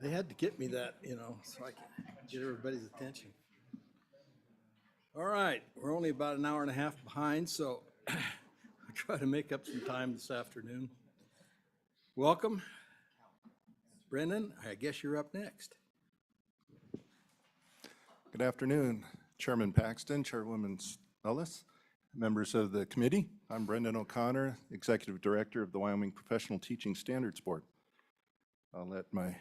They had to get me that, so I can get everybody's attention. All right, we're only about an hour and a half behind, so I'll try to make up some time this afternoon. Welcome. Brendan, I guess you're up next. Good afternoon, Chairman Paxton, Chairwoman Ellis, members of the committee. I'm Brendan O'Connor, Executive Director of the Wyoming Professional Teaching Standards Board. I'll let my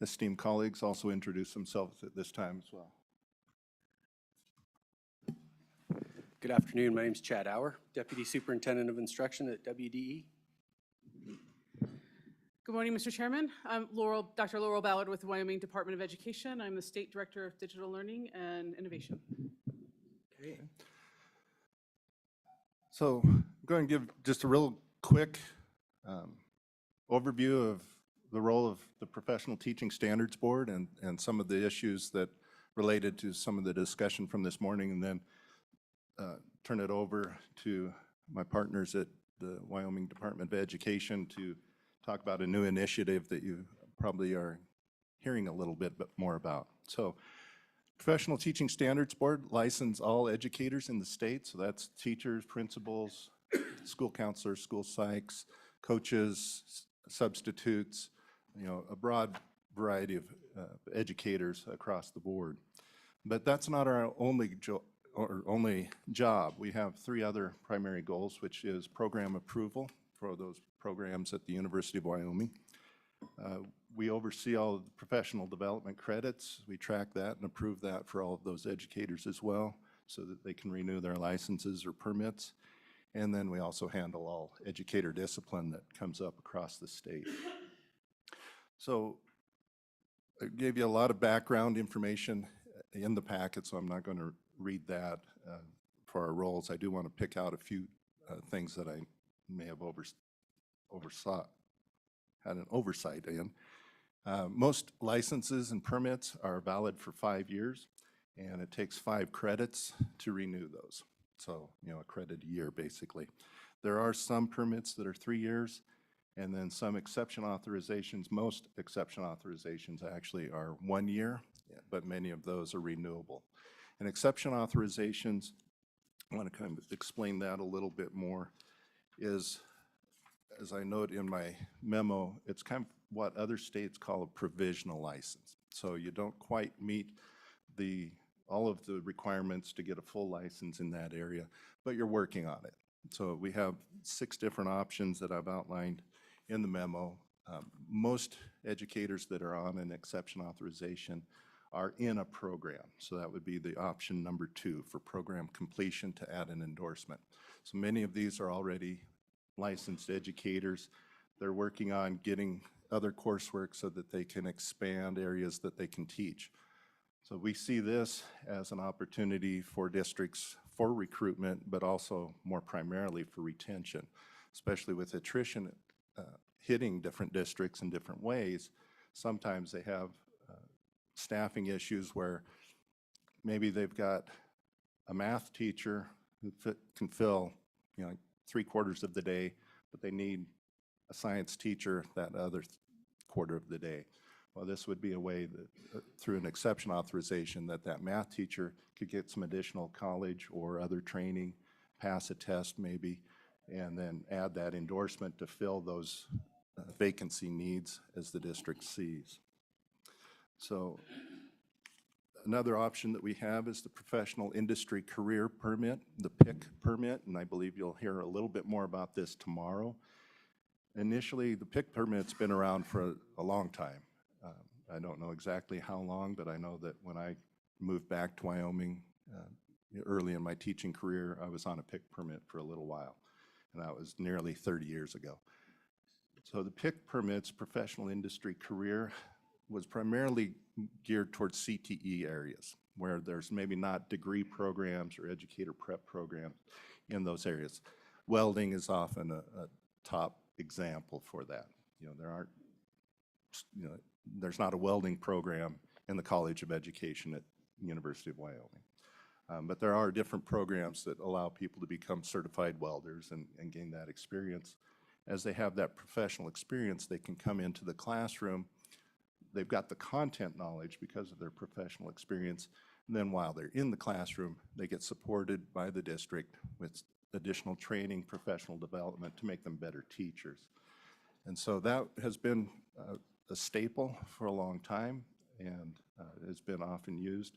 esteemed colleagues also introduce themselves at this time as well. Good afternoon. My name is Chad Auer, Deputy Superintendent of Instruction at WDE. Good morning, Mr. Chairman. I'm Dr. Laurel Ballard with the Wyoming Department of Education. I'm the State Director of Digital Learning and Innovation. Okay. So I'm going to give just a real quick overview of the role of the Professional Teaching Standards Board and some of the issues that related to some of the discussion from this morning, and then turn it over to my partners at the Wyoming Department of Education to talk about a new initiative that you probably are hearing a little bit more about. So Professional Teaching Standards Board license all educators in the state, so that's teachers, principals, school counselors, school psychs, coaches, substitutes, a broad variety of educators across the board. But that's not our only job. We have three other primary goals, which is program approval for those programs at the University of Wyoming. We oversee all of the professional development credits. We track that and approve that for all of those educators as well, so that they can renew their licenses or permits. And then we also handle all educator discipline that comes up across the state. So I gave you a lot of background information in the packet, so I'm not going to read that for our roles. I do want to pick out a few things that I may have had an oversight in. Most licenses and permits are valid for 5 years, and it takes 5 credits to renew those. So, a credit a year, basically. There are some permits that are 3 years, and then some exception authorizations. Most exception authorizations actually are 1 year, but many of those are renewable. And exception authorizations, I want to kind of explain that a little bit more, is, as I note in my memo, it's kind of what other states call a provisional license. So you don't quite meet all of the requirements to get a full license in that area, but you're working on it. So we have 6 different options that I've outlined in the memo. Most educators that are on an exception authorization are in a program. So that would be the option number 2 for program completion, to add an endorsement. So many of these are already licensed educators. They're working on getting other coursework so that they can expand areas that they can teach. So we see this as an opportunity for districts for recruitment, but also more primarily for retention, especially with attrition hitting different districts in different ways. Sometimes they have staffing issues where maybe they've got a math teacher who can fill 3/4 of the day, but they need a science teacher that other quarter of the day. Well, this would be a way that through an exception authorization that math teacher could get some additional college or other training, pass a test maybe, and then add that endorsement to fill those vacancy needs as the district sees. So another option that we have is the Professional Industry Career Permit, the PIC permit, and I believe you'll hear a little bit more about this tomorrow. Initially, the PIC permit's been around for a long time. I don't know exactly how long, but I know that when I moved back to Wyoming early in my teaching career, I was on a PIC permit for a little while, and that was nearly 30 years ago. So the PIC permits, Professional Industry Career, was primarily geared towards CTE areas, where there's maybe not degree programs or educator prep programs in those areas. Welding is often a top example for that. There's not a welding program in the College of Education at the University of Wyoming. But there are different programs that allow people to become certified welders and gain that experience. As they have that professional experience, they can come into the classroom, they've got the content knowledge because of their professional experience. And then while they're in the classroom, they get supported by the district with additional training, professional development to make them better teachers. And so that has been a staple for a long time and has been often used.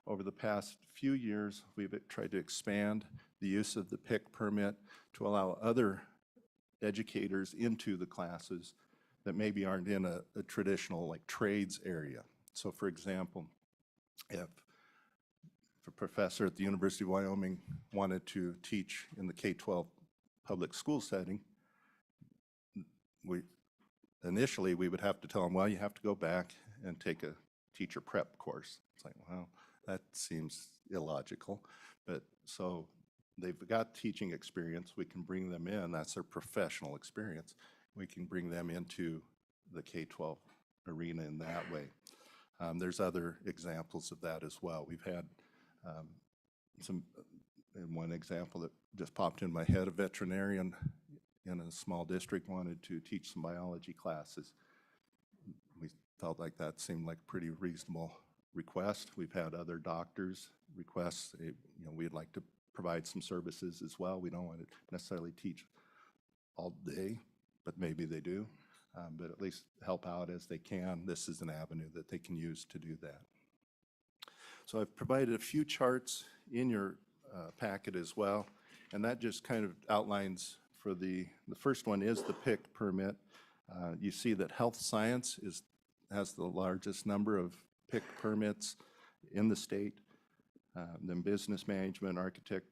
Over the past few years, we've tried to expand the use of the PIC permit to allow other educators into the classes that maybe aren't in a traditional like trades area. So for example, if a professor at the University of Wyoming wanted to teach in the K-12 public school setting, initially we would have to tell them, well, you have to go back and take a teacher prep course. It's like, well, that seems illogical. But so they've got teaching experience. We can bring them in. That's their professional experience. We can bring them into the K-12 arena in that way. There's other examples of that as well. We've had in one example that just popped in my head, a veterinarian in a small district wanted to teach some biology classes. We felt like that seemed like a pretty reasonable request. We've had other doctors request, we'd like to provide some services as well. We don't want to necessarily teach all day, but maybe they do, but at least help out as they can. This is an avenue that they can use to do that. So I've provided a few charts in your packet as well, and that just kind of outlines for the first one is the PIC permit. You see that health science has the largest number of PIC permits in the state, then business management, architect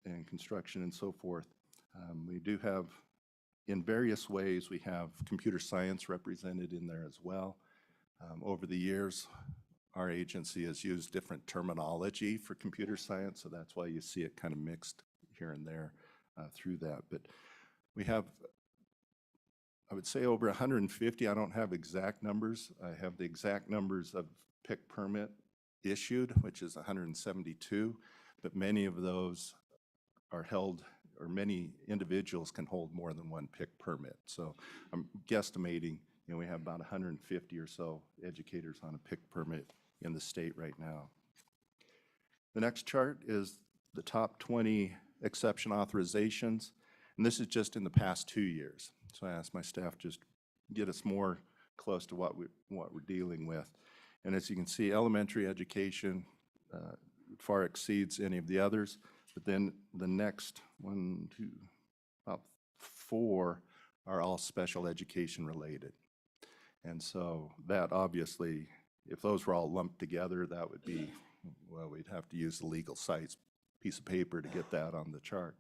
and construction and so forth. We do have, in various ways, we have computer science represented in there as well. Over the years, our agency has used different terminology for computer science, so that's why you see it kind of mixed here and there through that. But we have, I would say, over 150. I don't have exact numbers. I have the exact numbers of PIC permit issued, which is 172, but many of those are held, or many individuals can hold more than one PIC permit. So I'm guesstimating, we have about 150 or so educators on a PIC permit in the state right now. The next chart is the top 20 exception authorizations, and this is just in the past 2 years. So I asked my staff just get us more close to what we're dealing with. And as you can see, elementary education far exceeds any of the others, but then the next about 4 are all special education related. And so that obviously, if those were all lumped together, that would be, well, we'd have to use the legal size piece of paper to get that on the chart.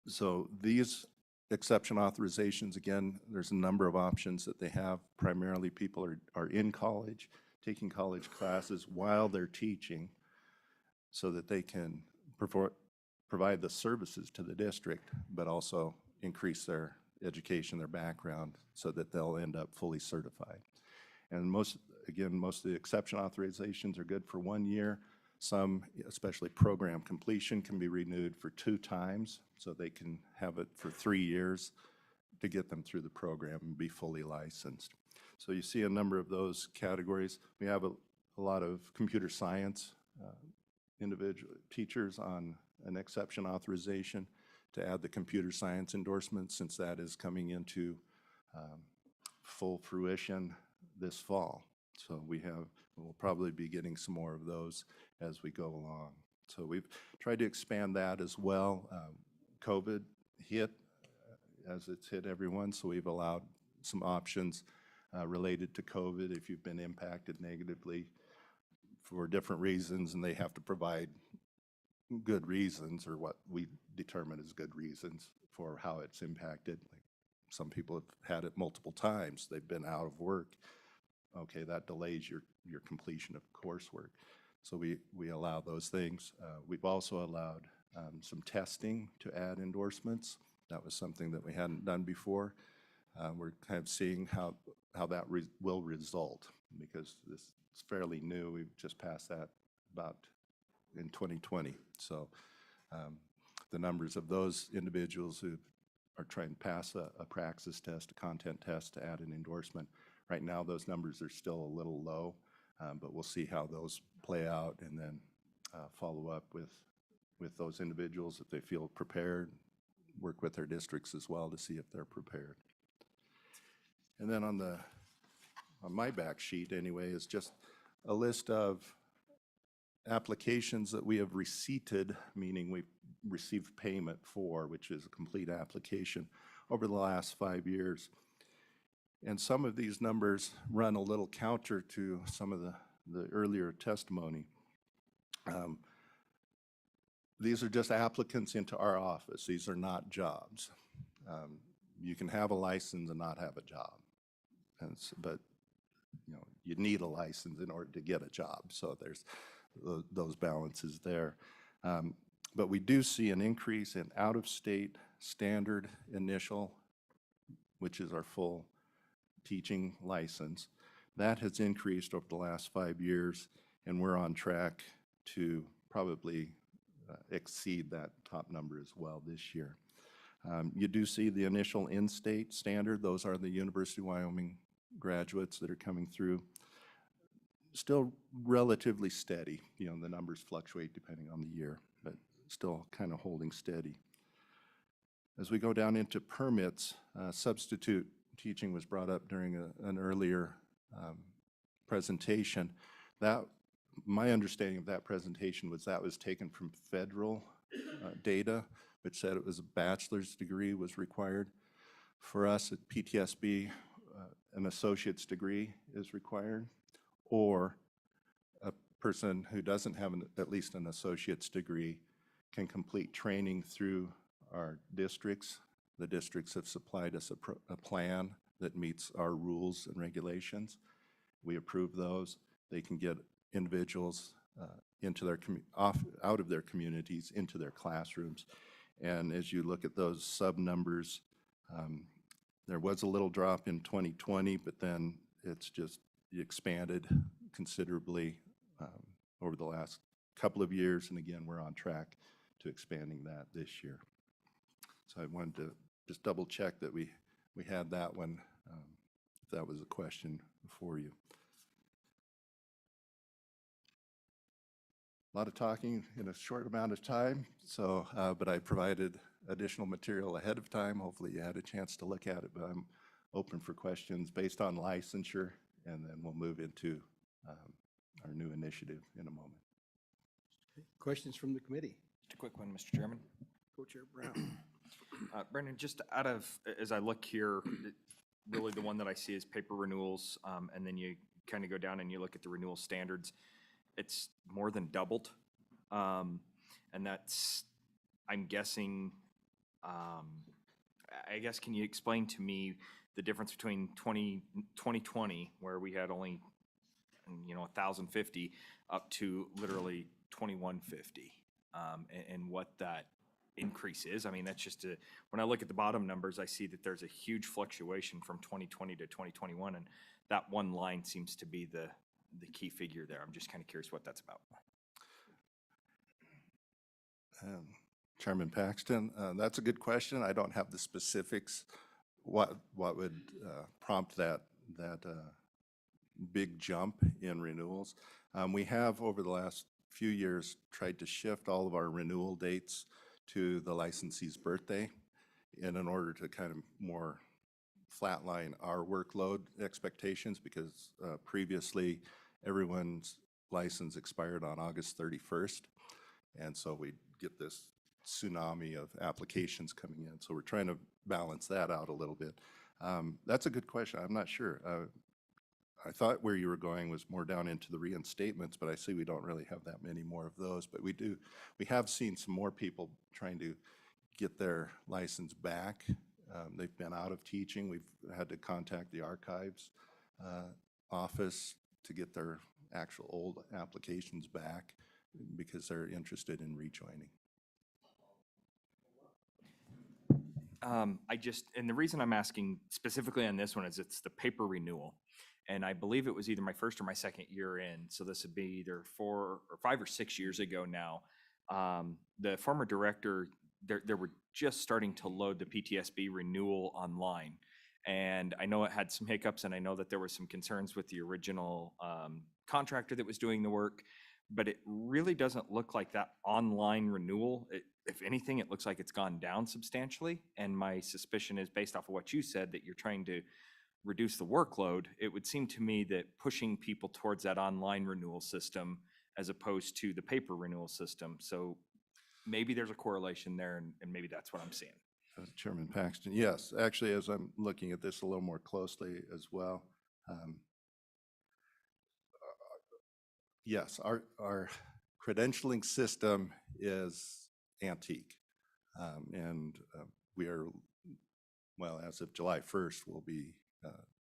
So these exception authorizations, again, there's a number of options that they have. Primarily people are in college, taking college classes while they're teaching so that they can provide the services to the district, but also increase their education, their background, so that they'll end up fully certified. And most of the exception authorizations are good for 1 year. Some, especially program completion, can be renewed for 2 times, so they can have it for 3 years to get them through the program and be fully licensed. So you see a number of those categories. We have a lot of computer science individual teachers on an exception authorization to add the computer science endorsement, since that is coming into full fruition this fall. So we'll probably be getting some more of those as we go along. So we've tried to expand that as well. COVID hit as it's hit everyone, so we've allowed some options related to COVID if you've been impacted negatively for different reasons, and they have to provide good reasons, or what we determine as good reasons for how it's impacted. Like some people have had it multiple times. They've been out of work. Okay, that delays your completion of coursework. So we allow those things. We've also allowed some testing to add endorsements. That was something that we hadn't done before. We're kind of seeing how that will result, because this is fairly new. We've just passed that about in 2020. So the numbers of those individuals who are trying to pass a praxis test, a content test to add an endorsement, Right now, those numbers are still a little low, but we'll see how those play out and then follow up with those individuals if they feel prepared, work with their districts as well to see if they're prepared. And then on my back sheet anyway is just a list of applications that we have receipted, meaning we've received payment for, which is a complete application, over the last 5 years. And some of these numbers run a little counter to some of the earlier testimony. These are just applicants into our office. These are not jobs. You can have a license and not have a job. But you need a license in order to get a job. So there's those balances there. But we do see an increase in out-of-state standard initial, which is our full teaching license. That has increased over the last 5 years, and we're on track to probably exceed that top number as well this year. You do see the initial in-state standard. Those are the University of Wyoming graduates that are coming through. Still relatively steady. The numbers fluctuate depending on the year, but still kind of holding steady. As we go down into permits, substitute teaching was brought up during an earlier presentation. My understanding of that presentation was that was taken from federal data, which said it was a bachelor's degree was required. For us at PTSB, an associate's degree is required, or a person who doesn't have at least an associate's degree can complete training through our districts. The districts have supplied us a plan that meets our rules and regulations. We approve those. They can get individuals into out of their communities, into their classrooms. And as you look at those sub numbers, there was a little drop in 2020, but then it's just expanded considerably over the last couple of years. And again, we're on track to expanding that this year. So I wanted to just double check that we had that one, if that was a question for you. A lot of talking in a short amount of time, so but I provided additional material ahead of time. Hopefully you had a chance to look at it, but I'm open for questions based on licensure, and then we'll move into our new initiative in a moment. Questions from the committee? Just a quick one, Mr. Chairman. Co-Chair Brown. Brendan, just as I look here, really the one that I see is paper renewals, and then you kind of go down and you look at the renewal standards. It's more than doubled, and that's, I'm guessing, I guess, can you explain to me the difference between 2020, where we had only, 1,050, up to literally 2,150, and what that increase is? I mean, that's just when I look at the bottom numbers, I see that there's a huge fluctuation from 2020 to 2021, and that one line seems to be the key figure there. I'm just kind of curious what that's about. Chairman Paxton, that's a good question. I don't have the specifics. What would prompt that big jump in renewals? We have over the last few years tried to shift all of our renewal dates to the licensee's birthday in order to kind of more flatline our workload expectations, because previously everyone's license expired on August 31st. And so we get this tsunami of applications coming in. So we're trying to balance that out a little bit. That's a good question. I'm not sure. I thought where you were going was more down into the reinstatements, but I see we don't really have that many more of those. But we have seen some more people trying to get their license back. They've been out of teaching. We've had to contact the archives office to get their actual old applications back because they're interested in rejoining. And the reason I'm asking specifically on this one is it's the paper renewal. And I believe it was either my first or my second year in. So this would be either 5 or 6 years ago now. The former director, they were just starting to load the PTSB renewal online. And I know it had some hiccups, and I know that there were some concerns with the original contractor that was doing the work, but it really doesn't look like that online renewal. If anything, it looks like it's gone down substantially. And my suspicion is, based off of what you said, that you're trying to reduce the workload. It would seem to me that pushing people towards that online renewal system as opposed to the paper renewal system. So maybe there's a correlation there, and maybe that's what I'm seeing. Chairman Paxton, yes, actually, as I'm looking at this a little more closely as well, yes, our credentialing system is antique. And we are, well, as of July 1st, we'll be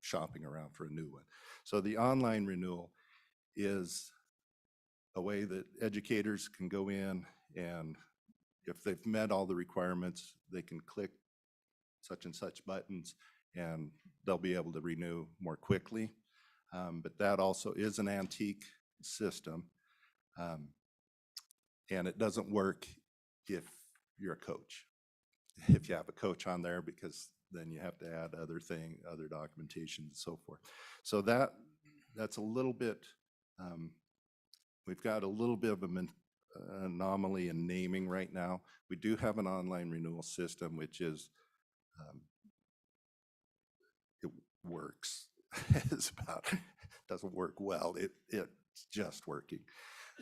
shopping around for a new one. So the online renewal is a way that educators can go in, and if they've met all the requirements, they can click such and such buttons and they'll be able to renew more quickly. But that also is an antique system. And it doesn't work if you're a coach. If you have a coach on there, because then you have to add other documentation and so forth. So that's a little bit, we've got a little bit of an anomaly in naming right now. We do have an online renewal system, which is, it works. It's about, doesn't work well. It's just working.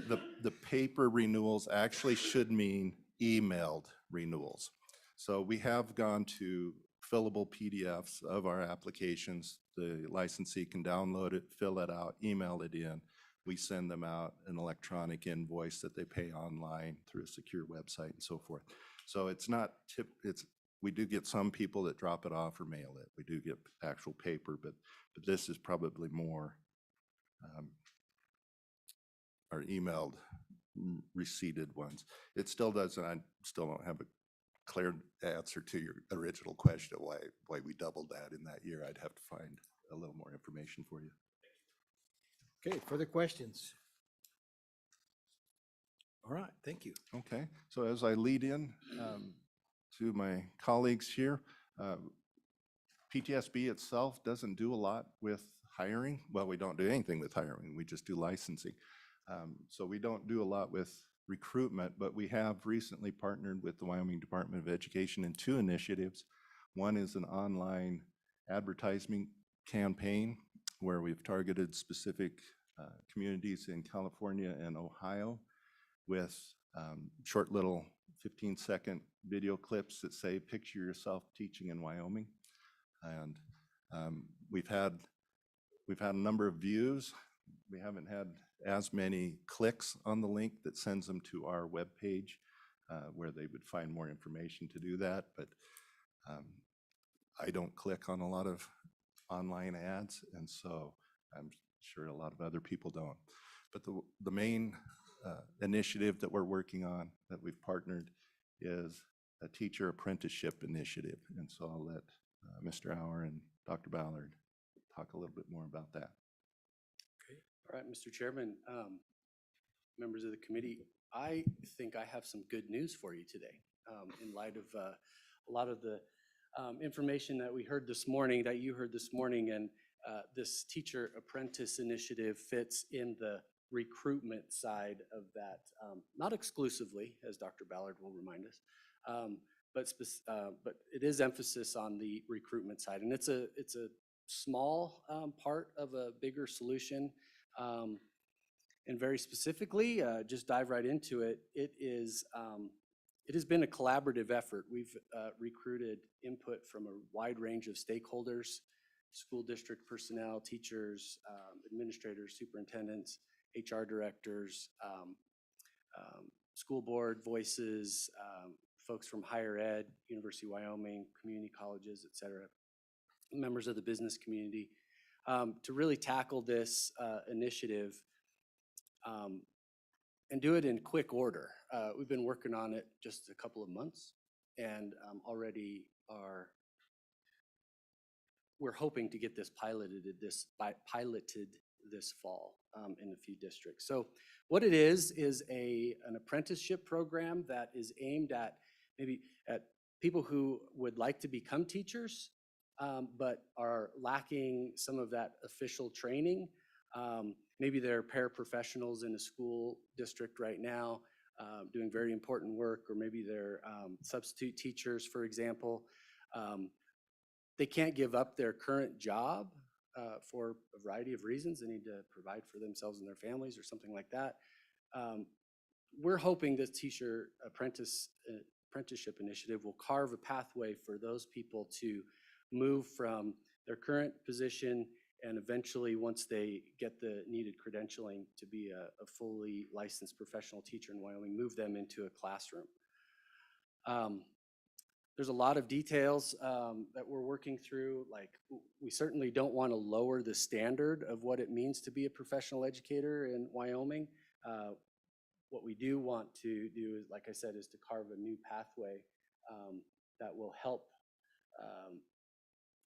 The paper renewals actually should mean emailed renewals. So we have gone to fillable PDFs of our applications. The licensee can download it, fill it out, email it in. We send them out an electronic invoice that they pay online through a secure website and so forth. So it's not we do get some people that drop it off or mail it. We do get actual paper, but this is probably more our emailed receipted ones. It still doesn't, I still don't have a clear answer to your original question of why we doubled that in that year. I'd have to find a little more information for you. Okay, further questions? All right, thank you. Okay, so as I lead in to my colleagues here, PTSB itself doesn't do a lot with hiring. Well, we don't do anything with hiring. We just do licensing. So we don't do a lot with recruitment, but we have recently partnered with the Wyoming Department of Education in 2 initiatives. One is an online advertising campaign where we've targeted specific communities in California and Ohio with short little 15-second video clips that say, "Picture yourself teaching in Wyoming." And we've had a number of views. We haven't had as many clicks on the link that sends them to our webpage where they would find more information to do that. But I don't click on a lot of online ads, and so I'm sure a lot of other people don't. But the main initiative that we're working on, that we've partnered, is a teacher apprenticeship initiative. And so I'll let Mr. Auer and Dr. Ballard talk a little bit more about that. All right, Mr. Chairman, members of the committee, I think I have some good news for you today in light of a lot of the information that we heard this morning, that you heard this morning, and this teacher apprentice initiative fits in the recruitment side of that, not exclusively, as Dr. Ballard will remind us, but it is emphasis on the recruitment side, and it's a small part of a bigger solution. And very specifically, just dive right into it. It has been a collaborative effort. We've recruited input from a wide range of stakeholders: school district personnel, teachers, administrators, superintendents, HR directors, school board voices, folks from higher ed, University of Wyoming, community colleges, et cetera, members of the business community, to really tackle this initiative and do it in quick order. We've been working on it just a couple of months, and already we're hoping to get this piloted this fall in a few districts. So what it is an apprenticeship program that is aimed at maybe at people who would like to become teachers, but are lacking some of that official training. Maybe they're paraprofessionals in a school district right now, doing very important work, or maybe they're substitute teachers, for example. They can't give up their current job for a variety of reasons. They need to provide for themselves and their families or something like that. We're hoping this teacher apprenticeship initiative will carve a pathway for those people to move from their current position and eventually, once they get the needed credentialing to be a fully licensed professional teacher in Wyoming, move them into a classroom. There's a lot of details that we're working through. Like, we certainly don't want to lower the standard of what it means to be a professional educator in Wyoming. What we do want to do is, like I said, is to carve a new pathway that will help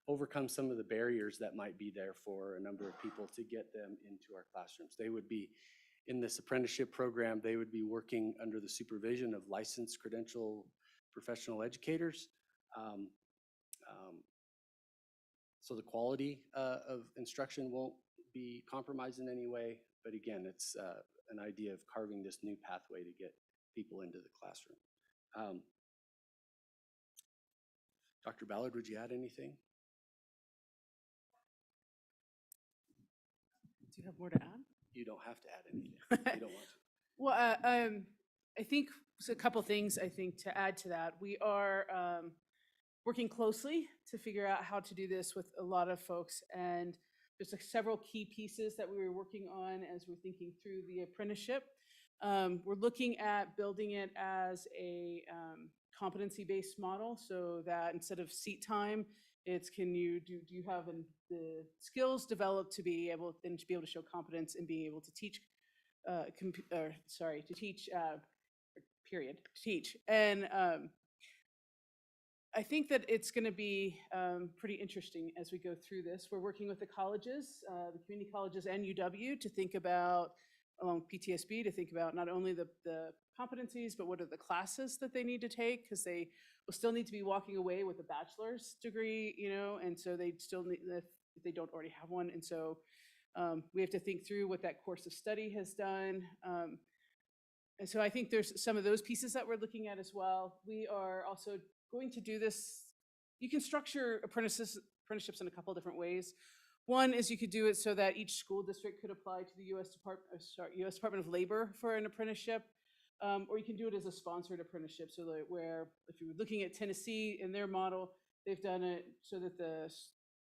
overcome some of the barriers that might be there for a number of people to get them into our classrooms. They would be in this apprenticeship program, they would be working under the supervision of licensed credential professional educators. So the quality of instruction won't be compromised in any way. But again, it's an idea of carving this new pathway to get people into the classroom. Dr. Ballard, would you add anything? Do you have more to add? You don't have to add anything. You don't want to. Well, I think so a couple things I think to add to that. We are working closely to figure out how to do this with a lot of folks, and there's several key pieces that we were working on as we're thinking through the apprenticeship. We're looking at building it as a competency-based model, so that instead of seat time, it's do you have the skills developed to be able to show competence and being able to teach teach. And I think that it's going to be pretty interesting as we go through this. We're working with the colleges, the community colleges and UW to think about, along PTSB, to think about not only the competencies, but what are the classes that they need to take, because they will still need to be walking away with a bachelor's degree, and so they still need, if they don't already have one. And so we have to think through what that course of study has done. And so I think there's some of those pieces that we're looking at as well. We are also going to do this. You can structure apprenticeships in a couple different ways. One is you could do it so that each school district could apply to the U.S. Department of Labor for an apprenticeship, or you can do it as a sponsored apprenticeship. So that where, if you're looking at Tennessee in their model, they've done it so that the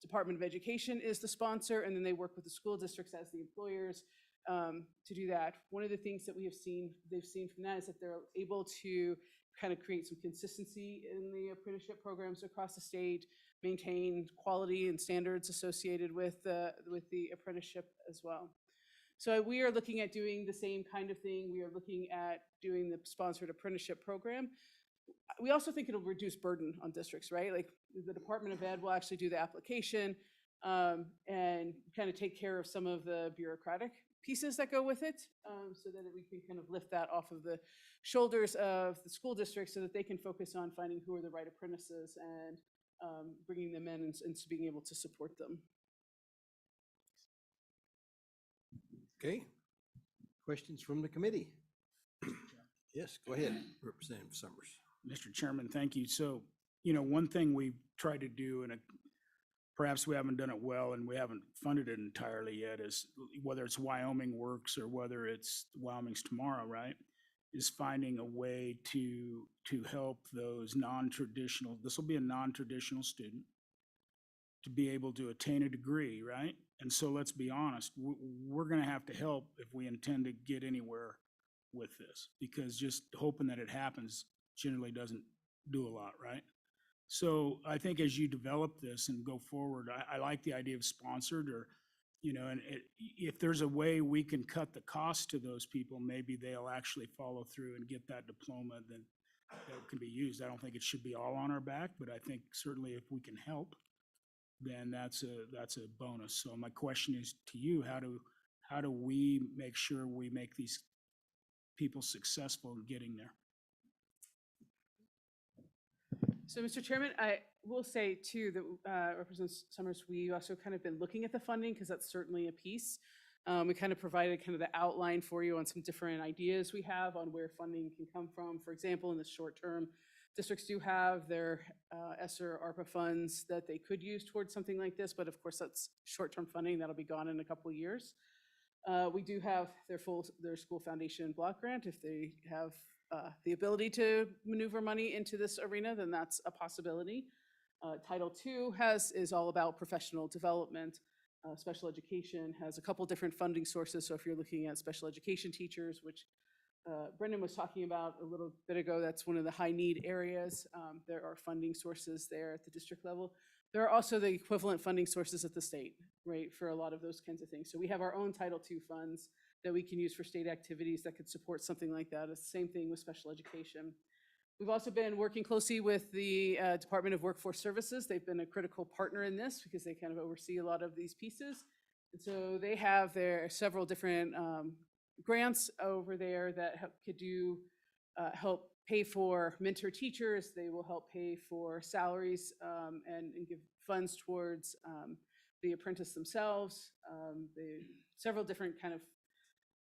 Department of Education is the sponsor, and then they work with the school districts as the employers to do that. One of the things that they've seen from that is that they're able to kind of create some consistency in the apprenticeship programs across the state, maintain quality and standards associated with the apprenticeship as well. So we are looking at doing the same kind of thing. We are looking at doing the sponsored apprenticeship program. We also think it'll reduce burden on districts, right? Like the Department of Ed will actually do the application and kind of take care of some of the bureaucratic pieces that go with it, so that we can kind of lift that off of the shoulders of the school district so that they can focus on finding who are the right apprentices and bringing them in and being able to support them. Okay. Questions from the committee? Yes, go ahead, Representative Summers. Mr. Chairman, thank you. So, one thing we've tried to do, and perhaps we haven't done it well and we haven't funded it entirely yet, is whether it's Wyoming Works or whether it's Wyoming's Tomorrow, right, is finding a way to help those non-traditional, this will be a non-traditional student, to be able to attain a degree, right? And so let's be honest, we're going to have to help if we intend to get anywhere with this, because just hoping that it happens generally doesn't do a lot, right? So I think as you develop this and go forward, I like the idea of sponsored, or, and if there's a way we can cut the cost to those people, maybe they'll actually follow through and get that diploma that can be used. I don't think it should be all on our back, but I think certainly if we can help, then that's a bonus. So my question is to you, how do we make sure we make these people successful in getting there? So, Mr. Chairman, I will say too that Representative Summers, we also kind of been looking at the funding because that's certainly a piece. We kind of provided kind of the outline for you on some different ideas we have on where funding can come from. For example, in the short term, districts do have their ESSER ARPA funds that they could use towards something like this, but of course that's short-term funding that'll be gone in a couple of years. We do have their school foundation block grant. If they have the ability to maneuver money into this arena, then that's a possibility. Title II is all about professional development. Special education has a couple different funding sources. So if you're looking at special education teachers, which Brendan was talking about a little bit ago, that's one of the high need areas. There are funding sources there at the district level. There are also the equivalent funding sources at the state, right, for a lot of those kinds of things. So we have our own Title II funds that we can use for state activities that could support something like that. It's the same thing with special education. We've also been working closely with the Department of Workforce Services. They've been a critical partner in this because they kind of oversee a lot of these pieces. And so they have their several different grants over there that help pay for mentor teachers. They will help pay for salaries and give funds towards the apprentice themselves. Several different kind of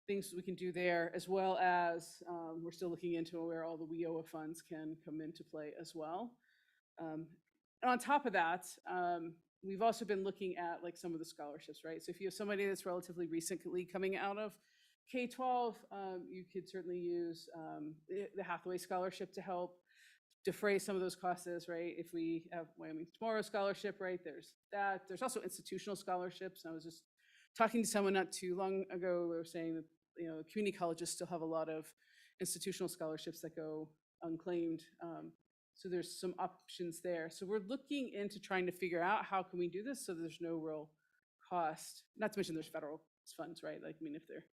things we can do there, as well as we're still looking into where all the WIOA funds can come into play as well. And on top of that, we've also been looking at like some of the scholarships, right? So if you have somebody that's relatively recently coming out of K-12, you could certainly use the Hathaway Scholarship to help defray some of those costs, right? If we have Wyoming Tomorrow Scholarship, right, there's that. There's also institutional scholarships. I was just talking to someone not too long ago, they were saying that, you know, community colleges still have a lot of institutional scholarships that go unclaimed. So there's some options there. So we're looking into trying to figure out how can we do this so there's no real cost, not to mention there's federal funds, right? Like, I mean, if they're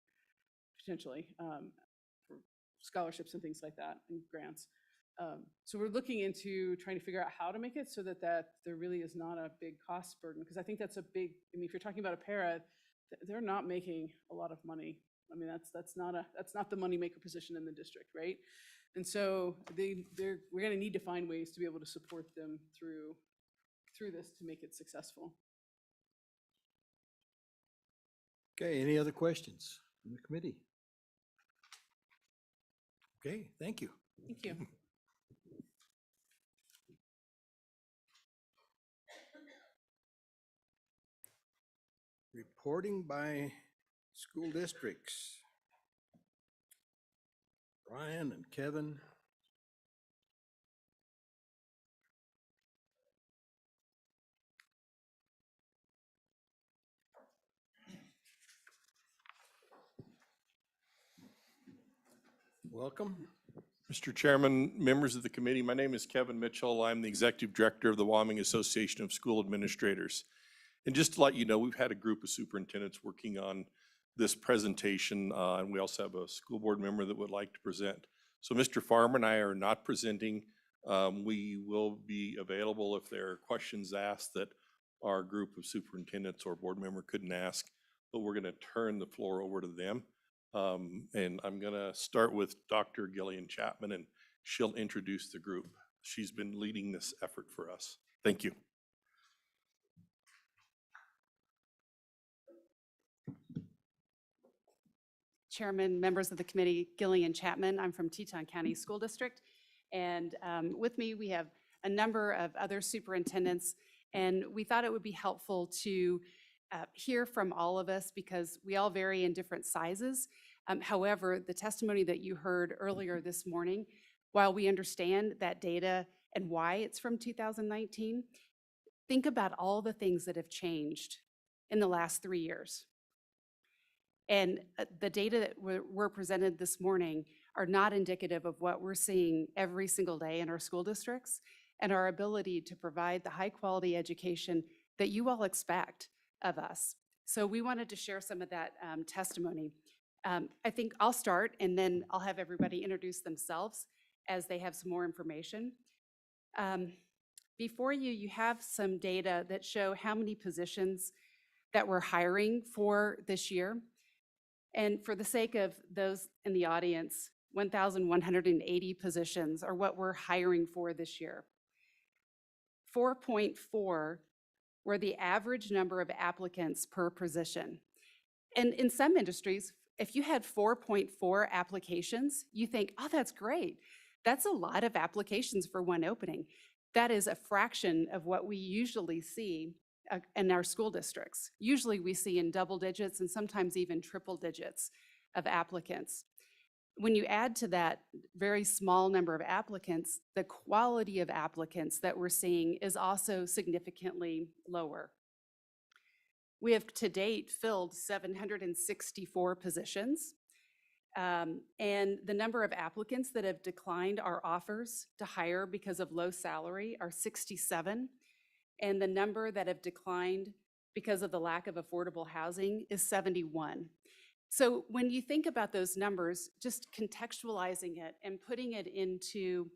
potentially for scholarships and things like that and grants. So we're looking into trying to figure out how to make it so that there really is not a big cost burden. Because I think that's a big, I mean, if you're talking about a para, they're not making a lot of money. I mean, that's not the moneymaker position in the district, right? And so we're going to need to find ways to be able to support them through this to make it successful. Okay, any other questions from the committee? Okay, thank you. Thank you. Reporting by school districts. Brian and Kevin. Welcome. Mr. Chairman, members of the committee, my name is Kevin Mitchell. I'm the Executive Director of the Wyoming Association of School Administrators. And just to let you know, we've had a group of superintendents working on this presentation, and we also have a school board member that would like to present. So Mr. Farmer and I are not presenting. We will be available if there are questions asked that our group of superintendents or board member couldn't ask, but we're going to turn the floor over to them. And I'm going to start with Dr. Gillian Chapman, and she'll introduce the group. She's been leading this effort for us. Thank you. Chairman, members of the committee, Gillian Chapman. I'm from Teton County School District. And with me, we have a number of other superintendents. And we thought it would be helpful to hear from all of us because we all vary in different sizes. However, the testimony that you heard earlier this morning, while we understand that data and why it's from 2019, think about all the things that have changed in the last 3 years. And the data that were presented this morning are not indicative of what we're seeing every single day in our school districts and our ability to provide the high quality education that you all expect of us. So we wanted to share some of that testimony. I think I'll start and then I'll have everybody introduce themselves as they have some more information. Before you, you have some data that show how many positions that we're hiring for this year. And for the sake of those in the audience, 1,180 positions are what we're hiring for this year. 4.4 were the average number of applicants per position. And in some industries, if you had 4.4 applications, you think, oh, that's great. That's a lot of applications for one opening. That is a fraction of what we usually see in our school districts. Usually we see in double digits and sometimes even triple digits of applicants. When you add to that very small number of applicants, the quality of applicants that we're seeing is also significantly lower. We have to date filled 764 positions, and the number of applicants that have declined our offers to hire because of low salary are 67, and the number that have declined because of the lack of affordable housing is 71. So when you think about those numbers, just contextualizing it and putting it into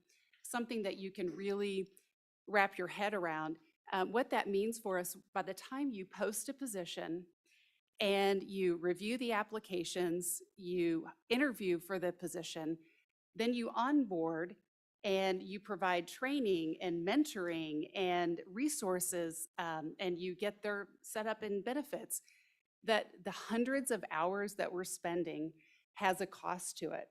something that you can really wrap your head around, what that means for us, by the time you post a position and you review the applications, you interview for the position, then you onboard and you provide training and mentoring and resources, and you get their set up in benefits, that the hundreds of hours that we're spending has a cost to it.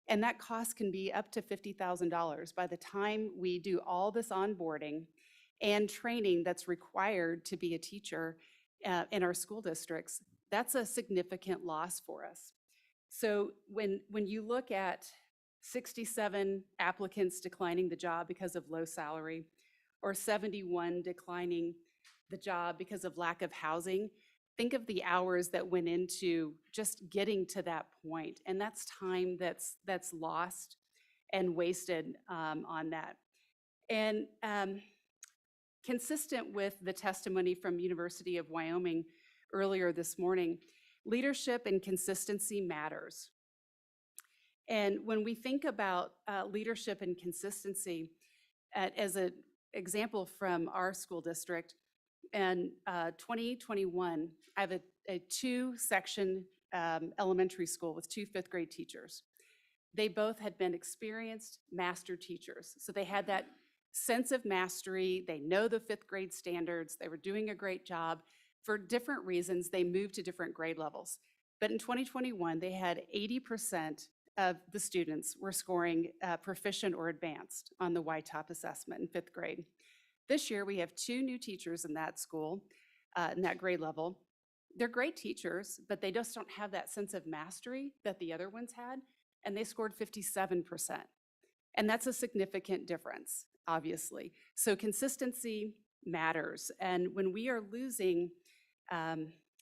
And that cost can be up to $50,000 by the time we do all this onboarding and training that's required to be a teacher in our school districts. That's a significant loss for us. So when you look at 67 applicants declining the job because of low salary, or 71 declining the job because of lack of housing, think of the hours that went into just getting to that point. And that's time that's lost and wasted on that. And consistent with the testimony from University of Wyoming earlier this morning, leadership and consistency matters. And when we think about leadership and consistency, as an example from our school district, in 2021, I have a two-section elementary school with 2 fifth grade teachers. They both had been experienced master teachers. So they had that sense of mastery. They know the 5th grade standards. They were doing a great job. For different reasons, they moved to different grade levels. But in 2021, they had 80% of the students were scoring proficient or advanced on the YTOP assessment in 5th grade. This year, we have 2 new teachers in that school, in that grade level. They're great teachers, but they just don't have that sense of mastery that the other ones had, and they scored 57%. And that's a significant difference, obviously. So consistency matters. And when we are losing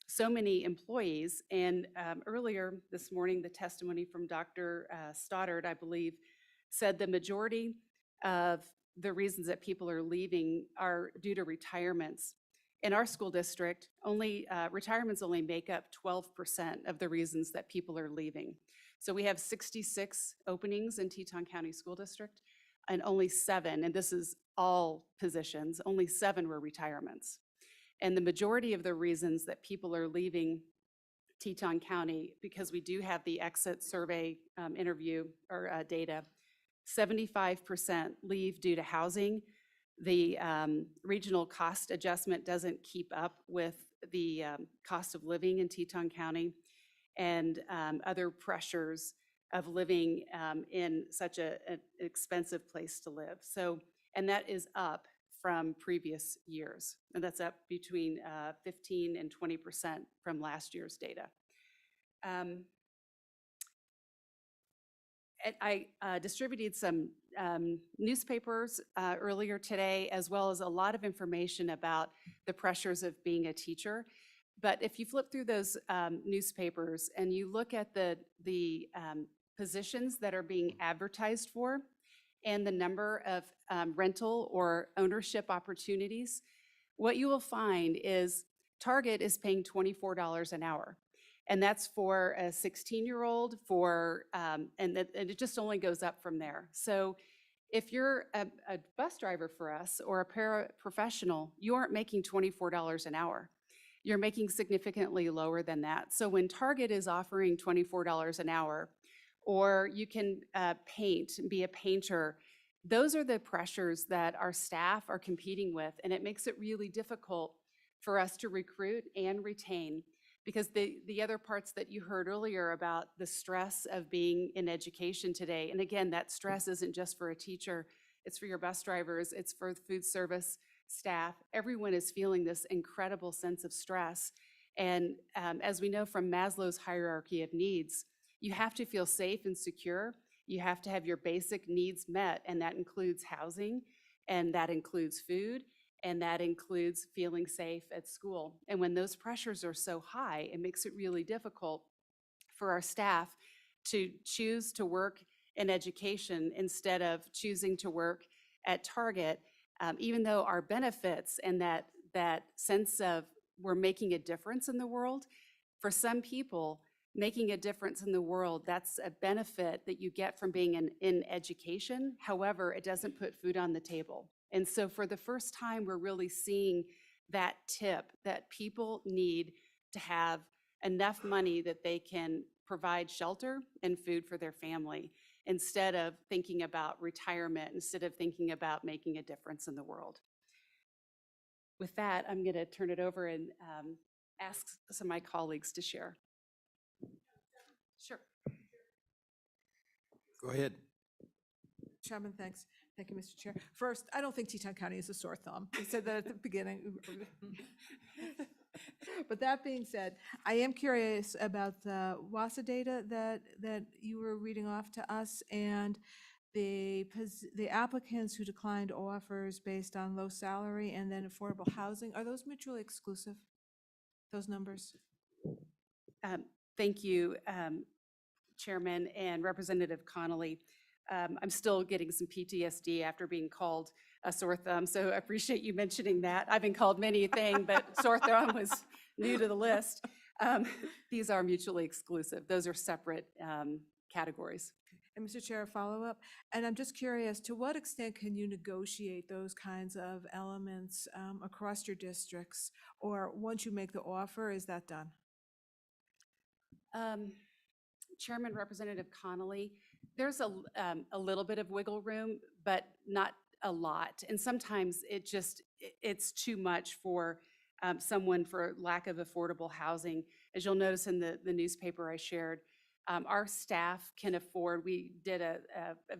so many employees, and earlier this morning, the testimony from Dr. Stoddard, I believe, said the majority of the reasons that people are leaving are due to retirements. In our school district, retirements only make up 12% of the reasons that people are leaving. So we have 66 openings in Teton County School District, and only 7, and this is all positions, only 7 were retirements. And the majority of the reasons that people are leaving Teton County, because we do have the exit survey interview or data, 75% leave due to housing. The regional cost adjustment doesn't keep up with the cost of living in Teton County, and other pressures of living in such an expensive place to live. So, and that is up from previous years, and that's up between 15 and 20% from last year's data. I distributed some newspapers earlier today, as well as a lot of information about the pressures of being a teacher. But if you flip through those newspapers and you look at the positions that are being advertised for and the number of rental or ownership opportunities, what you will find is Target is paying $24 an hour. And that's for a 16-year-old, and it just only goes up from there. So if you're a bus driver for us or a paraprofessional, you aren't making $24 an hour. You're making significantly lower than that. So when Target is offering $24 an hour, or you can paint, be a painter, Those are the pressures that our staff are competing with, and it makes it really difficult for us to recruit and retain. Because the other parts that you heard earlier about the stress of being in education today, and again, that stress isn't just for a teacher, it's for your bus drivers, it's for the food service staff. Everyone is feeling this incredible sense of stress. And as we know from Maslow's hierarchy of needs, you have to feel safe and secure. You have to have your basic needs met, and that includes housing, and that includes food, and that includes feeling safe at school. And when those pressures are so high, it makes it really difficult for our staff to choose to work in education instead of choosing to work at Target, even though our benefits and that sense of we're making a difference in the world, for some people, making a difference in the world, that's a benefit that you get from being in education. However, it doesn't put food on the table. And so for the first time, we're really seeing that tip that people need to have enough money that they can provide shelter and food for their family instead of thinking about retirement, instead of thinking about making a difference in the world. With that, I'm going to turn it over and ask some of my colleagues to share. Sure. Go ahead. Chairman, thanks. Thank you, Mr. Chair. First, I don't think Teton County is a sore thumb. We said that at the beginning. But that being said, I am curious about the WASA data that you were reading off to us and the applicants who declined offers based on low salary and then affordable housing. Are those mutually exclusive, those numbers? Thank you, Chairman and Representative Connolly. I'm still getting some PTSD after being called a sore thumb, so I appreciate you mentioning that. I've been called many things, but sore thumb was new to the list. These are mutually exclusive. Those are separate categories. And Mr. Chair, a follow-up, and I'm just curious, to what extent can you negotiate those kinds of elements across your districts? Or once you make the offer, is that done? Chairman Representative Connolly, there's a little bit of wiggle room, but not a lot. And sometimes it's too much for someone for lack of affordable housing. As you'll notice in the newspaper I shared, our staff can afford, we did a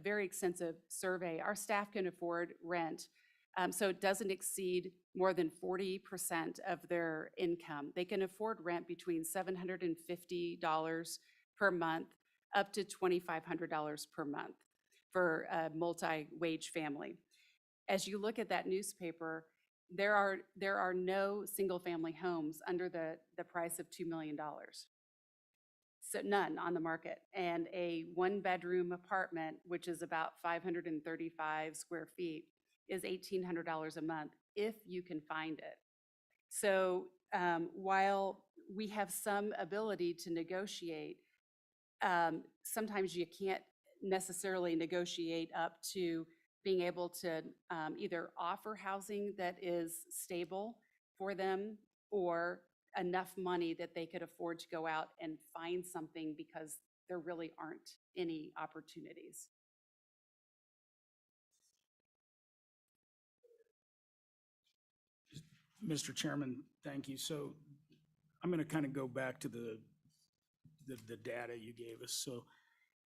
very extensive survey, our staff can afford rent. So it doesn't exceed more than 40% of their income. They can afford rent between $750 per month up to $2,500 per month for a multi-wage family. As you look at that newspaper, there are no single-family homes under the price of $2 million. So none on the market. And a one-bedroom apartment, which is about 535 square feet, is $1,800 a month if you can find it. So while we have some ability to negotiate, sometimes you can't necessarily negotiate up to being able to either offer housing that is stable for them or enough money that they could afford to go out and find something because there really aren't any opportunities. Mr. Chairman, thank you. So I'm going to kind of go back to the data you gave us. So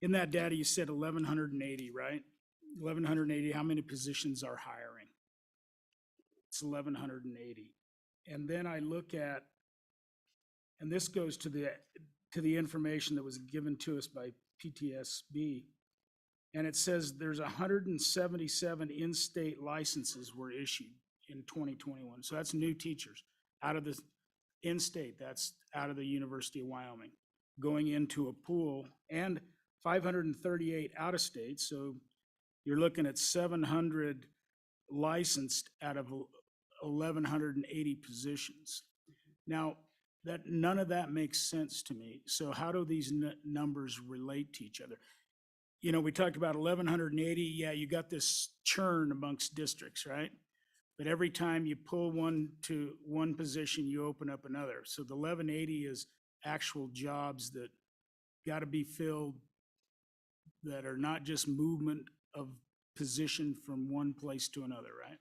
in that data, you said 1,180, right? 1,180, how many positions are hiring? It's 1,180. And then I look at, and this goes to the information that was given to us by PTSB, and it says there's 177 in-state licenses were issued in 2021. So that's new teachers out of the in-state, that's out of the University of Wyoming, going into a pool, and 538 out of state. So you're looking at 700 licensed out of 1,180 positions. Now, none of that makes sense to me. So how do these numbers relate to each other? You know, we talked about 1,180. Yeah, you got this churn amongst districts, right? But every time you pull one to one position, you open up another. So the 1,180 is actual jobs that got to be filled that are not just movement of position from one place to another, right?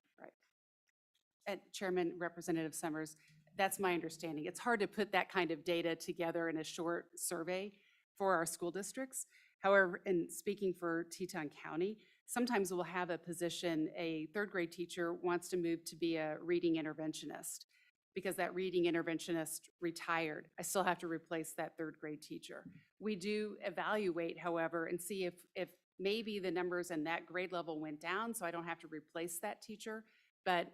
And Chairman, Representative Summers, that's my understanding. It's hard to put that kind of data together in a short survey for our school districts. However, in speaking for Teton County, sometimes we'll have a position, a third grade teacher wants to move to be a reading interventionist because that reading interventionist retired. I still have to replace that third grade teacher. We do evaluate, however, and see if maybe the numbers in that grade level went down, so I don't have to replace that teacher. But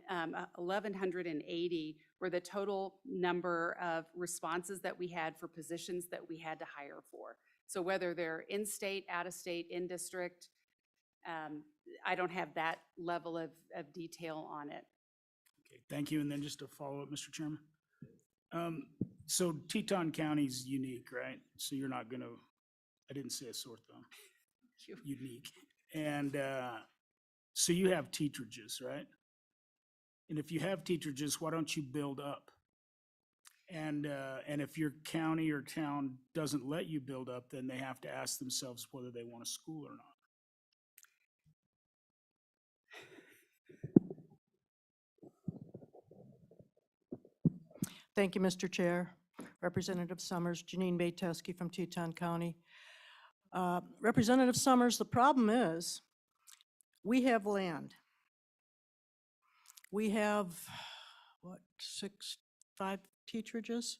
1,180 were the total number of responses that we had for positions that we had to hire for. So whether they're in-state, out-of-state, in-district, I don't have that level of detail on it. Okay, thank you. And then just to follow up, Mr. Chairman. So Teton County's unique, right? So you're not gonna, I didn't say a sore thumb. Unique. And so you have teacherages, right? And if you have teacherages, why don't you build up? And if your county or town doesn't let you build up, then they have to ask themselves whether they want a school or not. Thank you, Mr. Chair. Representative Summers, Janine Bayteski from Teton County. Representative Summers, the problem is we have land. We have, what, 5 teacherages?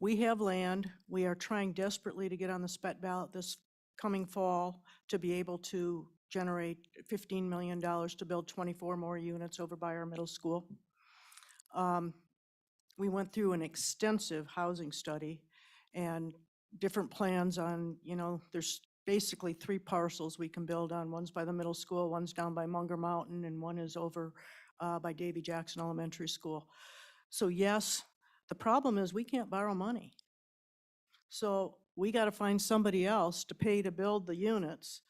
We have land. We are trying desperately to get on the SPET ballot this coming fall to be able to generate $15 million to build 24 more units over by our middle school. We went through an extensive housing study and different plans on, there's basically 3 parcels we can build on. One's by the middle school, one's down by Munger Mountain, and one is over by Davy Jackson Elementary School. So yes, the problem is we can't borrow money. So we got to find somebody else to pay to build the units,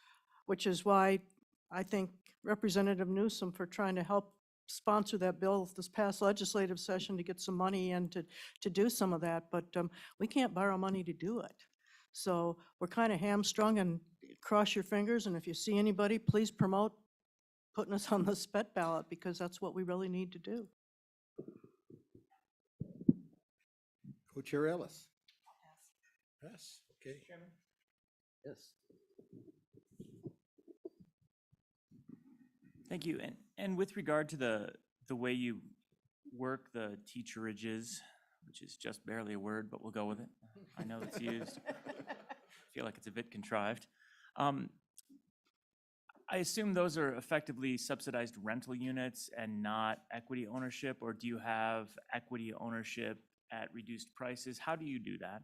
which is why I thank Representative Newsom for trying to help sponsor that bill this past legislative session to get some money in to do some of that, but we can't borrow money to do it. So we're kind of hamstrung, and cross your fingers, and if you see anybody, please promote putting us on the SPET ballot, because that's what we really need to do. Co-Chair Ellis. Pass, okay. Yes. Thank you. And with regard to the way you work the teacherages, which is just barely a word, but we'll go with it. I know it's used. I feel like it's a bit contrived. I assume those are effectively subsidized rental units and not equity ownership, or do you have equity ownership at reduced prices? How do you do that?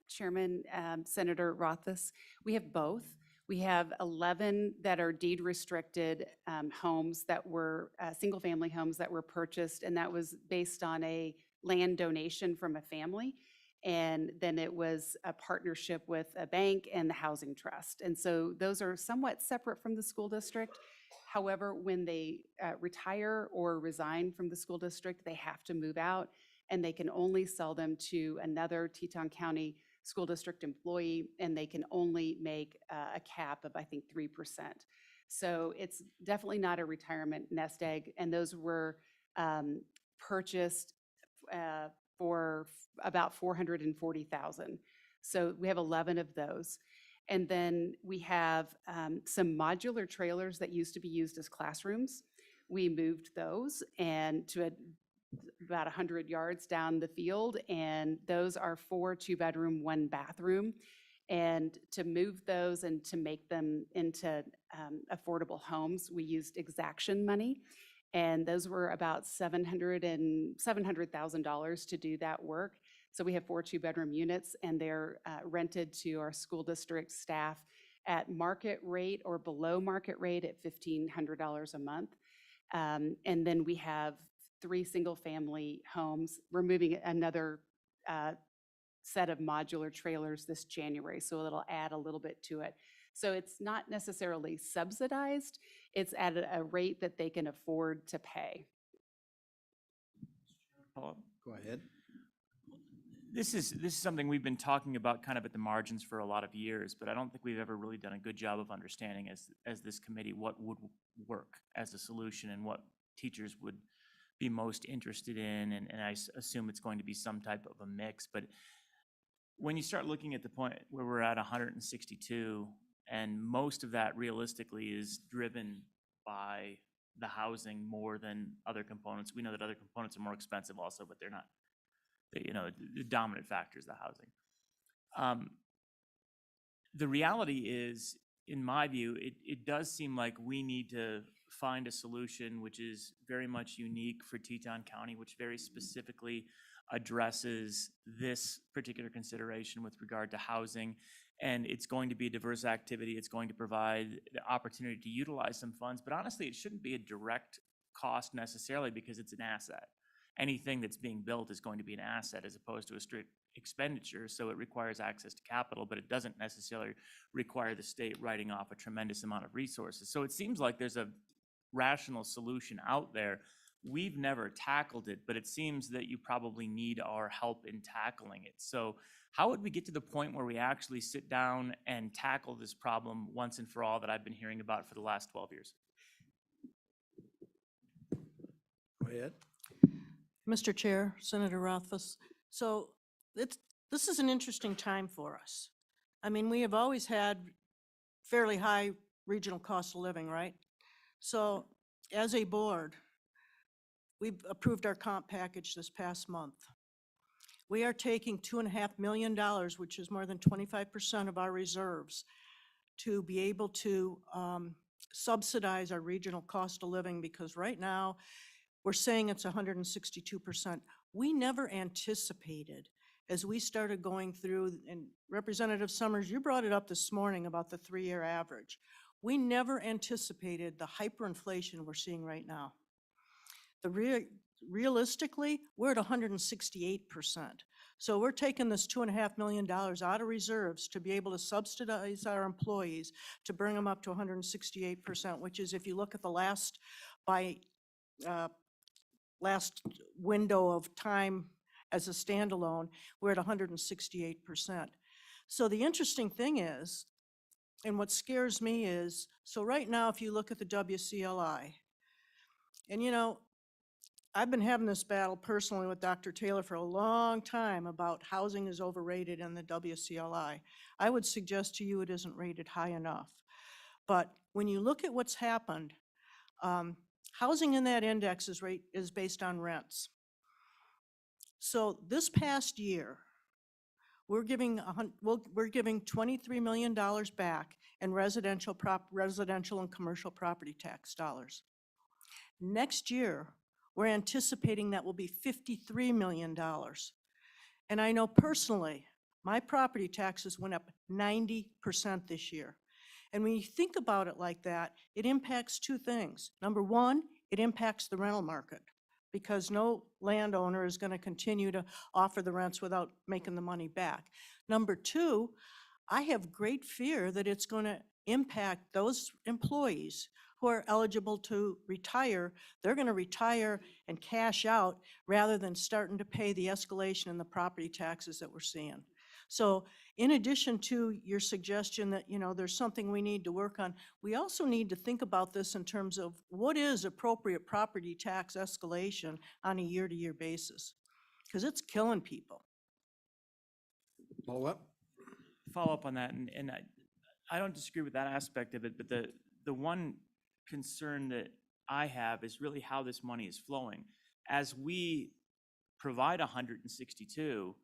Chairman, Senator Rothfuss, we have both. We have 11 that are deed restricted homes that were single-family homes that were purchased, and that was based on a land donation from a family. And then it was a partnership with a bank and the housing trust. And so those are somewhat separate from the school district. However, when they retire or resign from the school district, they have to move out, and they can only sell them to another Teton County school district employee, and they can only make a cap of, I think, 3%. So it's definitely not a retirement nest egg, and those were purchased for about $440,000. So we have 11 of those. And then we have some modular trailers that used to be used as classrooms. We moved those and to about 100 yards down the field, and those are 4 2-bedroom, 1 bathroom. And to move those and to make them into affordable homes, we used exaction money. And those were about $700,000 to do that work. So we have 4 2-bedroom units, and they're rented to our school district staff at market rate or below market rate at $1,500 a month. And then we have 3 single-family homes. We're moving another set of modular trailers this January, so it'll add a little bit to it. So it's not necessarily subsidized, it's at a rate that they can afford to pay. Follow-up? Go ahead. this is something we've been talking about kind of at the margins for a lot of years, but I don't think we've ever really done a good job of understanding as this committee what would work as a solution and what teachers would be most interested in. And I assume it's going to be some type of a mix. But when you start looking at the point where we're at 162, and most of that realistically is driven by the housing more than other components. We know that other components are more expensive also, but they're not, the dominant factor is the housing. The reality is, in my view, it does seem like we need to find a solution which is very much unique for Teton County, which very specifically addresses this particular consideration with regard to housing. And it's going to be a diverse activity. It's going to provide the opportunity to utilize some funds, but honestly, it shouldn't be a direct cost necessarily because it's an asset. Anything that's being built is going to be an asset as opposed to a strict expenditure, so it requires access to capital, but it doesn't necessarily require the state writing off a tremendous amount of resources. So it seems like there's a rational solution out there. We've never tackled it, but it seems that you probably need our help in tackling it. So how would we get to the point where we actually sit down and tackle this problem once and for all that I've been hearing about for the last 12 years? Go ahead. Mr. Chair, Senator Rothfuss. So this is an interesting time for us. I mean, we have always had fairly high regional cost of living, right? So as a board, we've approved our comp package this past month. We are taking $2.5 million, which is more than 25% of our reserves, to be able to subsidize our regional cost of living, because right now we're saying it's 162%. We never anticipated, as we started going through, and Representative Summers, you brought it up this morning about the 3-year average. We never anticipated the hyperinflation we're seeing right now. Realistically, we're at 168%. So we're taking this $2.5 million out of reserves to be able to subsidize our employees to bring them up to 168%, which is, if you look at the last window of time as a standalone, we're at 168%. So the interesting thing is, and what scares me is, so right now, if you look at the WCLI, and I've been having this battle personally with Dr. Taylor for a long time about housing is overrated in the WCLI. I would suggest to you it isn't rated high enough. But when you look at what's happened, housing in that index is based on rents. So this past year, we're giving $23 million back in residential and commercial property tax dollars. Next year, we're anticipating that will be $53 million. And I know personally, my property taxes went up 90% this year. And when you think about it like that, it impacts two things. Number one, it impacts the rental market, because no landowner is going to continue to offer the rents without making the money back. Number two, I have great fear that it's going to impact those employees who are eligible to retire. They're going to retire and cash out rather than starting to pay the escalation in the property taxes that we're seeing. So in addition to your suggestion that, there's something we need to work on, we also need to think about this in terms of what is appropriate property tax escalation on a year-to-year basis, because it's killing people. Follow up? Follow up on that, and I don't disagree with that aspect of it, but the one concern that I have is really how this money is flowing. As we provide 162,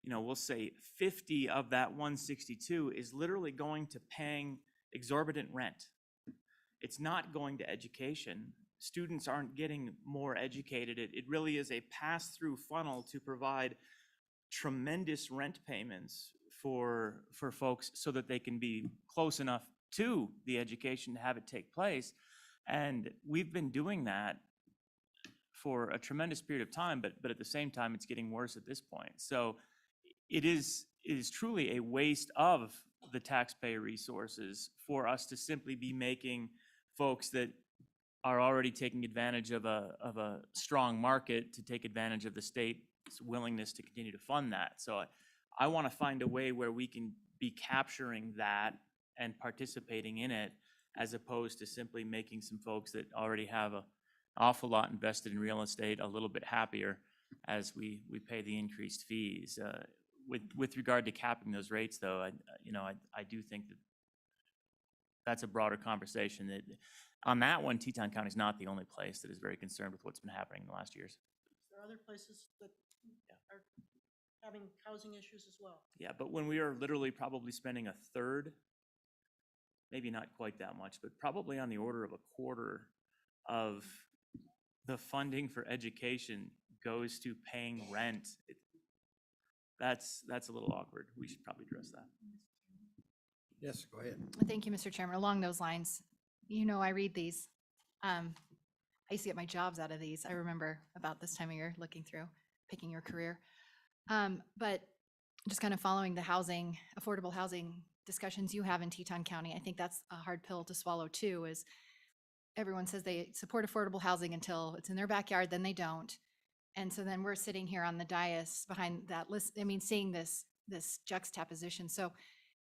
we'll say 50 of that 162 is literally going to paying exorbitant rent. It's not going to education. Students aren't getting more educated. It really is a pass-through funnel to provide tremendous rent payments for folks so that they can be close enough to the education to have it take place. And we've been doing that for a tremendous period of time, but at the same time, it's getting worse at this point. So it is truly a waste of the taxpayer resources for us to simply be making folks that are already taking advantage of a strong market to take advantage of the state's willingness to continue to fund that. So I want to find a way where we can be capturing that and participating in it, as opposed to simply making some folks that already have an awful lot invested in real estate a little bit happier as we pay the increased fees. With regard to capping those rates, though, I do think that that's a broader conversation. That on that one, Teton County is not the only place that is very concerned with what's been happening in the last years. There are other places that are having housing issues as well. Yeah, but when we are literally probably spending a third, maybe not quite that much, but probably on the order of a quarter of the funding for education goes to paying rent, that's a little awkward. We should probably address that. Yes, go ahead. Thank you, Mr. Chairman. Along those lines, I read these. I used to get my jobs out of these. I remember about this time of year looking through, picking your career. But just kind of following the affordable housing discussions you have in Teton County, I think that's a hard pill to swallow too, is everyone says they support affordable housing until it's in their backyard, then they don't. And so then we're sitting here on the dais behind that list, seeing this juxtaposition. So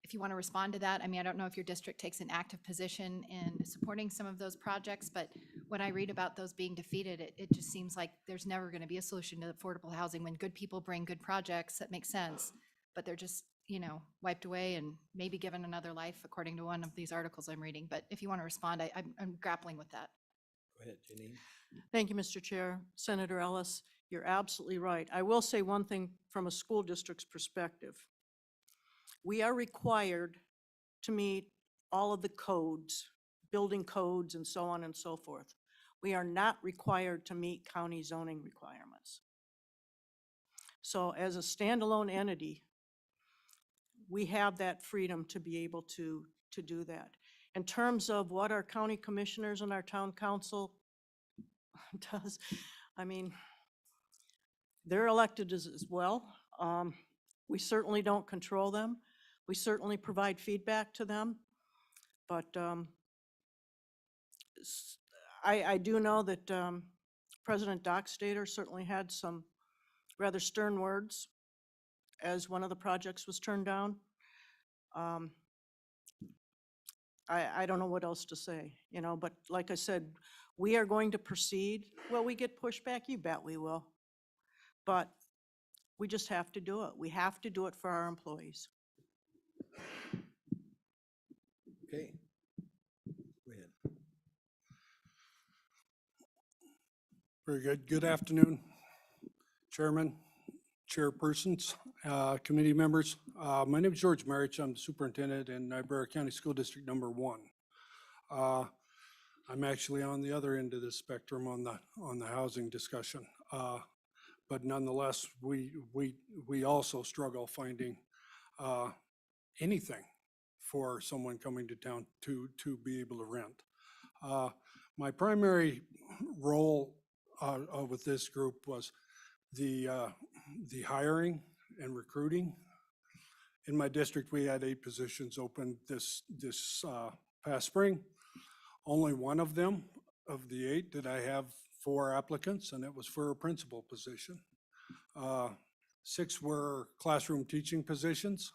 if you want to respond to that, I don't know if your district takes an active position in supporting some of those projects, but when I read about those being defeated, it just seems like there's never going to be a solution to affordable housing when good people bring good projects that make sense, but they're just, wiped away and maybe given another life, according to one of these articles I'm reading. But if you want to respond, I'm grappling with that. Go ahead, Janine. Thank you, Mr. Chair. Senator Ellis, you're absolutely right. I will say one thing from a school district's perspective. We are required to meet all of the codes, building codes and so on and so forth. We are not required to meet county zoning requirements. So as a standalone entity, we have that freedom to be able to do that. In terms of what our county commissioners and our town council does, they're elected as well. We certainly don't control them. We certainly provide feedback to them. But I do know that President Dockstader certainly had some rather stern words as one of the projects was turned down. I don't know what else to say, but like I said, we are going to proceed. Will we get pushback? You bet we will. But we just have to do it. We have to do it for our employees. Okay. Go ahead. Very good. Good afternoon, Chairman, chairpersons, committee members. My name is George Marich. I'm the superintendent in Niobrara County School District number 1. I'm actually on the other end of the spectrum on the housing discussion. But nonetheless, we also struggle finding anything for someone coming to town to be able to rent. My primary role with this group was the hiring and recruiting. In my district, we had 8 positions open this past spring. Only one of them, of the 8, did I have 4 applicants, and it was for a principal position. 6 were classroom teaching positions.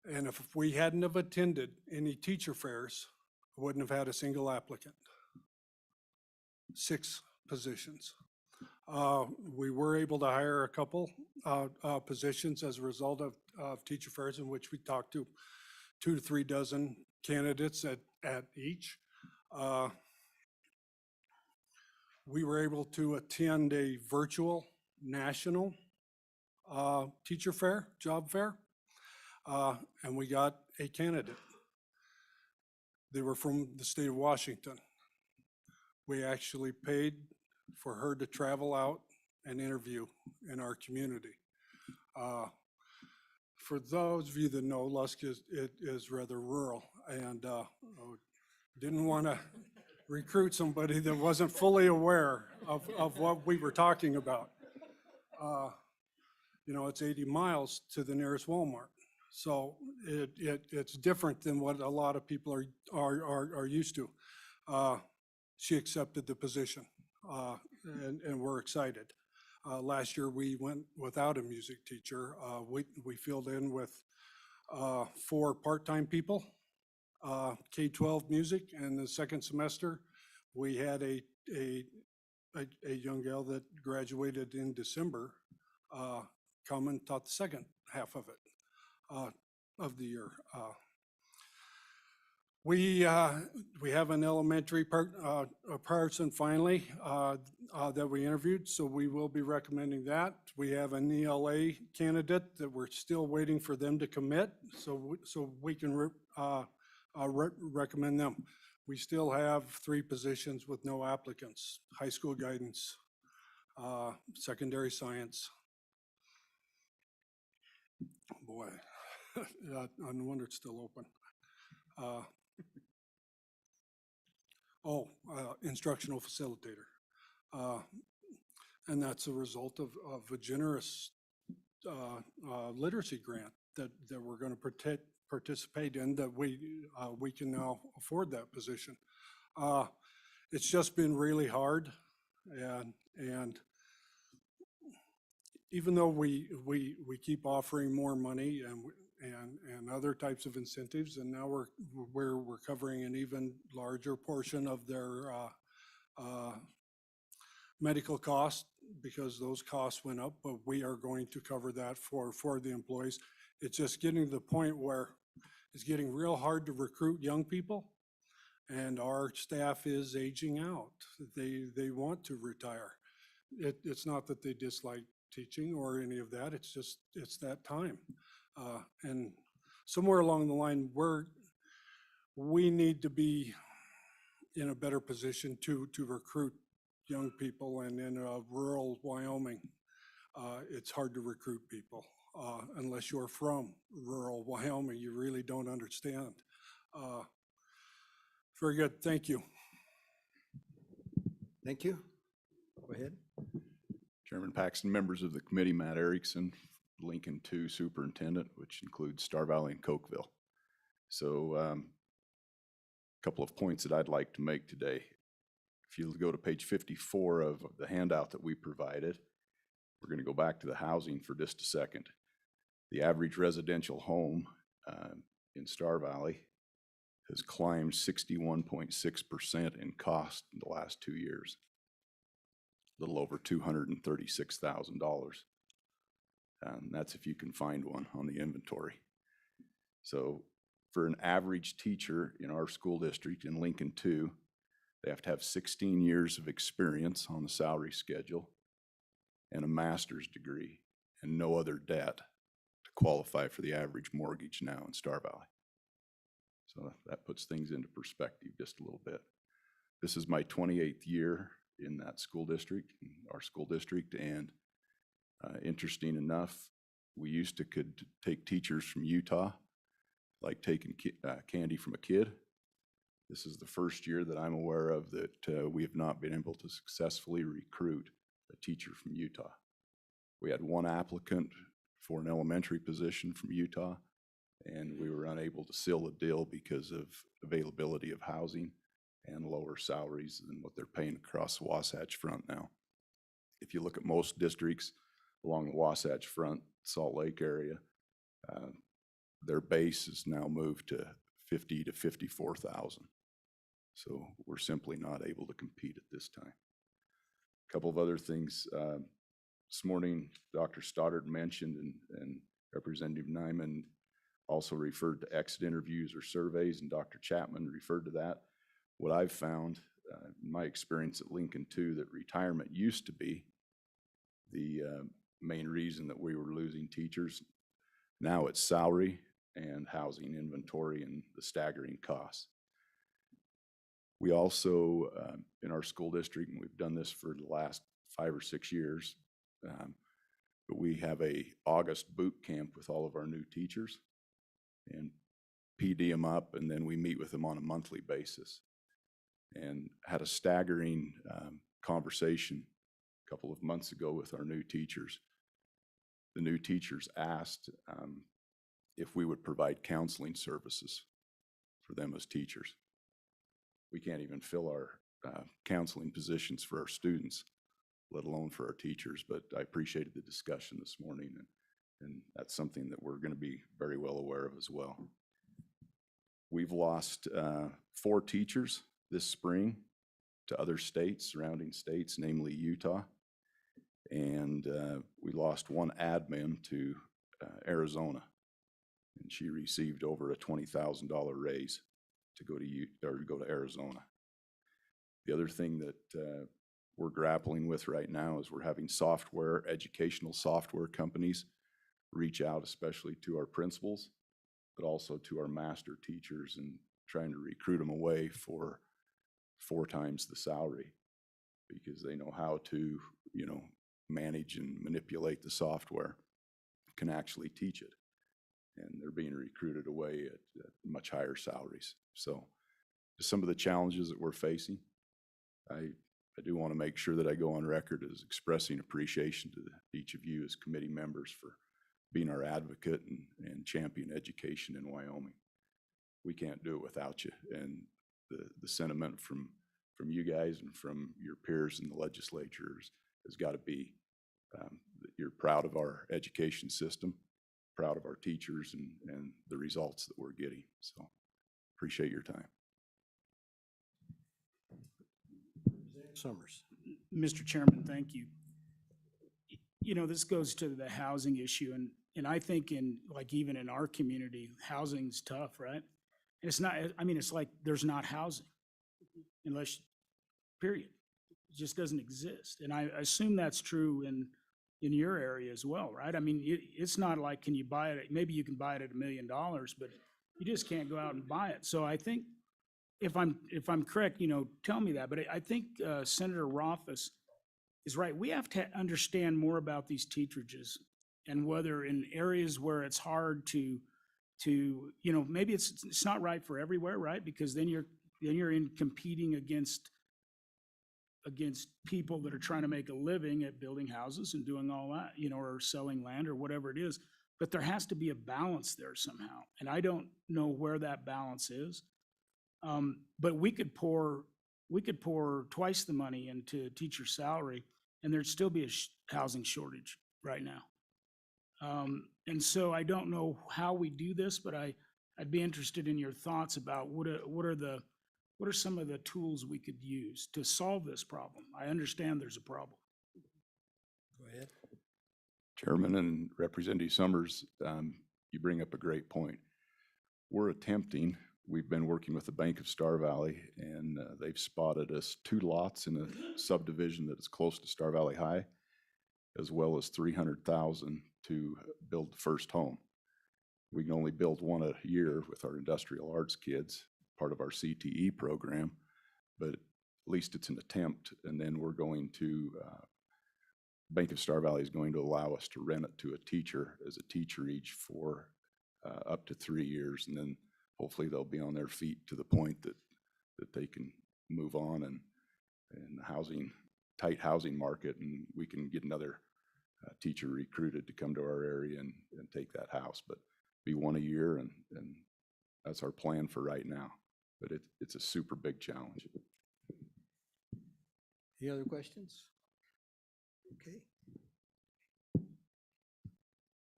And if we hadn't have attended any teacher fairs, I wouldn't have had a single applicant. 6 positions. We were able to hire a couple positions as a result of teacher fairs, in which we talked to 2 to 3 dozen candidates at each. We were able to attend a virtual national teacher fair, job fair, and we got a candidate. They were from the state of Washington. We actually paid for her to travel out and interview in our community. For those of you that know, Lusk is rather rural, and didn't want to recruit somebody that wasn't fully aware of what we were talking about. It's 80 miles to the nearest Walmart. So it's different than what a lot of people are used to. she accepted the position, and we're excited. Last year, we went without a music teacher. We filled in with 4 part-time people, K-12 music, and the second semester, we had a young gal that graduated in December come and taught the second half of it, of the year. We have an elementary person finally that we interviewed, so we will be recommending that. We have an ELA candidate that we're still waiting for them to commit, so we can recommend them. We still have 3 positions with no applicants: high school guidance, secondary science. Boy, no wonder it's still open. Instructional facilitator. And that's a result of a generous literacy grant that we're going to participate in, that we can now afford that position. It's just been really hard, and even though we keep offering more money and other types of incentives, and now we're covering an even larger portion of their medical costs, because those costs went up, but we are going to cover that for the employees. It's just getting to the point where it's getting real hard to recruit young people, and our staff is aging out. They want to retire. It's not that they dislike teaching or any of that, it's just, it's that time. And somewhere along the line, we need to be in a better position to recruit young people, and in rural Wyoming, it's hard to recruit people. Unless you're from rural Wyoming, you really don't understand. Very good, thank you. Thank you. Go ahead. Chairman Paxton, members of the committee, Matt Erickson, Lincoln 2 Superintendent, which includes Star Valley and Cokeville. So a couple of points that I'd like to make today. If you go to page 54 of the handout that we provided, we're going to go back to the housing for just a second. The average residential home in Star Valley has climbed 61.6% in cost in the last 2 years. A little over $236,000. And that's if you can find one on the inventory. So for an average teacher in our school district in Lincoln 2, they have to have 16 years of experience on the salary schedule and a master's degree and no other debt to qualify for the average mortgage now in Star Valley. So that puts things into perspective just a little bit. This is my 28th year in that school district, in our school district, and interesting enough, we used to could take teachers from Utah, like taking candy from a kid. This is the first year that I'm aware of that we have not been able to successfully recruit a teacher from Utah. We had one applicant for an elementary position from Utah, and we were unable to seal the deal because of availability of housing and lower salaries than what they're paying across the Wasatch Front now. If you look at most districts along the Wasatch Front, Salt Lake area, their base is now moved to 50 to 54,000. So we're simply not able to compete at this time. A couple of other things. This morning, Dr. Stoddard mentioned, and Representative Nyman also referred to exit interviews or surveys, and Dr. Chapman referred to that. What I've found in my experience at Lincoln 2, that retirement used to be the main reason that we were losing teachers. Now it's salary and housing inventory and the staggering costs. We also, in our school district, and we've done this for the last 5 or 6 years, but we have a August boot camp with all of our new teachers and PD them up, and then we meet with them on a monthly basis. And had a staggering conversation a couple of months ago with our new teachers. The new teachers asked if we would provide counseling services for them as teachers. We can't even fill our counseling positions for our students, let alone for our teachers. But I appreciated the discussion this morning, and that's something that we're going to be very well aware of as well. We've lost 4 teachers this spring to other states, surrounding states, namely Utah. And we lost 1 admin to Arizona. And she received over a $20,000 raise to go to Arizona. The other thing that we're grappling with right now is we're having educational software companies reach out, especially to our principals, but also to our master teachers, and trying to recruit them away for 4 times the salary, because they know how to, manage and manipulate the software, can actually teach it. And they're being recruited away at much higher salaries. So some of the challenges that we're facing, I do want to make sure that I go on record as expressing appreciation to each of you as committee members for being our advocate and champion education in Wyoming. We can't do it without you. And the sentiment from you guys and from your peers in the legislatures has got to be that you're proud of our education system, proud of our teachers, and the results that we're getting. So appreciate your time. Summers. Mr. Chairman, thank you. This goes to the housing issue, and I think even in our community, housing's tough, right? And it's not, it's like there's not housing unless, period. It just doesn't exist. And I assume that's true in your area as well, right? It's not like, can you buy it? Maybe you can buy it at $1 million, but you just can't go out and buy it. So I think, if I'm correct, tell me that. But I think Senator Rothfuss is right. We have to understand more about these teacherages, and whether in areas where it's hard to maybe it's not right for everywhere, right? Because then you're in competing against people that are trying to make a living at building houses and doing all that, or selling land or whatever it is. But there has to be a balance there somehow. And I don't know where that balance is. But we could pour twice the money into teacher salary, and there'd still be a housing shortage right now. And so I don't know how we do this, but I'd be interested in your thoughts about what are some of the tools we could use to solve this problem. I understand there's a problem. Go ahead. Chairman and Representative Summers, you bring up a great point. We've been working with the Bank of Star Valley, and they've spotted us 2 lots in a subdivision that is close to Star Valley High, as well as $300,000 to build the first home. We can only build 1 a year with our industrial arts kids, part of our CTE program, but at least it's an attempt. And then we're going to, Bank of Star Valley is going to allow us to rent it to a teacher as a teacher each for up to 3 years. And then hopefully they'll be on their feet to the point that they can move on and the tight housing market, and we can get another teacher recruited to come to our area and take that house. But be 1 a year, and that's our plan for right now. But it's a super big challenge. Any other questions? Okay.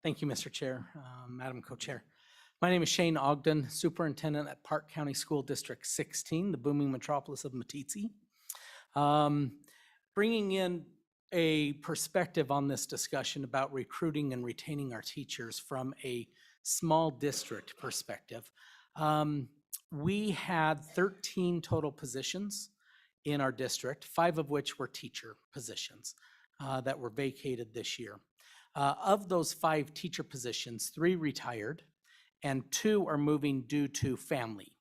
Thank you, Mr. Chair, Madam Co-Chair. My name is Shane Ogden, Superintendent at Park County School District 16, the booming metropolis of Meeteetse. Bringing in a perspective on this discussion about recruiting and retaining our teachers from a small district perspective. We had 13 total positions in our district, 5 of which were teacher positions that were vacated this year. Of those 5 teacher positions, 3 retired and 2 are moving due to family.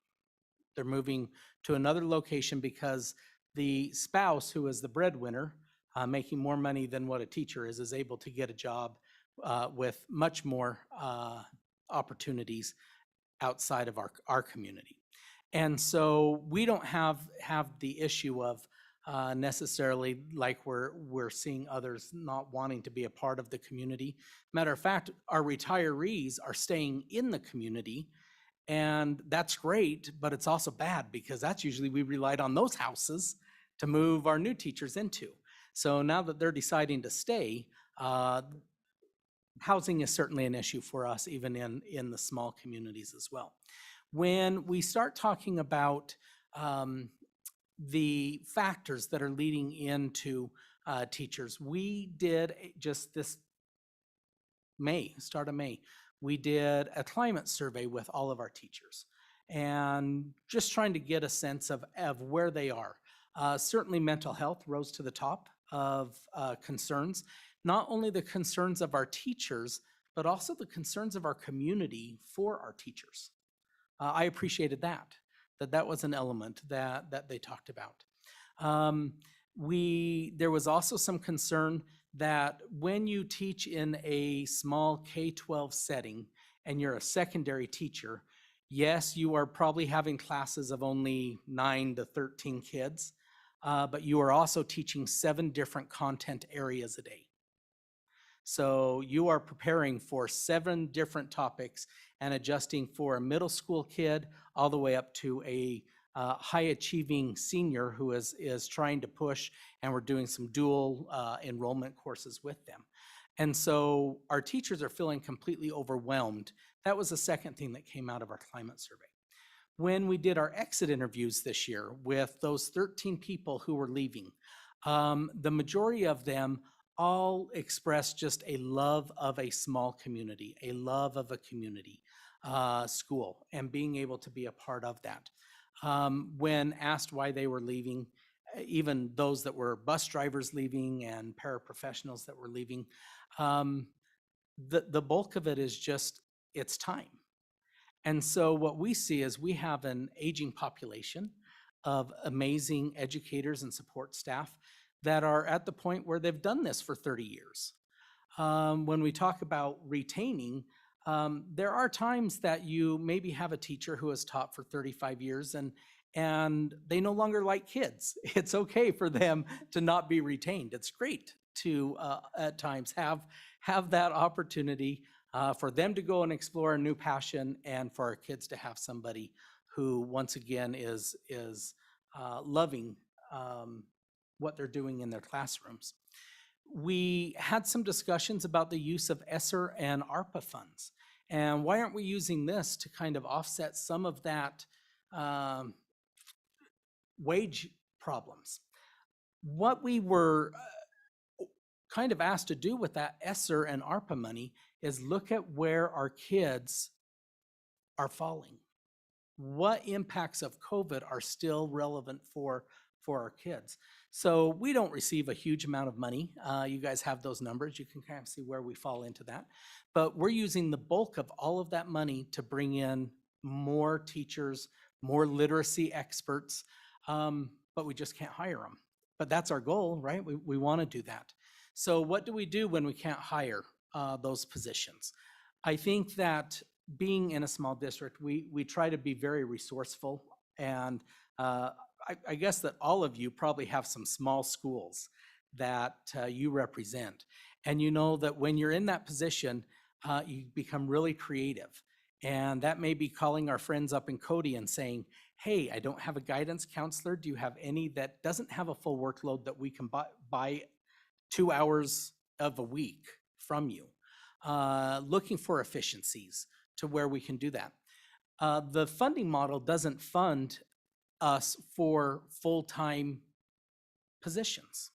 They're moving to another location because the spouse, who is the breadwinner, making more money than what a teacher is able to get a job with much more opportunities outside of our community. And so we don't have the issue of necessarily like we're seeing others not wanting to be a part of the community. Matter of fact, our retirees are staying in the community, and that's great, but it's also bad because that's usually we relied on those houses to move our new teachers into. So now that they're deciding to stay, housing is certainly an issue for us, even in the small communities as well. When we start talking about the factors that are leading into teachers, we did just this start of May, we did a climate survey with all of our teachers and just trying to get a sense of where they are. Certainly mental health rose to the top of concerns, not only the concerns of our teachers, but also the concerns of our community for our teachers. I appreciated that was an element that they talked about. There was also some concern that when you teach in a small K-12 setting and you're a secondary teacher, yes, you are probably having classes of only 9 to 13 kids, but you are also teaching 7 different content areas a day. So you are preparing for 7 different topics and adjusting for a middle school kid all the way up to a high achieving senior who is trying to push, and we're doing some dual enrollment courses with them. And so our teachers are feeling completely overwhelmed. That was the second thing that came out of our climate survey. When we did our exit interviews this year with those 13 people who were leaving, the majority of them all expressed just a love of a small community, a love of a community school, and being able to be a part of that. When asked why they were leaving, even those that were bus drivers leaving and paraprofessionals that were leaving, the bulk of it is just, it's time. And so what we see is we have an aging population of amazing educators and support staff that are at the point where they've done this for 30 years. When we talk about retaining, there are times that you maybe have a teacher who has taught for 35 years and they no longer like kids. It's okay for them to not be retained. It's great to at times have that opportunity for them to go and explore a new passion, and for our kids to have somebody who once again is loving what they're doing in their classrooms. We had some discussions about the use of ESSER and ARPA funds. And why aren't we using this to kind of offset some of that wage problems? What we were kind of asked to do with that ESSER and ARPA money is look at where our kids are falling. What impacts of COVID are still relevant for our kids? So we don't receive a huge amount of money. You guys have those numbers. You can kind of see where we fall into that. But we're using the bulk of all of that money to bring in more teachers, more literacy experts, but we just can't hire them. But that's our goal, right? We want to do that. So what do we do when we can't hire those positions? I think that being in a small district, we try to be very resourceful, and I guess that all of you probably have some small schools that you represent. And you know that when you're in that position, you become really creative. And that may be calling our friends up in Cody and saying, hey, I don't have a guidance counselor. Do you have any that doesn't have a full workload that we can buy 2 hours of a week from you? Looking for efficiencies to where we can do that. The funding model doesn't fund us for full-time positions.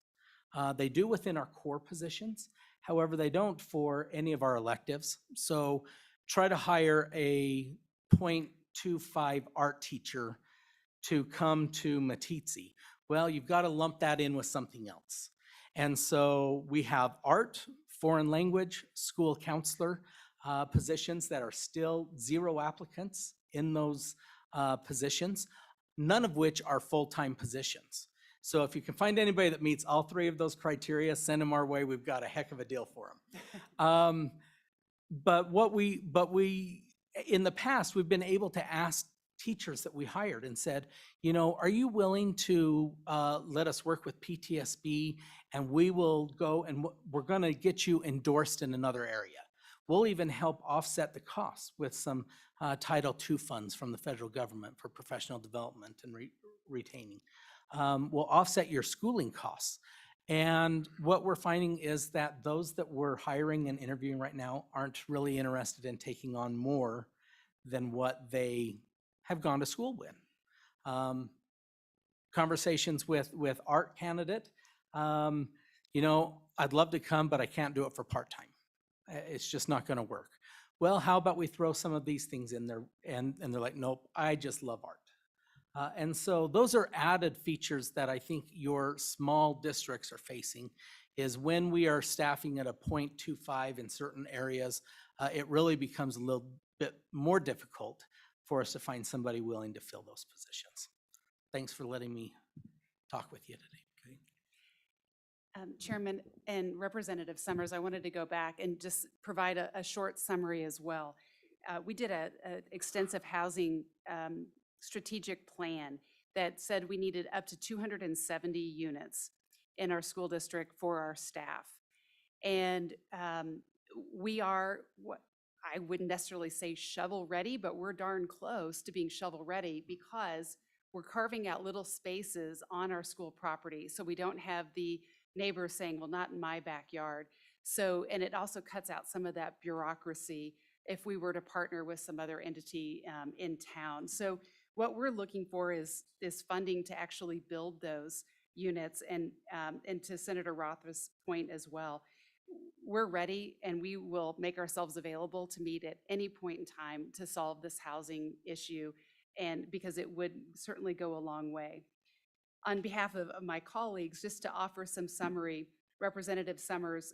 They do within our core positions. However, they don't for any of our electives. So try to hire a 0.25 art teacher to come to Matitsi. Well, you've got to lump that in with something else. And so we have art, foreign language, school counselor positions that are still 0 applicants in those positions, none of which are full-time positions. So if you can find anybody that meets all 3 of those criteria, send them our way. We've got a heck of a deal for them. But in the past, we've been able to ask teachers that we hired and said, you know, are you willing to let us work with PTSB, and we will go and we're going to get you endorsed in another area. We'll even help offset the costs with some Title II funds from the federal government for professional development and retaining. will offset your schooling costs. And what we're finding is that those that we're hiring and interviewing right now aren't really interested in taking on more than what they have gone to school with. Conversations with art candidate, I'd love to come, but I can't do it for part-time. It's just not gonna work. Well, how about we throw some of these things in there? And they're like, nope, I just love art. And so those are added features that I think your small districts are facing, is when we are staffing at a 0.25 in certain areas, it really becomes a little bit more difficult for us to find somebody willing to fill those positions. Thanks for letting me talk with you today. Chairman and Representative Summers, I wanted to go back and just provide a short summary as well. We did an extensive housing strategic plan that said we needed up to 270 units in our school district for our staff. And we are, what I wouldn't necessarily say shovel ready, but we're darn close to being shovel ready, because we're carving out little spaces on our school property so we don't have the neighbors saying, well, not in my backyard. So, and it also cuts out some of that bureaucracy if we were to partner with some other entity in town. So what we're looking for is funding to actually build those units. And to Senator Roth's point as well, we're ready and we will make ourselves available to meet at any point in time to solve this housing issue, and because it would certainly go a long way. On behalf of my colleagues, just to offer some summary, Representative Summers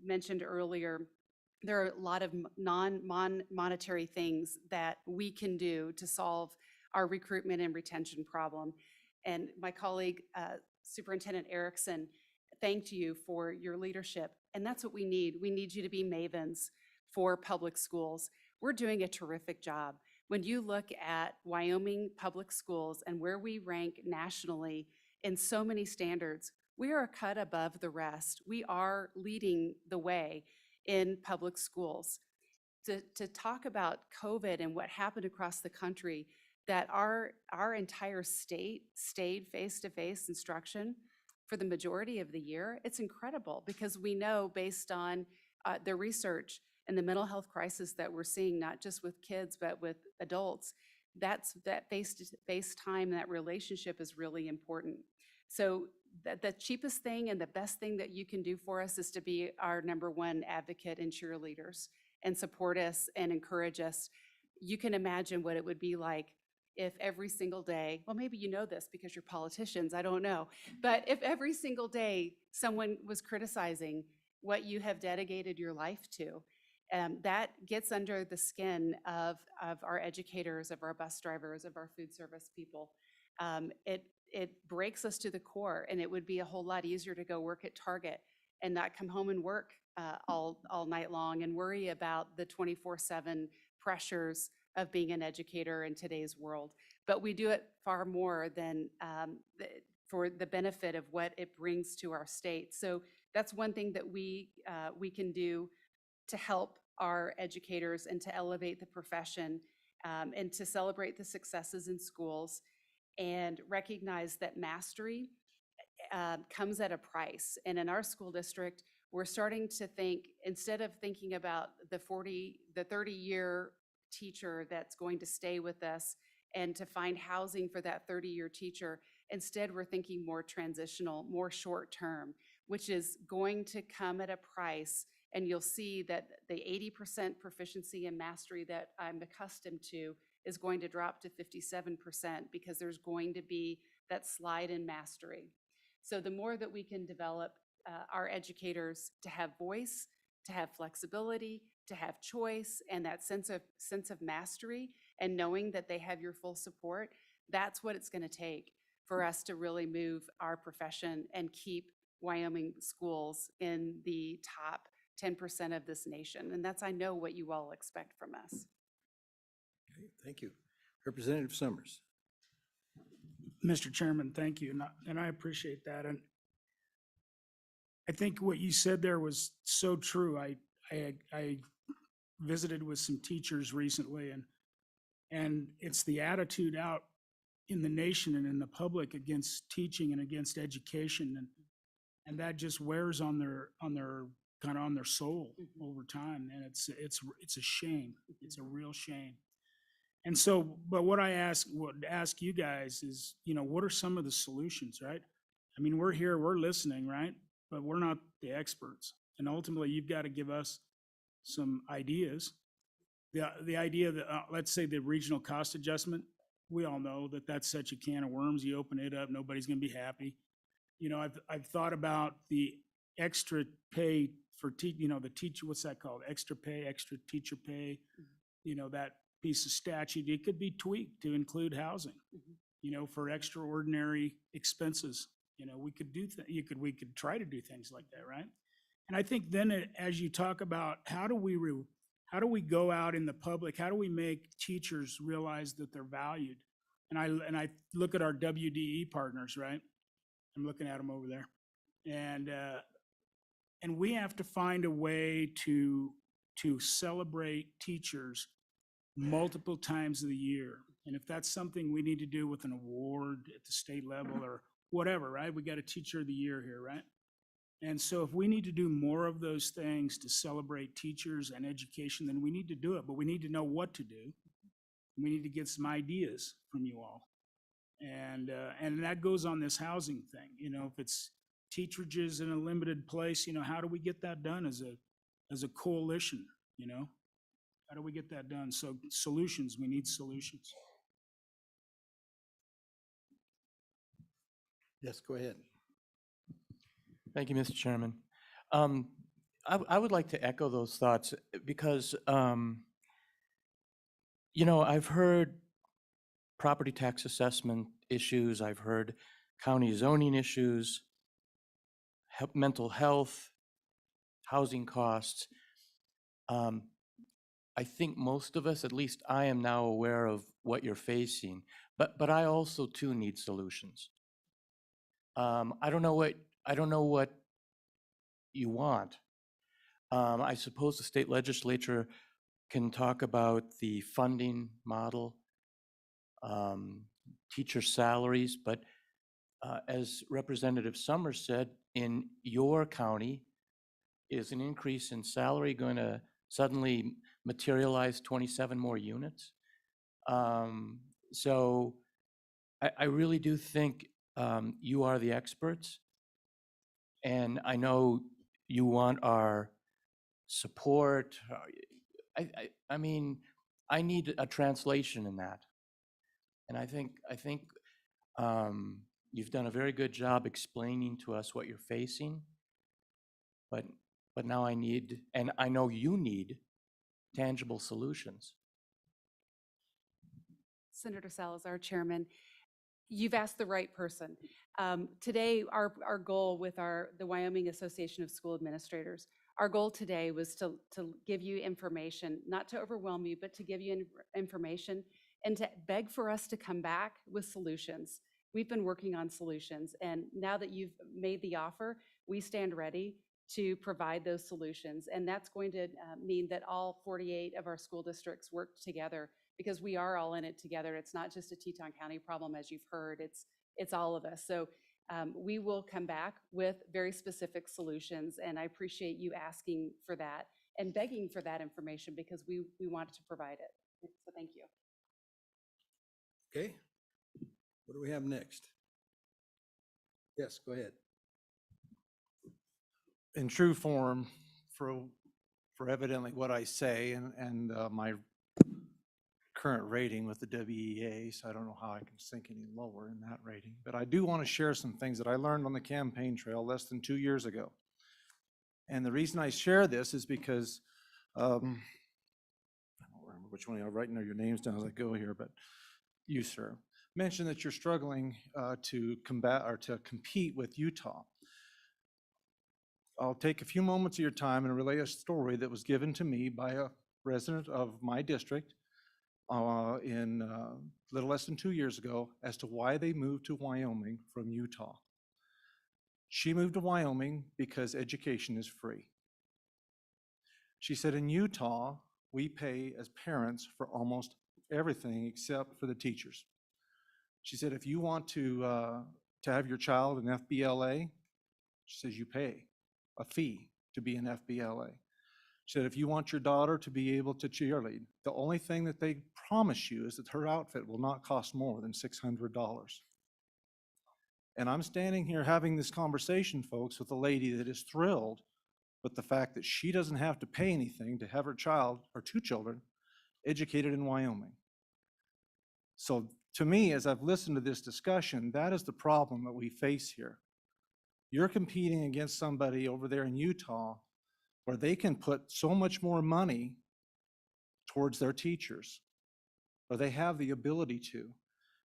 mentioned earlier, there are a lot of non-monetary things that we can do to solve our recruitment and retention problem. And my colleague, Superintendent Erickson, thanked you for your leadership. And that's what we need. We need you to be mavens for public schools. We're doing a terrific job. When you look at Wyoming public schools and where we rank nationally in so many standards, we are a cut above the rest. We are leading the way in public schools. To talk about COVID and what happened across the country, that our entire state stayed face-to-face instruction for the majority of the year, it's incredible, because we know based on the research and the mental health crisis that we're seeing, not just with kids, but with adults, that face-to-face time, that relationship is really important. So the cheapest thing and the best thing that you can do for us is to be our #1 advocate and cheerleaders and support us and encourage us. You can imagine what it would be like if every single day, well, maybe you know this because you're politicians, I don't know, but if every single day someone was criticizing what you have dedicated your life to, that gets under the skin of our educators, of our bus drivers, of our food service people. It breaks us to the core, and it would be a whole lot easier to go work at Target and not come home and work all night long and worry about the 24/7 pressures of being an educator in today's world. But we do it far more than for the benefit of what it brings to our state. So that's one thing that we can do to help our educators and to elevate the profession, and to celebrate the successes in schools, and recognize that mastery comes at a price. And in our school district, we're starting to think, instead of thinking about the 30-year teacher that's going to stay with us and to find housing for that 30-year teacher, instead we're thinking more transitional, more short-term, which is going to come at a price. And you'll see that the 80% proficiency and mastery that I'm accustomed to is going to drop to 57%, because there's going to be that slide in mastery. So the more that we can develop our educators to have voice, to have flexibility, to have choice, and that sense of mastery, and knowing that they have your full support, that's what it's going to take for us to really move our profession and keep Wyoming schools in the top 10% of this nation. And that's, I know, what you all expect from us. Okay, thank you. Representative Summers. Mr. Chairman, thank you, and I appreciate that. And I think what you said there was so true. I visited with some teachers recently, and it's the attitude out in the nation and in the public against teaching and against education, and that just wears on their kind of on their soul over time, and it's a shame. It's a real shame. And so, but what I would ask you guys is, what are some of the solutions, right? I mean, we're here, we're listening, right? But we're not the experts. And ultimately, you've got to give us some ideas. The idea that, let's say the regional cost adjustment, we all know that that's such a can of worms. You open it up, nobody's going to be happy. I've thought about the extra pay for the teacher, what's that called? Extra pay, extra teacher pay, that piece of statute, it could be tweaked to include housing, for extraordinary expenses. We could we could try to do things like that, right? And I think then as you talk about how do we go out in the public, how do we make teachers realize that they're valued? And I look at our WDE partners, right? I'm looking at them over there. And we have to find a way to celebrate teachers multiple times of the year. And if that's something we need to do with an award at the state level or whatever, right? We got a Teacher of the Year here, right? And so if we need to do more of those things to celebrate teachers and education, then we need to do it, but we need to know what to do. We need to get some ideas from you all. And that goes on this housing thing. If it's teacherages in a limited place, how do we get that done as a coalition, How do we get that done? So solutions, we need solutions. Yes, go ahead. Thank you, Mr. Chairman. I would like to echo those thoughts because, I've heard property tax assessment issues, I've heard county zoning issues, mental health, housing costs. I think most of us, at least I am now aware of what you're facing, but I also too need solutions. I don't know what you want. I suppose the state legislature can talk about the funding model, teacher salaries, but as Representative Summers said, in your county, is an increase in salary going to suddenly materialize 27 more units? So I really do think you are the experts, and I know you want our support. I mean, I need a translation in that, and I think you've done a very good job explaining to us what you're facing, but now I need, and I know you need, tangible solutions. Senator Salazar, Chairman, you've asked the right person. Today, our goal with the Wyoming Association of School Administrators, our goal today was to give you information, not to overwhelm you, but to give you information and to beg for us to come back with solutions. We've been working on solutions, and now that you've made the offer, we stand ready to provide those solutions. And that's going to mean that all 48 of our school districts work together, because we are all in it together. It's not just a Teton County problem, as you've heard, it's all of us. So we will come back with very specific solutions, and I appreciate you asking for that and begging for that information, because we wanted to provide it. So thank you. Okay. What do we have next? Yes, go ahead. In true form, for evidently what I say and my current rating with the WEA, so I don't know how I can sink any lower in that rating. But I do want to share some things that I learned on the campaign trail less than 2 years ago. And the reason I share this is because, I don't remember which one, I'll write your names down as I go here, but you, sir, mentioned that you're struggling to combat or to compete with Utah. I'll take a few moments of your time and relay a story that was given to me by a resident of my district in a little less than 2 years ago as to why they moved to Wyoming from Utah. She moved to Wyoming because education is free. She said, in Utah, we pay as parents for almost everything except for the teachers. She said, if you want to have your child in FBLA, she says you pay a fee to be in FBLA. She said, if you want your daughter to be able to cheerlead, the only thing that they promise you is that her outfit will not cost more than $600. And I'm standing here having this conversation, folks, with a lady that is thrilled with the fact that she doesn't have to pay anything to have her child, or 2 children, educated in Wyoming. So to me, as I've listened to this discussion, that is the problem that we face here. You're competing against somebody over there in Utah where they can put so much more money towards their teachers, or they have the ability to,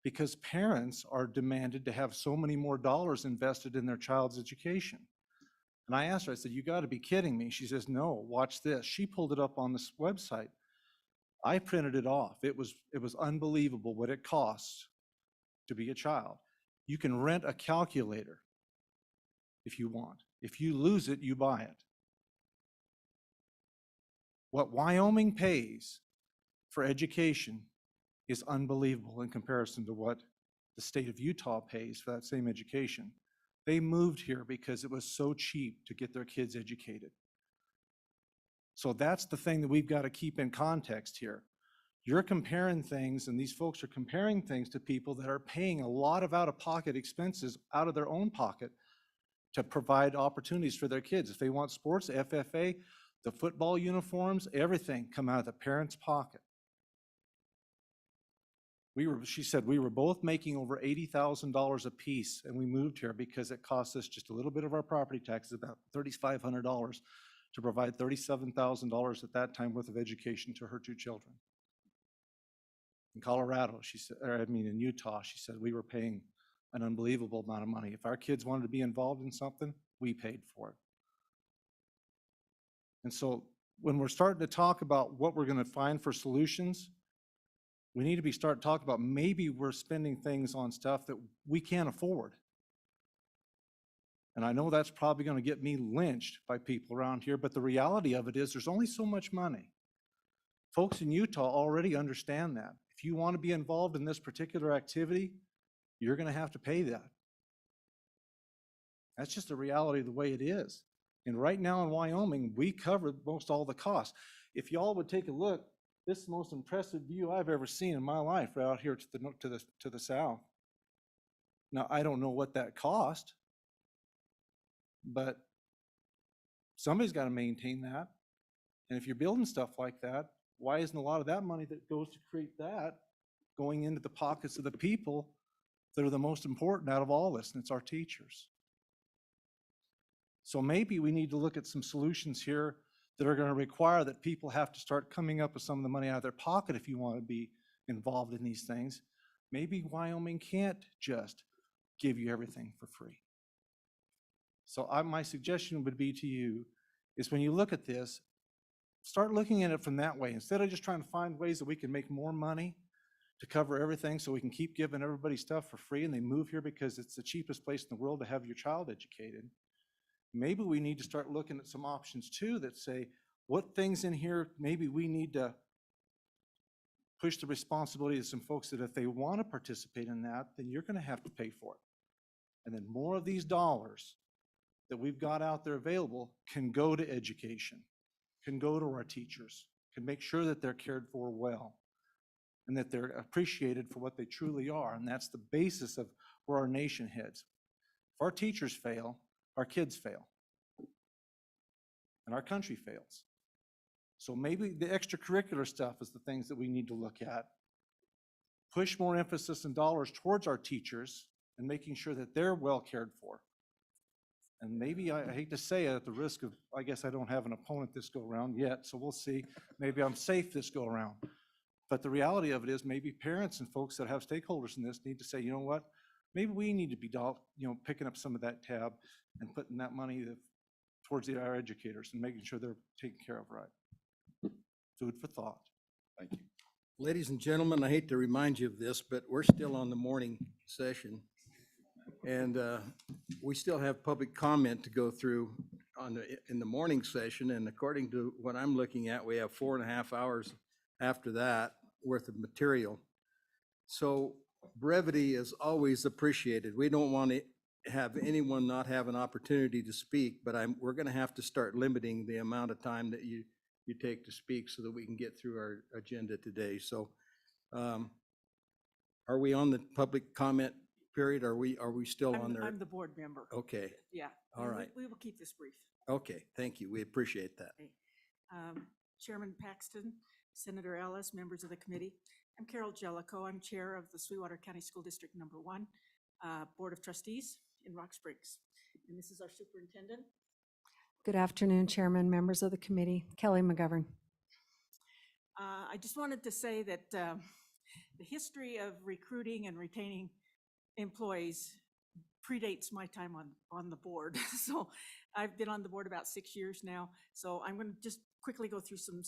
because parents are demanded to have so many more dollars invested in their child's education. And I asked her, I said, you got to be kidding me. She says, no, watch this. She pulled it up on this website. I printed it off. It was unbelievable what it costs to be a child. You can rent a calculator if you want. If you lose it, you buy it. What Wyoming pays for education is unbelievable in comparison to what the state of Utah pays for that same education. They moved here because it was so cheap to get their kids educated. So that's the thing that we've got to keep in context here. You're comparing things, and these folks are comparing things to people that are paying a lot of out-of-pocket expenses out of their own pocket to provide opportunities for their kids. If they want sports, FFA, the football uniforms, everything come out of the parents' pocket. She said we were both making over $80,000 a piece, and we moved here because it cost us just a little bit of our property taxes, about $3,500, to provide $37,000 at that time worth of education to her 2 children. In Colorado, she said, in Utah, she said we were paying an unbelievable amount of money. If our kids wanted to be involved in something, we paid for it. And so when we're starting to talk about what we're going to find for solutions, we need to start talking about maybe we're spending things on stuff that we can't afford. And I know that's probably going to get me lynched by people around here, but the reality of it is there's only so much money. Folks in Utah already understand that. If you want to be involved in this particular activity, you're going to have to pay that. That's just the reality of the way it is. And right now in Wyoming, we cover most all the costs. If y'all would take a look, this is the most impressive view I've ever seen in my life right out here to the south. Now, I don't know what that cost, but somebody's got to maintain that. And if you're building stuff like that, why isn't a lot of that money that goes to create that going into the pockets of the people that are the most important out of all this, and it's our teachers? So maybe we need to look at some solutions here that are going to require that people have to start coming up with some of the money out of their pocket if you want to be involved in these things. Maybe Wyoming can't just give you everything for free. So my suggestion would be to you is when you look at this, start looking at it from that way. Instead of just trying to find ways that we can make more money to cover everything so we can keep giving everybody stuff for free and they move here because it's the cheapest place in the world to have your child educated. Maybe we need to start looking at some options too that say, what things in here maybe we need to push the responsibility to some folks that if they want to participate in that, then you're going to have to pay for it. And then more of these dollars that we've got out there available can go to education, can go to our teachers, can make sure that they're cared for well, and that they're appreciated for what they truly are. And that's the basis of where our nation heads. If our teachers fail, our kids fail, and our country fails. So maybe the extracurricular stuff is the things that we need to look at. Push more emphasis and dollars towards our teachers and making sure that they're well cared for. And maybe, I hate to say it, at the risk of, I guess I don't have an opponent this go around yet, so we'll see. Maybe I'm safe this go around. But the reality of it is maybe parents and folks that have stakeholders in this need to say, you know what, maybe we need to be picking up some of that tab and putting that money towards our educators and making sure they're taken care of right. Food for thought. Thank you. Ladies and gentlemen, I hate to remind you of this, but we're still on the morning session. And we still have public comment to go through in the morning session. And according to what I'm looking at, we have 4.5 hours after that worth of material. So brevity is always appreciated. We don't want to have anyone not have an opportunity to speak, but we're going to have to start limiting the amount of time that you take to speak so that we can get through our agenda today. So, are we on the public comment period? Are we still on there? I'm the board member. Okay, Yeah. all and right. We will keep this brief. Okay, thank you. We appreciate that. Okay. Chairman Paxton, Senator Ellis, members of the committee. I'm Carol Jellicoe. I'm chair of the Sweetwater County School District Number 1 Board of Trustees in Rock Springs. And this is our superintendent. Good afternoon, Chairman, members of the committee. Kelly McGovern. I just wanted to say that the history of recruiting and retaining employees predates my time on the board. So I've been on the board about 6 years now. So I'm going to just quickly go through some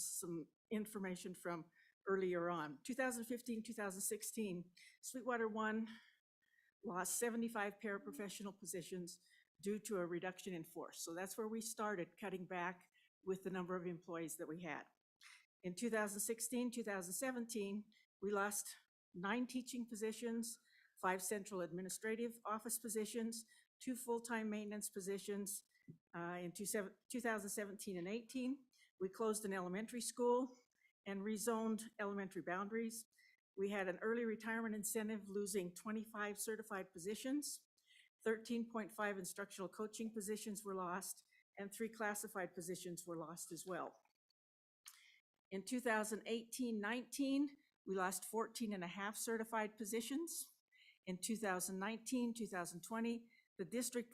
information from earlier on. 2015, 2016, Sweetwater 1 lost 75 paraprofessional positions due to a reduction in force. So that's where we started cutting back with the number of employees that we had. In 2016, 2017, we lost 9 teaching positions, 5 central administrative office positions, 2 full-time maintenance positions. In 2017 and 18, we closed an elementary school and rezoned elementary boundaries. We had an early retirement incentive, losing 25 certified positions. 13.5 instructional coaching positions were lost, and 3 classified positions were lost as well. In 2018-19, we lost 14 and a half certified positions. In 2019, 2020, the district,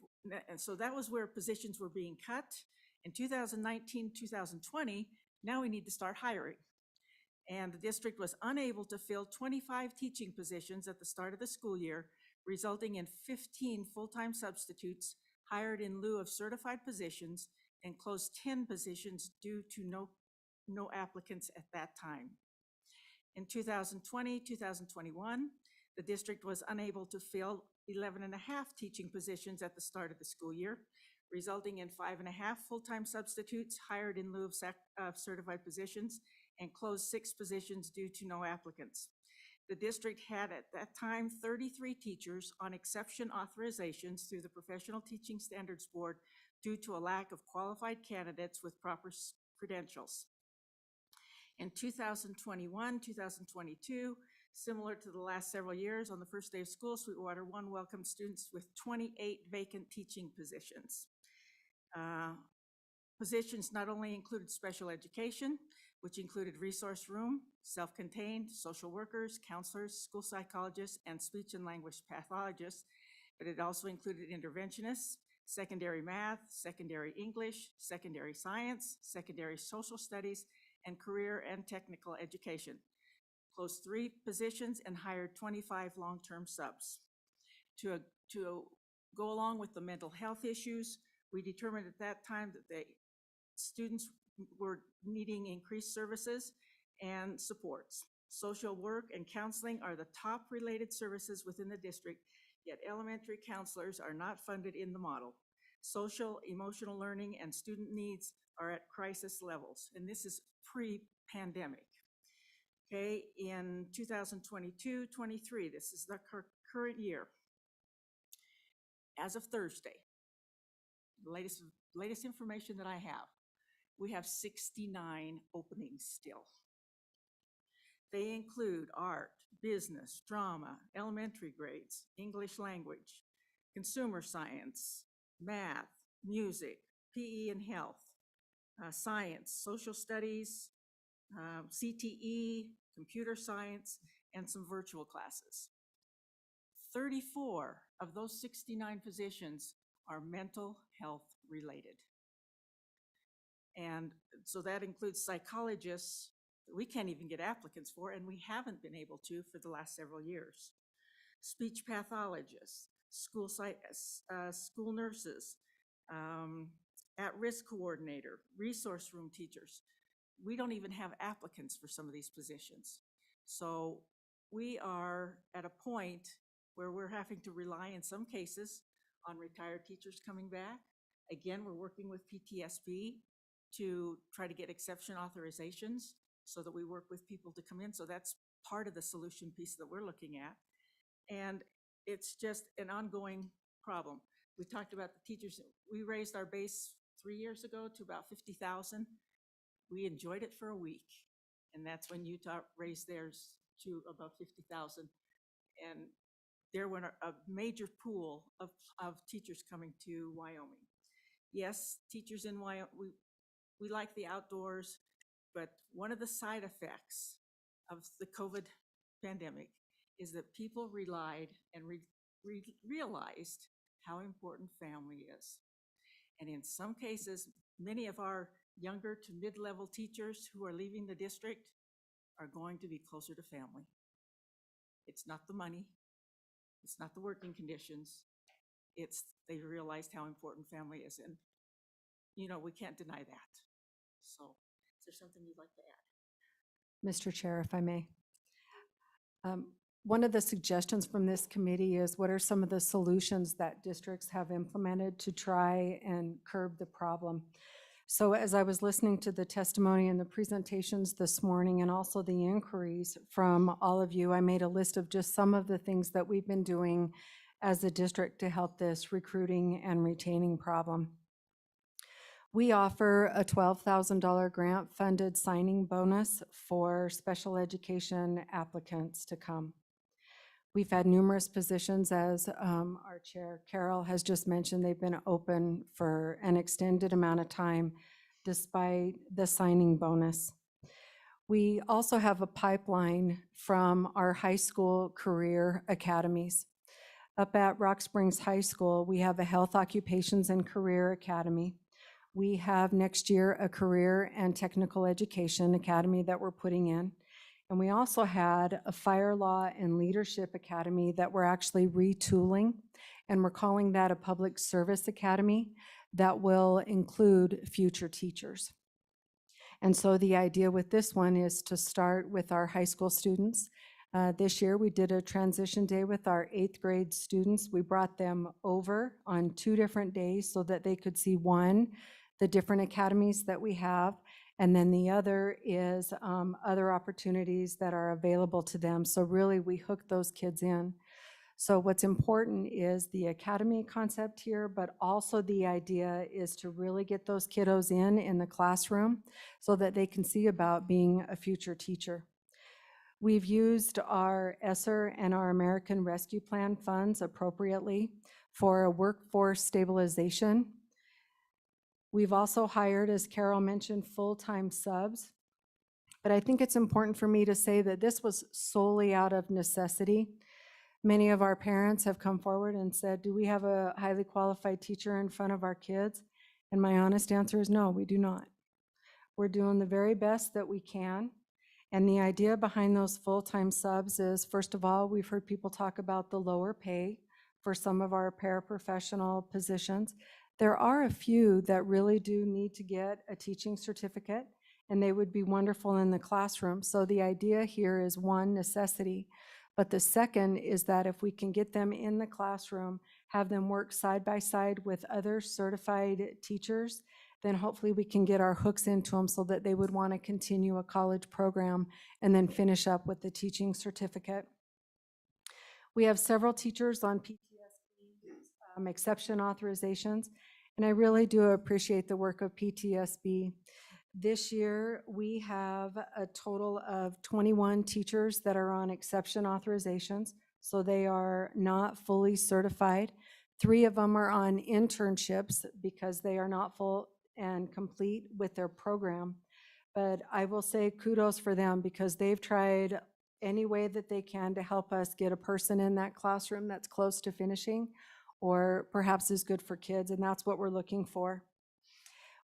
and so that was where positions were being cut. In 2019, 2020, now we need to start hiring. And the district was unable to fill 25 teaching positions at the start of the school year, resulting in 15 full-time substitutes hired in lieu of certified positions, and closed 10 positions due to no applicants at that time. In 2020, 2021, the district was unable to fill 11 and a half teaching positions at the start of the school year, resulting in 5 and a half full-time substitutes hired in lieu of certified positions, and closed 6 positions due to no applicants. The district had at that time 33 teachers on exception authorizations through the Professional Teaching Standards Board due to a lack of qualified candidates with proper credentials. In 2021, 2022, similar to the last several years, on the first day of school, Sweetwater 1 welcomed students with 28 vacant teaching positions. Positions not only included special education, which included resource room, self-contained, social workers, counselors, school psychologists, and speech and language pathologists, but it also included interventionists, secondary math, secondary English, secondary science, secondary social studies, and career and technical education. Closed 3 positions and hired 25 long-term subs. To go along with the mental health issues, we determined at that time that the students were needing increased services and supports. Social work and counseling are the top related services within the district, yet elementary counselors are not funded in the model. Social, emotional learning, and student needs are at crisis levels, and this is pre-pandemic. Okay, in 2022-23, this is the current year. As of Thursday, the latest information that I have, we have 69 openings still. They include art, business, drama, elementary grades, English language, consumer science, math, music, PE and health, science, social studies, CTE, computer science, and some virtual classes. 34 of those 69 positions are mental health related. And so that includes psychologists that we can't even get applicants for, and we haven't been able to for the last several years. Speech pathologists, school nurses, at-risk coordinator, resource room teachers. We don't even have applicants for some of these positions. So we are at a point where we're having to rely in some cases on retired teachers coming back. Again, we're working with PTSB to try to get exception authorizations so that we work with people to come in. So that's part of the solution piece that we're looking at. And it's just an ongoing problem. We talked about the teachers. We raised our base 3 years ago to about 50,000. We enjoyed it for a week. And that's when Utah raised theirs to about 50,000. And there went a major pool of teachers coming to Wyoming. Yes, teachers in Wyoming, we like the outdoors, but one of the side effects of the COVID pandemic is that people relied and realized how important family is. And in some cases, many of our younger to mid-level teachers who are leaving the district are going to be closer to family. It's not the money, it's not the working conditions, it's they realized how important family is. And, you know, we can't deny that. So is there something you'd like to add? Mr. Chair, if I may. One of the suggestions from this committee is what are some of the solutions that districts have implemented to try and curb the problem? So as I was listening to the testimony and the presentations this morning and also the inquiries from all of you, I made a list of just some of the things that we've been doing as a district to help this recruiting and retaining problem. We offer a $12,000 grant-funded signing bonus for special education applicants to come. We've had numerous positions, as our chair, Carol, has just mentioned. They've been open for an extended amount of time despite the signing bonus. We also have a pipeline from our high school career academies. Up at Rock Springs High School, we have a Health Occupations and Career Academy. We have next year a Career and Technical Education Academy that we're putting in. And we also had a Fire Law and Leadership Academy that we're actually retooling, and we're calling that a Public Service Academy that will include future teachers. And so the idea with this one is to start with our high school students. This year we did a transition day with our 8th grade students. We brought them over on 2 different days so that they could see, one, the different academies that we have, and then the other is other opportunities that are available to them. So really we hook those kids in. So what's important is the academy concept here, but also the idea is to really get those kiddos in the classroom so that they can see about being a future teacher. We've used our ESSER and our American Rescue Plan funds appropriately for a workforce stabilization. We've also hired, as Carol mentioned, full-time subs. But I think it's important for me to say that this was solely out of necessity. Many of our parents have come forward and said, do we have a highly qualified teacher in front of our kids? And my honest answer is no, we do not. We're doing the very best that we can. And the idea behind those full-time subs is, first of all, we've heard people talk about the lower pay for some of our paraprofessional positions. There are a few that really do need to get a teaching certificate, and they would be wonderful in the classroom. So the idea here is, one, necessity, but the second is that if we can get them in the classroom, have them work side by side with other certified teachers, then hopefully we can get our hooks into them so that they would want to continue a college program and then finish up with the teaching certificate. We have several teachers on PTSB, exception authorizations, and I really do appreciate the work of PTSB. This year, we have a total of 21 teachers that are on exception authorizations, so they are not fully certified. 3 of them are on internships because they are not full and complete with their program. But I will say kudos for them because they've tried any way that they can to help us get a person in that classroom that's close to finishing or perhaps is good for kids, and that's what we're looking for.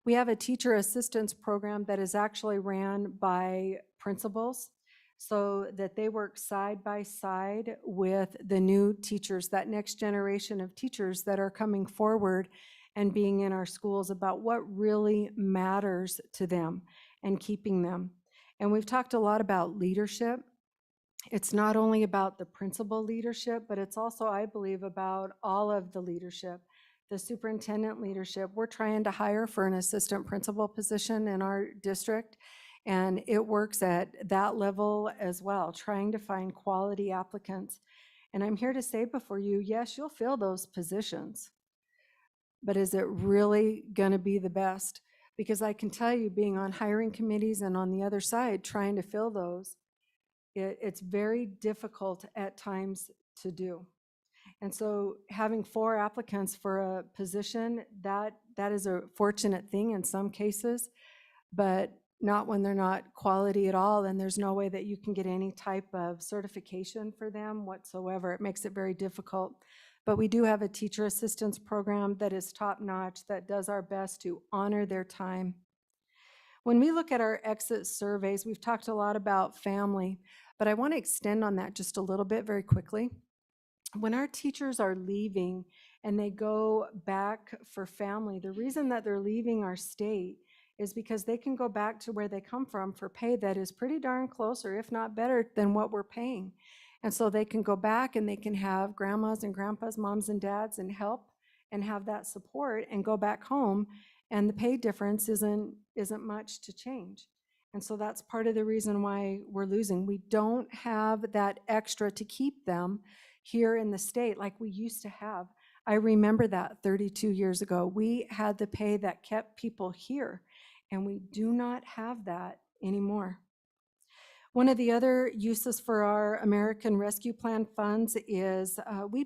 We have a teacher assistance program that is actually ran by principals so that they work side by side with the new teachers, that next generation of teachers that are coming forward and being in our schools about what really matters to them and keeping them. And we've talked a lot about leadership. It's not only about the principal leadership, but it's also, I believe, about all of the leadership. The superintendent leadership, we're trying to hire for an assistant principal position in our district, and it works at that level as well, trying to find quality applicants. And I'm here to say before you, yes, you'll fill those positions. But is it really going to be the best? Because I can tell you, being on hiring committees and on the other side, trying to fill those, it's very difficult at times to do. And so having 4 applicants for a position, that is a fortunate thing in some cases, but not when they're not quality at all, and there's no way that you can get any type of certification for them whatsoever. It makes it very difficult. But we do have a teacher assistance program that is top-notch, that does our best to honor their time. When we look at our exit surveys, we've talked a lot about family, but I want to extend on that just a little bit very quickly. When our teachers are leaving and they go back for family, the reason that they're leaving our state is because they can go back to where they come from for pay that is pretty darn close, or if not better than what we're paying. And so they can go back and they can have grandmas and grandpas, moms and dads, and help and have that support and go back home. And the pay difference isn't much to change. And so that's part of the reason why we're losing. We don't have that extra to keep them here in the state like we used to have. I remember that 32 years ago. We had the pay that kept people here, and we do not have that anymore. One of the other uses for our American Rescue Plan funds is we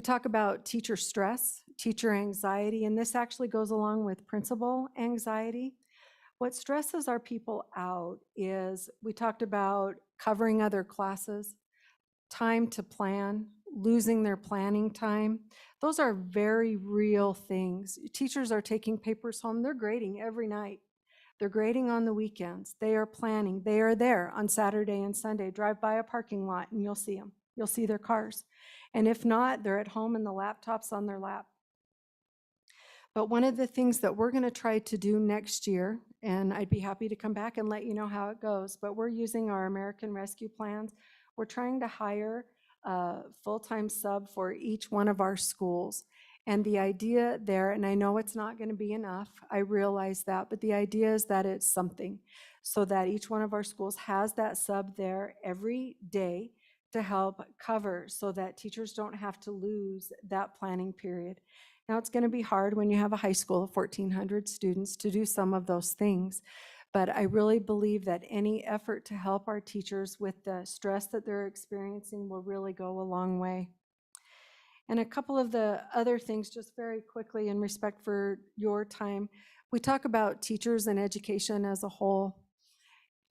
talk about teacher stress, teacher anxiety, and this actually goes along with principal anxiety. What stresses our people out is, we talked about covering other classes, time to plan, losing their planning time. Those are very real things. Teachers are taking papers home. They're grading every night. They're grading on the weekends. They are planning. They are there on Saturday and Sunday. Drive by a parking lot and you'll see them. You'll see their cars. And if not, they're at home and the laptop's on their lap. But one of the things that we're going to try to do next year, and I'd be happy to come back and let you know how it goes, but we're using our American Rescue Plans. We're trying to hire a full-time sub for each one of our schools. And the idea there, and I know it's not going to be enough, I realize that, but the idea is that it's something, so that each one of our schools has that sub there every day to help cover, so that teachers don't have to lose that planning period. Now, it's going to be hard when you have a high school of 1,400 students to do some of those things, but I really believe that any effort to help our teachers with the stress that they're experiencing will really go a long way. And a couple of the other things, just very quickly, in respect for your time, we talk about teachers and education as a whole.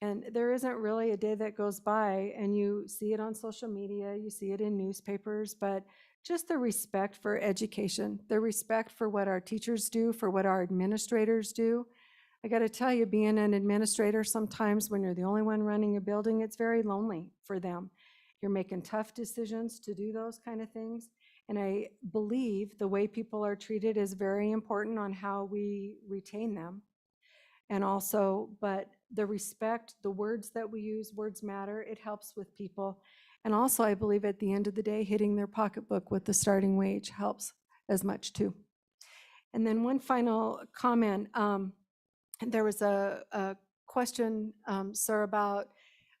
And there isn't really a day that goes by and you see it on social media, you see it in newspapers, but just the respect for education, the respect for what our teachers do, for what our administrators do. I got to tell you, being an administrator, sometimes when you're the only one running a building, it's very lonely for them. You're making tough decisions to do those kind of things. And I believe the way people are treated is very important on how we retain them. And also, but the respect, the words that we use, words matter, it helps with people. And also, I believe at the end of the day, hitting their pocketbook with the starting wage helps as much too. And then one final comment. There was a question, sir, about,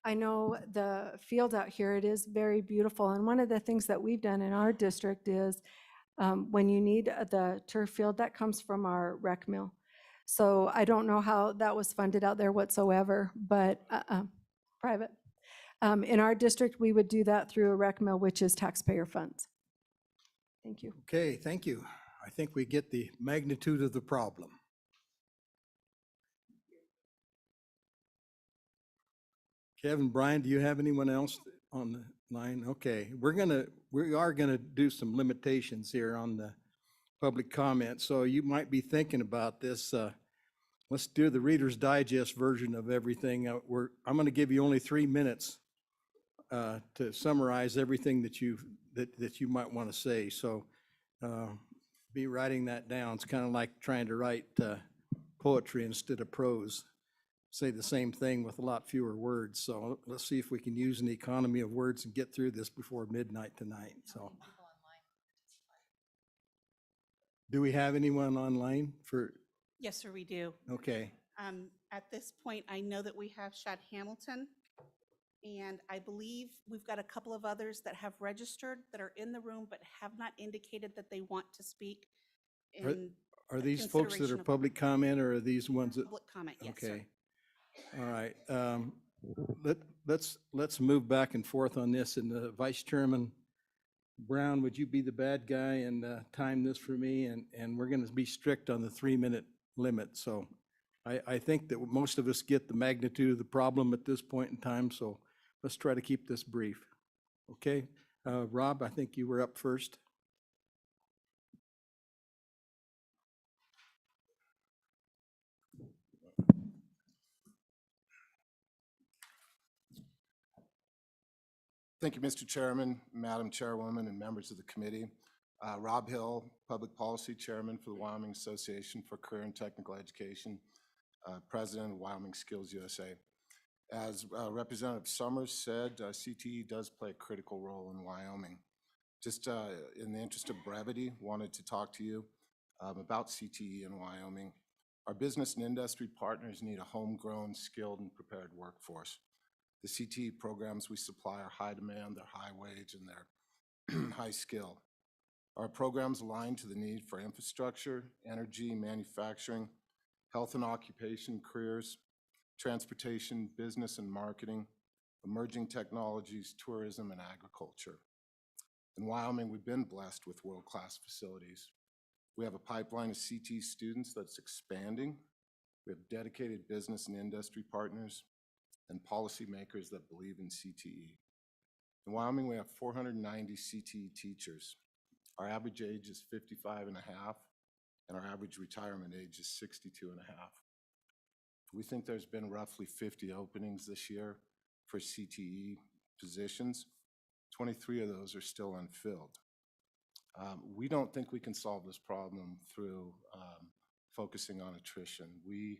I know the field out here, it is very beautiful. And one of the things that we've done in our district is when you need the turf field, that comes from our rec mill. So I don't know how that was funded out there whatsoever, but private. In our district, we would do that through a rec mill, which is taxpayer funds. Thank you. Okay, thank you. I think we get the magnitude of the problem. Kevin, Brian, do you have anyone else on the line? Okay, we are gonna do some limitations here on the public comment, so you might be thinking about this. Let's do the Reader's Digest version of everything. I'm gonna give you only 3 minutes to summarize everything that you might want to say. So be writing that down. It's kind of like trying to write poetry instead of prose. Say the same thing with a lot fewer words. So let's see if we can use an economy of words and get through this before midnight tonight. So, do we have anyone online for? Yes, sir, we do. Okay. At this point, I know that we have Shad Hamilton. And I believe we've got a couple of others that have registered that are in the room but have not indicated that they want to speak in Are these folks that consideration are of public comment, or are these ones that? public comment. Yes, sir. Okay. All right. Let's move back and forth on this. And Vice Chairman Brown, would you be the bad guy and time this for me? And we're going to be strict on the 3-minute limit. So I think that most of us get the magnitude of the problem at this point in time. So let's try to keep this brief. Okay. Rob, I think you were up first. Thank you, Mr. Chairman, Madam Chairwoman, and members of the committee. Rob Hill, Public Policy Chairman for the Wyoming Association for Career and Technical Education, President of Wyoming Skills USA. As Representative Summers said, CTE does play a critical role in Wyoming. Just in the interest of brevity, wanted to talk to you about CTE in Wyoming. Our business and industry partners need a homegrown, skilled, and prepared workforce. The CTE programs we supply are high demand, they're high wage, and they're high skill. Our programs align to the need for infrastructure, energy, manufacturing, health and occupation careers, transportation, business and marketing, emerging technologies, tourism, and agriculture. In Wyoming, we've been blessed with world-class facilities. We have a pipeline of CTE students that's expanding. We have dedicated business and industry partners and policymakers that believe in CTE. In Wyoming, we have 490 CTE teachers. Our average age is 55 and a half, and our average retirement age is 62 and a half. We think there's been roughly 50 openings this year for CTE positions. 23 of those are still unfilled. We don't think we can solve this problem through focusing on attrition. We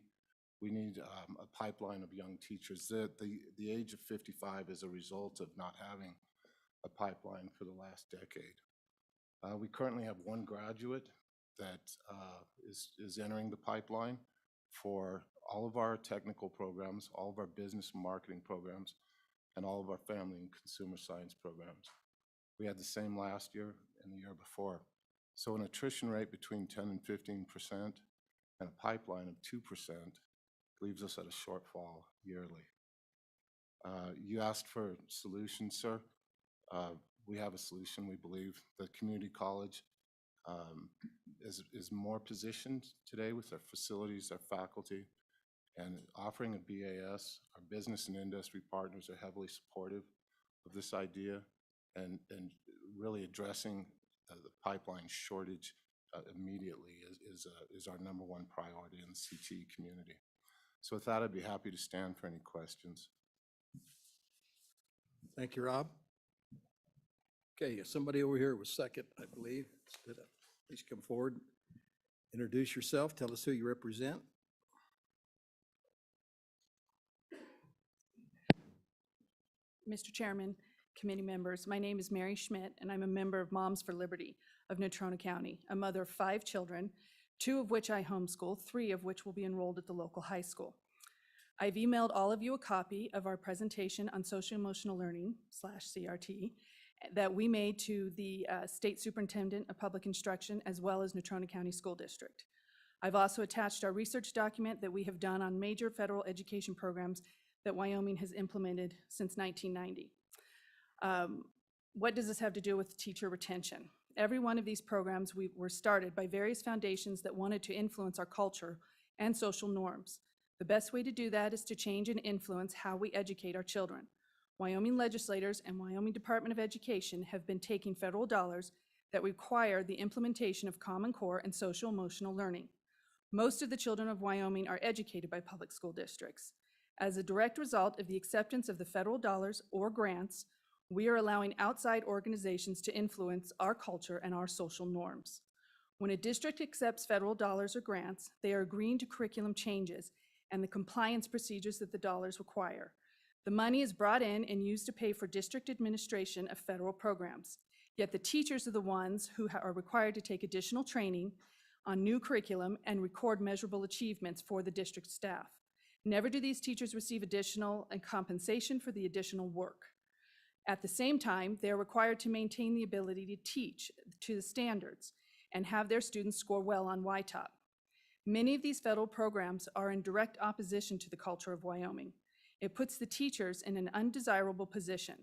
need a pipeline of young teachers. The age of 55 is a result of not having a pipeline for the last decade. We currently have one graduate that is entering the pipeline for all of our technical programs, all of our business and marketing programs, and all of our family and consumer science programs. We had the same last year and the year before. So an attrition rate between 10 and 15% and a pipeline of 2% leaves us at a shortfall yearly. You asked for solutions, sir. We have a solution, we believe. The community college is more positioned today with their facilities, their faculty, and offering a BAS. Our business and industry partners are heavily supportive of this idea, and really addressing the pipeline shortage immediately is our number one priority in the CTE community. So with that, I'd be happy to stand for any questions. Thank you, Rob. Okay, somebody over here was second, I believe. Please come forward, introduce yourself, tell us who you represent. Mr. Chairman, committee members, my name is Mary Schmidt, and I'm a member of Moms for Liberty of Natrona County, a mother of 5 children, 2 of which I homeschool, 3 of which will be enrolled at the local high school. I've emailed all of you a copy of our presentation on social-emotional learning /CRT that we made to the State Superintendent of Public Instruction as well as Natrona County School District. I've also attached our research document that we have done on major federal education programs that Wyoming has implemented since 1990. What does this have to do with teacher retention? Every one of these programs were started by various foundations that wanted to influence our culture and social norms. The best way to do that is to change and influence how we educate our children. Wyoming legislators and Wyoming Department of Education have been taking federal dollars that require the implementation of Common Core and social emotional learning. Most of the children of Wyoming are educated by public school districts. As a direct result of the acceptance of the federal dollars or grants, we are allowing outside organizations to influence our culture and our social norms. When a district accepts federal dollars or grants, they are agreeing to curriculum changes and the compliance procedures that the dollars require. The money is brought in and used to pay for district administration of federal programs. Yet the teachers are the ones who are required to take additional training on new curriculum and record measurable achievements for the district staff. Never do these teachers receive additional compensation for the additional work. At the same time, they are required to maintain the ability to teach to the standards and have their students score well on YTOP. Many of these federal programs are in direct opposition to the culture of Wyoming. It puts the teachers in an undesirable position.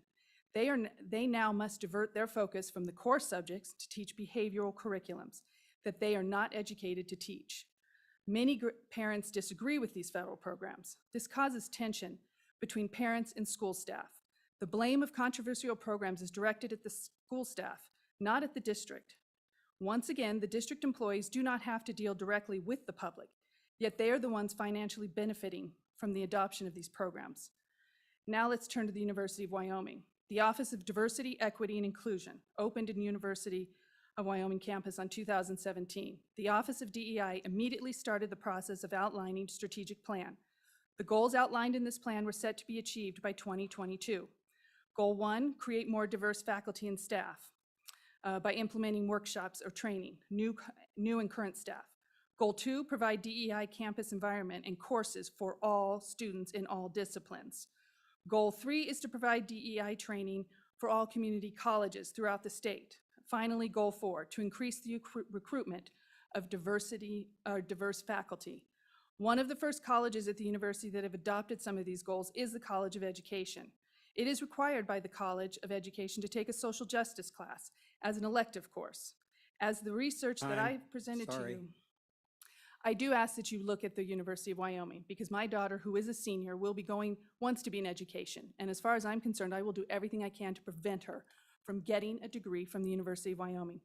They now must divert their focus from the core subjects to teach behavioral curriculums that they are not educated to teach. Many parents disagree with these federal programs. This causes tension between parents and school staff. The blame of controversial programs is directed at the school staff, not at the district. Once again, the district employees do not have to deal directly with the public, yet they are the ones financially benefiting from the adoption of these programs. Now let's turn to the University of Wyoming. The Office of Diversity, Equity, and Inclusion opened in University of Wyoming campus on 2017. The Office of DEI immediately started the process of outlining a strategic plan. The goals outlined in this plan were set to be achieved by 2022. Goal 1, create more diverse faculty and staff by implementing workshops or training, new and current staff. Goal 2, provide DEI campus environment and courses for all students in all disciplines. Goal 3 is to provide DEI training for all community colleges throughout the state. Finally, Goal 4, to increase the recruitment of diverse faculty. One of the first colleges at the university that have adopted some of these goals is the College of Education. It is required by the College of Education to take a social justice class as an elective course. As the research that I presented to you, I do ask that you look at the University of Wyoming, because my daughter, who is a senior, wants to be in education. And as far as I'm concerned, I will do everything I can to prevent her from getting a degree from the University of Wyoming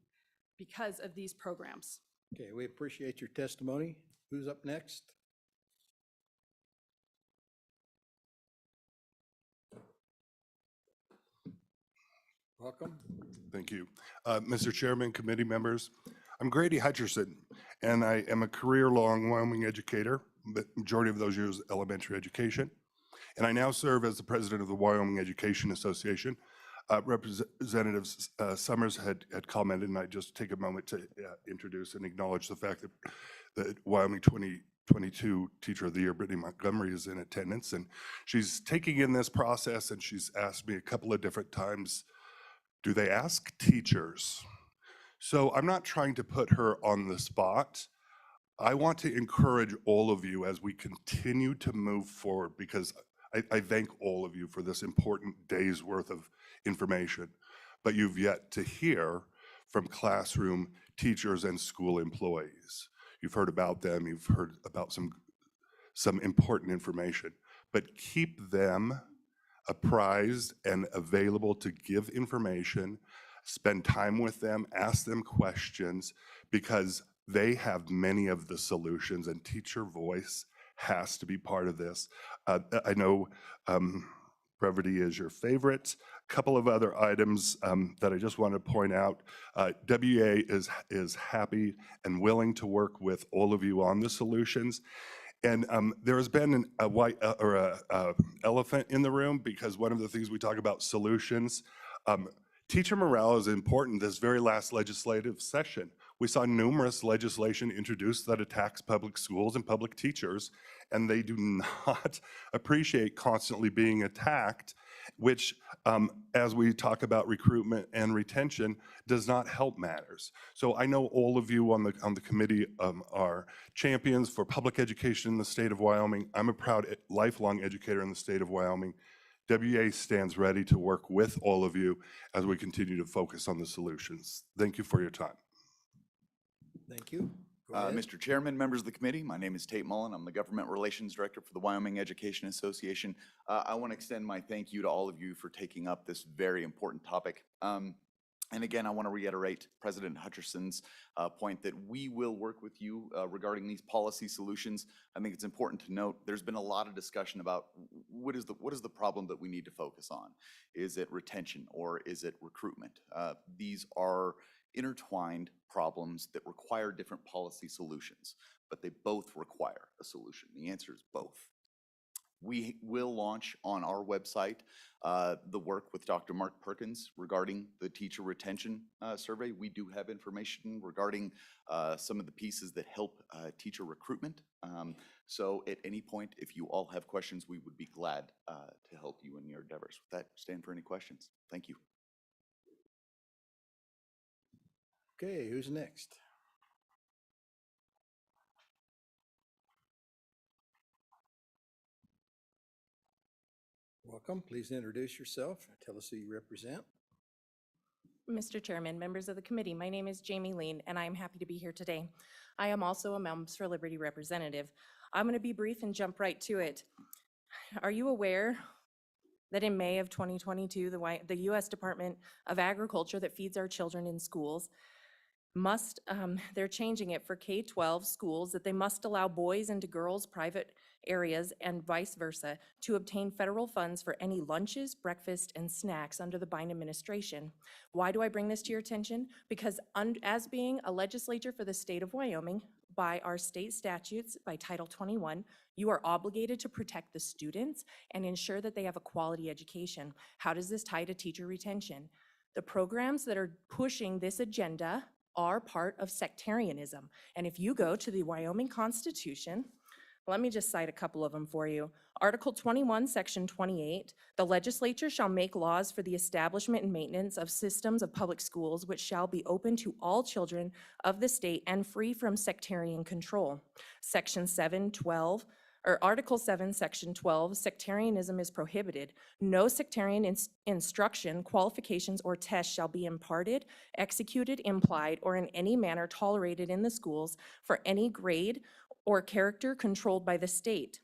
because of these programs. Okay, we appreciate your testimony. Who's up next? Welcome. Thank you. Mr. Chairman, committee members, I'm Grady Hutcherson, and I am a career-long Wyoming educator, but majority of those years elementary education. And I now serve as the president of the Wyoming Education Association. Representative Summers had commented, and I just take a moment to introduce and acknowledge the fact that the Wyoming 2022 Teacher of the Year, Brittany Montgomery, is in attendance, and she's taking in this process, and she's asked me a couple of different times, do they ask teachers? So I'm not trying to put her on the spot. I want to encourage all of you as we continue to move forward, because I thank all of you for this important day's worth of information, but you've yet to hear from classroom teachers and school employees. You've heard about them, you've heard about some important information, but keep them apprised and available to give information, spend time with them, ask them questions, because they have many of the solutions, and teacher voice has to be part of this. I know brevity is your favorite. A couple of other items that I just want to point out. WEA is happy and willing to work with all of you on the solutions. And there has been a white or a elephant in the room, because one of the things we talk about solutions, teacher morale is important. This very last legislative session, we saw numerous legislation introduced that attacks public schools and public teachers, and they do not appreciate constantly being attacked, which, as we talk about recruitment and retention, does not help matters. So I know all of you on the committee are champions for public education in the state of Wyoming. I'm a proud lifelong educator in the state of Wyoming. WEA stands ready to work with all of you as we continue to focus on the solutions. Thank you for your time. Thank you. Go ahead. Mr. Chairman, members of the committee, my name is Tate Mullen. I'm the Government Relations Director for the Wyoming Education Association. I want to extend my thank you to all of you for taking up this very important topic. And again, I want to reiterate President Hutcherson's point that we will work with you regarding these policy solutions. I think it's important to note there's been a lot of discussion about what is the problem that we need to focus on. Is it retention or is it recruitment? These are intertwined problems that require different policy solutions, but they both require a solution. The answer is both. We will launch on our website the work with Dr. Mark Perkins regarding the teacher retention survey. We do have information regarding some of the pieces that help teacher recruitment. So at any point, if you all have questions, we would be glad to help you in your endeavors. With that, stand for any questions. Thank you. Okay, who's next? Welcome. Please introduce yourself. Tell us who you represent. Mr. Chairman, members of the committee, my name is Jamie Lean, and I am happy to be here today. I am also a Moms for Liberty representative. I'm going to be brief and jump right to it. Are you aware that in May of 2022, the U.S. Department of Agriculture that feeds our children in schools they're changing it for K-12 schools that they must allow boys into girls' private areas and vice versa to obtain federal funds for any lunches, breakfast, and snacks under the Biden administration. Why do I bring this to your attention? Because as being a legislator for the state of Wyoming, by our state statutes, by Title 21, you are obligated to protect the students and ensure that they have a quality education. How does this tie to teacher retention? The programs that are pushing this agenda are part of sectarianism. And if you go to the Wyoming Constitution, let me just cite a couple of them for you. Article 21, Section 28, the legislature shall make laws for the establishment and maintenance of systems of public schools which shall be open to all children of the state and free from sectarian control. Section 712, or Article 7, Section 12, sectarianism is prohibited. No sectarian instruction, qualifications, or tests shall be imparted, executed, implied, or in any manner tolerated in the schools for any grade or character controlled by the state.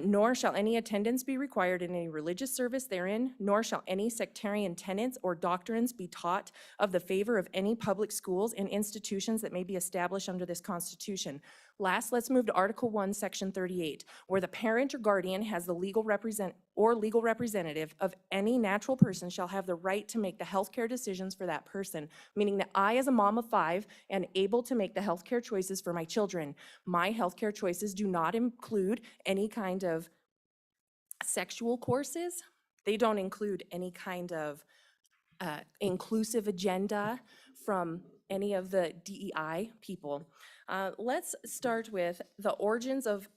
Nor shall any attendance be required in any religious service therein, nor shall any sectarian tenets or doctrines be taught of the favor of any public schools and institutions that may be established under this Constitution. Last, let's move to Article 1, Section 38, where the parent or guardian has the legal representative of any natural person shall have the right to make the healthcare decisions for that person, meaning that I, as a mom of 5, am able to make the healthcare choices for my children. My healthcare choices do not include any kind of sexual courses. They don't include any kind of inclusive agenda from any of the DEI people. Let's start with the origins of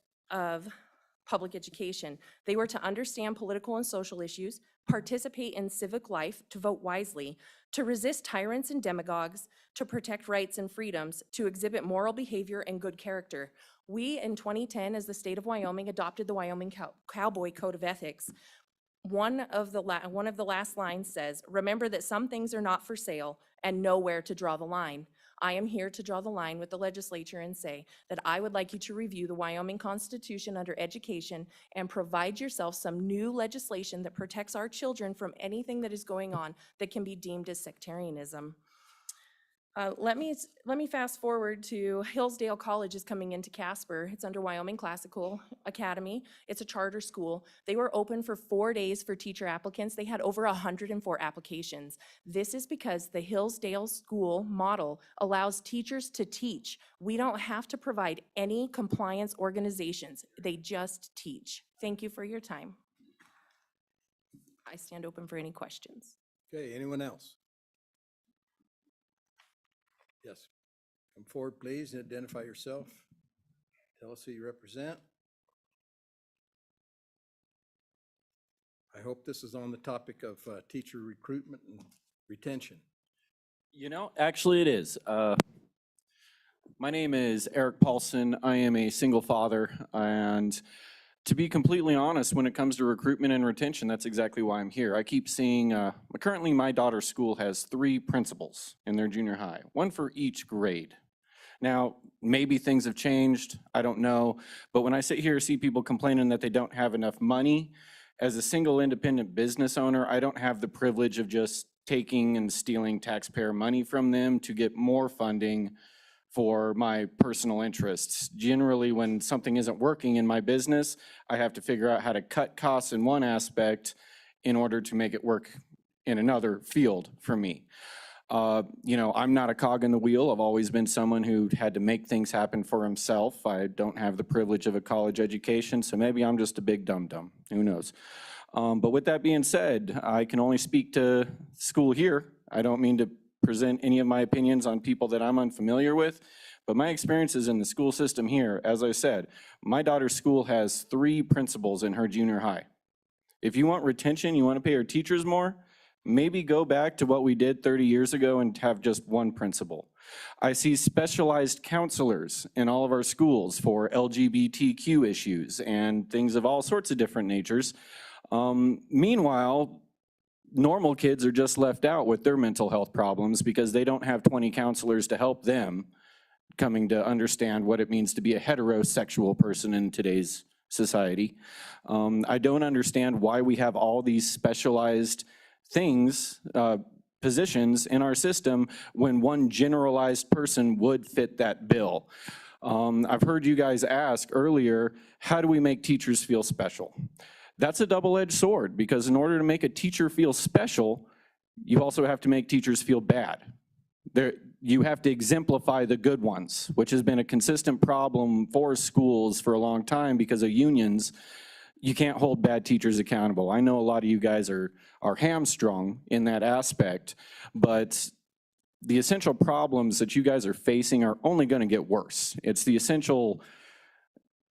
public education. They were to understand political and social issues, participate in civic life, to vote wisely, to resist tyrants and demagogues, to protect rights and freedoms, to exhibit moral behavior and good character. We, in 2010, as the state of Wyoming, adopted the Wyoming Cowboy Code of Ethics. One of the last lines says, remember that some things are not for sale and know where to draw the line. I am here to draw the line with the legislature and say that I would like you to review the Wyoming Constitution under education and provide yourself some new legislation that protects our children from anything that is going on that can be deemed as sectarianism. Let me fast forward to Hillsdale College is coming into Casper. It's under Wyoming Classical Academy. It's a charter school. They were open for 4 days for teacher applicants. They had over 104 applications. This is because the Hillsdale school model allows teachers to teach. We don't have to provide any compliance organizations. They just teach. Thank you for your time. I stand open for any questions. Okay, anyone else? Yes. Come forward, please, and identify yourself. Tell us who you represent. I hope this is on the topic of teacher recruitment and retention. You know, actually it is. My name is Eric Paulson. I am a single father, and to be completely honest, when it comes to recruitment and retention, that's exactly why I'm here. I keep seeing, currently my daughter's school has 3 principals in their junior high, 1 for each grade. Now, maybe things have changed, I don't know, but when I sit here and see people complaining that they don't have enough money, as a single independent business owner, I don't have the privilege of just taking and stealing taxpayer money from them to get more funding for my personal interests. Generally, when something isn't working in my business, I have to figure out how to cut costs in one aspect in order to make it work in another field for me. I'm not a cog in the wheel. I've always been someone who had to make things happen for himself. I don't have the privilege of a college education, so maybe I'm just a big dum-dum. Who knows? But with that being said, I can only speak to school here. I don't mean to present any of my opinions on people that I'm unfamiliar with, but my experiences in the school system here, as I said, my daughter's school has 3 principals in her junior high. If you want retention, you want to pay our teachers more, maybe go back to what we did 30 years ago and have just 1 principal. I see specialized counselors in all of our schools for LGBTQ issues and things of all sorts of different natures. Meanwhile, normal kids are just left out with their mental health problems because they don't have 20 counselors to help them coming to understand what it means to be a heterosexual person in today's society. I don't understand why we have all these specialized things, positions in our system when one generalized person would fit that bill. I've heard you guys ask earlier, how do we make teachers feel special? That's a double-edged sword, because in order to make a teacher feel special, you also have to make teachers feel bad. You have to exemplify the good ones, which has been a consistent problem for schools for a long time because of unions. You can't hold bad teachers accountable. I know a lot of you guys are hamstrung in that aspect, but the essential problems that you guys are facing are only going to get worse. It's the essential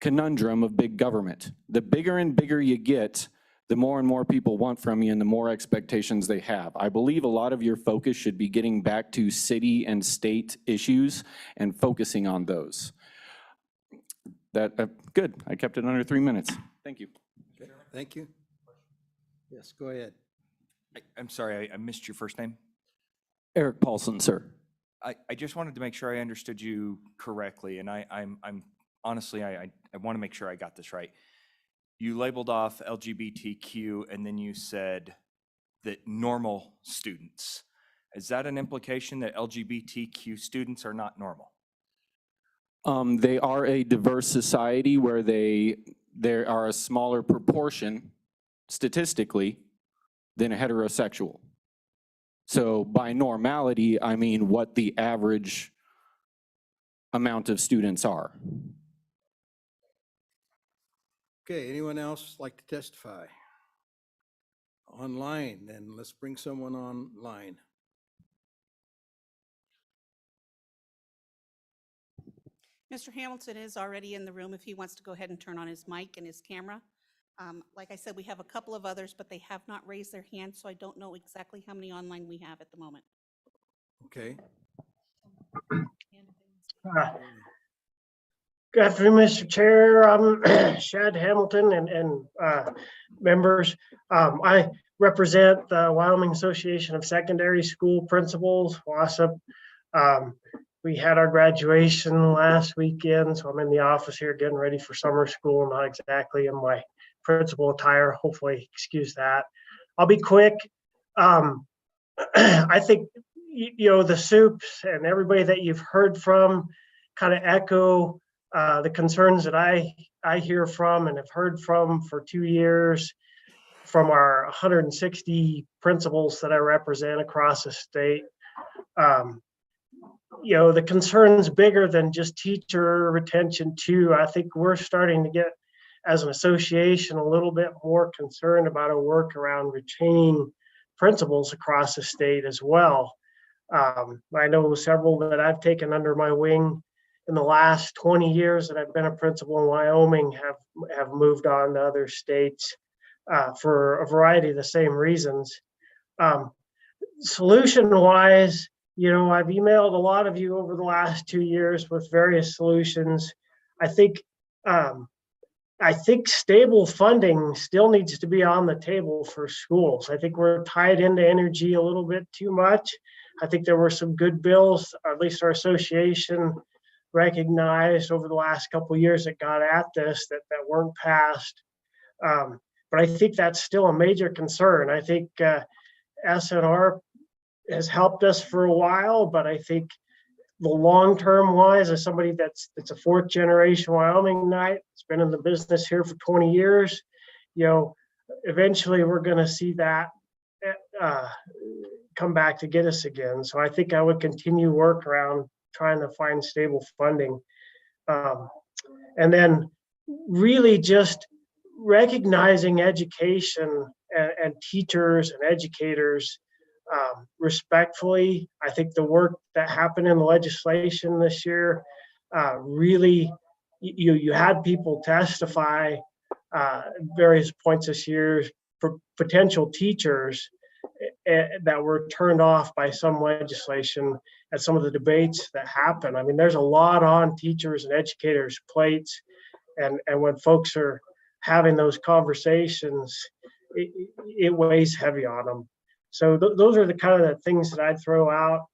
conundrum of big government. The bigger and bigger you get, the more and more people want from you and the more expectations they have. I believe a lot of your focus should be getting back to city and state issues and focusing on those. Good, I kept it under 3 minutes. Thank you. Okay, thank you. Yes, go ahead. I'm sorry, I missed your first name. Eric Paulson, sir. I just wanted to make sure I understood you correctly, and I'm honestly, I want to make sure I got this right. You labeled off LGBTQ, and then you said that normal students. Is that an implication that LGBTQ students are not normal? They are a diverse society where there are a smaller proportion, statistically, than a heterosexual. So by normality, I mean what the average amount of students are. Okay, anyone else like to testify? Online, then let's bring someone online. Mr. Hamilton is already in the room if he wants to go ahead and turn on his mic and his camera. Like I said, we have a couple of others, but they have not raised their hands, so I don't know exactly how many online we have at the moment. Okay. Good afternoon, Mr. Chair. I'm Shad Hamilton and members. I represent the Wyoming Association of Secondary School Principals, WASP. We had our graduation last weekend, so I'm in the office here getting ready for summer school, not exactly in my principal attire. Hopefully, excuse that. I'll be quick. I think, the soups and everybody that you've heard from kind of echo the concerns that I hear from and have heard from for 2 years from our 160 principals that I represent across the state. The concern's bigger than just teacher retention too. I think we're starting to get, as an association, a little bit more concerned about our work around retaining principals across the state as well. I know several that I've taken under my wing in the last 20 years that I've been a principal in Wyoming have moved on to other states for a variety of the same reasons. Solution-wise, I've emailed a lot of you over the last 2 years with various solutions. I think stable funding still needs to be on the table for schools. I think we're tied into energy a little bit too much. I think there were some good bills, or at least our association recognized over the last couple of years that got at this that weren't passed. But I think that's still a major concern. I think SNR has helped us for a while, but I think the long-term wise, as somebody that's a 4th generation Wyomingite, it's been in the business here for 20 years, eventually we're going to see that come back to get us again. So I think I would continue work around trying to find stable funding. And then really just recognizing education and teachers and educators respectfully. I think the work that happened in the legislation this year really, you had people testify various points this year for potential teachers that were turned off by some legislation and some of the debates that happen. I mean, there's a lot on teachers and educators' plates, and when folks are having those conversations, it weighs heavy on them. So those are the kind of the things that I'd throw out.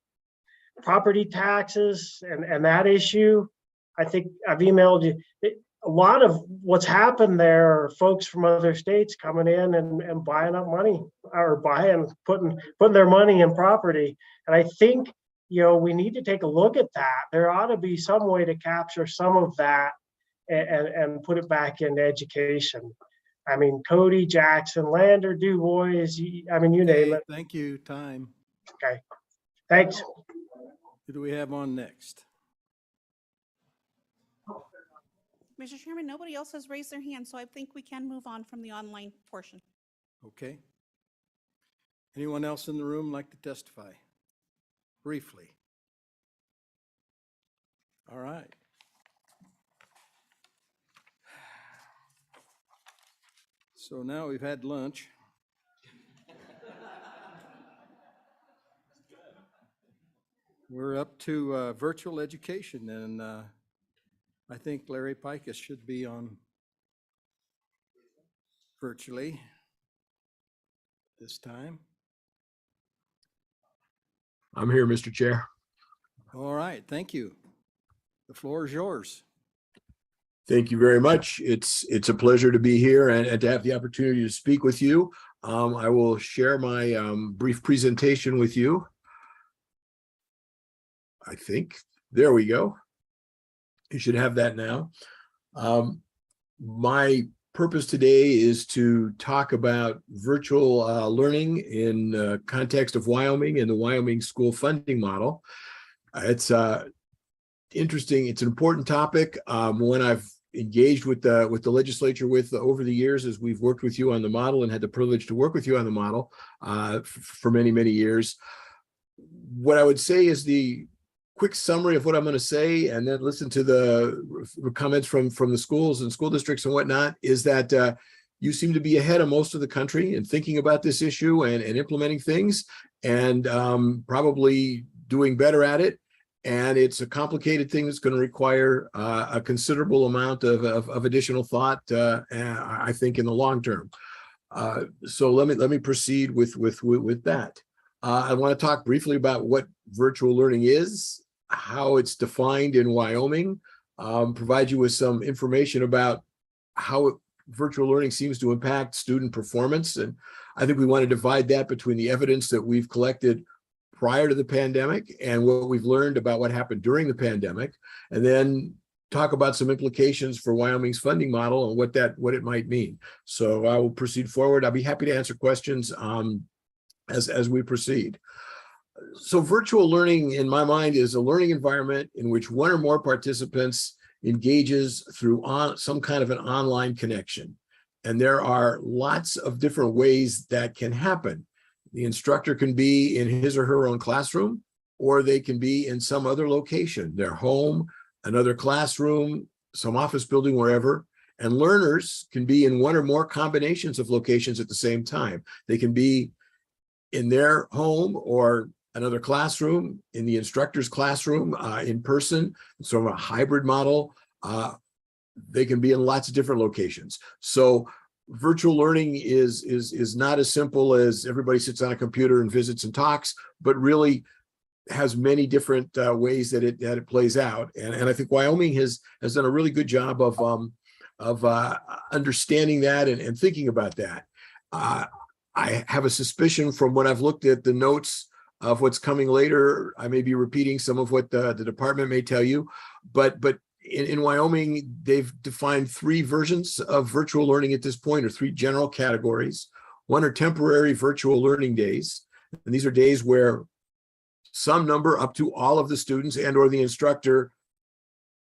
Property taxes and that issue, I think I've emailed you. A lot of what's happened there are folks from other states coming in and buying up money, or putting their money in property. And I think, we need to take a look at that. There ought to be some way to capture some of that and put it back into education. I mean, Cody, Jackson, Lander, Du Bois, I mean, you name it. Thank you. Time. Okay. Thanks. Who do we have on next? Mr. Chairman, nobody else has raised their hand, so I think we can move on from the online portion. Okay. Anyone else in the room like to testify? Briefly. All right. So now we've had lunch. We're up to virtual education, and I think Larry Pikus should be on virtually this time. I'm here, Mr. Chair. All right, thank you. The floor is yours. Thank you very much. It's a pleasure to be here and to have the opportunity to speak with you. I will share my brief presentation with you. I think, there we go. You should have that now. My purpose today is to talk about virtual learning in context of Wyoming and the Wyoming school funding model. It's interesting. It's an important topic. One I've engaged with the legislature over the years as we've worked with you on the model and had the privilege to work with you on the model for many, many years. What I would say is the quick summary of what I'm going to say, and then listen to the comments from the schools and school districts and whatnot, is that you seem to be ahead of most of the country in thinking about this issue and implementing things, and probably doing better at it. And it's a complicated thing that's going to require a considerable amount of additional thought, I think, in the long term. So let me proceed with that. I want to talk briefly about what virtual learning is, how it's defined in Wyoming, provide you with some information about how virtual learning seems to impact student performance. And I think we want to divide that between the evidence that we've collected prior to the pandemic and what we've learned about what happened during the pandemic, and then talk about some implications for Wyoming's funding model and what it might mean. So I will proceed forward. I'll be happy to answer questions as we proceed. So virtual learning, in my mind, is a learning environment in which one or more participants engages through some kind of an online connection. And there are lots of different ways that can happen. The instructor can be in his or her own classroom, or they can be in some other location, their home, another classroom, some office building, wherever. And learners can be in one or more combinations of locations at the same time. They can be in their home or another classroom, in the instructor's classroom, in person, sort of a hybrid model. They can be in lots of different locations. So virtual learning is not as simple as everybody sits on a computer and visits and talks, but really has many different ways that it plays out. And I think Wyoming has done a really good job of understanding that and thinking about that. I have a suspicion from when I've looked at the notes of what's coming later, I may be repeating some of what the department may tell you, but in Wyoming, they've defined 3 versions of virtual learning at this point, or 3 general categories. One are temporary virtual learning days. And these are days where some number up to all of the students and or the instructor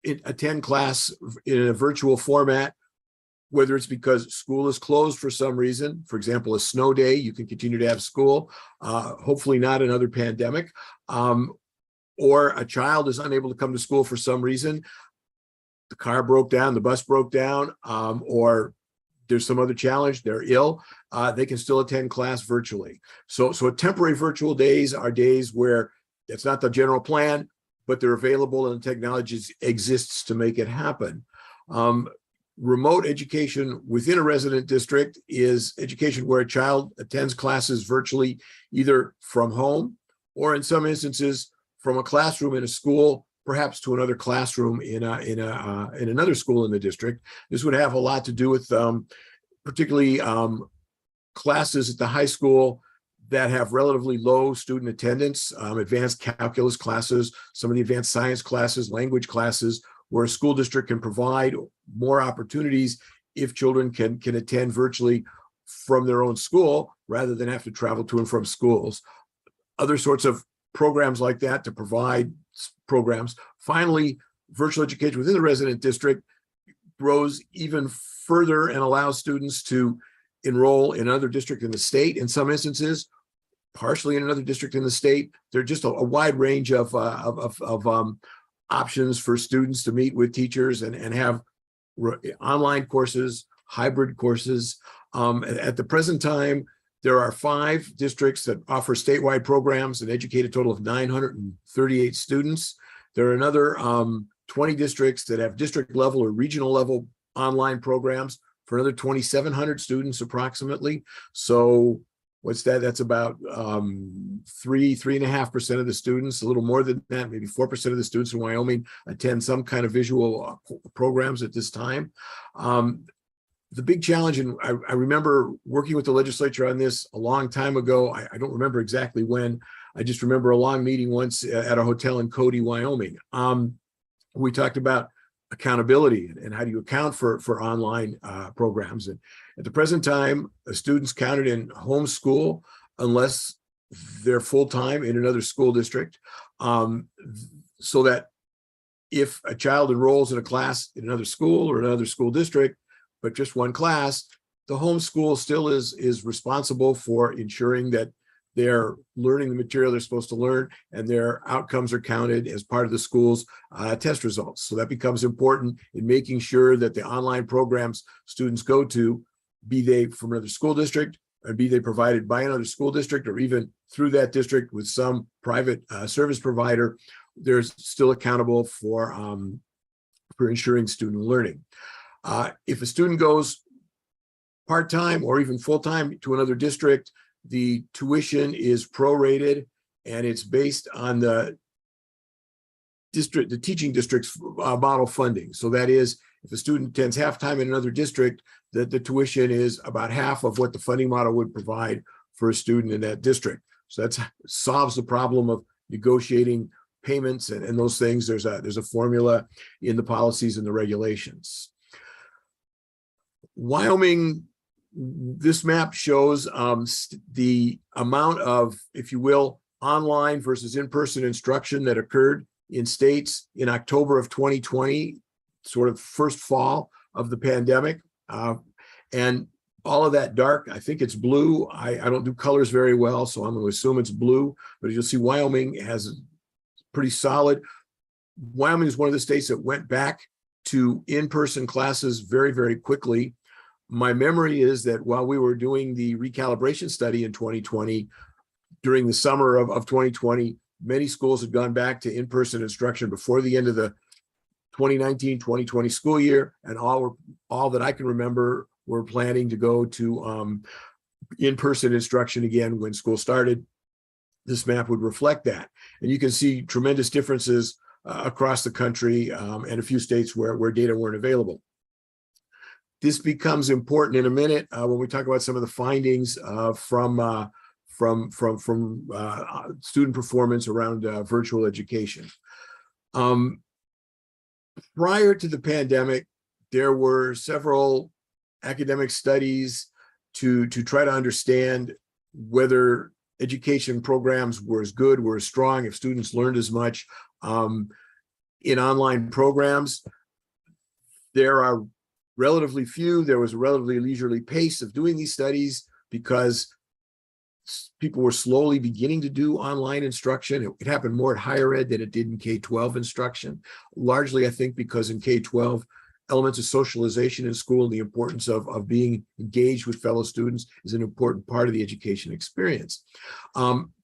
attend class in a virtual format, whether it's because school is closed for some reason, for example, a snow day, you can continue to have school, hopefully not another pandemic, or a child is unable to come to school for some reason. The car broke down, the bus broke down, or there's some other challenge, they're ill, they can still attend class virtually. So temporary virtual days are days where it's not the general plan, but they're available and the technology exists to make it happen. Remote education within a resident district is education where a child attends classes virtually, either from home or in some instances from a classroom in a school, perhaps to another classroom in another school in the district. This would have a lot to do with particularly classes at the high school that have relatively low student attendance, advanced calculus classes, some of the advanced science classes, language classes, where a school district can provide more opportunities if children can attend virtually from their own school rather than have to travel to and from schools. Other sorts of programs like that to provide programs. Finally, virtual education within the resident district grows even further and allows students to enroll in another district in the state, in some instances, partially in another district in the state. There's just a wide range of options for students to meet with teachers and have online courses, hybrid courses. At the present time, there are 5 districts that offer statewide programs and educate a total of 938 students. There are another 20 districts that have district level or regional level online programs for another 2,700 students approximately. So what's that? That's about 3.5% of the students, a little more than that, maybe 4% of the students in Wyoming attend some kind of visual programs at this time. The big challenge, and I remember working with the legislature on this a long time ago. I don't remember exactly when. I just remember a long meeting once at a hotel in Cody, Wyoming. We talked about accountability and how do you account for online programs. And at the present time, students counted in homeschool unless they're full-time in another school district, so that if a child enrolls in a class in another school or another school district, but just one class, the homeschool still is responsible for ensuring that they're learning the material they're supposed to learn and their outcomes are counted as part of the school's test results. So that becomes important in making sure that the online programs students go to, be they from another school district, or be they provided by another school district, or even through that district with some private service provider, they're still accountable for ensuring student learning. If a student goes part-time or even full-time to another district, the tuition is prorated and it's based on the teaching district's model funding. So that is, if a student attends half-time in another district, that the tuition is about half of what the funding model would provide for a student in that district. So that solves the problem of negotiating payments and those things. There's a formula in the policies and the regulations. Wyoming, this map shows the amount of, if you will, online versus in-person instruction that occurred in states in October of 2020, sort of first fall of the pandemic. And all of that dark, I think it's blue. I don't do colors very well, so I'm going to assume it's blue. But as you'll see, Wyoming has pretty solid. Wyoming is one of the states that went back to in-person classes very, very quickly. My memory is that while we were doing the recalibration study in 2020, during the summer of 2020, many schools had gone back to in-person instruction before the end of the 2019-2020 school year, and all that I can remember were planning to go to in-person instruction again when school started. This map would reflect that. And you can see tremendous differences across the country and a few states where data weren't available. This becomes important in a minute when we talk about some of the findings from student performance around virtual education. Prior to the pandemic, there were several academic studies to try to understand whether education programs were as good, were as strong, if students learned as much in online programs. There are relatively few. There was a relatively leisurely pace of doing these studies because people were slowly beginning to do online instruction. It happened more at higher ed than it did in K-12 instruction, largely, I think, because in K-12, elements of socialization in school and the importance of being engaged with fellow students is an important part of the education experience.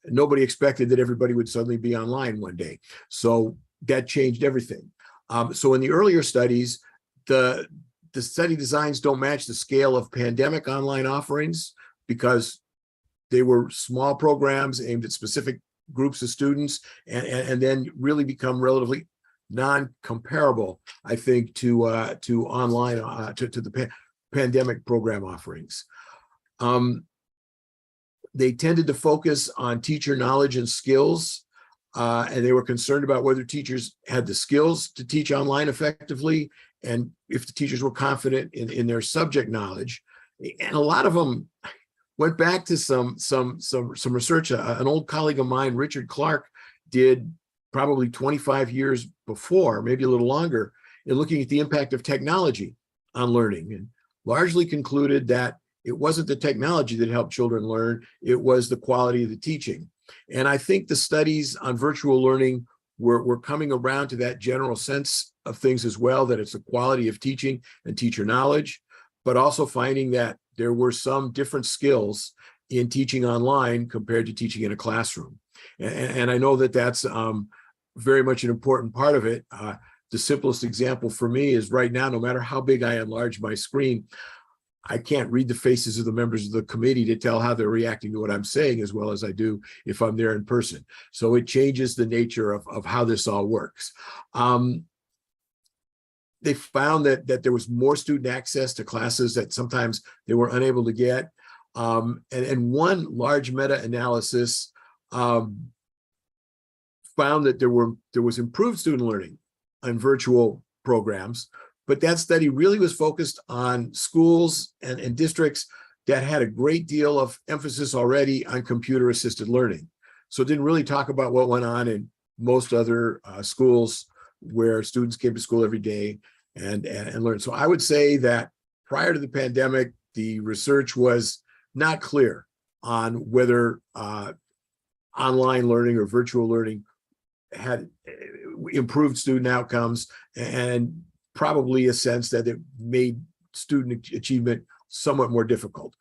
Nobody expected that everybody would suddenly be online one day. So that changed everything. So in the earlier studies, the study designs don't match the scale of pandemic online offerings because they were small programs aimed at specific groups of students and then really become relatively non-comparable, I think, to online, to the pandemic program offerings. They tended to focus on teacher knowledge and skills, and they were concerned about whether teachers had the skills to teach online effectively and if the teachers were confident in their subject knowledge. And a lot of them went back to some research. An old colleague of mine, Richard Clark, did probably 25 years before, maybe a little longer, in looking at the impact of technology on learning, and largely concluded that it wasn't the technology that helped children learn, it was the quality of the teaching. And I think the studies on virtual learning were coming around to that general sense of things as well, that it's the quality of teaching and teacher knowledge, but also finding that there were some different skills in teaching online compared to teaching in a classroom. And I know that that's very much an important part of it. The simplest example for me is right now, no matter how big I enlarge my screen, I can't read the faces of the members of the committee to tell how they're reacting to what I'm saying as well as I do if I'm there in person. So it changes the nature of how this all works. They found that there was more student access to classes that sometimes they were unable to get. And one large meta-analysis found that there was improved student learning on virtual programs, but that study really was focused on schools and districts that had a great deal of emphasis already on computer-assisted learning. So it didn't really talk about what went on in most other schools where students came to school every day and learned. So I would say that prior to the pandemic, the research was not clear on whether online learning or virtual learning had improved student outcomes, and probably a sense that it made student achievement somewhat more difficult.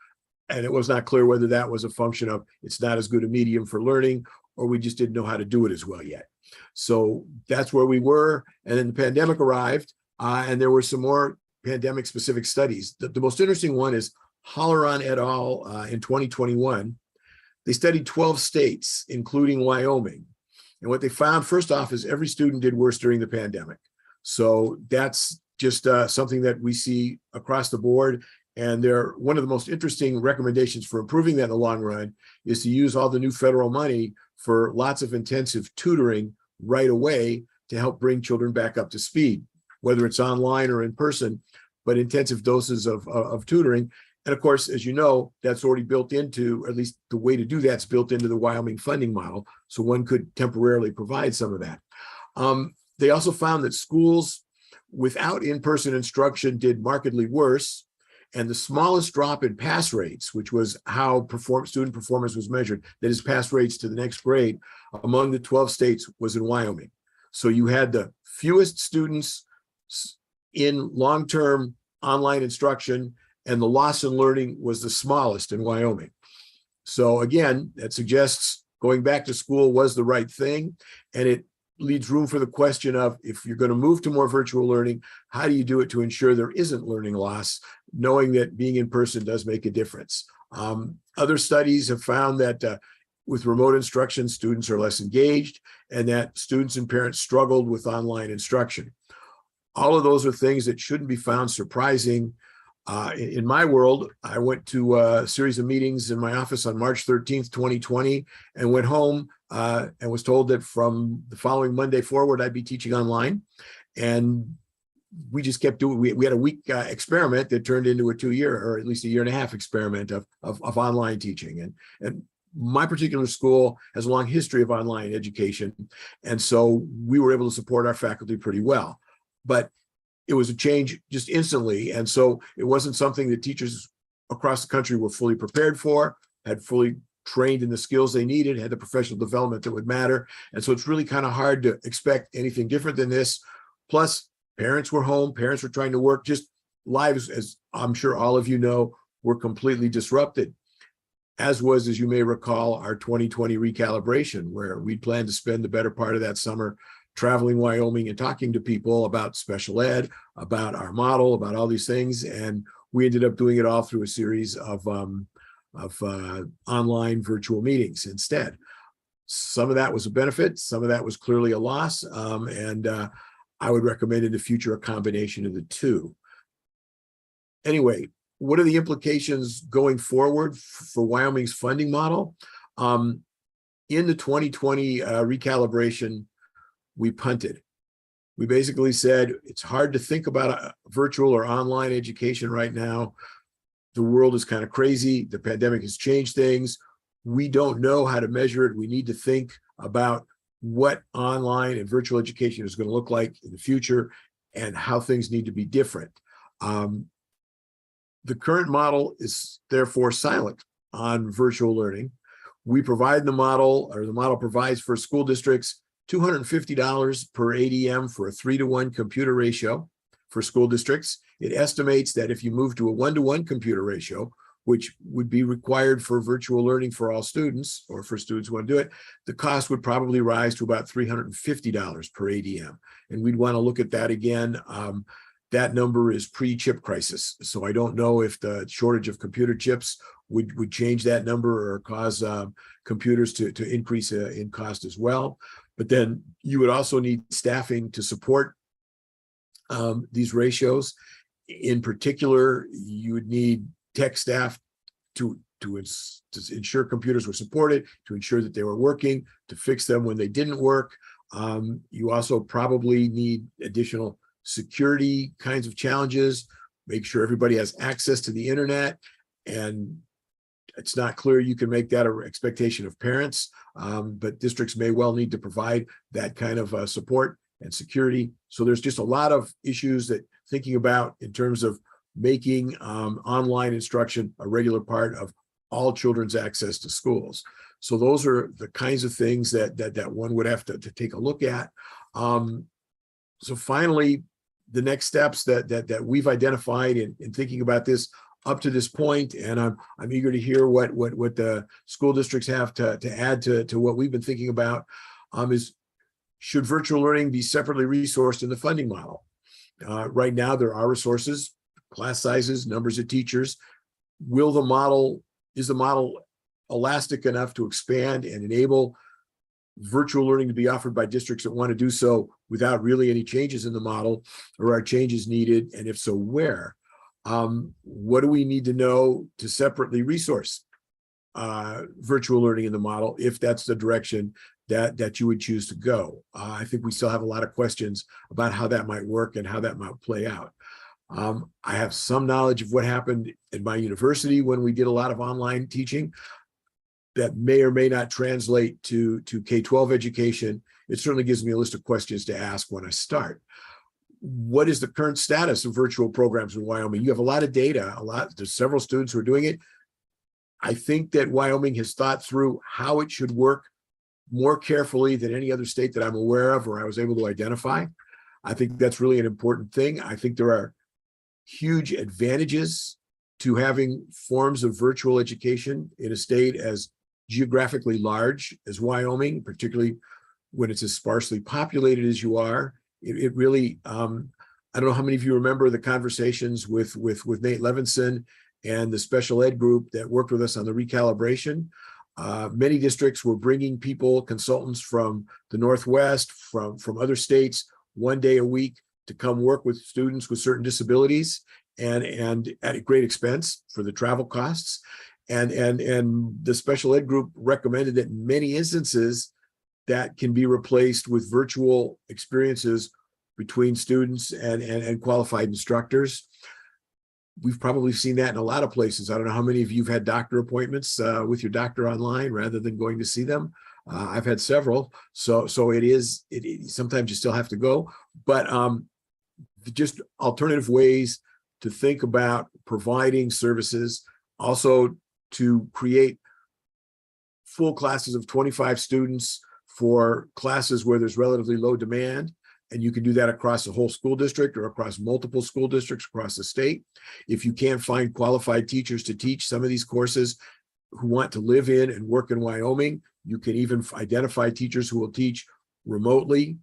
And it was not clear whether that was a function of it's not as good a medium for learning, or we just didn't know how to do it as well yet. So that's where we were. And then the pandemic arrived, and there were some more pandemic specific studies. The most interesting one is Holleran et al. In 2021. They studied 12 states, including Wyoming. And what they found, first off, is every student did worse during the pandemic. So that's just something that we see across the board. And one of the most interesting recommendations for improving that in the long run is to use all the new federal money for lots of intensive tutoring right away to help bring children back up to speed, whether it's online or in person, but intensive doses of tutoring. And of course, as you know, that's already built into, at least the way to do that's built into the Wyoming funding model. So one could temporarily provide some of that. They also found that schools without in-person instruction did markedly worse. And the smallest drop in pass rates, which was how student performance was measured, that is pass rates to the next grade, among the 12 states was in Wyoming. So you had the fewest students in long-term online instruction, and the loss in learning was the smallest in Wyoming. So again, that suggests going back to school was the right thing, and it leaves room for the question of, if you're going to move to more virtual learning, how do you do it to ensure there isn't learning loss, knowing that being in person does make a difference. Other studies have found that with remote instruction, students are less engaged, and that students and parents struggled with online instruction. All of those are things that shouldn't be found surprising. In my world, I went to a series of meetings in my office on March 13th, 2020, and went home and was told that from the following Monday forward, I'd be teaching online. And we just kept doing, we had a week experiment that turned into a 2-year, or at least a 1.5-year experiment of online teaching. And my particular school has a long history of online education, and so we were able to support our faculty pretty well. But it was a change just instantly, and so it wasn't something that teachers across the country were fully prepared for, had fully trained in the skills they needed, had the professional development that would matter. And so it's really kind of hard to expect anything different than this. Plus, parents were home, parents were trying to work, just lives, as I'm sure all of you know, were completely disrupted. As was, as you may recall, our 2020 recalibration, where we planned to spend the better part of that summer traveling Wyoming and talking to people about special ed, about our model, about all these things. And we ended up doing it all through a series of online virtual meetings instead. Some of that was a benefit, some of that was clearly a loss, and I would recommend in the future a combination of the two. Anyway, what are the implications going forward for Wyoming's funding model? In the 2020 recalibration, we punted. We basically said, it's hard to think about a virtual or online education right now. The world is kind of crazy. The pandemic has changed things. We don't know how to measure it. We need to think about what online and virtual education is going to look like in the future and how things need to be different. The current model is therefore silent on virtual learning. We provide the model, or the model provides for school districts $250 per ADM for a 3-to-1 computer ratio for school districts. It estimates that if you move to a 1-to-1 computer ratio, which would be required for virtual learning for all students, or for students who want to do it, the cost would probably rise to about $350 per ADM. And we'd want to look at that again. That number is pre-chip crisis. So I don't know if the shortage of computer chips would change that number or cause computers to increase in cost as well. But then you would also need staffing to support these ratios. In particular, you would need tech staff to ensure computers were supported, to ensure that they were working, to fix them when they didn't work. You also probably need additional security kinds of challenges, make sure everybody has access to the internet, and it's not clear you can make that an expectation of parents, but districts may well need to provide that kind of support and security. So there's just a lot of issues that thinking about in terms of making online instruction a regular part of all children's access to schools. So those are the kinds of things that one would have to take a look at. So finally, the next steps that we've identified in thinking about this up to this point, and I'm eager to hear what the school districts have to add to what we've been thinking about, is should virtual learning be separately resourced in the funding model? Right now, there are resources, class sizes, numbers of teachers. Is the model elastic enough to expand and enable virtual learning to be offered by districts that want to do so without really any changes in the model, or are changes needed? And if so, where? What do we need to know to separately resource virtual learning in the model, if that's the direction that you would choose to go? I think we still have a lot of questions about how that might work and how that might play out. I have some knowledge of what happened at my university when we did a lot of online teaching that may or may not translate to K-12 education. It certainly gives me a list of questions to ask when I start. What is the current status of virtual programs in Wyoming? You have a lot of data, there's several students who are doing it. I think that Wyoming has thought through how it should work more carefully than any other state that I'm aware of or I was able to identify. I think that's really an important thing. I think there are huge advantages to having forms of virtual education in a state as geographically large as Wyoming, particularly when it's as sparsely populated as you are. It really, I don't know how many of you remember the conversations with Nate Levinson and the special ed group that worked with us on the recalibration. Many districts were bringing people, consultants from the Northwest, from other states, 1 day a week to come work with students with certain disabilities, and at a great expense for the travel costs. And the special ed group recommended that in many instances that can be replaced with virtual experiences between students and qualified instructors. we've probably seen that in a lot of places. I don't know how many of you have had doctor appointments with your doctor online rather than going to see them. I've had several, so sometimes you still have to go, but just alternative ways to think about providing services, also to create full classes of 25 students for classes where there's relatively low demand. And you can do that across the whole school district or across multiple school districts across the state. If you can't find qualified teachers to teach some of these courses who want to live in and work in Wyoming, you can even identify teachers who will teach remotely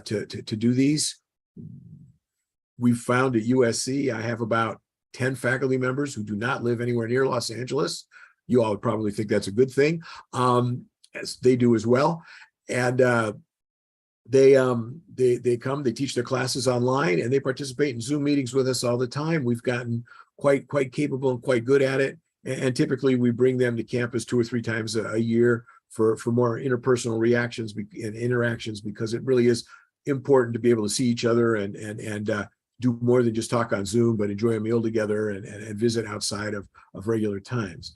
to do these. We've found at USC, I have about 10 faculty members who do not live anywhere near Los Angeles. You all would probably think that's a good thing, as they do as well. And they come, they teach their classes online, and they participate in Zoom meetings with us all the time. We've gotten quite capable and quite good at it. And typically we bring them to campus 2 or 3 times a year for more interpersonal reactions and interactions, because it really is important to be able to see each other and do more than just talk on Zoom, but enjoy a meal together and visit outside of regular times.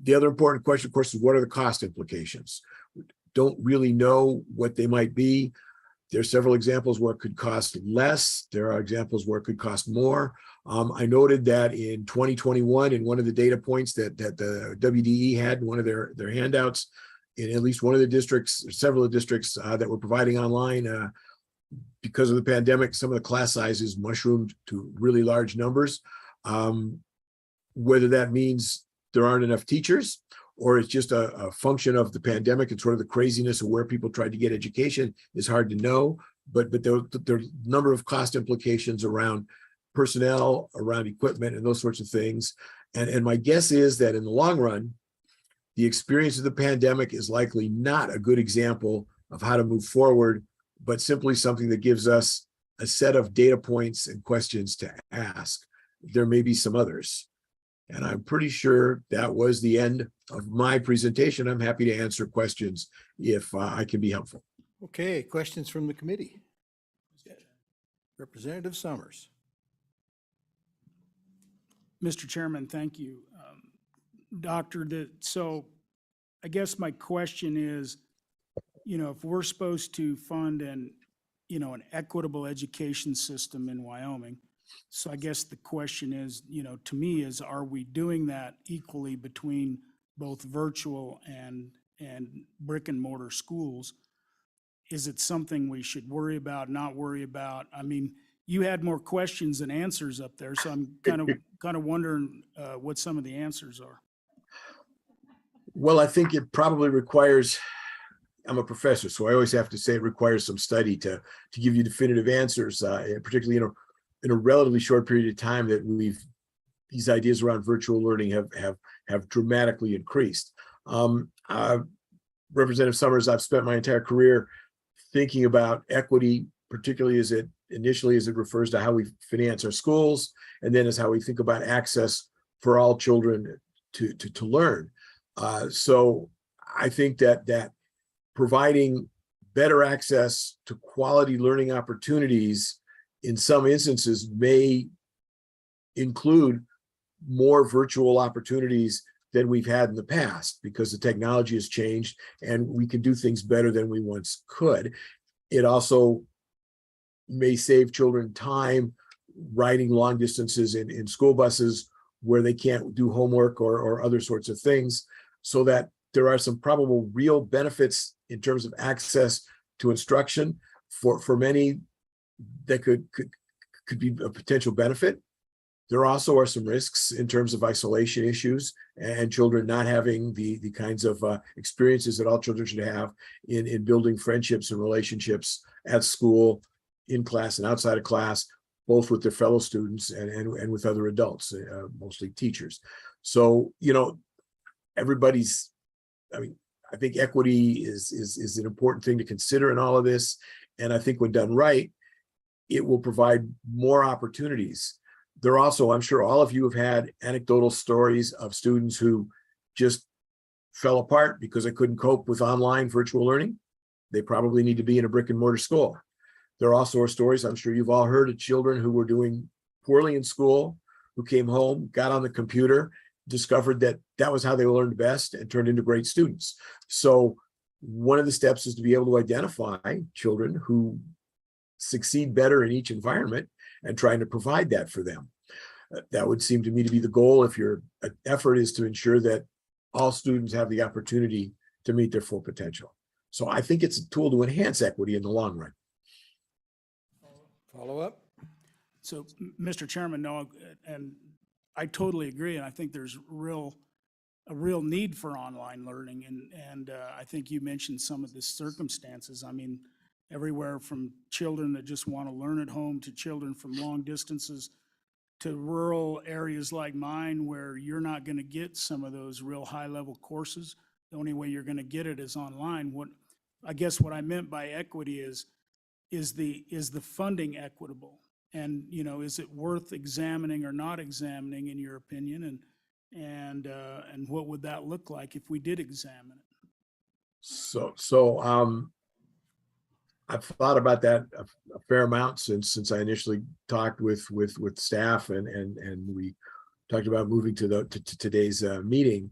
The other important question, of course, is what are the cost implications? Don't really know what they might be. There's several examples where it could cost less. There are examples where it could cost more. I noted that in 2021, in one of the data points that the WDE had in one of their handouts, in at least one of the districts, several of the districts that were providing online, because of the pandemic, some of the class sizes mushroomed to really large numbers. Whether that means there aren't enough teachers, or it's just a function of the pandemic and sort of the craziness of where people tried to get education is hard to know. But there are a number of cost implications around personnel, around equipment, and those sorts of things. And my guess is that in the long run, the experience of the pandemic is likely not a good example of how to move forward, but simply something that gives us a set of data points and questions to ask. There may be some others. And I'm pretty sure that was the end of my presentation. I'm happy to answer questions if I can be helpful. Okay, questions from the committee? Representative Summers. Mr. Chairman, thank you. Doctor, so I guess my question is, if we're supposed to fund an equitable education system in Wyoming, so I guess the question is, to me is, are we doing that equally between both virtual and brick and mortar schools? Is it something we should worry about, not worry about? I mean, you had more questions than answers up there, so I'm kind of wondering what some of the answers are. Well, I think it probably requires, I'm a professor, so I always have to say it requires some study to give you definitive answers, particularly in a relatively short period of time that these ideas around virtual learning have dramatically increased. Representative Summers, I've spent my entire career thinking about equity, particularly as it refers to how we finance our schools, and then as how we think about access for all children to learn. So I think that providing better access to quality learning opportunities in some instances may include more virtual opportunities than we've had in the past, because the technology has changed and we can do things better than we once could. It also may save children time riding long distances in school buses where they can't do homework or other sorts of things, so that there are some probable real benefits in terms of access to instruction for many that could be a potential benefit. There also are some risks in terms of isolation issues and children not having the kinds of experiences that all children should have in building friendships and relationships at school, in class and outside of class, both with their fellow students and with other adults, mostly teachers. So, I think equity is an important thing to consider in all of this. And I think when done right, it will provide more opportunities. There are also, I'm sure all of you have had anecdotal stories of students who just fell apart because they couldn't cope with online virtual learning. They probably need to be in a brick and mortar school. There also are stories, I'm sure you've all heard, of children who were doing poorly in school, who came home, got on the computer, discovered that that was how they learned best and turned into great students. So one of the steps is to be able to identify children who succeed better in each environment and trying to provide that for them. That would seem to me to be the goal if your effort is to ensure that all students have the opportunity to meet their full potential. So I think it's a tool to enhance equity in the long run. Follow up? So, Mr. Chairman, no, and I totally agree, and I think there's a real need for online learning, and I think you mentioned some of the circumstances. I mean, everywhere from children that just want to learn at home to children from long distances to rural areas like mine where you're not going to get some of those real high-level courses. The only way you're going to get it is online. I guess what I meant by equity is the funding equitable? And, you know, is it worth examining or not examining, in your opinion? And what would that look like if we did examine it? So I've thought about that a fair amount since I initially talked with staff and we talked about moving to today's meeting.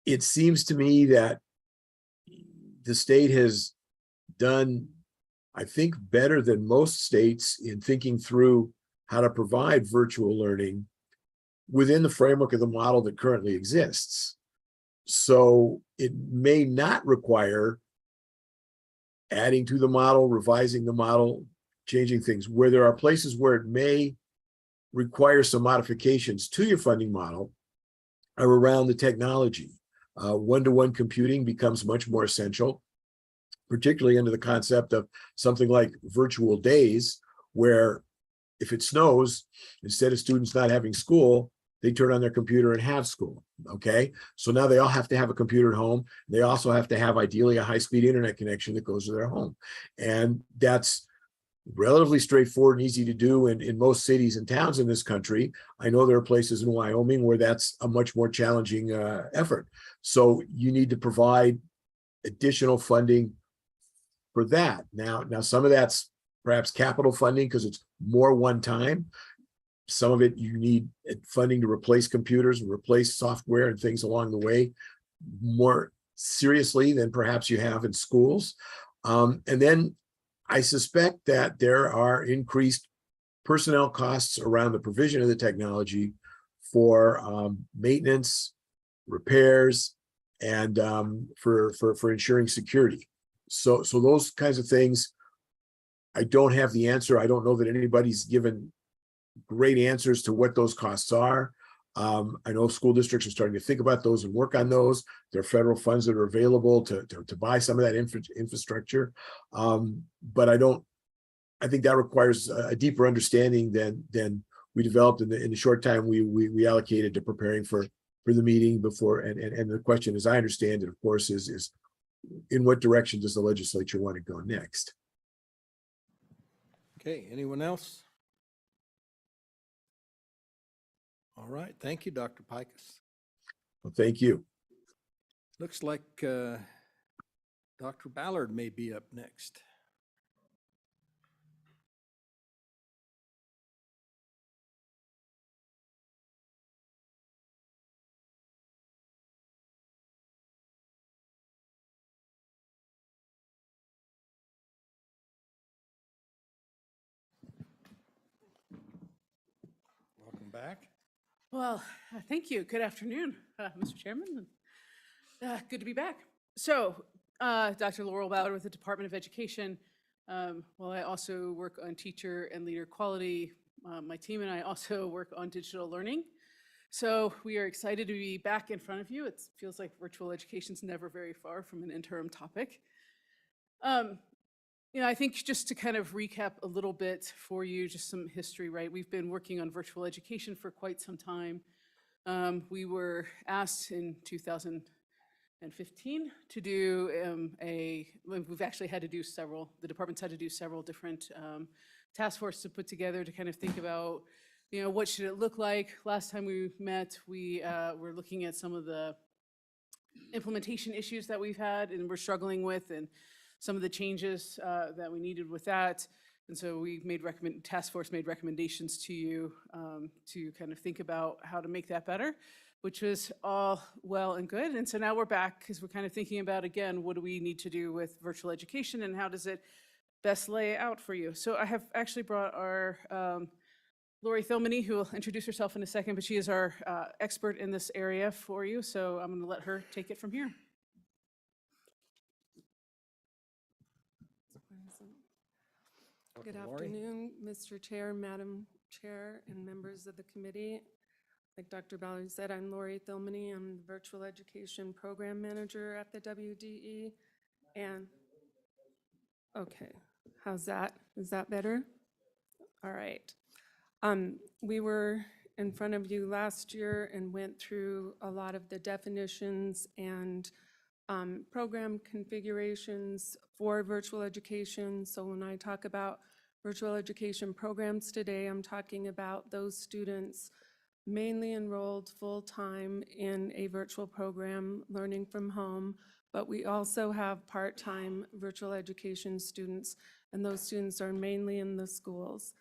It seems to me that the state has done, I think, better than most states in thinking through how to provide virtual learning within the framework of the model that currently exists. So it may not require adding to the model, revising the model, changing things. Where there are places where it may require some modifications to your funding model are around the technology. One-to-one computing becomes much more essential, particularly under the concept of something like virtual days, where if it snows, instead of students not having school, they turn on their computer and have school, okay? So now they all have to have a computer at home. They also have to have ideally a high-speed internet connection that goes to their home. And that's relatively straightforward and easy to do in most cities and towns in this country. I know there are places in Wyoming where that's a much more challenging effort. So you need to provide additional funding for that. Now some of that's perhaps capital funding because it's more one time. Some of it you need funding to replace computers and replace software and things along the way more seriously than perhaps you have in schools. And then I suspect that there are increased personnel costs around the provision of the technology for maintenance, repairs, and for ensuring security. So those kinds of things, I don't have the answer. I don't know that anybody's given great answers to what those costs are. I know school districts are starting to think about those and work on those. There are federal funds that are available to buy some of that infrastructure. But I think that requires a deeper understanding than we developed in the short time we allocated to preparing for the meeting before. And the question, as I understand it, of course, is in what direction does the legislature want to go next? Okay, anyone else? All right, thank you, Dr. Pikus. Well, thank you. Looks like Dr. Ballard may be up next. Welcome back. Well, thank you. Good afternoon, Mr. Chairman. Good to be back. So, Dr. Laurel Ballard with the Department of Education. Well, I also work on teacher and leader quality. My team and I also work on digital learning. So we are excited to be back in front of you. It feels like virtual education is never very far from an interim topic. You know, I think just to kind of recap a little bit for you, just some history, right? We've been working on virtual education for quite some time. We were asked in 2015 to do we've actually had to do several, the department's had to do several different task forces to put together to kind of think about, you know, what should it look like? Last time we met, we were looking at some of the implementation issues that we've had and we're struggling with, and some of the changes that we needed with that. And so we task force made recommendations to you to kind of think about how to make that better, which was all well and good. And so now we're back because we're kind of thinking about, again, what do we need to do with virtual education and how does it best lay out for you? So I have actually brought our Lori Thilmany, who will introduce herself in a second, but she is our expert in this area for you. So I'm going to let her take it from here. Good Lori. afternoon, Mr. Chair, Madam Chair, and members of the committee. Like Dr. Ballard said, I'm Lori Thilmany. I'm the Virtual Education Program Manager at the WDE. And, okay, how's that? Is that better? All right. We were in front of you last year and went through a lot of the definitions and program configurations for virtual education. So when I talk about virtual education programs today, I'm talking about those students mainly enrolled full-time in a virtual program, learning from home, but we also have part-time virtual education students, and those students are mainly in the schools.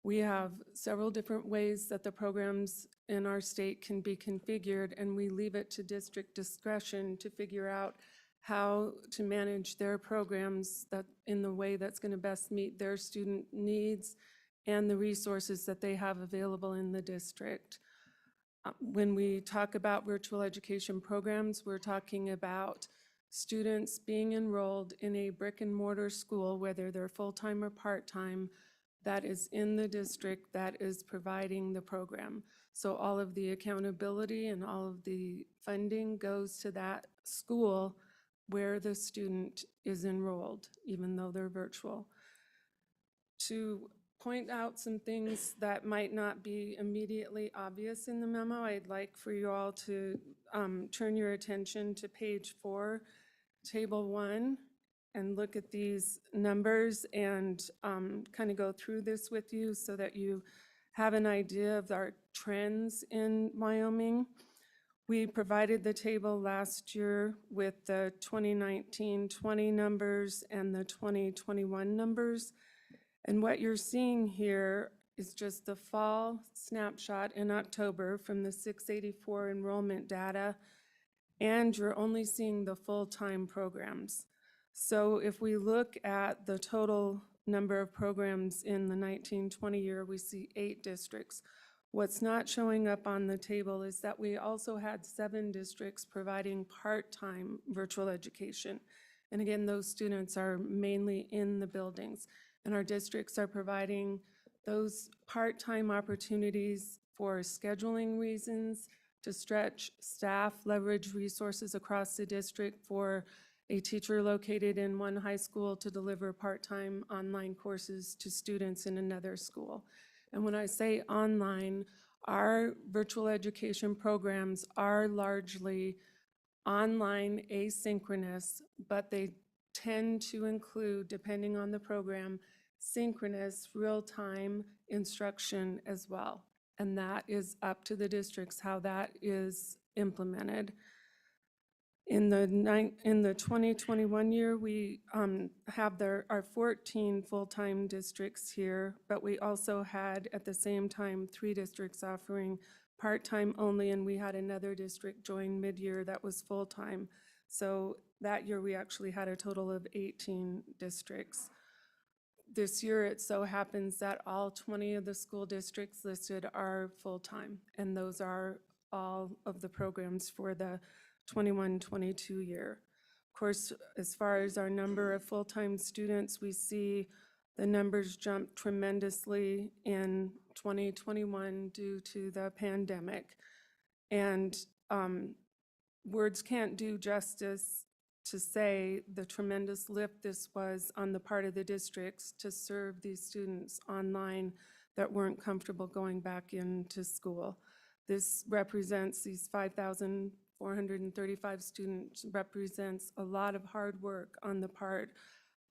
We have several different ways that the programs in our state can be configured, and we leave it to district discretion to figure out how to manage their programs that in the way that's going to best meet their student needs and the resources that they have available in the district. When we talk about virtual education programs, we're talking about students being enrolled in a brick and mortar school, whether they're full-time or part-time, that is in the district that is providing the program. So all of the accountability and all of the funding goes to that school where the student is enrolled, even though they're virtual. To point out some things that might not be immediately obvious in the memo, I'd like for you all to turn your attention to page 4, table 1, and look at these numbers and kind of go through this with you so that you have an idea of our trends in Wyoming. We provided the table last year with the 2019-20 numbers and the 2021 numbers. And what you're seeing here is just the fall snapshot in October from the 684 enrollment data, and you're only seeing the full-time programs. So if we look at the total number of programs in the 19-20 year, we see 8 districts. What's not showing up on the table is that we also had 7 districts providing part-time virtual education. And again, those students are mainly in the buildings. And our districts are providing those part-time opportunities for scheduling reasons, to stretch staff, leverage resources across the district for a teacher located in one high school to deliver part-time online courses to students in another school. And when I say online, our virtual education programs are largely online, asynchronous, but they tend to include, depending on the program, synchronous, real-time instruction as well. And that is up to the districts how that is implemented. In the 2021 year, we have our 14 full-time districts here, but we also had at the same time 3 districts offering part-time only, and we had another district join mid-year that was full-time. So that year we actually had a total of 18 districts. This year it so happens that all 20 of the school districts listed are full-time, and those are all of the programs for the 21-22 year. Of course, as far as our number of full-time students, we see the numbers jump tremendously in 2021 due to the pandemic. And words can't do justice to say the tremendous lift this was on the part of the districts to serve these students online that weren't comfortable going back into school. This represents, these 5,435 students represents a lot of hard work on the part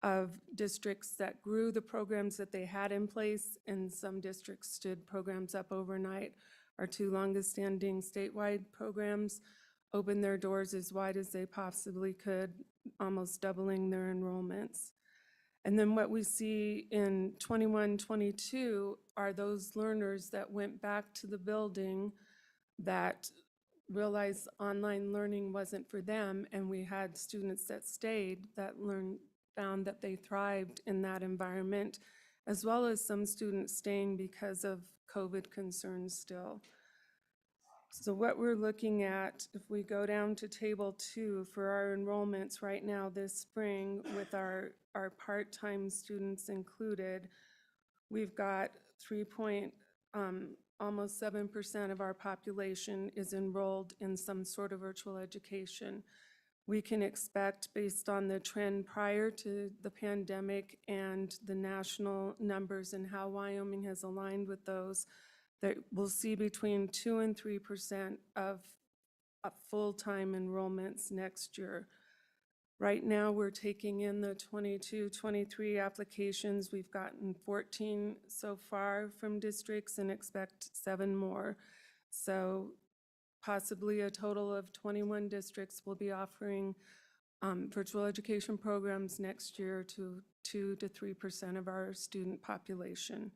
of districts that grew the programs that they had in place, and some districts stood programs up overnight. Our 2 longest standing statewide programs opened their doors as wide as they possibly could, almost doubling their enrollments. And then what we see in 21, 22 are those learners that went back to the building that realized online learning wasn't for them, and we had students that stayed that found that they thrived in that environment, as well as some students staying because of COVID concerns still. So what we're looking at, if we go down to table 2 for our enrollments right now this spring with our part-time students included, we've got almost 7% of our population is enrolled in some sort of virtual education. We can expect, based on the trend prior to the pandemic and the national numbers and how Wyoming has aligned with those, that we'll see between 2 and 3% of full-time enrollments next year. Right now, we're taking in the 22, 23 applications. We've gotten 14 so far from districts and expect 7 more. So possibly a total of 21 districts will be offering virtual education programs next year to 2 to 3% of our student population.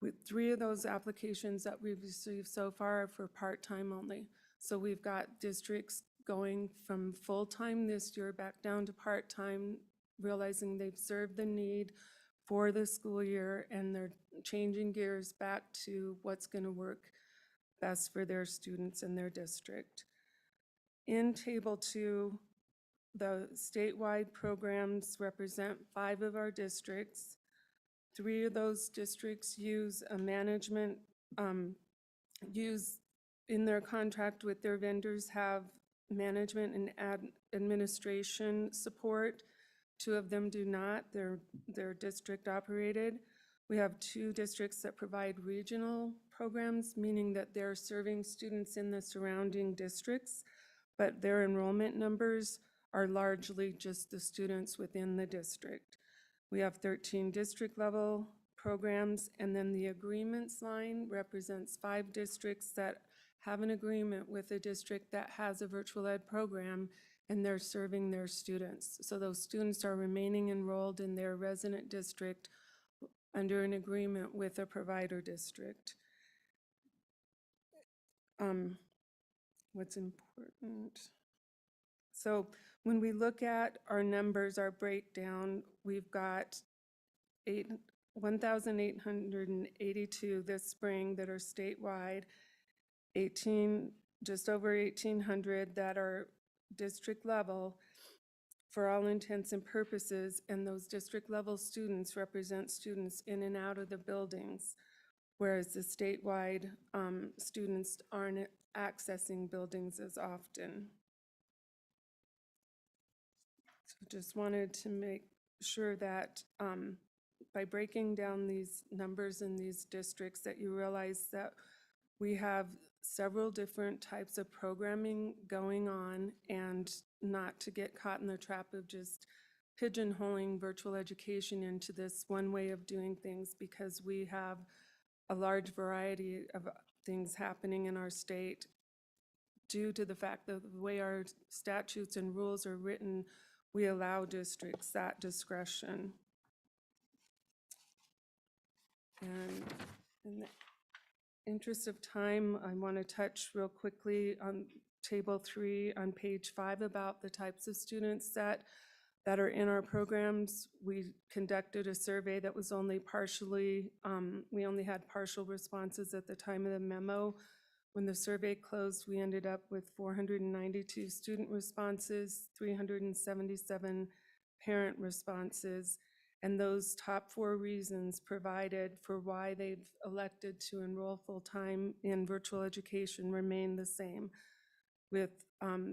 With 3 of those applications that we've received so far are for part-time only. So we've got districts going from full-time this year back down to part-time, realizing they've served the need for the school year, and they're changing gears back to what's going to work best for their students in their district. In Table 2, the statewide programs represent 5 of our districts. 3 of those districts use a management, in their contract with their vendors, have management and administration support. 2 of them do not. They're district operated. We have 2 districts that provide regional programs, meaning that they're serving students in the surrounding districts, but their enrollment numbers are largely just the students within the district. We have 13 district level programs, and then the agreements line represents 5 districts that have an agreement with a district that has a virtual ed program, and they're serving their students. So those students are remaining enrolled in their resident district under an agreement with a provider district. What's important? So when we look at our numbers, our breakdown, we've got 1,882 this spring that are statewide, just over 1,800 that are district level for all intents and purposes, and those district level students represent students in and out of the buildings, whereas the statewide students aren't accessing buildings as often. So just wanted to make sure that by breaking down these numbers in these districts, that you realize that we have several different types of programming going on, and not to get caught in the trap of just pigeonholing virtual education into this one way of doing things, because we have a large variety of things happening in our state due to the fact that the way our statutes and rules are written, we allow districts that discretion. And in the interest of time, I want to touch real quickly on Table 3 on page 5 about the types of students that are in our programs. We conducted a survey that was only partially, we only had partial responses at the time of the memo. When the survey closed, we ended up with 492 student responses, 377 parent responses, and those top 4 reasons provided for why they've elected to enroll full-time in virtual education remain the same, with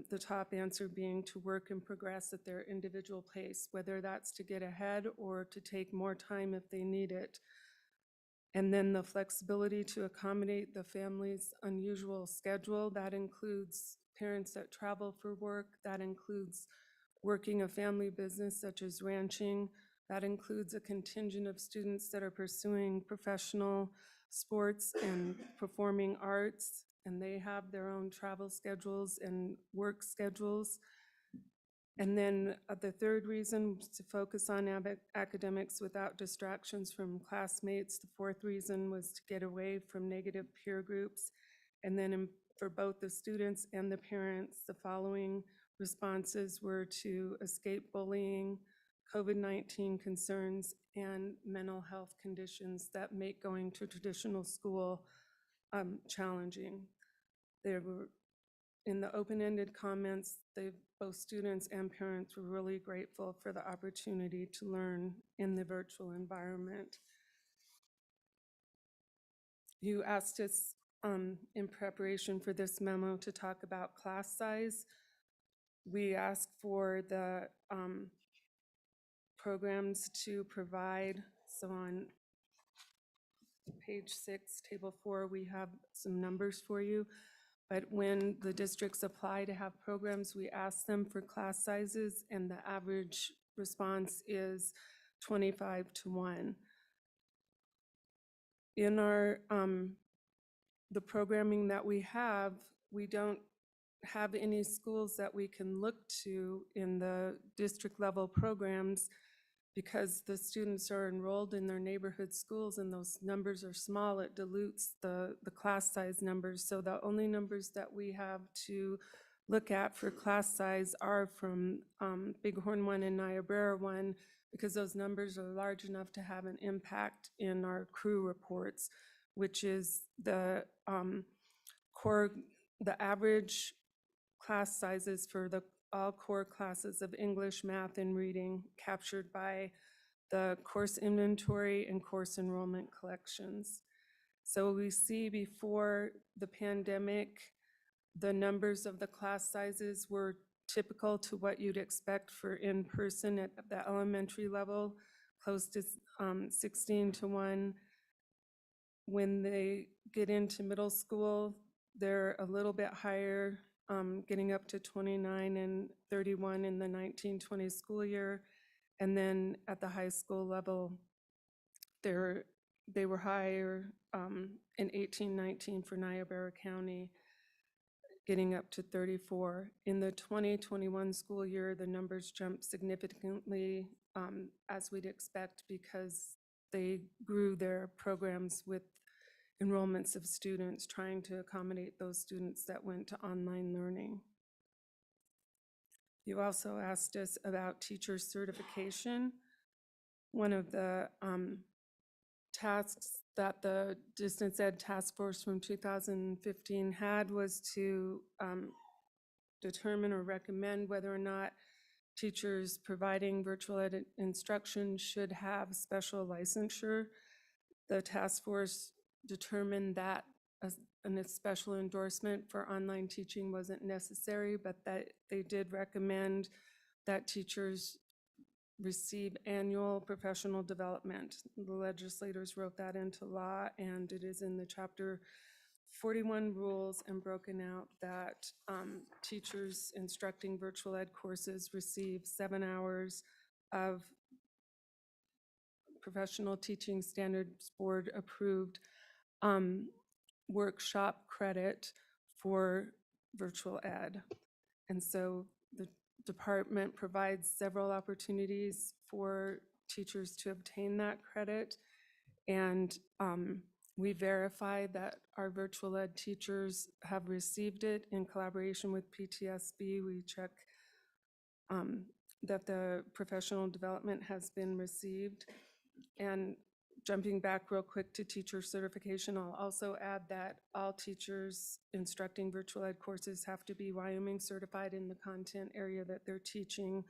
the top answer being to work and progress at their individual pace, whether that's to get ahead or to take more time if they need it. And then the flexibility to accommodate the family's unusual schedule. That includes parents that travel for work. That includes working a family business such as ranching. That includes a contingent of students that are pursuing professional sports and performing arts, and they have their own travel schedules and work schedules. And then the third reason was to focus on academics without distractions from classmates. The fourth reason was to get away from negative peer groups. And then for both the students and the parents, the following responses were to escape bullying, COVID-19 concerns, and mental health conditions that make going to traditional school challenging. There were, in the open-ended comments, both students and parents were really grateful for the opportunity to learn in the virtual environment. You asked us in preparation for this memo to talk about class size. We asked for the programs to provide, so on page 6, table 4, we have some numbers for you. But when the districts apply to have programs, we ask them for class sizes, and the average response is 25-1. In our the programming that we have, we don't have any schools that we can look to in the district level programs because the students are enrolled in their neighborhood schools and those numbers are small. It dilutes the class size numbers. So the only numbers that we have to look at for class size are from Bighorn 1 and Niobrara 1, because those numbers are large enough to have an impact in our crew reports, which is the average class sizes for all core classes of English, math, and reading captured by the course inventory and course enrollment collections. So we see before the pandemic, the numbers of the class sizes were typical to what you'd expect for in-person at the elementary level, close to 16-1. When they get into middle school, they're a little bit higher, getting up to 29 and 31 in the 1920 school year. And then at the high school level, they were higher in 18-19 for Niobrara County, getting up to 34. In the 2021 school year, the numbers jumped significantly, as we'd expect, because they grew their programs with enrollments of students, trying to accommodate those students that went to online learning. You also asked us about teacher certification. One of the tasks that the Distance Ed Task Force from 2015 had was to determine or recommend whether or not teachers providing virtual ed instruction should have special licensure. The task force determined that a special endorsement for online teaching wasn't necessary, but that they did recommend that teachers receive annual professional development. The legislators wrote that into law, and it is in the Chapter 41 rules and broken out that teachers instructing virtual ed courses receive 7 hours of Professional Teaching Standards Board approved workshop credit for virtual ed. And so the department provides several opportunities for teachers to obtain that credit. And we verify that our virtual ed teachers have received it in collaboration with PTSB. We check that the professional development has been received. And jumping back real quick to teacher certification, I'll also add that all teachers instructing virtual ed courses have to be Wyoming certified in the content area that they're teaching,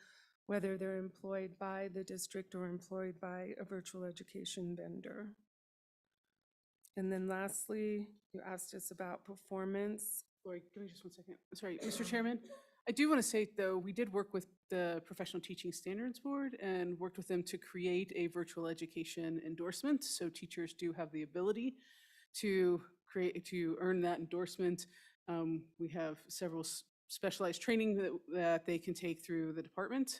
whether they're employed by the district or employed by a virtual education vendor. And then lastly, you asked us about performance. Lori, give me just 1 second. Sorry, Mr. Chairman. I do want to say, though, we did work with the Professional Teaching Standards Board and worked with them to create a virtual education endorsement. So teachers do have the ability to earn that endorsement. We have several specialized training that they can take through the department,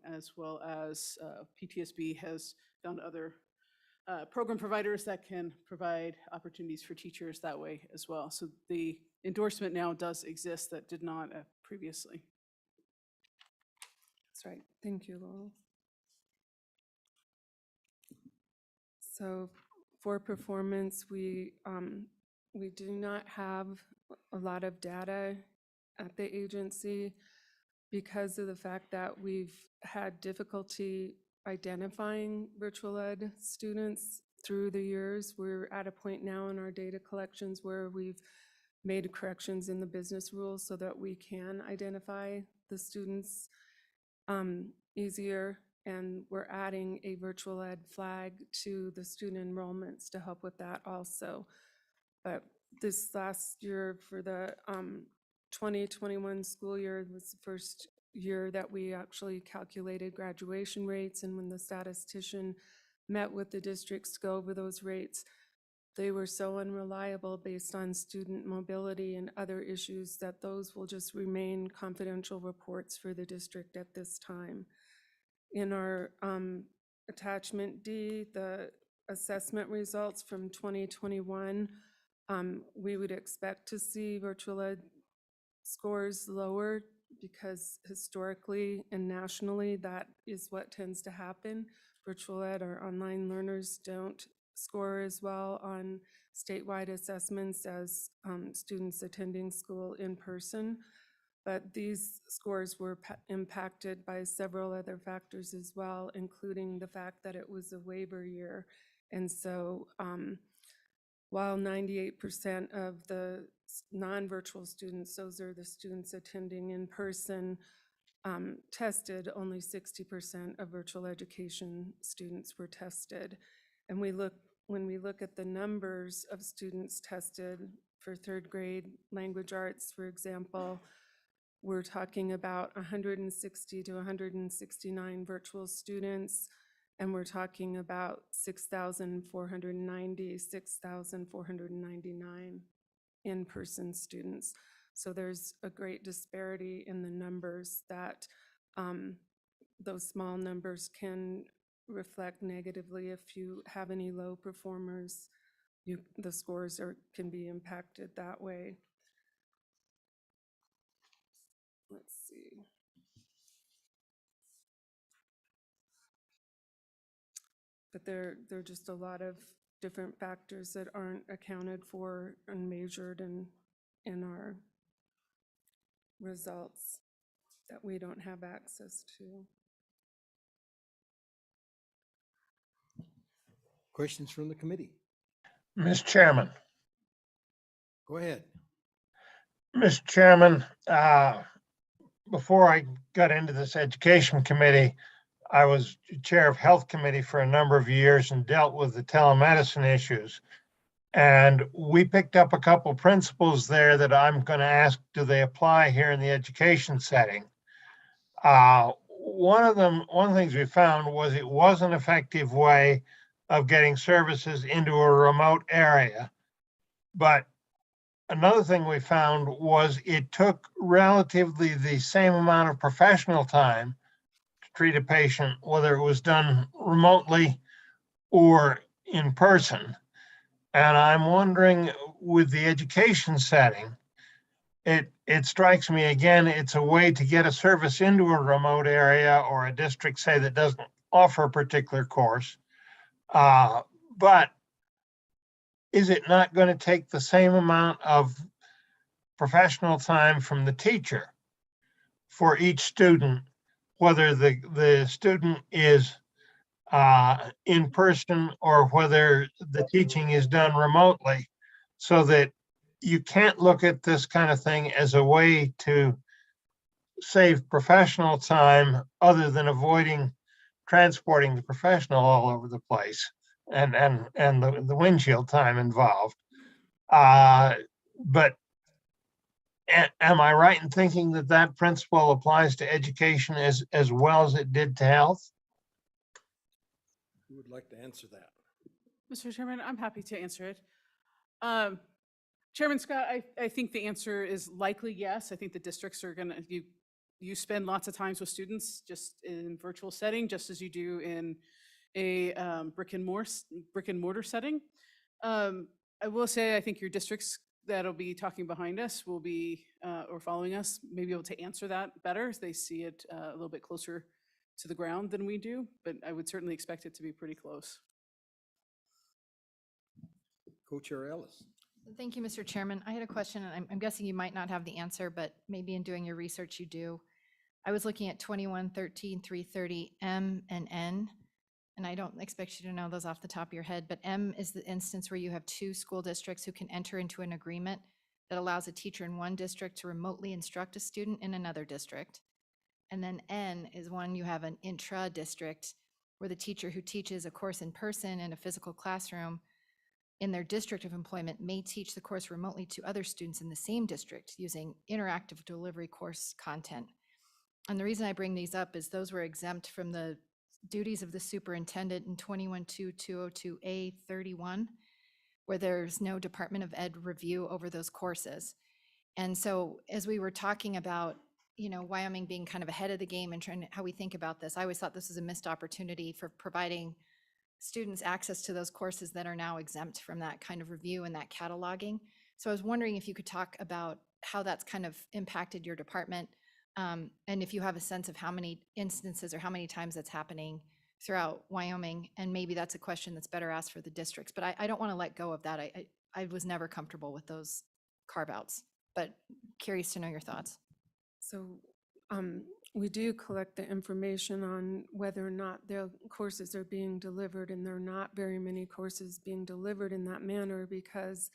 as well as PTSB has found other program providers that can provide opportunities for teachers that way as well. So the endorsement now does exist that did not previously. That's right. Thank you, Laurel. So for performance, we do not have a lot of data at the agency because of the fact that we've had difficulty identifying virtual ed students through the years. We're at a point now in our data collections where we've made corrections in the business rules so that we can identify the students easier, and we're adding a virtual ed flag to the student enrollments to help with that also. But this last year for the 2021 school year was the first year that we actually calculated graduation rates, and when the statistician met with the districts to go over those rates, they were so unreliable based on student mobility and other issues that those will just remain confidential reports for the district at this time. In our attachment D, the assessment results from 2021, we would expect to see virtual ed scores lower because historically and nationally, that is what tends to happen. Virtual ed or online learners don't score as well on statewide assessments as students attending school in person. But these scores were impacted by several other factors as well, including the fact that it was a waiver year. And so while 98% of the non-virtual students, those are the students attending in person, tested, only 60% of virtual education students were tested. And when we look at the numbers of students tested for third grade language arts, for example, we're talking about 160 to 169 virtual students, and we're talking about 6,490, 6,499 in-person students. So there's a great disparity in the numbers that those small numbers can reflect negatively. If you have any low performers, the scores can be impacted that way. Let's see. But there are just a lot of different factors that aren't accounted for and measured in our results that we don't have access to. Questions from the committee? Mr. Chairman. Go ahead. Mr. Chairman, before I got into this education committee, I was chair of health committee for a number of years and dealt with the telemedicine issues. And we picked up a couple principles there that I'm going to ask, do they apply here in the education setting? One of the things we found was it was an effective way of getting services into a remote area. But another thing we found was it took relatively the same amount of professional time to treat a patient, whether it was done remotely or in person. And I'm wondering, with the education setting, it strikes me again, it's a way to get a service into a remote area or a district, say, that doesn't offer a particular course. But is it not going to take the same amount of professional time from the teacher for each student, whether the student is in person or whether the teaching is done remotely, so that you can't look at this kind of thing as a way to save professional time other than avoiding transporting the professional all over the place and the windshield time involved. But am I right in thinking that that principle applies to education as well as it did to health? Who would like to answer that? Mr. Chairman, I'm happy to answer it. Chairman Scott, I think the answer is likely yes. I think the districts are going to, you spend lots of times with students just in virtual setting, just as you do in a brick and mortar setting. I will say, I think your districts that'll be talking behind us will be, or following us, may be able to answer that better as they see it a little bit closer to the ground than we do, but I would certainly expect it to be pretty close. Co-Chair Ellis. Thank you, Mr. Chairman. I had a question, and I'm guessing you might not have the answer, but maybe in doing your research you do. I was looking at 21-13-330 M and N, and I don't expect you to know those off the top of your head, but M is the instance where you have two school districts who can enter into an agreement that allows a teacher in one district to remotely instruct a student in another district. And then N is one you have an intra-district where the teacher who teaches a course in person in a physical classroom in their district of employment may teach the course remotely to other students in the same district using interactive delivery course content. And the reason I bring these up is those were exempt from the duties of the superintendent in 21-2-202A31, where there's no Department of Ed review over those courses. And so as we were talking about, you know, Wyoming being kind of ahead of the game and trying how we think about this, I always thought this was a missed opportunity for providing students access to those courses that are now exempt from that kind of review and that cataloging. So I was wondering if you could talk about how that's kind of impacted your department, and if you have a sense of how many instances or how many times that's happening throughout Wyoming, and maybe that's a question that's better asked for the districts, but I don't want to let go of that. I was never comfortable with those carve-outs, but curious to know your thoughts. So we do collect the information on whether or not their courses are being delivered, and there are not very many courses being delivered in that manner because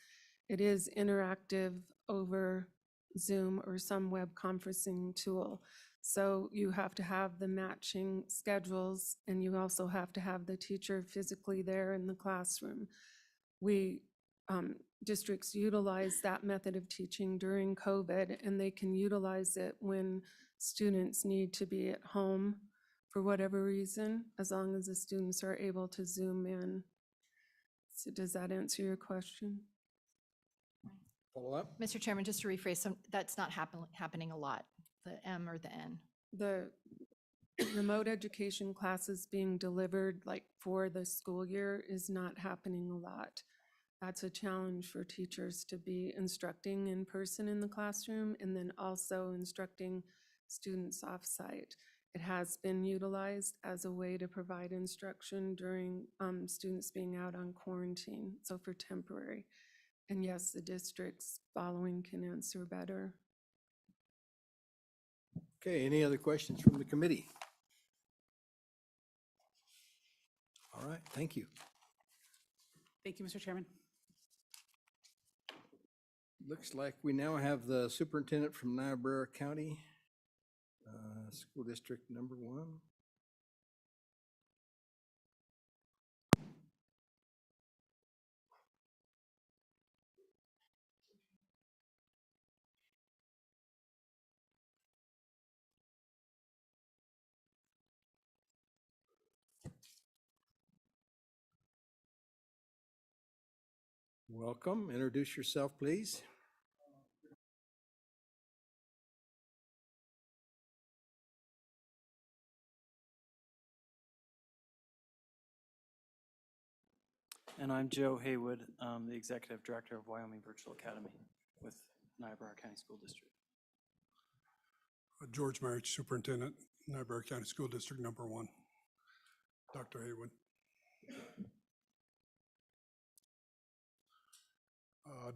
it is interactive over Zoom or some web conferencing tool. So you have to have the matching schedules, and you also have to have the teacher physically there in the classroom. We districts utilize that method of teaching during COVID, and they can utilize it when students need to be at home for whatever reason, as long as the students are able to Zoom in. So does that answer your question? Follow up? Mr. Chairman, just to rephrase, that's not happening a lot, the M or the N. The remote education classes being delivered like for the school year is not happening a lot. That's a challenge for teachers to be instructing in person in the classroom and then also instructing students off-site. It has been utilized as a way to provide instruction during students being out on quarantine, so for temporary. And yes, the districts following can answer better. Okay, any other questions from the committee? All right, thank you. Thank you, Mr. Chairman. Looks like we now have the superintendent from Niobrara County, School District number 1. Welcome. Introduce yourself, please. And I'm Joe Haywood, the Executive Director of Wyoming Virtual Academy with Niobrara County School District. George Marich, Superintendent, Niobrara County School District number 1. Dr. Haywood.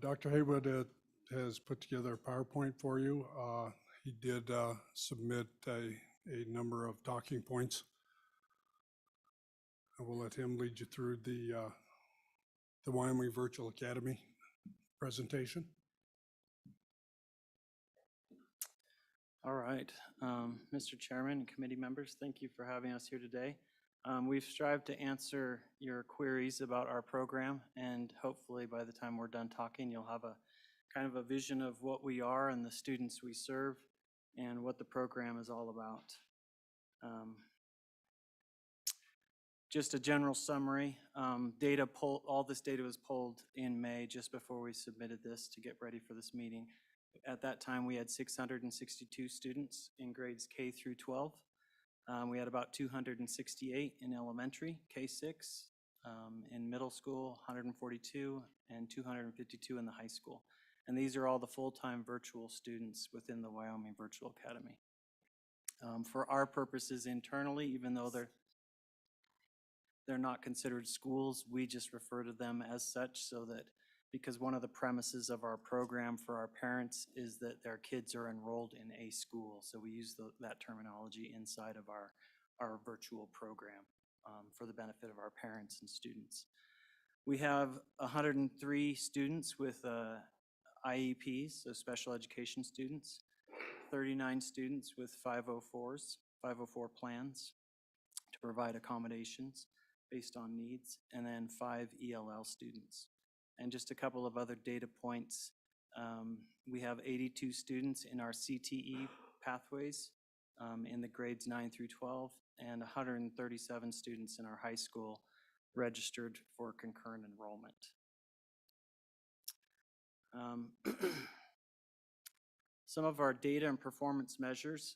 Dr. Haywood has put together a PowerPoint for you. He did submit a number of talking points. I will let him lead you through the Wyoming Virtual Academy presentation. All right, Mr. Chairman and committee members, thank you for having us here today. We've strived to answer your queries about our program, and hopefully by the time we're done talking, you'll have a kind of a vision of what we are and the students we serve and what the program is all about. Just a general summary, all this data was pulled in May just before we submitted this to get ready for this meeting. At that time, we had 662 students in grades K through 12. We had about 268 in elementary, K-6, in middle school, 142, and 252 in the high school. And these are all the full-time virtual students within the Wyoming Virtual Academy. For our purposes internally, even though they're not considered schools, we just refer to them as such, so that, because one of the premises of our program for our parents is that their kids are enrolled in a school. So we use that terminology inside of our virtual program for the benefit of our parents and students. We have 103 students with IEPs, so special education students, 39 students with 504s, 504 plans to provide accommodations based on needs, and then 5 ELL students. And just a couple of other data points. We have 82 students in our CTE pathways in the grades 9 through 12, and 137 students in our high school registered for concurrent enrollment. Some of our data and performance measures.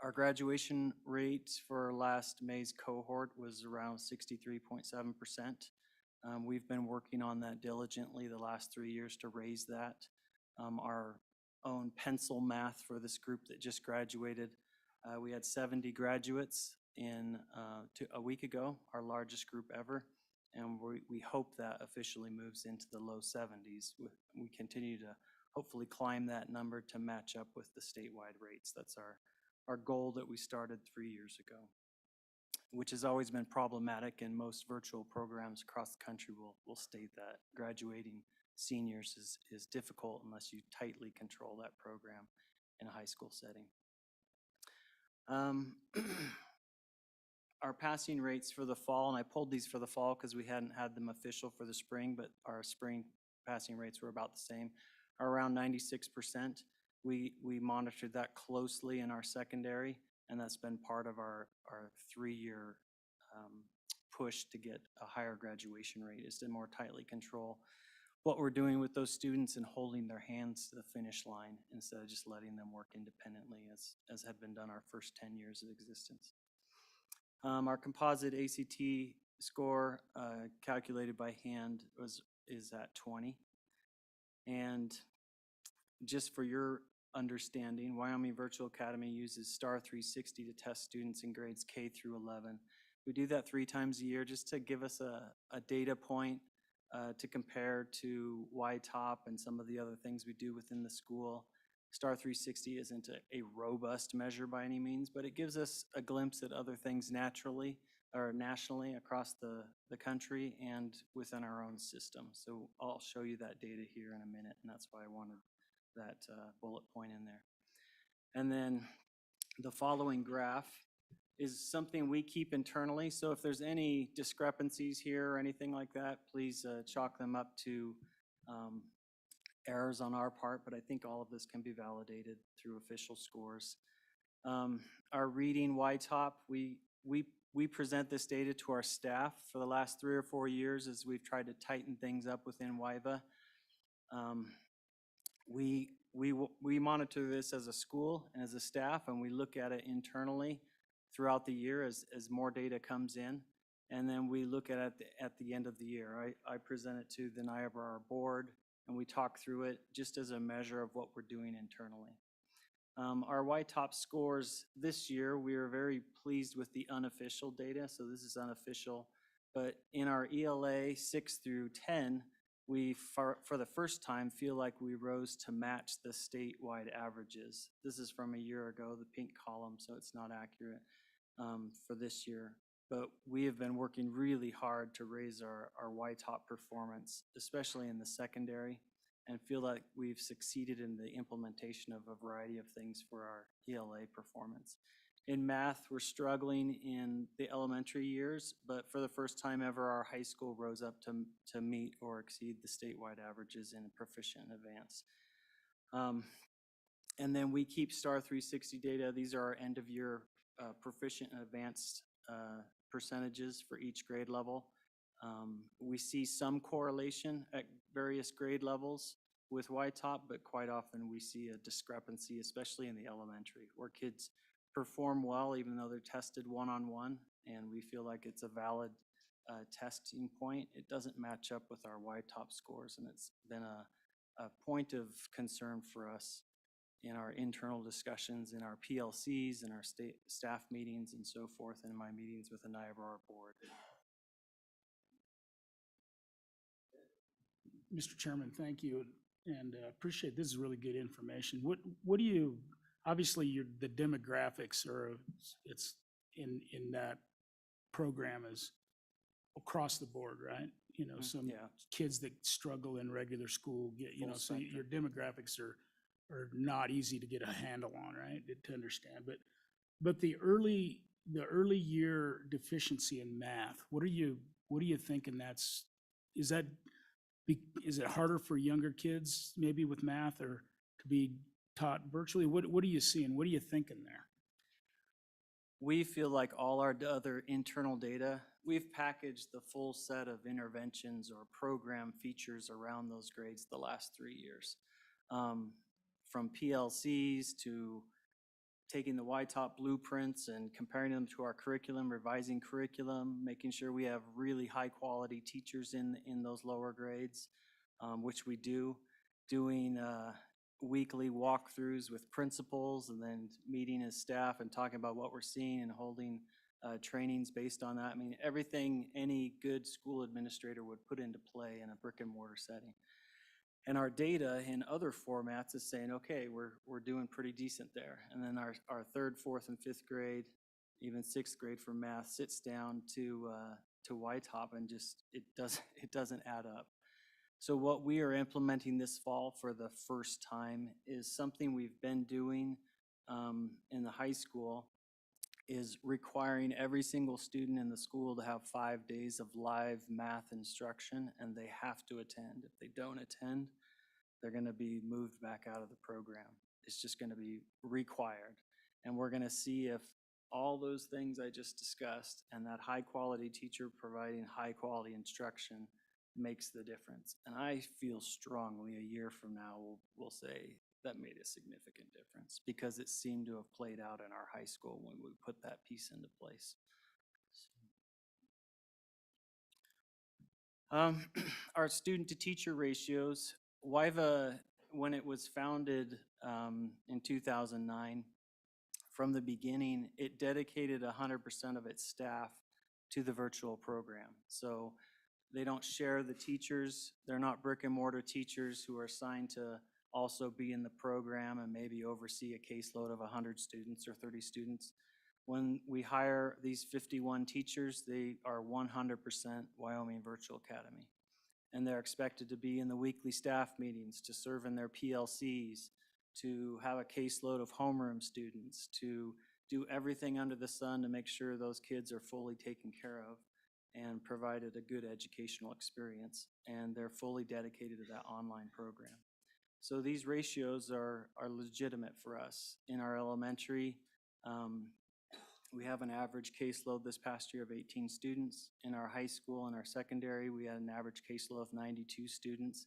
Our graduation rate for last May's cohort was around 63.7%. We've been working on that diligently the last 3 years to raise that. Our own pencil math for this group that just graduated, we had 70 graduates a week ago, our largest group ever, and we hope that officially moves into the low 70s. We continue to hopefully climb that number to match up with the statewide rates. That's our goal that we started 3 years ago, which has always been problematic, and most virtual programs across the country will state that graduating seniors is difficult unless you tightly control that program in a high school setting. Our passing rates for the fall, and I pulled these for the fall because we hadn't had them official for the spring, but our spring passing rates were about the same, are around 96%. We monitored that closely in our secondary, and that's been part of our 3-year push to get a higher graduation rate, is to more tightly control what we're doing with those students and holding their hands to the finish line instead of just letting them work independently as had been done our first 10 years of existence. Our composite ACT score calculated by hand is at 20. And just for your understanding, Wyoming Virtual Academy uses STAR 360 to test students in grades K through 11. We do that 3 times a year just to give us a data point to compare to YTOP and some of the other things we do within the school. STAR 360 isn't a robust measure by any means, but it gives us a glimpse at other things naturally or nationally across the country and within our own system. So I'll show you that data here in a minute, and that's why I wanted that bullet point in there. And then the following graph is something we keep internally. So if there's any discrepancies here or anything like that, please chalk them up to errors on our part, but I think all of this can be validated through official scores. Our reading YTOP, we present this data to our staff for the last 3 or 4 years as we've tried to tighten things up within WIVA. We monitor this as a school and as a staff, and we look at it internally throughout the year as more data comes in, and then we look at it at the end of the year. I present it to the Niobrara board, and we talk through it just as a measure of what we're doing internally. Our YTOP scores this year, we are very pleased with the unofficial data, so this is unofficial, but in our ELA 6 through 10, we, for the first time, feel like we rose to match the statewide averages. This is from a year ago, the pink column, so it's not accurate for this year. But we have been working really hard to raise our YTOP performance, especially in the secondary, and feel like we've succeeded in the implementation of a variety of things for our ELA performance. In math, we're struggling in the elementary years, but for the first time ever, our high school rose up to meet or exceed the statewide averages in proficient and advanced. And then we keep STAR 360 data. These are our end of year proficient and advanced percentages for each grade level. We see some correlation at various grade levels with YTOP, but quite often we see a discrepancy, especially in the elementary, where kids perform well even though they're tested one-on-one, and we feel like it's a valid testing point. It doesn't match up with our YTOP scores, and it's been a point of concern for us in our internal discussions, in our PLCs, in our state staff meetings and so forth, and in my meetings with the Niobrara board. Mr. Chairman, thank you, and appreciate, this is really good information. What do you, obviously, the demographics are, it's in that program is across the board, right? You know, some Yeah. kids that struggle in regular school get, you Full know, so spectrum. your demographics are not easy to get a handle on, right? To understand, but the early year deficiency in math, what are you thinking is it harder for younger kids maybe with math or to be taught virtually? What are you seeing? What are you thinking there? We feel like all our other internal data, we've packaged the full set of interventions or program features around those grades the last 3 years. From PLCs to taking the YTOP blueprints and comparing them to our curriculum, revising curriculum, making sure we have really high quality teachers in those lower grades, which we do, doing weekly walkthroughs with principals and then meeting as staff and talking about what we're seeing and holding trainings based on that. I mean, everything any good school administrator would put into play in a brick and mortar setting. And our data in other formats is saying, okay, we're doing pretty decent there. And then our third, fourth, and fifth grade, even sixth grade for math, sits down to YTOP and just it doesn't add up. So what we are implementing this fall for the first time is something we've been doing in the high school, is requiring every single student in the school to have 5 days of live math instruction, and they have to attend. If they don't attend, they're going to be moved back out of the program. It's just going to be required. And we're going to see if all those things I just discussed and that high quality teacher providing high quality instruction makes the difference. And I feel strongly a year from now we'll say that made a significant difference because it seemed to have played out in our high school when we put that piece into place. Our student to teacher ratios, WIVA, when it was founded in 2009, from the beginning, it dedicated 100% of its staff to the virtual program. So they don't share the teachers. They're not brick and mortar teachers who are assigned to also be in the program and maybe oversee a caseload of 100 students or 30 students. When we hire these 51 teachers, they are 100% Wyoming Virtual Academy. And they're expected to be in the weekly staff meetings, to serve in their PLCs, to have a caseload of homeroom students, to do everything under the sun to make sure those kids are fully taken care of and provided a good educational experience. And they're fully dedicated to that online program. So these ratios are legitimate for us. In our elementary, we have an average caseload this past year of 18 students. In our high school and our secondary, we had an average caseload of 92 students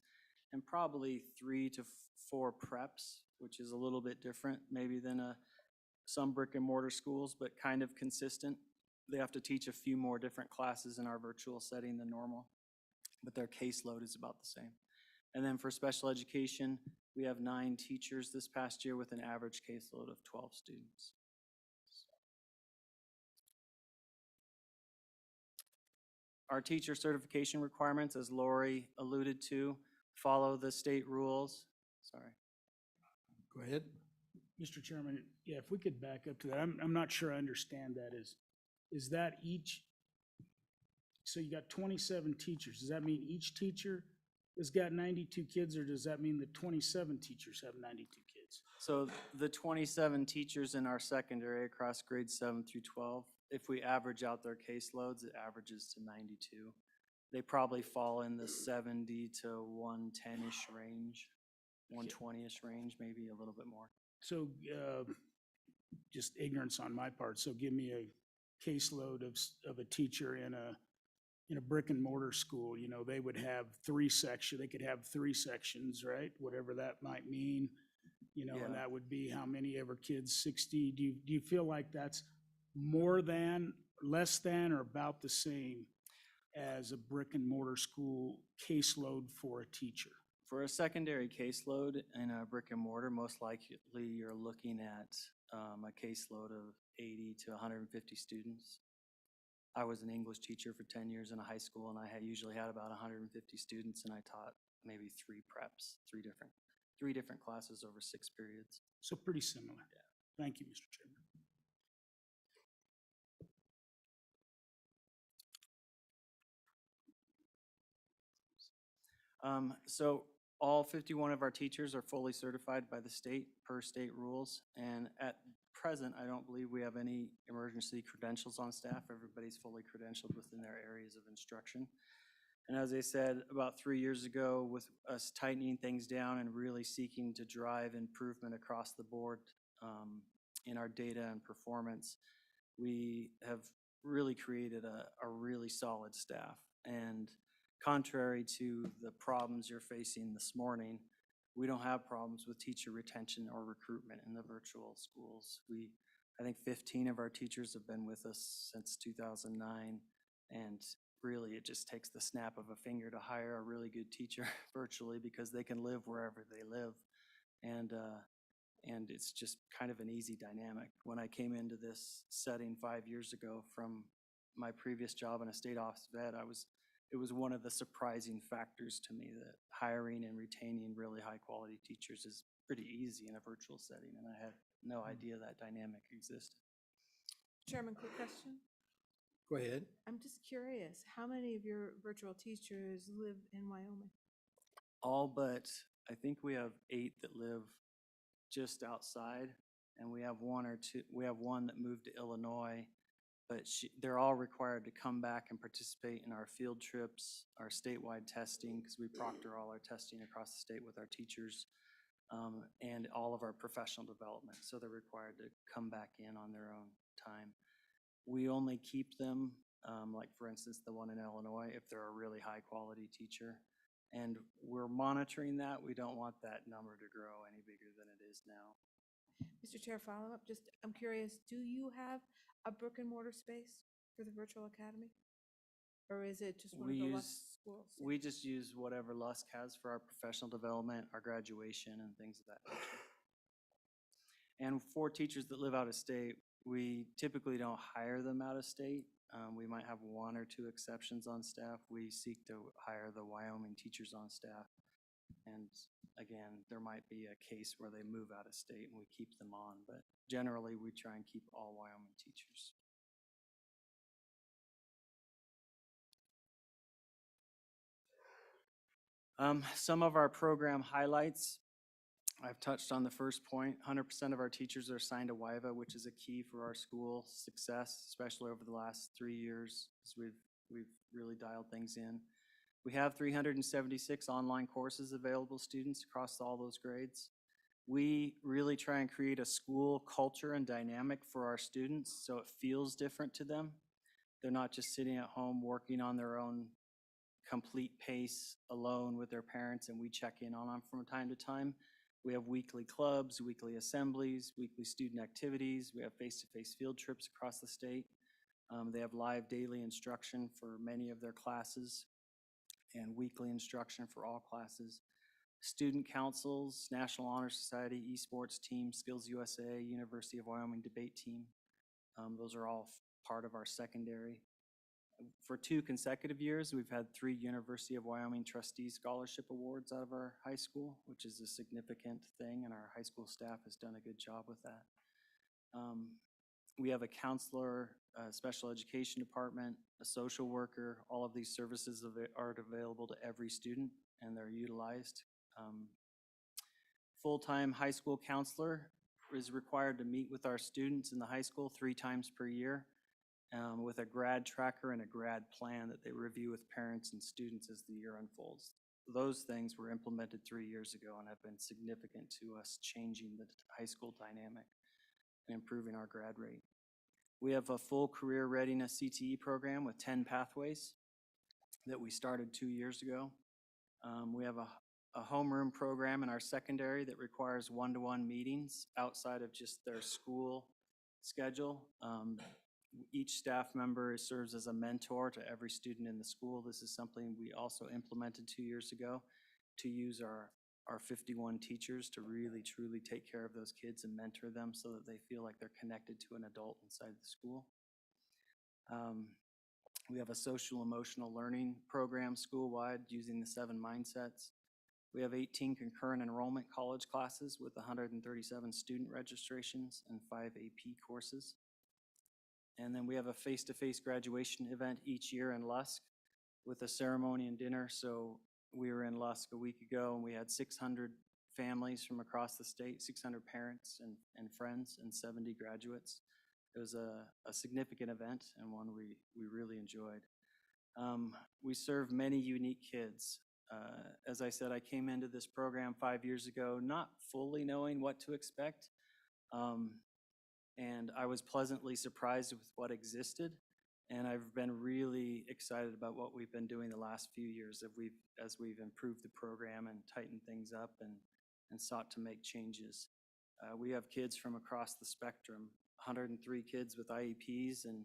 and probably 3 to 4 preps, which is a little bit different maybe than some brick and mortar schools, but kind of consistent. They have to teach a few more different classes in our virtual setting than normal, but their caseload is about the same. And then for special education, we have 9 teachers this past year with an average caseload of 12 students. Our teacher certification requirements, as Lori alluded to, follow the state rules. Sorry. Go ahead. Mr. Chairman, yeah, if we could back up to that, I'm not sure I understand that. Is that each, so you got 27 teachers, does that mean each teacher has got 92 kids, or does that mean that 27 teachers have 92 kids? So the 27 teachers in our secondary across grades 7 through 12, if we average out their caseloads, it averages to 92. They probably fall in the 70 to 110-ish range, 120-ish range, maybe a little bit more. So just ignorance on my part, so give me a caseload of a teacher in a brick and mortar school. You know, they would have 3 sections, they could have 3 sections, right? Whatever that might mean, you know, and that would be how many ever kids, 60? Do you feel like that's more than, less than, or about the same as a brick and mortar school caseload for a teacher? For a secondary caseload in a brick and mortar, most likely you're looking at a caseload of 80 to 150 students. I was an English teacher for 10 years in a high school, and I had usually had about 150 students, and I taught maybe 3 preps, three different classes over 6 periods. So pretty similar. Thank you, Mr. Chairman. So all 51 of our teachers are fully certified by the state per state rules. And at present, I don't believe we have any emergency credentials on staff. Everybody's fully credentialed within their areas of instruction. And as I said, about 3 years ago, with us tightening things down and really seeking to drive improvement across the board in our data and performance, we have really created a really solid staff. And contrary to the problems you're facing this morning, we don't have problems with teacher retention or recruitment in the virtual schools. I think 15 of our teachers have been with us since 2009, and really it just takes the snap of a finger to hire a really good teacher virtually because they can live wherever they live. And it's just kind of an easy dynamic. When I came into this setting 5 years ago from my previous job in a state office vet, it was one of the surprising factors to me that hiring and retaining really high quality teachers is pretty easy in a virtual setting, and I had no idea that dynamic existed. Chairman, quick question. Go ahead. I'm just curious, how many of your virtual teachers live in Wyoming? All but, I think we have 8 that live just outside, and we have one that moved to Illinois, but they're all required to come back and participate in our field trips, our statewide testing, because we proctor all our testing across the state with our teachers, and all of our professional development. So they're required to come back in on their own time. We only keep them, like for instance, the one in Illinois, if they're a really high quality teacher. And we're monitoring that. We don't want that number to grow any bigger than it is now. Mr. Chair, follow up, I'm curious, do you have a brick and mortar space for the virtual academy? Or is it just one of the Lusk schools? We just use whatever Lusk has for our professional development, our graduation, and things of that nature. And for teachers that live out of state, we typically don't hire them out of state. We might have 1 or 2 exceptions on staff. We seek to hire the Wyoming teachers on staff. And again, there might be a case where they move out of state and we keep them on, but generally we try and keep all Wyoming teachers. Some of our program highlights. I've touched on the first point. 100% of our teachers are assigned to WIVA, which is a key for our school success, especially over the last 3 years, as we've really dialed things in. We have 376 online courses available to students across all those grades. We really try and create a school culture and dynamic for our students so it feels different to them. They're not just sitting at home working on their own complete pace alone with their parents, and we check in on them from time to time. We have weekly clubs, weekly assemblies, weekly student activities. We have face-to-face field trips across the state. They have live daily instruction for many of their classes and weekly instruction for all classes. Student councils, National Honor Society, esports team, Skills USA, University of Wyoming debate team. Those are all part of our secondary. For 2 consecutive years, we've had 3 University of Wyoming trustee scholarship awards out of our high school, which is a significant thing, and our high school staff has done a good job with that. We have a counselor, a special education department, a social worker. All of these services are available to every student, and they're utilized. Full-time high school counselor is required to meet with our students in the high school 3 times per year. With a grad tracker and a grad plan that they review with parents and students as the year unfolds. Those things were implemented 3 years ago and have been significant to us changing the high school dynamic and improving our grad rate. We have a full career readiness CTE program with 10 pathways that we started 2 years ago. We have a homeroom program in our secondary that requires one-to-one meetings outside of just their school schedule. Each staff member serves as a mentor to every student in the school. This is something we also implemented 2 years ago. to use our 51 teachers to really truly take care of those kids and mentor them so that they feel like they're connected to an adult inside the school. We have a social emotional learning program school-wide using the 7 mindsets. We have 18 concurrent enrollment college classes with 137 student registrations and 5 AP courses. And then we have a face-to-face graduation event each year in Lusk with a ceremony and dinner. So we were in Lusk a week ago and we had 600 families from across the state, 600 parents and friends, and 70 graduates. It was a significant event and one we really enjoyed. We serve many unique kids. As I said, I came into this program 5 years ago, not fully knowing what to expect. And I was pleasantly surprised with what existed. And I've been really excited about what we've been doing the last few years as we've improved the program and tightened things up and sought to make changes. We have kids from across the spectrum, 103 kids with IEPs and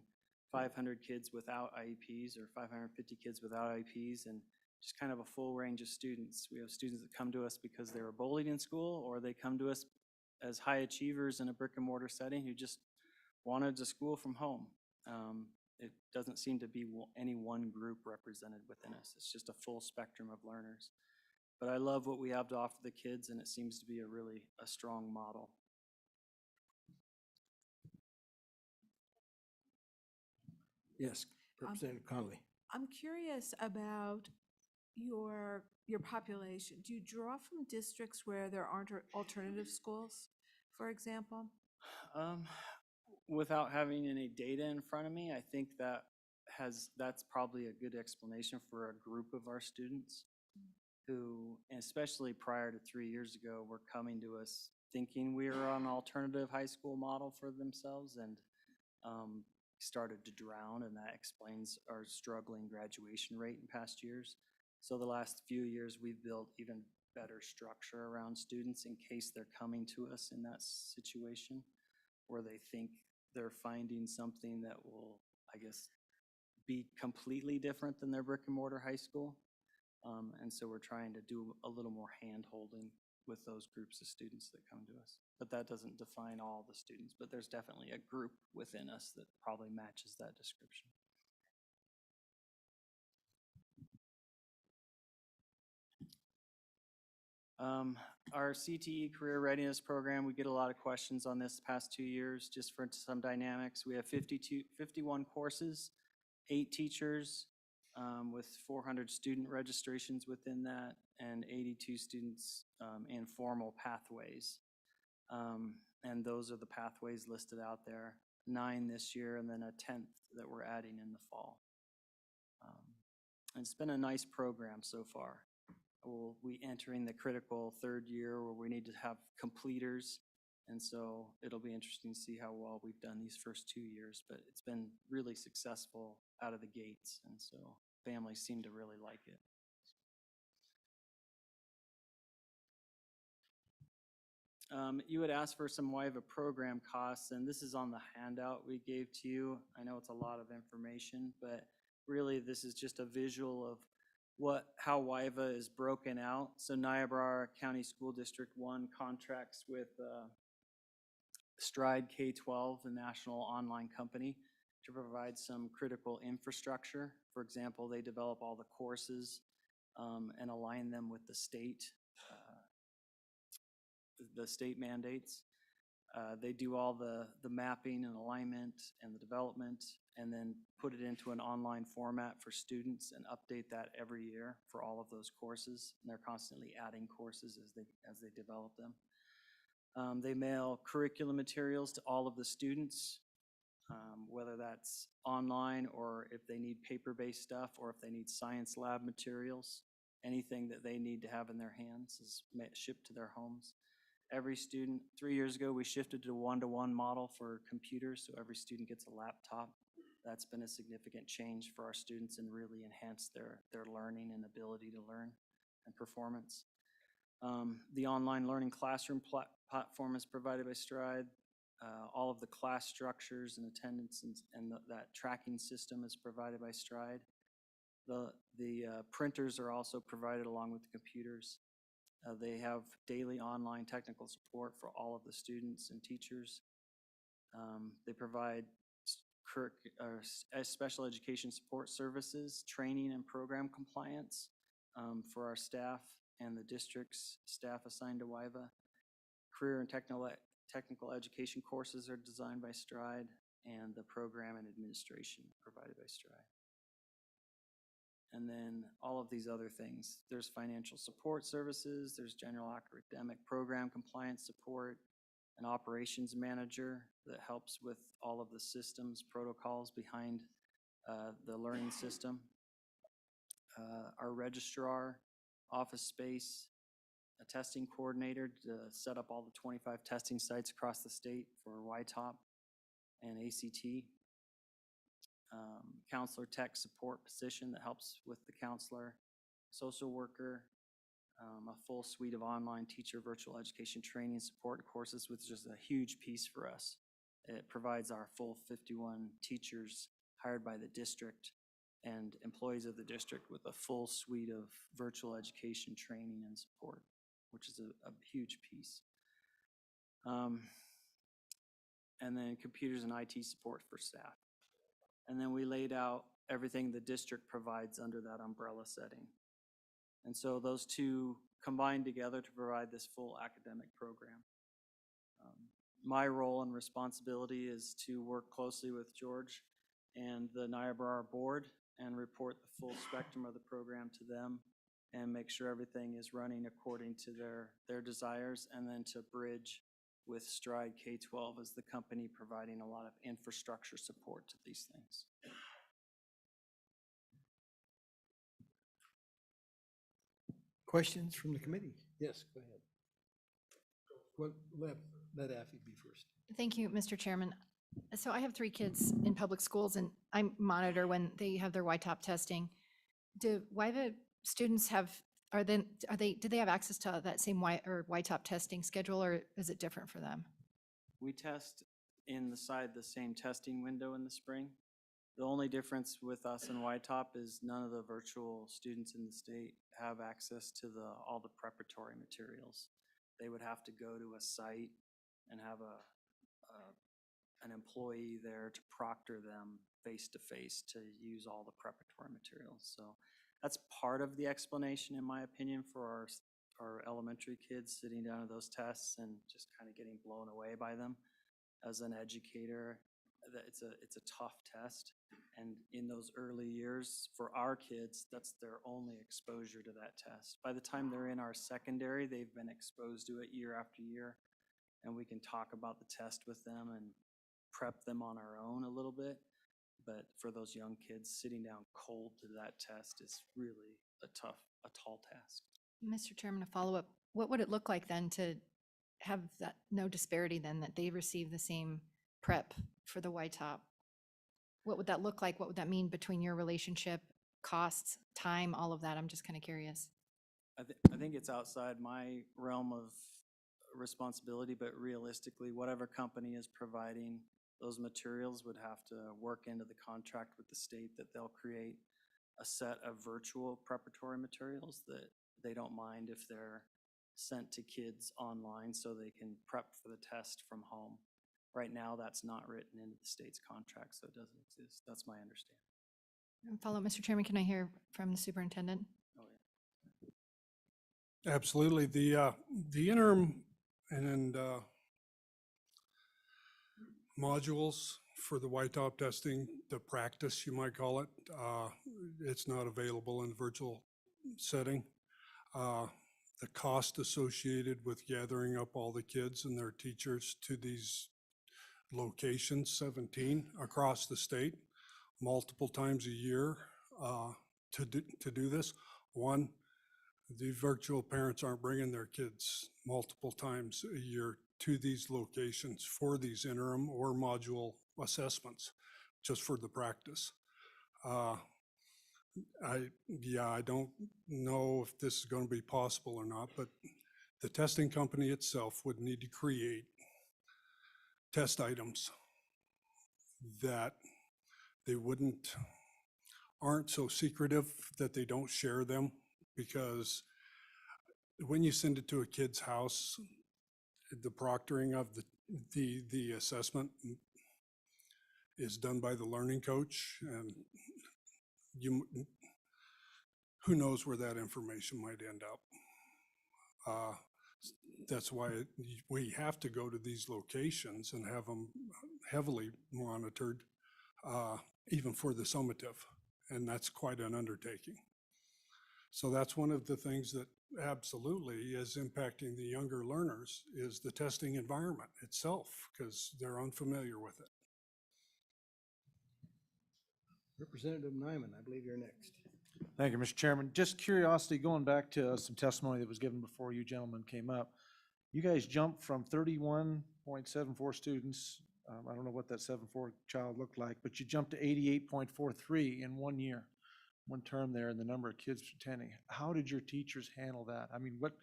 500 kids without IEPs, or 550 kids without IEPs, and just kind of a full range of students. We have students that come to us because they were bullied in school, or they come to us as high achievers in a brick and mortar setting who just wanted to school from home. It doesn't seem to be any one group represented within us. It's just a full spectrum of learners. But I love what we have to offer the kids, and it seems to be a strong model. Yes, Representative Connolly. I'm curious about your population. Do you draw from districts where there aren't alternative schools, for example? Without having any data in front of me, I think that's probably a good explanation for a group of our students who, especially prior to 3 years ago, were coming to us thinking we were on an alternative high school model for themselves and started to drown, and that explains our struggling graduation rate in past years. So the last few years, we've built even better structure around students in case they're coming to us in that situation where they think they're finding something that will, I guess, be completely different than their brick and mortar high school. And so we're trying to do a little more hand holding with those groups of students that come to us. But that doesn't define all the students, but there's definitely a group within us that probably matches that description. Our CTE Career Readiness Program, we get a lot of questions on this past 2 years, just for some dynamics. We have 51 courses, 8 teachers, with 400 student registrations within that, and 82 students in formal pathways. And those are the pathways listed out there, 9 this year, and then a 10th that we're adding in the fall. And it's been a nice program so far. We'll be entering the critical 3rd year where we need to have completers. And so it'll be interesting to see how well we've done these first 2 years, but it's been really successful out of the gates. And so families seem to really like it. You had asked for some WIVA program costs, and this is on the handout we gave to you. I know it's a lot of information, but really this is just a visual of how WIVA is broken out. So Niobrara County School District 1 contracts with Stride K-12, the national online company, to provide some critical infrastructure. For example, they develop all the courses and align them with the state mandates. They do all the mapping and alignment and the development, and then put it into an online format for students and update that every year for all of those courses. And they're constantly adding courses as they develop them. They mail curriculum materials to all of the students, whether that's online or if they need paper-based stuff or if they need science lab materials. Anything that they need to have in their hands is shipped to their homes. Every student, 3 years ago, we shifted to a one-to-one model for computers, so every student gets a laptop. That's been a significant change for our students and really enhanced their learning and ability to learn and performance. The online learning classroom platform is provided by Stride. All of the class structures and attendance and that tracking system is provided by Stride. The printers are also provided along with the computers. They have daily online technical support for all of the students and teachers. They provide special education support services, training and program compliance for our staff and the district's staff assigned to WIVA. Career and technical education courses are designed by Stride, and the program and administration provided by Stride. And then all of these other things. There's financial support services, there's general academic program compliance support, an operations manager that helps with all of the systems, protocols behind the learning system. Our registrar, office space, a testing coordinator to set up all the 25 testing sites across the state for YTOP and ACT. Counselor tech support position that helps with the counselor, social worker, a full suite of online teacher virtual education training support courses, which is a huge piece for us. It provides our full 51 teachers hired by the district and employees of the district with a full suite of virtual education training and support, which is a huge piece. And then computers and IT support for staff. And then we laid out everything the district provides under that umbrella setting. And so those two combined together to provide this full academic program. My role and responsibility is to work closely with George and the Niobrara board and report the full spectrum of the program to them and make sure everything is running according to their desires, and then to bridge with Stride K-12 as the company providing a lot of infrastructure support to these things. Questions from the committee? Yes, go ahead. Let Affie be first. Thank you, Mr. Chairman. So I have 3 kids in public schools, and I monitor when they have their YTOP testing. Do WIVA students do they have access to that same YTOP testing schedule, or is it different for them? We test inside the same testing window in the spring. The only difference with us and YTOP is none of the virtual students in the state have access to all the preparatory materials. They would have to go to a site and have an employee there to proctor them face-to-face to use all the preparatory materials. So that's part of the explanation, in my opinion, for our elementary kids sitting down at those tests and just kind of getting blown away by them. As an educator, it's a tough test. And in those early years, for our kids, that's their only exposure to that test. By the time they're in our secondary, they've been exposed to it year after year. And we can talk about the test with them and prep them on our own a little bit. But for those young kids, sitting down cold to that test is really a tall task. Mr. Chairman, a follow-up. What would it look like then to have that no disparity then, that they receive the same prep for the YTOP? What would that look like? What would that mean between your relationship, costs, time, all of that? I'm just kind of curious. I think it's outside my realm of responsibility, but realistically, whatever company is providing those materials would have to work into the contract with the state that they'll create a set of virtual preparatory materials that they don't mind if they're sent to kids online so they can prep for the test from home. Right now, that's not written into the state's contract, so it doesn't exist. That's my understanding. Follow, Mr. Chairman, can I hear from the superintendent? Oh, yeah. Absolutely. The interim and modules for the YTOP testing, the practice, you might call it, it's not available in virtual setting. The cost associated with gathering up all the kids and their teachers to these locations, 17 across the state, multiple times a year to do this. One, the virtual parents aren't bringing their kids multiple times a year to these locations for these interim or module assessments, just for the practice. I don't know if this is going to be possible or not, but the testing company itself would need to create test items that they wouldn't aren't so secretive that they don't share them, because when you send it to a kid's house, the proctoring of the assessment is done by the learning coach, and you, who knows where that information might end up. That's why we have to go to these locations and have them heavily monitored, even for the summative, and that's quite an undertaking. So that's one of the things that absolutely is impacting the younger learners, is the testing environment itself, because they're unfamiliar with it. Representative Nyman, I believe you're next. Thank you, Mr. Chairman. Just curiosity, going back to some testimony that was given before you gentlemen came up. You guys jumped from 31.74 students. I don't know what that 7.4 child looked like, but you jumped to 88.43 in 1 year, one term there, and the number of kids attending. How did your teachers handle that? I mean, what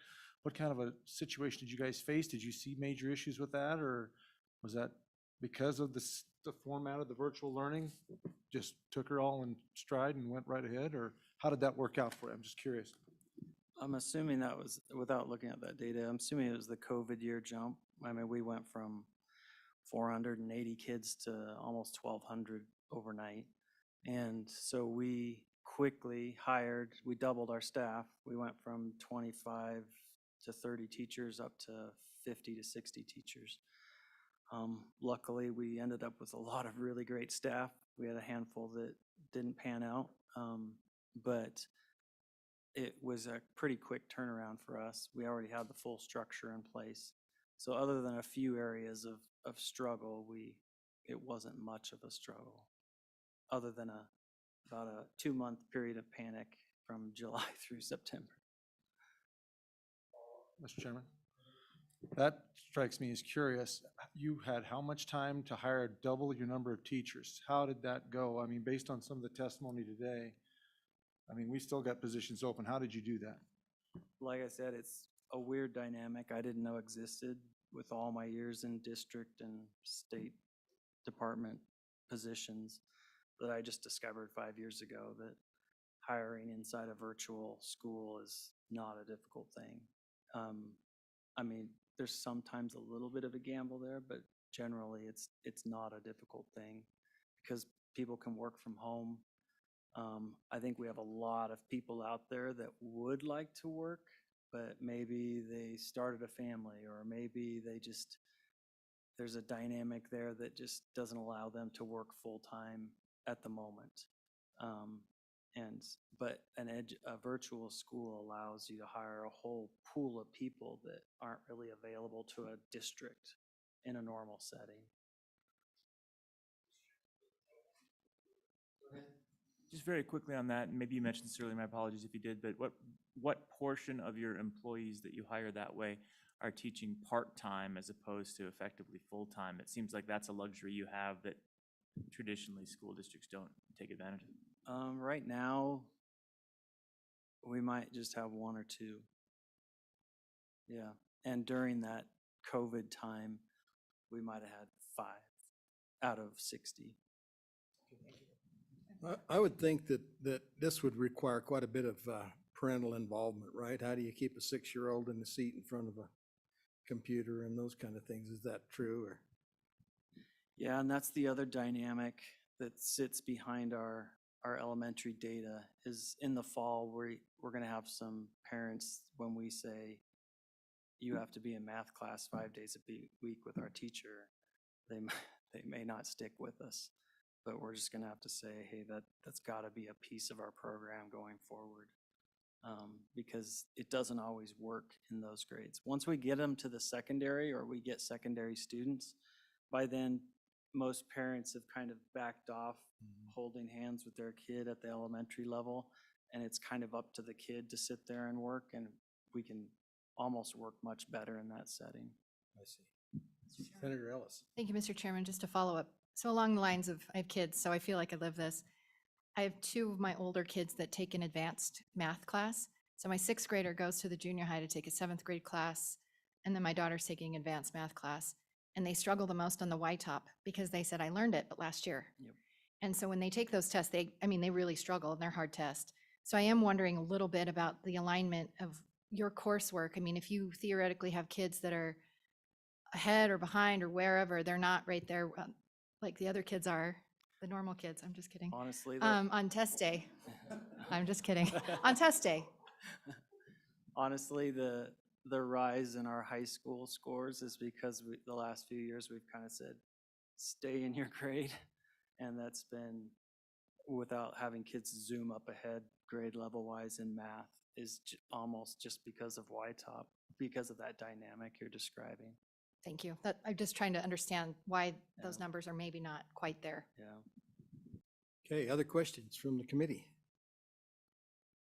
kind of a situation did you guys face? Did you see major issues with that, or was that because of the format of the virtual learning, just took her all in stride and went right ahead, or how did that work out for you? I'm just curious. I'm assuming that was, without looking at that data, I'm assuming it was the COVID year jump. I mean, we went from 480 kids to almost 1,200 overnight. And so we quickly hired, we doubled our staff. We went from 25 to 30 teachers up to 50 to 60 teachers. Luckily, we ended up with a lot of really great staff. We had a handful that didn't pan out, but it was a pretty quick turnaround for us. We already had the full structure in place. So other than a few areas of struggle, it wasn't much of a struggle, other than about a 2-month period of panic from July through September. Mr. Chairman, that strikes me as curious. You had how much time to hire double your number of teachers? How did that go? I mean, based on some of the testimony today, I mean, we still got positions open. How did you do that? Like I said, it's a weird dynamic I didn't know existed with all my years in district and state department positions, that I just discovered 5 years ago that hiring inside a virtual school is not a difficult thing. I mean, there's sometimes a little bit of a gamble there, but generally it's not a difficult thing because people can work from home. I think we have a lot of people out there that would like to work, but maybe they started a family, or maybe there's a dynamic there that just doesn't allow them to work full time at the moment. But a virtual school allows you to hire a whole pool of people that aren't really available to a district in a normal setting. Just very quickly on that, and maybe you mentioned this earlier, my apologies if you did, but what portion of your employees that you hire that way are teaching part-time as opposed to effectively full-time? It seems like that's a luxury you have that traditionally school districts don't take advantage of. Right now, we might just have 1 or 2. Yeah, and during that COVID time, we might have had 5 out of 60. I would think that this would require quite a bit of parental involvement, right? How do you keep a 6-year-old in the seat in front of a computer and those kind of things? Is that true? Or? Yeah, and that's the other dynamic that sits behind our elementary data is in the fall, we're going to have some parents, when we say you have to be in math class 5 days a week with our teacher, they may not stick with us. But we're just going to have to say, hey, that's got to be a piece of our program going forward, because it doesn't always work in those grades. Once we get them to the secondary, or we get secondary students, by then most parents have kind of backed off holding hands with their kid at the elementary level, and it's kind of up to the kid to sit there and work, and we can almost work much better in that setting. I see. Senator Ellis. Thank you, Mr. Chairman. Just to follow up. So along the lines of, I have kids, so I feel like I live this. I have 2 of my older kids that take an advanced math class. So my 6th grader goes to the junior high to take a 7th grade class, and then my daughter's taking advanced math class. And they struggle the most on the Y-top because they said, I learned it, but last year. Yep. And so when they take those tests, they really struggle and they're hard tests. So I am wondering a little bit about the alignment of your coursework. I mean, if you theoretically have kids that are ahead or behind or wherever, they're not right there like the other kids are, the normal kids. I'm just kidding. Honestly, On test day. I'm just kidding. On test day. honestly, the rise in our high school scores is because the last few years we've kind of said, stay in your grade. And that's been without having kids zoom up ahead grade level wise in math is almost just because of YTOP, because of that dynamic you're describing. Thank you. I'm just trying to understand why those numbers are maybe not quite there. Yeah. Okay, other questions from the committee?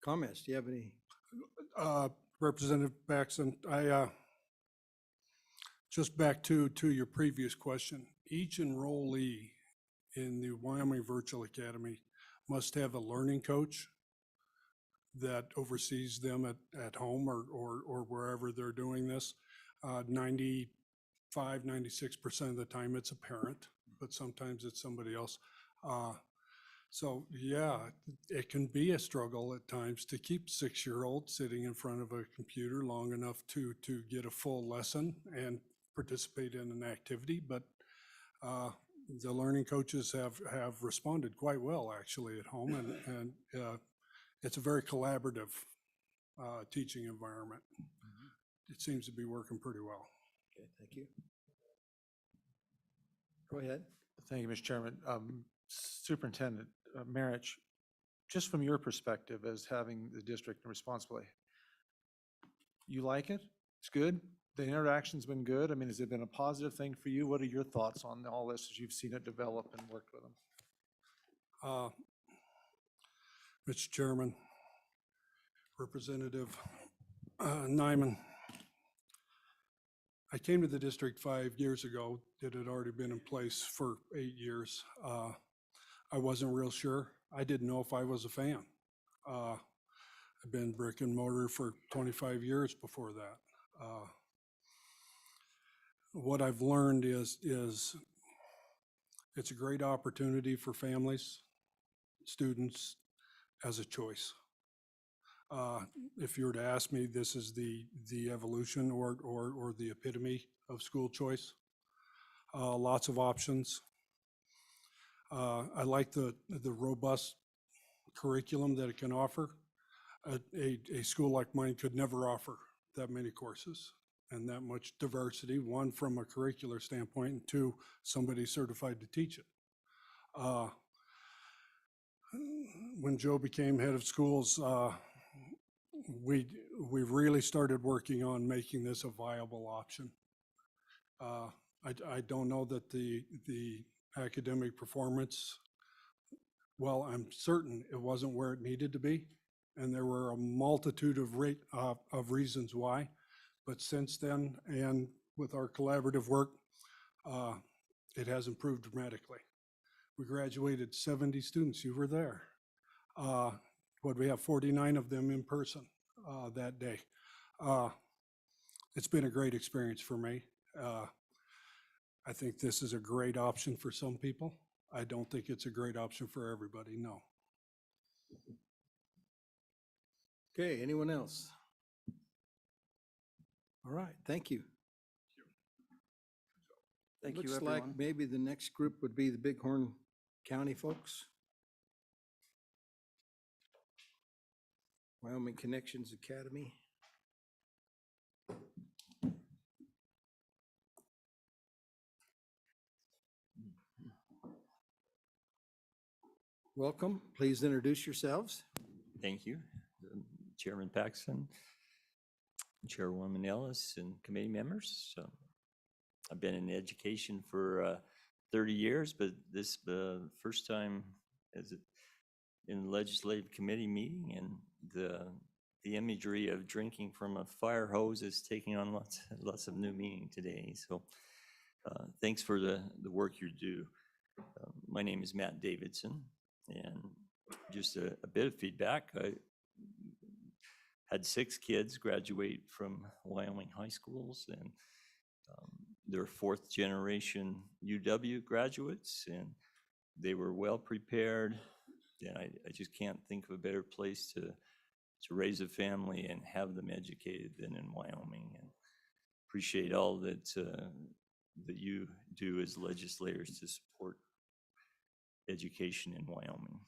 Comments? Do you have any? Representative Baxton, just back to your previous question, each enrollee in the Wyoming Virtual Academy must have a learning coach that oversees them at home or wherever they're doing this. 95, 96% of the time it's a parent, but sometimes it's somebody else. So yeah, it can be a struggle at times to keep 6-year-olds sitting in front of a computer long enough to get a full lesson and participate in an activity, but the learning coaches have responded quite well actually at home, and it's a very collaborative teaching environment. It seems to be working pretty well. Okay, thank you. Go ahead. Thank you, Mr. Chairman. Superintendent Marich, just from your perspective as having the district responsibility, you like it? It's good? The interaction's been good? I mean, has it been a positive thing for you? What are your thoughts on all this as you've seen it develop and worked with them? Mr. Chairman, Representative Nyman, I came to the district 5 years ago. It had already been in place for 8 years. I wasn't real sure. I didn't know if I was a fan. I've been brick and mortar for 25 years before that. What I've learned is it's a great opportunity for families, students, as a choice. If you were to ask me, this is the evolution or the epitome of school choice. Lots of options. I like the robust curriculum that it can offer. A school like mine could never offer that many courses and that much diversity, one from a curricular standpoint, and two, somebody certified to teach it. When Joe became head of schools, we really started working on making this a viable option. I don't know that the academic performance, well, I'm certain it wasn't where it needed to be, and there were a multitude of reasons why. But since then, and with our collaborative work, it has improved dramatically. We graduated 70 students. You were there. We have 49 of them in person that day. It's been a great experience for me. I think this is a great option for some people. I don't think it's a great option for everybody, no. Okay, anyone else? All right, thank you. Thank you, Looks everyone. like maybe the next group would be the Bighorn County folks. Wyoming Connections Academy. Welcome. Please introduce yourselves. Thank you, Chairman Paxton, Chairwoman Ellis, and committee members. I've been in education for 30 years, but this first time in the legislative committee meeting, and the imagery of drinking from a fire hose is taking on lots of new meaning today. So thanks for the work you do. My name is Matt Davidson, and just a bit of feedback. I had 6 kids graduate from Wyoming high schools, and they're 4th generation UW graduates, and They were well prepared, and I just can't think of a better place to raise a family and have them educated than in Wyoming. And appreciate all that that you do as legislators to support education in Wyoming.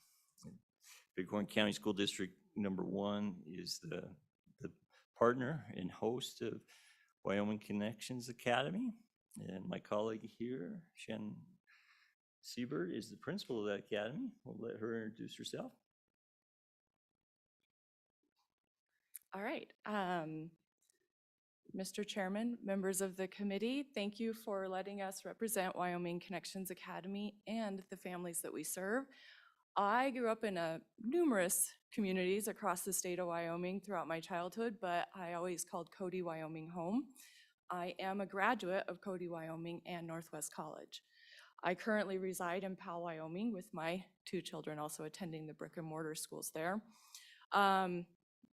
Bighorn County School District number 1 is the partner and host of Wyoming Connections Academy. And my colleague here, Shannon Siebert, is the principal of that academy. We'll let her introduce herself. All right. Mr. Chairman, members of the committee, thank you for letting us represent Wyoming Connections Academy and the families that we serve. I grew up in numerous communities across the state of Wyoming throughout my childhood, but I always called Cody, Wyoming home. I am a graduate of Cody, Wyoming and Northwest College. I currently reside in Powell, Wyoming with my 2 children also attending the brick and mortar schools there.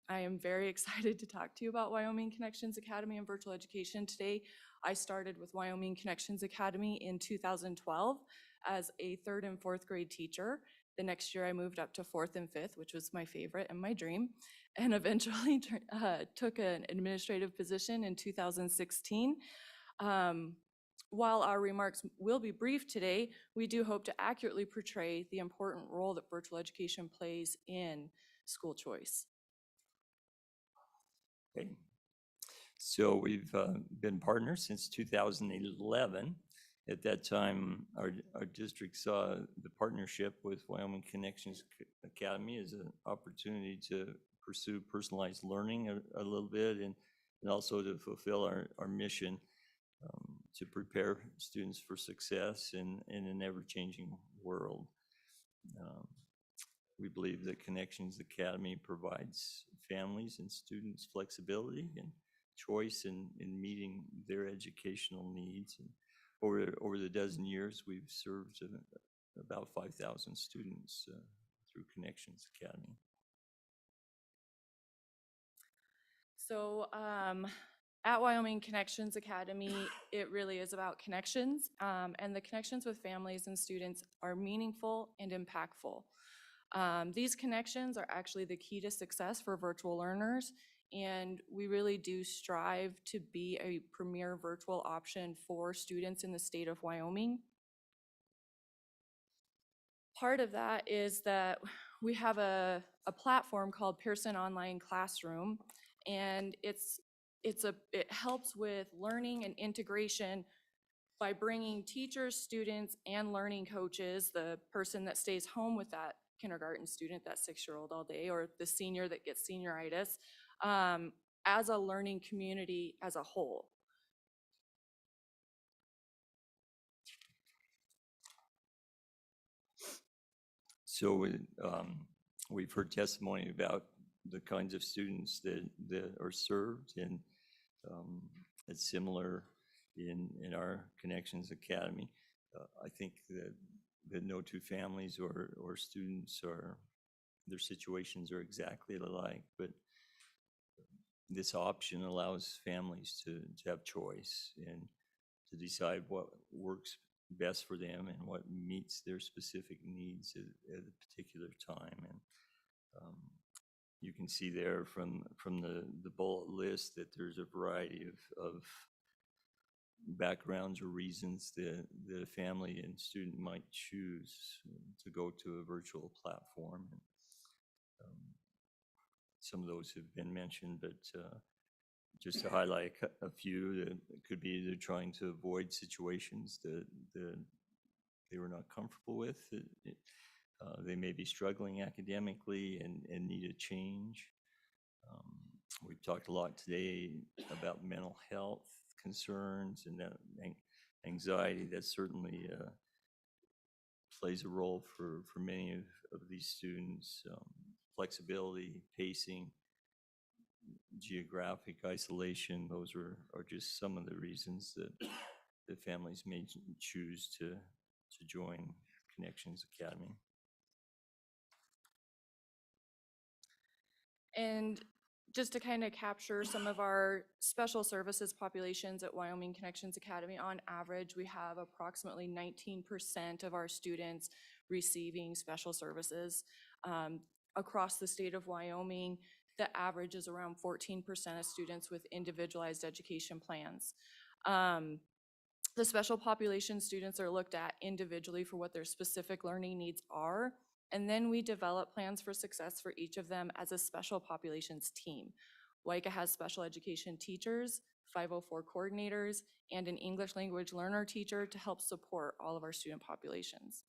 I am very excited to talk to you about Wyoming Connections Academy and virtual education today. I started with Wyoming Connections Academy in 2012 as a 3rd and 4th grade teacher. The next year I moved up to 4th and 5th, which was my favorite and my dream, and eventually took an administrative position in 2016. While our remarks will be brief today, we do hope to accurately portray the important role that virtual education plays in school choice. Okay. So we've been partners since 2011. At that time, our district saw the partnership with Wyoming Connections Academy as an opportunity to pursue personalized learning a little bit, and also to fulfill our mission to prepare students for success in an ever-changing world. We believe that Connections Academy provides families and students flexibility and choice in meeting their educational needs. And over the dozen years, we've served about 5,000 students through Connections Academy. So at Wyoming Connections Academy, it really is about connections, and the connections with families and students are meaningful and impactful. These connections are actually the key to success for virtual learners, and we really do strive to be a premier virtual option for students in the state of Wyoming. Part of that is that we have a platform called Pearson Online Classroom, and it helps with learning and integration by bringing teachers, students, and learning coaches, the person that stays home with that kindergarten student, that 6-year-old all day, or the senior that gets senioritis, as a learning community as a whole. So we've heard testimony about the kinds of students that are served, and it's similar in our Connections Academy. I think that no 2 families or students their situations are exactly alike, but this option allows families to have choice and to decide what works best for them and what meets their specific needs at a particular time. And you can see there from the bullet list that there's a variety of backgrounds or reasons that a family and student might choose to go to a virtual platform. Some of those have been mentioned, but just to highlight a few, that could be they're trying to avoid situations that they were not comfortable with. They may be struggling academically and need a change. We've talked a lot today about mental health concerns and anxiety. That certainly plays a role for many of these students. Flexibility, pacing, geographic isolation, those are just some of the reasons that the families may choose to join Connections Academy. And just to kind of capture some of our special services populations at Wyoming Connections Academy, on average, we have approximately 19% of our students receiving special services. Across the state of Wyoming, the average is around 14% of students with individualized education plans. The special population students are looked at individually for what their specific learning needs are, and then we develop plans for success for each of them as a special populations team. WICA has special education teachers, 504 coordinators, and an English language learner teacher to help support all of our student populations.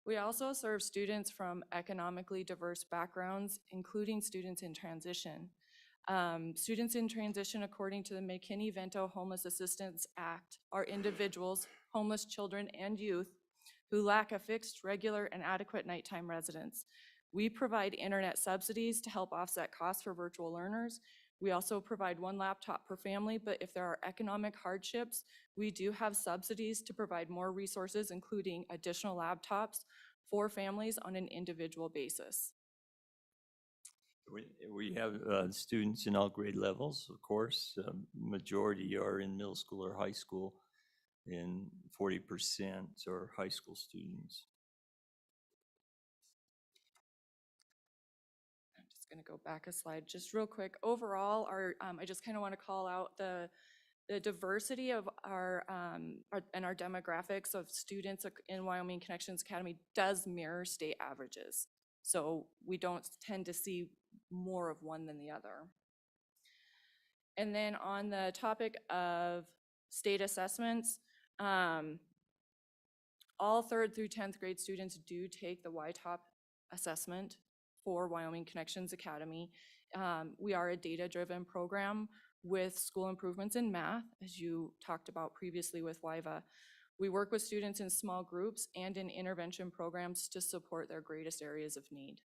We also serve students from economically diverse backgrounds, including students in transition. Students in transition, according to the McKinney-Vento Homeless Assistance Act, are individuals, homeless children and youth, who lack a fixed, regular, and adequate nighttime residence. We provide internet subsidies to help offset costs for virtual learners. We also provide 1 laptop per family, but if there are economic hardships, we do have subsidies to provide more resources, including additional laptops for families on an individual basis. We have students in all grade levels, of course. Majority are in middle school or high school, and 40% are high school students. I'm just going to go back a slide just real quick. Overall, I just kind of want to call out the diversity of our demographics of students in Wyoming Connections Academy does mirror state averages. So we don't tend to see more of one than the other. And then on the topic of state assessments, all 3rd through 10th grade students do take the YTOP assessment for Wyoming Connections Academy. We are a data-driven program with school improvements in math, as you talked about previously with WIVA. We work with students in small groups and in intervention programs to support their greatest areas of need.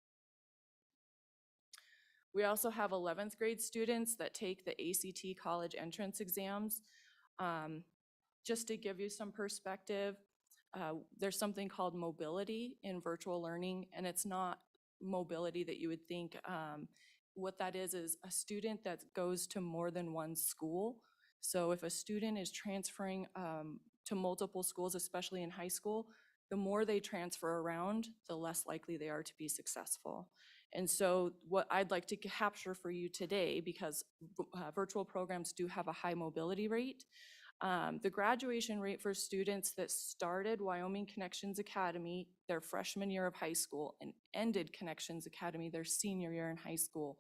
We also have 11th grade students that take the ACT college entrance exams. Just to give you some perspective, there's something called mobility in virtual learning, and it's not mobility that you would think. What that is a student that goes to more than one school. So if a student is transferring to multiple schools, especially in high school, the more they transfer around, the less likely they are to be successful. And so what I'd like to capture for you today, because virtual programs do have a high mobility rate, the graduation rate for students that started Wyoming Connections Academy their freshman year of high school and ended Connections Academy their senior year in high school,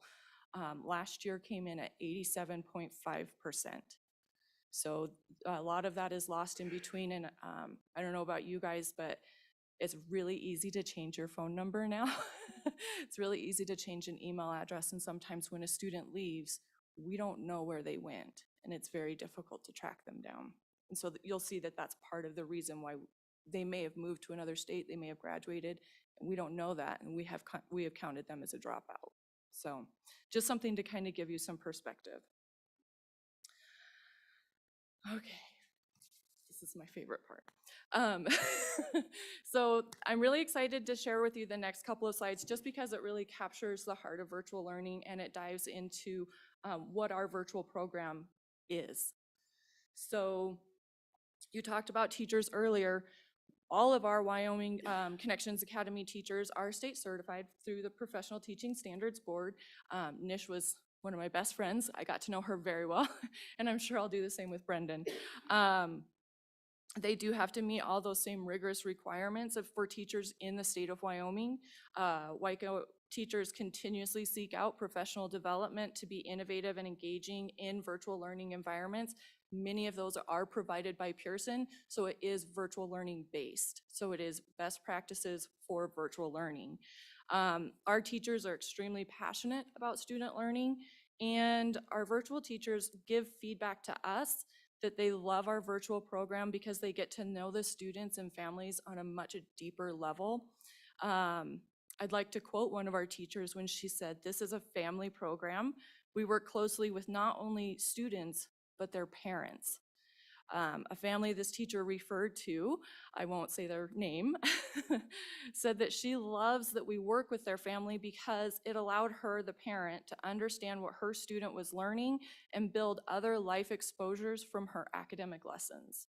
last year came in at 87.5%. So a lot of that is lost in between, and I don't know about you guys, but it's really easy to change your phone number now. It's really easy to change an email address, and sometimes when a student leaves, we don't know where they went, and it's very difficult to track them down. And so you'll see that that's part of the reason why they may have moved to another state, they may have graduated, and we don't know that, and we have counted them as a dropout. So just something to kind of give you some perspective. Okay, this is my favorite part. So I'm really excited to share with you the next couple of slides, just because it really captures the heart of virtual learning, and it dives into what our virtual program is. So you talked about teachers earlier. All of our Wyoming Connections Academy teachers are state certified through the Professional Teaching Standards Board. Nish was one of my best friends. I got to know her very well, and I'm sure I'll do the same with Brendan. They do have to meet all those same rigorous requirements for teachers in the state of Wyoming. WICA teachers continuously seek out professional development to be innovative and engaging in virtual learning environments. Many of those are provided by Pearson, so it is virtual learning based. So it is best practices for virtual learning. Our teachers are extremely passionate about student learning, and our virtual teachers give feedback to us that they love our virtual program because they get to know the students and families on a much deeper level. I'd like to quote one of our teachers when she said, "This is a family program. We work closely with not only students, but their parents." A family this teacher referred to, I won't say their name, said that she loves that we work with their family because it allowed her, the parent, to understand what her student was learning and build other life exposures from her academic lessons.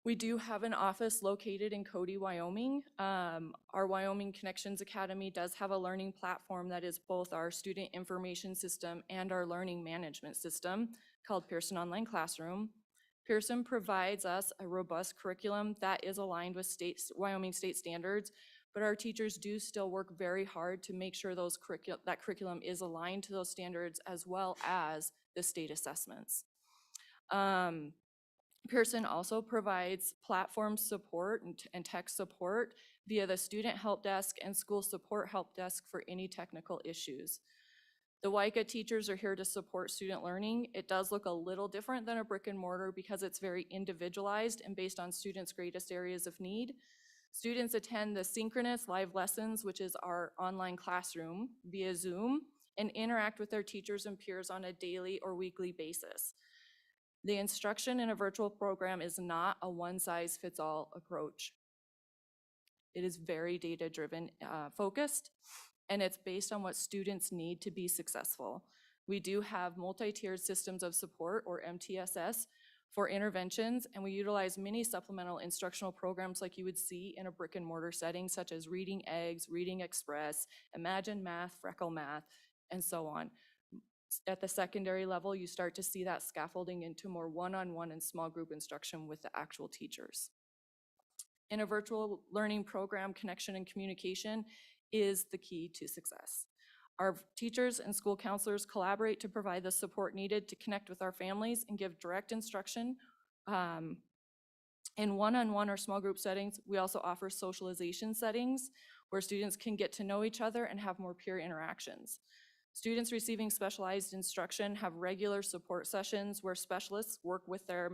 We do have an office located in Cody, Wyoming. Our Wyoming Connections Academy does have a learning platform that is both our student information system and our learning management system called Pearson Online Classroom. Pearson provides us a robust curriculum that is aligned with Wyoming state standards, but our teachers do still work very hard to make sure that curriculum is aligned to those standards as well as the state assessments. Pearson also provides platform support and tech support via the student help desk and school support help desk for any technical issues. The WICA teachers are here to support student learning. It does look a little different than a brick and mortar because it's very individualized and based on students' greatest areas of need. Students attend the synchronous live lessons, which is our online classroom via Zoom, and interact with their teachers and peers on a daily or weekly basis. The instruction in a virtual program is not a one-size-fits-all approach. It is very data-driven focused, and it's based on what students need to be successful. We do have multi-tiered systems of support, or MTSS, for interventions, and we utilize many supplemental instructional programs like you would see in a brick and mortar setting, such as Reading Eggs, Reading Express, Imagine Math, Freckle Math, and so on. At the secondary level, you start to see that scaffolding into more one-on-one and small group instruction with the actual teachers. In a virtual learning program, connection and communication is the key to success. Our teachers and school counselors collaborate to provide the support needed to connect with our families and give direct instruction. In one-on-one or small group settings, we also offer socialization settings where students can get to know each other and have more peer interactions. Students receiving specialized instruction have regular support sessions where specialists work with their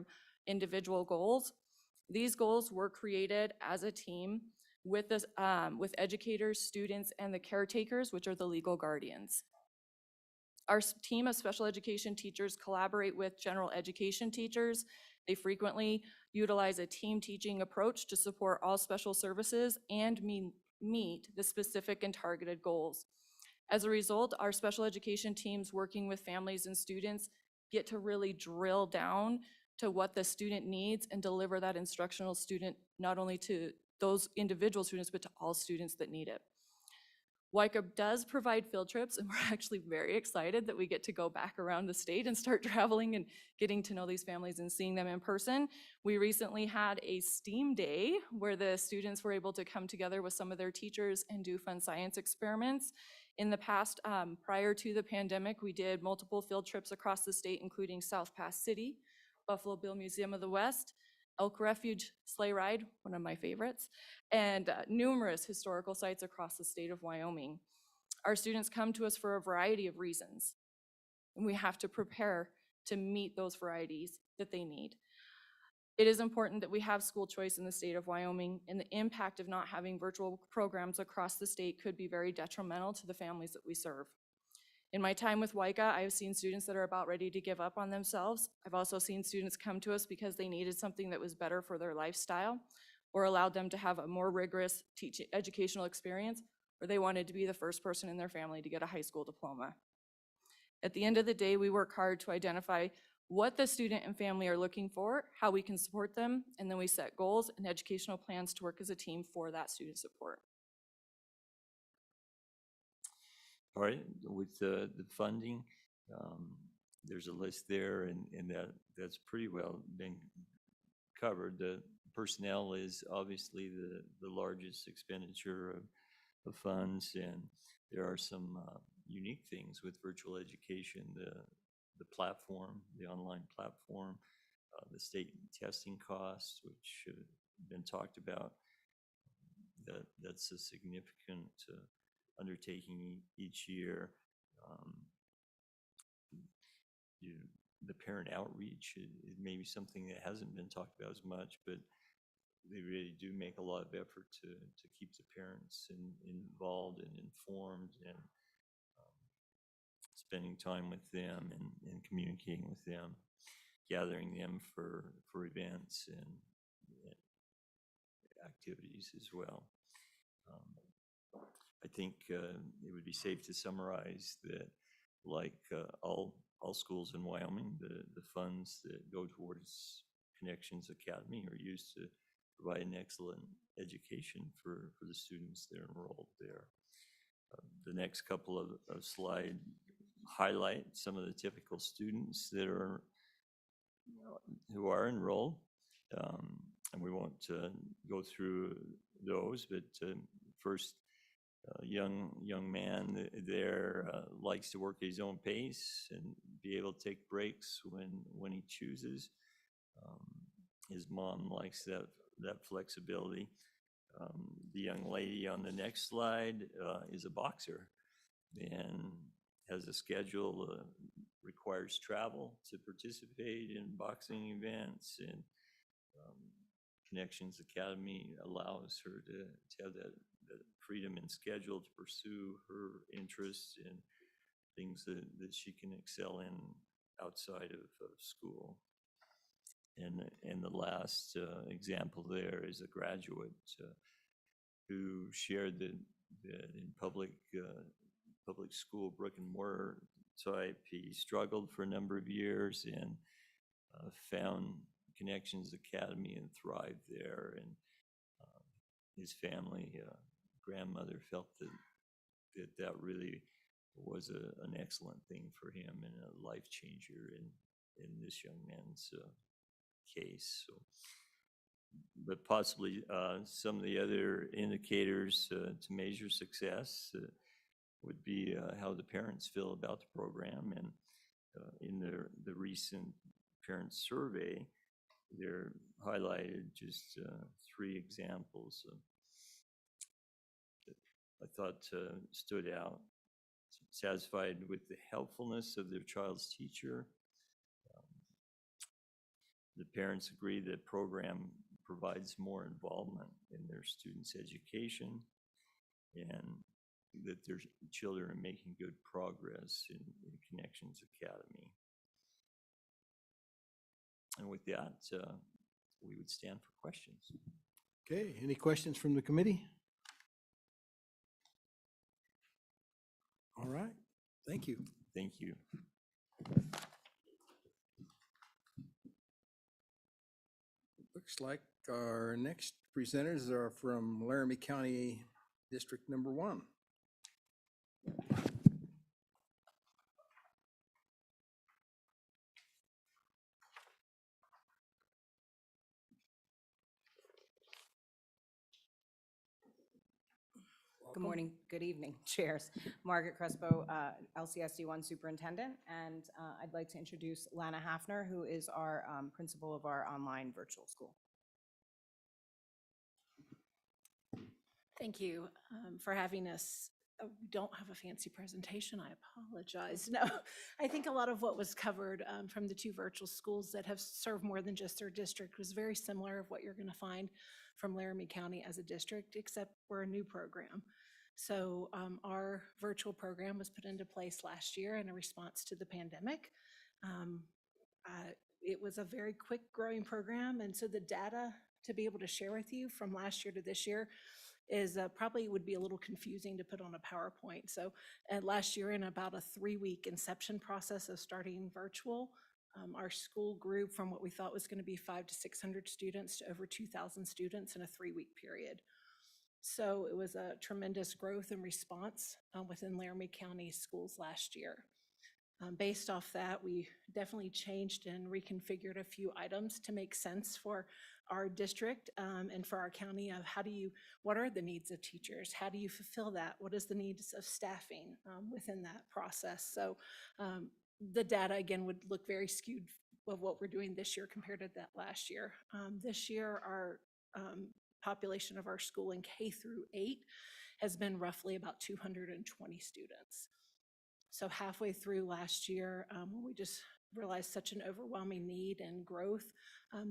individual goals. These goals were created as a team with educators, students, and the caretakers, which are the legal guardians. Our team of special education teachers collaborate with general education teachers. They frequently utilize a team teaching approach to support all special services and meet the specific and targeted goals. As a result, our special education teams working with families and students get to really drill down to what the student needs and deliver that instructional student not only to those individual students, but to all students that need it. WICA does provide field trips, and we're actually very excited that we get to go back around the state and start traveling and getting to know these families and seeing them in person. We recently had a STEAM day where the students were able to come together with some of their teachers and do fun science experiments. In the past, prior to the pandemic, we did multiple field trips across the state, including South Pass City, Buffalo Bill Museum of the West, Elk Refuge Sleigh Ride, one of my favorites, and numerous historical sites across the state of Wyoming. Our students come to us for a variety of reasons, and we have to prepare to meet those varieties that they need. It is important that we have school choice in the state of Wyoming, and the impact of not having virtual programs across the state could be very detrimental to the families that we serve. In my time with WICA, I've seen students that are about ready to give up on themselves. I've also seen students come to us because they needed something that was better for their lifestyle or allowed them to have a more rigorous educational experience, or they wanted to be the first person in their family to get a high school diploma. At the end of the day, we work hard to identify what the student and family are looking for, how we can support them, and then we set goals and educational plans to work as a team for that student support. All right, with the funding, there's a list there, and that's pretty well been covered. The personnel is obviously the largest expenditure of funds, and there are some unique things with virtual education, the platform, the online platform, the state testing costs, which have been talked about. That's a significant undertaking each year. The parent outreach, it may be something that hasn't been talked about as much, but they really do make a lot of effort to keep the parents involved and informed, and spending time with them and communicating with them, gathering them for events and activities as well. I think it would be safe to summarize that, like all schools in Wyoming, the funds that go towards Connections Academy are used to provide an excellent education for the students that are enrolled there. The next couple of slide highlight some of the typical students that are who are enrolled. And we won't go through those, but first, young man there likes to work at his own pace and be able to take breaks when he chooses. His mom likes that flexibility. The young lady on the next slide is a boxer and has a schedule, requires travel to participate in boxing events, and Connections Academy allows her to have that freedom and schedule to pursue her interests and things that she can excel in outside of school. And the last example there is a graduate who shared that in public school, brick and mortar type, he struggled for a number of years and found Connections Academy and thrived there. And his family, grandmother, felt that really was an excellent thing for him and a life changer in this young man's case. So, but possibly some of the other indicators to measure success would be how the parents feel about the program. And in the recent parent survey, they're highlighted just 3 examples that I thought stood out. Satisfied with the helpfulness of their child's teacher. The parents agree that the program provides more involvement in their students' education and that their children are making good progress in Connections Academy. And with that, we would stand for questions. Okay, any questions from the committee? All right, thank you. Thank you. Looks like our next presenters are from Laramie County District Number 1. Good morning, good evening, chairs. Margaret Crespo, LCSD 1 Superintendent, and I'd like to introduce Lana Hafner, who is our principal of our online virtual school. Thank you for having us. We don't have a fancy presentation, I apologize. No, I think a lot of what was covered from the 2 virtual schools that have served more than just their district was very similar of what you're going to find from Laramie County as a district, except we're a new program. So our virtual program was put into place last year in a response to the pandemic. It was a very quick growing program, and so the data to be able to share with you from last year to this year is probably would be a little confusing to put on a PowerPoint. So last year, in about a 3-week inception process of starting virtual, our school grew from what we thought was going to be 500 to 600 students to over 2,000 students in a 3-week period. So it was a tremendous growth and response within Laramie County schools last year. Based off that, we definitely changed and reconfigured a few items to make sense for our district and for our county of what are the needs of teachers? How do you fulfill that? What is the needs of staffing within that process? So the data, again, would look very skewed of what we're doing this year compared to that last year. This year, our population of our school in K through 8 has been roughly about 220 students. So halfway through last year, when we just realized such an overwhelming need and growth,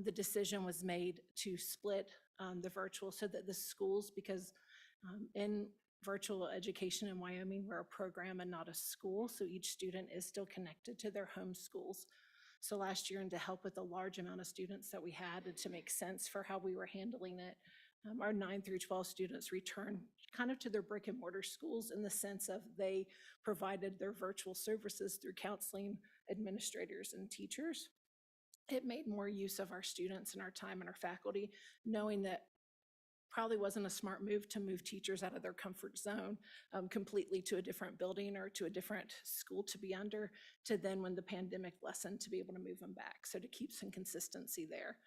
the decision was made to split the virtual so that the schools, because in virtual education in Wyoming, we're a program and not a school, so each student is still connected to their home schools. So last year, and to help with the large amount of students that we had and to make sense for how we were handling it, our 9 through 12 students returned kind of to their brick and mortar schools in the sense of they provided their virtual services through counseling, administrators, and teachers. it made more use of our students and our time and our faculty, knowing that probably wasn't a smart move to move teachers out of their comfort zone completely to a different building or to a different school to be under, to then when the pandemic lessened to be able to move them back. So to keep some consistency there.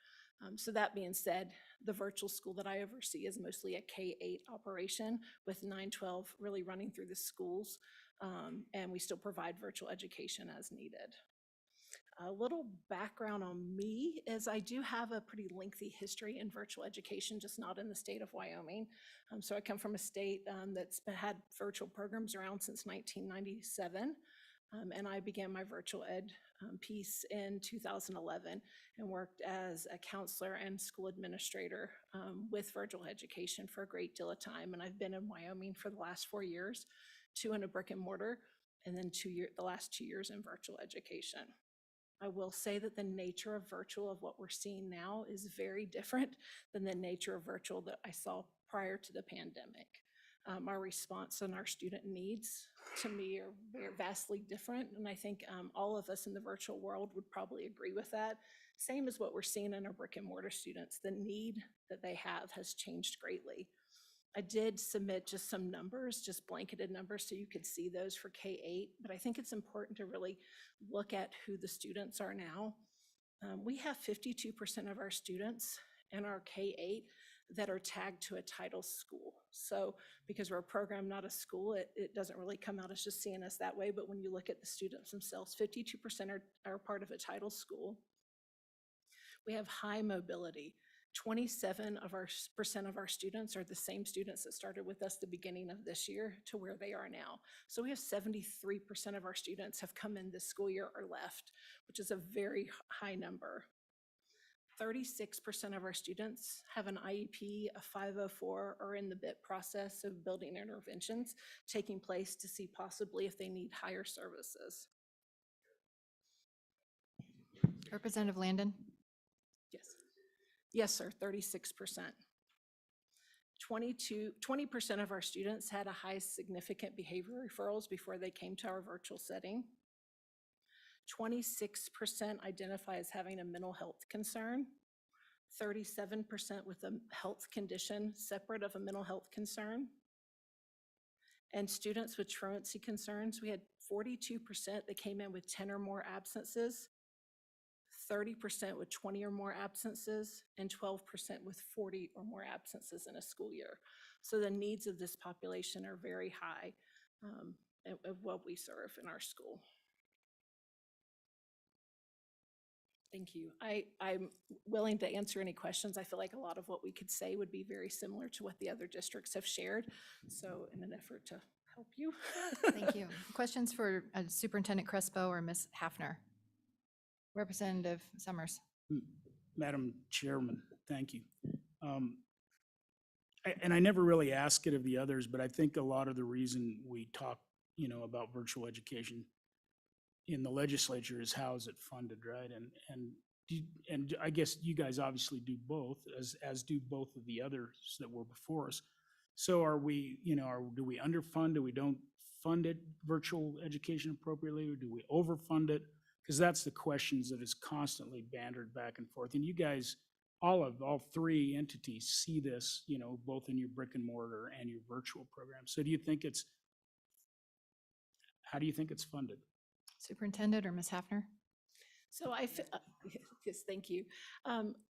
So that being said, the virtual school that I oversee is mostly a K-8 operation with 9-12 really running through the schools. And we still provide virtual education as needed. A little background on me is I do have a pretty lengthy history in virtual education, just not in the state of Wyoming. So I come from a state that's had virtual programs around since 1997. And I began my virtual ed piece in 2011 and worked as a counselor and school administrator with virtual education for a great deal of time. And I've been in Wyoming for the last 4 years, 2 in a brick and mortar, and then the last 2 years in virtual education. I will say that the nature of virtual of what we're seeing now is very different than the nature of virtual that I saw prior to the pandemic. Our response and our student needs to me are vastly different. And I think all of us in the virtual world would probably agree with that. Same as what we're seeing in our brick and mortar students. The need that they have has changed greatly. I did submit just some numbers, just blanketed numbers, so you could see those for K-8, but I think it's important to really look at who the students are now. We have 52% of our students in our K-8 that are tagged to a title school. So because we're a program, not a school, it doesn't really come out as just seeing us that way, but when you look at the students themselves, 52% are part of a title school. We have high mobility. 27% of our students are the same students that started with us the beginning of this year to where they are now. So we have 73% of our students have come in this school year or left, which is a very high number. 36% of our students have an IEP, a 504, or in the BIT process of building interventions taking place to see possibly if they need higher services. Representative Landon? Yes. Yes, sir, 36%. 20% of our students had a high significant behavior referrals before they came to our virtual setting. 26% identify as having a mental health concern. 37% with a health condition separate of a mental health concern. And students with truancy concerns, we had 42% that came in with 10 or more absences, 30% with 20 or more absences, and 12% with 40 or more absences in a school year. So the needs of this population are very high of what we serve in our school. Thank you. I'm willing to answer any questions. I feel like a lot of what we could say would be very similar to what the other districts have shared. So in an effort to help you. Thank you. Questions for Superintendent Crespo or Ms. Hafner? Representative Summers. Madam Chairman, thank you. And I never really ask it of the others, but I think a lot of the reason we talk, about virtual education in the legislature is how is it funded, right? And I guess you guys obviously do both, as do both of the others that were before us. So are we, do we underfund? Do we don't fund it, virtual education appropriately, or do we overfund it? Because that's the questions that is constantly bantered back and forth. And you guys, all three entities see this, both in your brick and mortar and your virtual program. So how do you think it's funded? Superintendent or Ms. Hafner? So yes, thank you.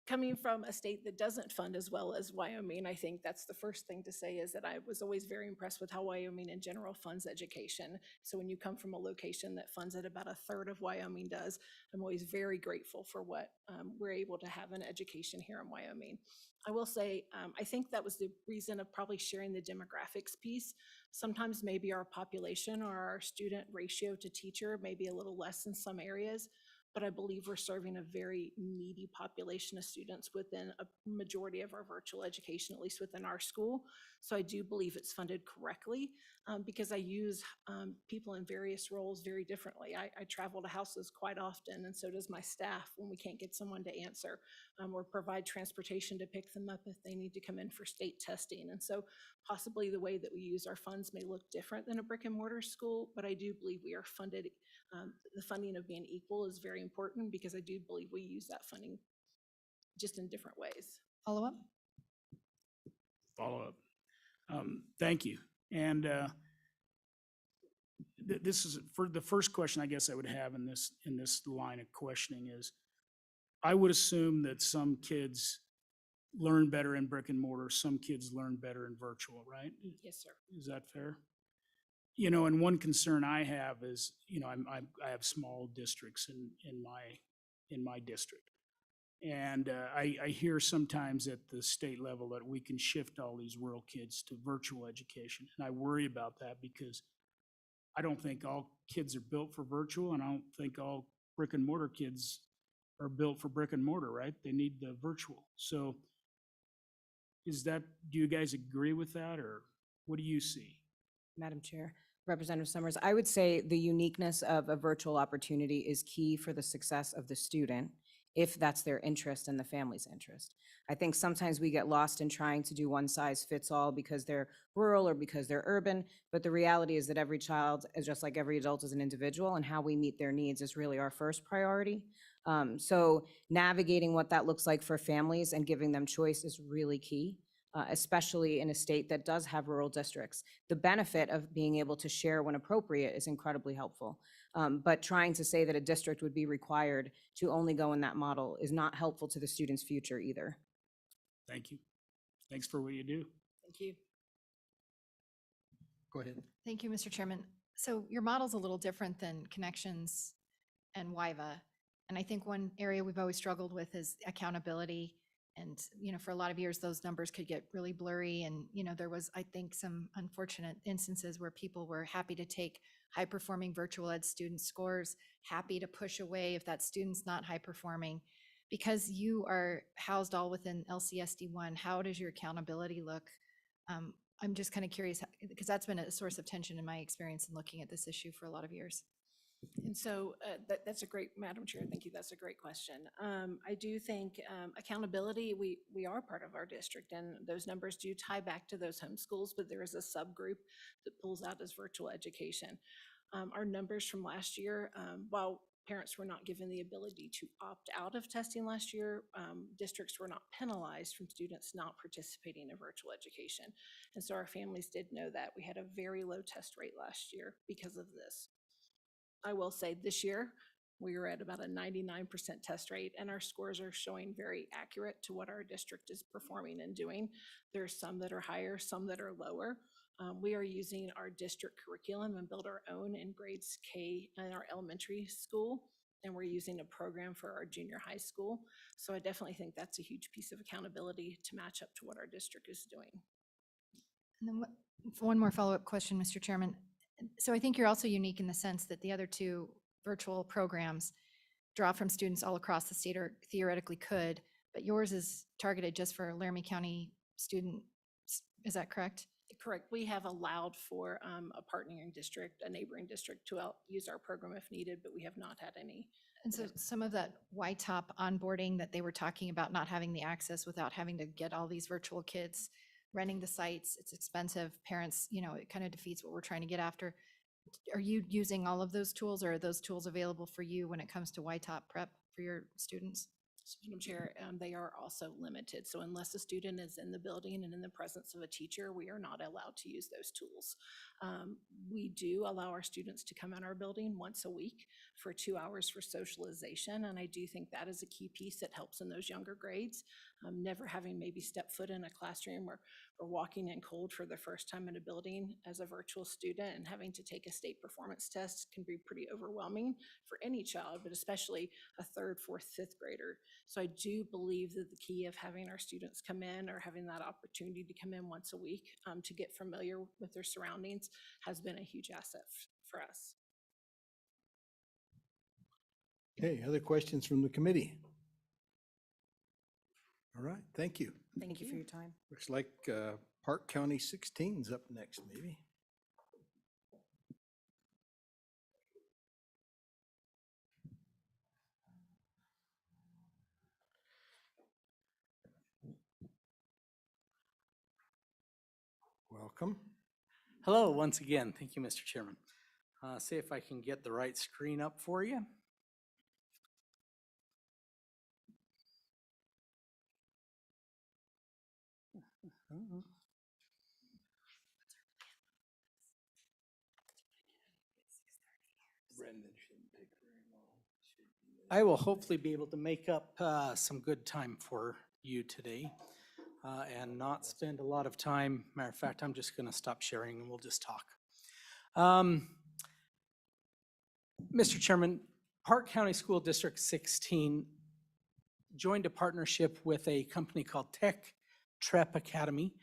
Coming from a state that doesn't fund as well as Wyoming, I think that's the first thing to say is that I was always very impressed with how Wyoming in general funds education. So when you come from a location that funds it about 1/3 of Wyoming does, I'm always very grateful for what we're able to have in education here in Wyoming. I will say, I think that was the reason of probably sharing the demographics piece. Sometimes maybe our population or our student ratio to teacher may be a little less in some areas, but I believe we're serving a very needy population of students within a majority of our virtual education, at least within our school. So I do believe it's funded correctly because I use people in various roles very differently. I travel to houses quite often, and so does my staff when we can't get someone to answer or provide transportation to pick them up if they need to come in for state testing. And so possibly the way that we use our funds may look different than a brick and mortar school, but I do believe we are funded The funding of being equal is very important because I do believe we use that funding just in different ways. Follow up? Follow-up. Thank you. And this is, for the first question I guess I would have in this line of questioning is, I would assume that some kids learn better in brick and mortar, some kids learn better in virtual, right? Yes, sir. Is that fair? You know, and one concern I have is, you know, I have small districts in my district. And I hear sometimes at the state level that we can shift all these rural kids to virtual education. And I worry about that because I don't think all kids are built for virtual, and I don't think all brick and mortar kids are built for brick and mortar, right? They need the virtual. So do you guys agree with that, or what do you see? Madam Chair, Representative Summers, I would say the uniqueness of a virtual opportunity is key for the success of the student, if that's their interest and the family's interest. I think sometimes we get lost in trying to do one size fits all because they're rural or because they're urban, but the reality is that every child, is just like every adult, is an individual, and how we meet their needs is really our first priority. So navigating what that looks like for families and giving them choice is really key. Especially in a state that does have rural districts. The benefit of being able to share when appropriate is incredibly helpful. But trying to say that a district would be required to only go in that model is not helpful to the student's future either. Thank you. Thanks for what you do. Thank you. Go ahead. Thank you, Mr. Chairman. So your model's a little different than Connections and WIVA. And I think one area we've always struggled with is accountability. And, you know, for a lot of years, those numbers could get really blurry. And, you know, there was, I think, some unfortunate instances where people were happy to take high-performing virtual ed student scores, happy to push away if that student's not high-performing. Because you are housed all within LCSD 1, how does your accountability look? I'm just kind of curious, because that's been a source of tension in my experience in looking at this issue for a lot of years. And so that's a great, Madam Chair, thank you. That's a great question. I do think accountability, we are part of our district, and those numbers do tie back to those homeschools, but there is a subgroup that pulls out as virtual education. Our numbers from last year, while parents were not given the ability to opt out of testing last year, districts were not penalized from students not participating in virtual education. And so our families did know that. We had a very low test rate last year because of this. I will say this year, we were at about a 99% test rate, and our scores are showing very accurate to what our district is performing and doing. There are some that are higher, some that are lower. We are using our district curriculum and build our own in grades K in our elementary school, and we're using a program for our junior high school. So I definitely think that's a huge piece of accountability to match up to what our district is doing. And then one more follow-up question, Mr. Chairman. So I think you're also unique in the sense that the other two virtual programs draw from students all across the state, or theoretically could, but yours is targeted just for Laramie County students. Is that correct? Correct. We have allowed for a partnering district, a neighboring district, to use our program if needed, but we have not had any. And so some of that YTOP onboarding that they were talking about, not having the access without having to get all these virtual kids, renting the sites, it's expensive. Parents, you know, it kind of defeats what we're trying to get after. Are you using all of those tools, or are those tools available for you when it comes to YTOP prep for your students? So, Madam Chair, they are also limited. So unless a student is in the building and in the presence of a teacher, we are not allowed to use those tools. We do allow our students to come in our building once a week for 2 hours for socialization. And I do think that is a key piece that helps in those younger grades. Never having maybe stepped foot in a classroom or walking in cold for the first time in a building as a virtual student and having to take a state performance test can be pretty overwhelming for any child, but especially a third, fourth, fifth grader. So I do believe that the key of having our students come in, or having that opportunity to come in once a week to get familiar with their surroundings, has been a huge asset for us. Okay, other questions from the committee? All right, thank you. Thank you for your time. Looks like Park County 16's up next, maybe. Welcome. Hello, once again. Thank you, Mr. Chairman. See if I can get the right screen up for you. I will hopefully be able to make up some good time for you today and not spend a lot of time. Matter of fact, I'm just going to stop sharing and we'll just talk. Mr. Chairman, Park County School District 16 joined a partnership with a company called Trep Academy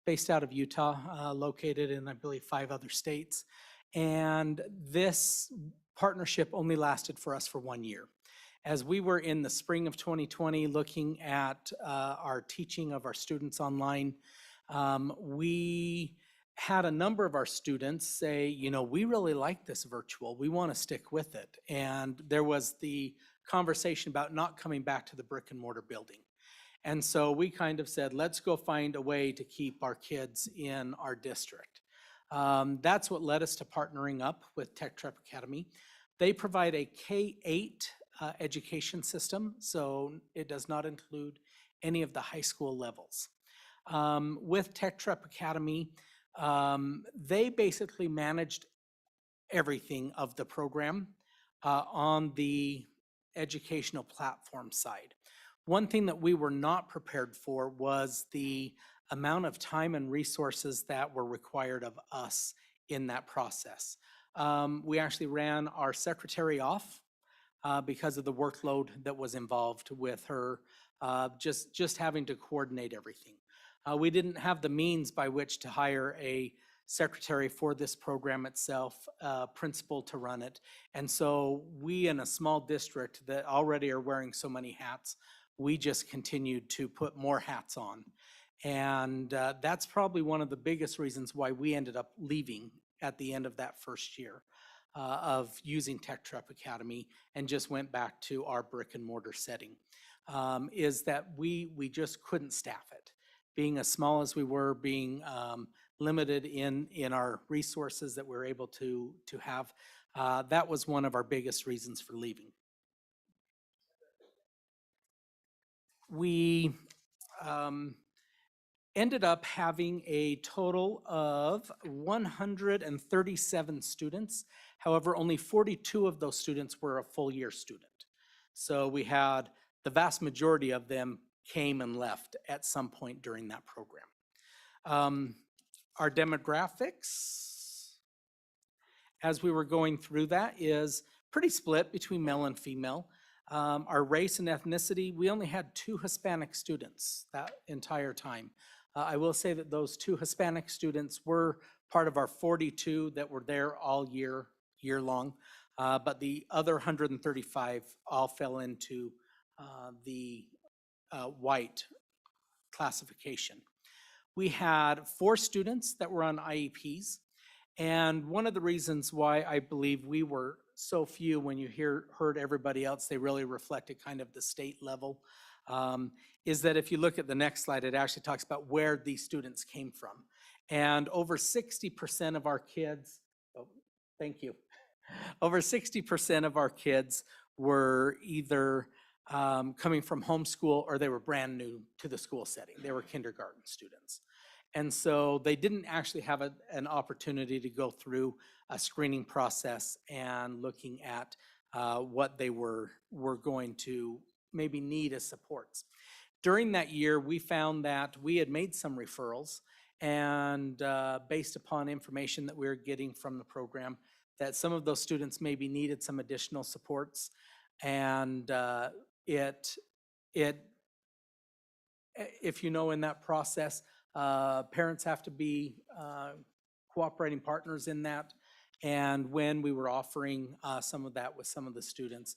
based out of Utah, located in, I believe, 5 other states. And this partnership only lasted for us for 1 year. As we were in the spring of 2020 looking at our teaching of our students online, we had a number of our students say, you know, we really like this virtual, we want to stick with it. And there was the conversation about not coming back to the brick and mortar building. And so we kind of said, let's go find a way to keep our kids in our district. That's what led us to partnering up with Trep Academy. They provide a K-8 education system, so it does not include any of the high school levels. With Trep Academy, they basically managed everything of the program on the educational platform side. One thing that we were not prepared for was the amount of time and resources that were required of us in that process. We actually ran our secretary off because of the workload that was involved with her, just having to coordinate everything. We didn't have the means by which to hire a secretary for this program itself, principal to run it. And so we, in a small district that already are wearing so many hats, we just continued to put more hats on. And that's probably one of the biggest reasons why we ended up leaving at the end of that first year of using Trep Academy and just went back to our brick and mortar setting, is that we just couldn't staff it. Being as small as we were, being limited in our resources that we were able to have, that was one of our biggest reasons for leaving. We ended up having a total of 137 students. However, only 42 of those students were a full year student. So we had the vast majority of them came and left at some point during that program. Our demographics, as we were going through that, is pretty split between male and female. Our race and ethnicity, we only had 2 Hispanic students that entire time. I will say that those 2 Hispanic students were part of our 42 that were there all year long, but the other 135 all fell into the white classification. We had 4 students that were on IEPs, and one of the reasons why I believe we were so few, when you heard everybody else, they really reflected kind of the state level, is that if you look at the next slide, it actually talks about where these students came from. And over 60% of our kids, thank you, over 60% of our kids were either coming from homeschool or they were brand new to the school setting. They were kindergarten students. And so they didn't actually have an opportunity to go through a screening process and looking at what they were going to maybe need as supports. During that year, we found that we had made some referrals, and based upon information that we were getting from the program, that some of those students maybe needed some additional supports. And if you know, in that process, parents have to be cooperating partners in that. And when we were offering some of that with some of the students,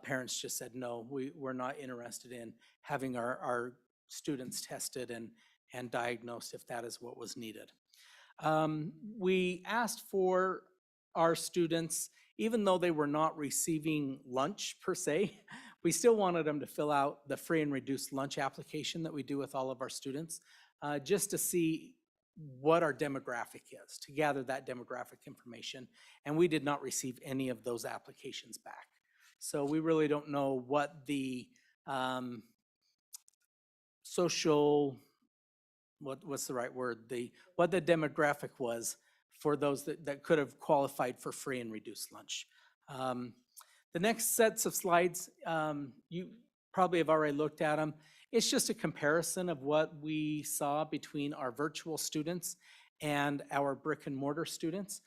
parents just said, no, we're not interested in having our students tested and diagnosed if that is what was needed. We asked for our students, even though they were not receiving lunch per se, we still wanted them to fill out the free and reduced lunch application that we do with all of our students, just to see what our demographic is, to gather that demographic information. And we did not receive any of those applications back. So we really don't know what the social, what's the right word? What the demographic was for those that could have qualified for free and reduced lunch. The next sets of slides, you probably have already looked at them. It's just a comparison of what we saw between our virtual students and our brick and mortar students.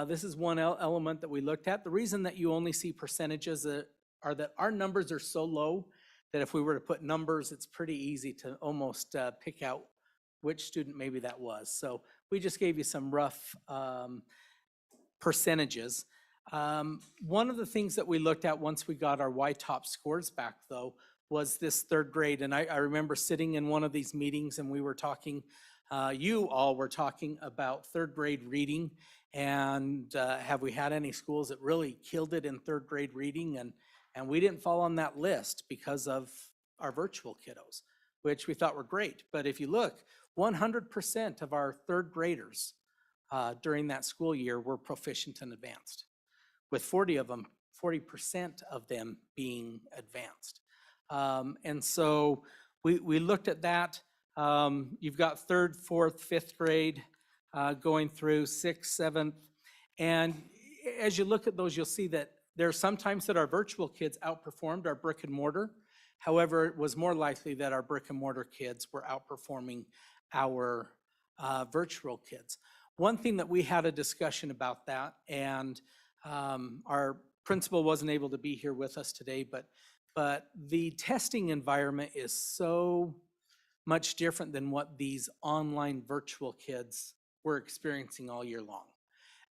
This is one element that we looked at. The reason that you only see percentages are that our numbers are so low that if we were to put numbers, it's pretty easy to almost pick out which student maybe that was. So we just gave you some rough percentages. One of the things that we looked at once we got our Y-top scores back, though, was this third grade. And I remember sitting in one of these meetings and we were talking, you all were talking about third grade reading, and have we had any schools that really killed it in third grade reading? And we didn't fall on that list because of our virtual kiddos, which we thought were great. But if you look, 100% of our third graders during that school year were proficient and advanced, with 40% of them being advanced. And so we looked at that. You've got third, fourth, fifth grade going through sixth, seventh. And as you look at those, you'll see that there are some times that our virtual kids outperformed our brick and mortar. However, it was more likely that our brick and mortar kids were outperforming our virtual kids. One thing that we had a discussion about that, and our principal wasn't able to be here with us today, but the testing environment is so much different than what these online virtual kids were experiencing all year long.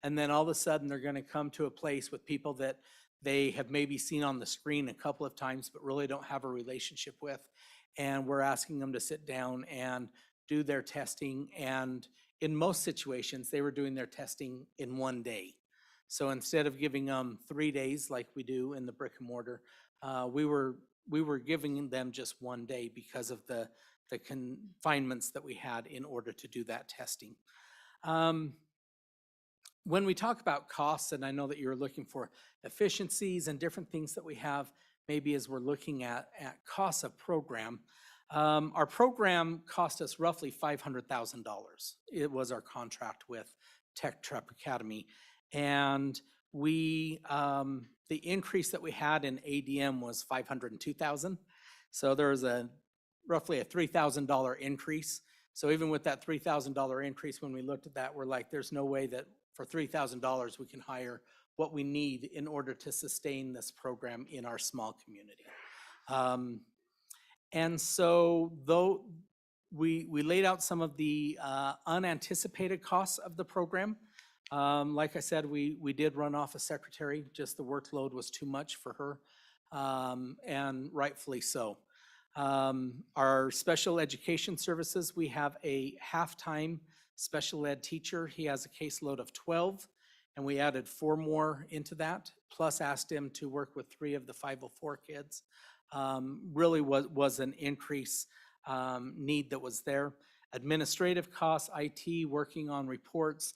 And then all of a sudden they're going to come to a place with people that they have maybe seen on the screen a couple of times, but really don't have a relationship with. And we're asking them to sit down and do their testing. And in most situations, they were doing their testing in one day. So instead of giving them 3 days like we do in the brick and mortar, we were giving them just one day because of the confinements that we had in order to do that testing. When we talk about costs, and I know that you're looking for efficiencies and different things that we have, maybe as we're looking at costs of program, our program cost us roughly $500,000. It was our contract with Tech Prep Academy. And we, the increase that we had in ADM was $502,000. So there was roughly a $3,000 increase. So even with that $3,000 increase, when we looked at that, we're like, there's no way that for $3,000 we can hire what we need in order to sustain this program in our small community. And so though we laid out some of the unanticipated costs of the program, like I said, we did run off a secretary, just the workload was too much for her, and rightfully so. Our special education services, we have a half-time special ed teacher. He has a caseload of 12, and we added 4 more into that, plus asked him to work with 3 of the 504 kids. Really was an increase need that was there. Administrative costs, IT, working on reports.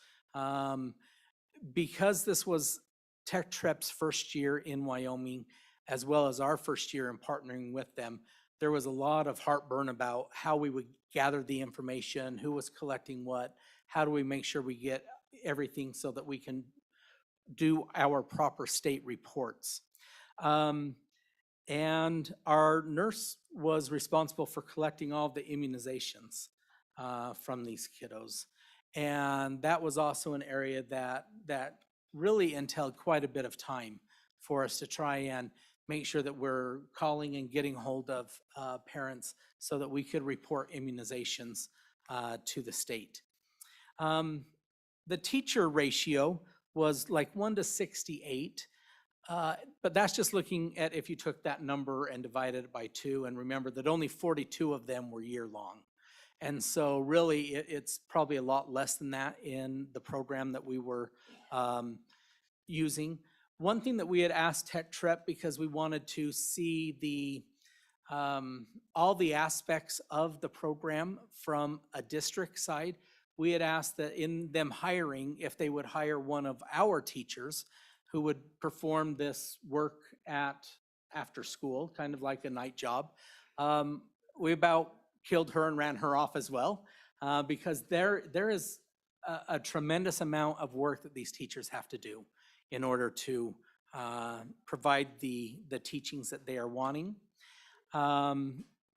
Because this was Tech Prep's first year in Wyoming, as well as our first year in partnering with them, there was a lot of heartburn about how we would gather the information, who was collecting what, how do we make sure we get everything so that we can do our proper state reports. And our nurse was responsible for collecting all of the immunizations from these kiddos. And that was also an area that really entailed quite a bit of time for us to try and make sure that we're calling and getting hold of parents so that we could report immunizations to the state. The teacher ratio was like 1 to 68, but that's just looking at if you took that number and divided it by 2, and remember that only 42 of them were year-long. And so really it's probably a lot less than that in the program that we were using. One thing that we had asked Tech Prep, because we wanted to see the all the aspects of the program from a district side, we had asked that in them hiring, if they would hire one of our teachers who would perform this work after school, kind of like a night job. We about killed her and ran her off as well, because there is a tremendous amount of work that these teachers have to do in order to provide the teachings that they are wanting.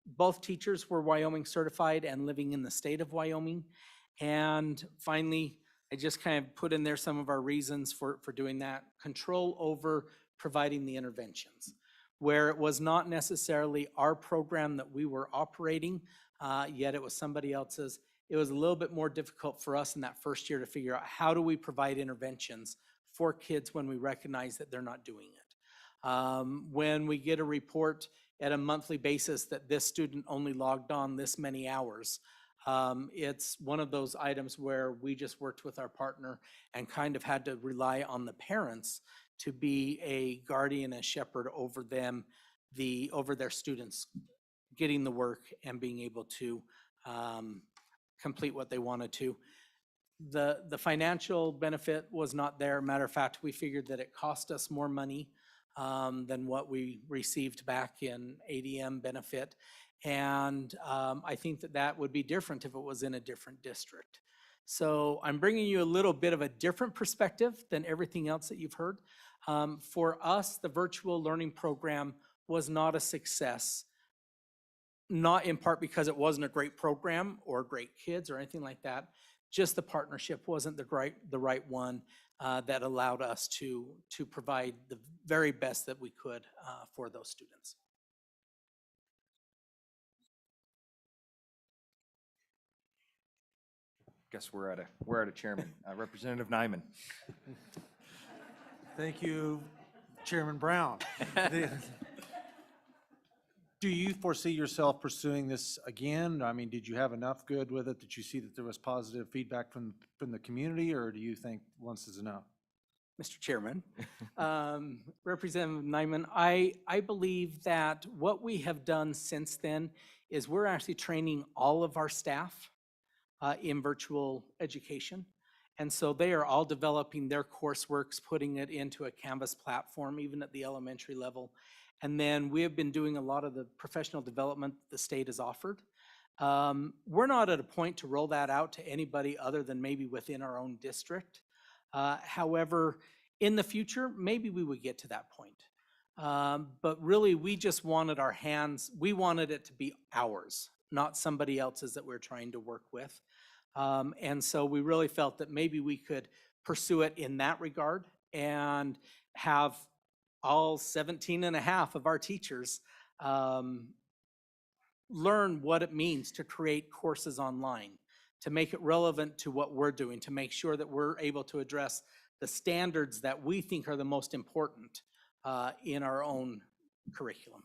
Both teachers were Wyoming certified and living in the state of Wyoming. And finally, I just kind of put in there some of our reasons for doing that. Control over providing the interventions, where it was not necessarily our program that we were operating, yet it was somebody else's. It was a little bit more difficult for us in that first year to figure out how do we provide interventions for kids when we recognize that they're not doing it. When we get a report at a monthly basis that this student only logged on this many hours, it's one of those items where we just worked with our partner and kind of had to rely on the parents to be a guardian and shepherd over them, over their students, getting the work and being able to complete what they wanted to. The financial benefit was not there. Matter of fact, we figured that it cost us more money than what we received back in ADM benefit. And I think that would be different if it was in a different district. So I'm bringing you a little bit of a different perspective than everything else that you've heard. For us, the virtual learning program was not a success, not in part because it wasn't a great program or great kids or anything like that. Just the partnership wasn't the right one that allowed us to provide the very best that we could for those students. Guess we're at a chairman. Representative Nyman. Thank you, Chairman Brown. Do you foresee yourself pursuing this again? I mean, did you have enough good with it? Did you see that there was positive feedback from the community, or do you think once is enough? Mr. Chairman, Representative Nyman, I believe that what we have done since then is we're actually training all of our staff in virtual education. And so they are all developing their courseworks, putting it into a Canvas platform, even at the elementary level. And then we have been doing a lot of the professional development the state has offered. We're not at a point to roll that out to anybody other than maybe within our own district. However, in the future, maybe we would get to that point. But really, we just wanted we wanted it to be ours, not somebody else's that we're trying to work with. And so we really felt that maybe we could pursue it in that regard and have all 17 and a half of our teachers learn what it means to create courses online, to make it relevant to what we're doing, to make sure that we're able to address the standards that we think are the most important in our own curriculum.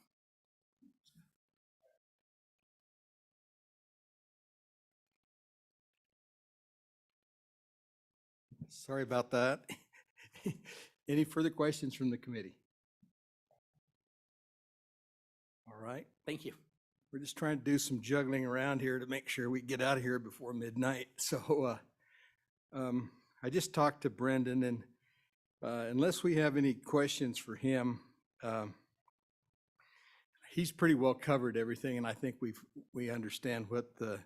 Sorry about that. Any further questions from the committee? All right. Thank you. We're just trying to do some juggling around here to make sure we get out of here before midnight. So I just talked to Brendan, and unless we have any questions for him, he's pretty well covered everything, and I think we understand what the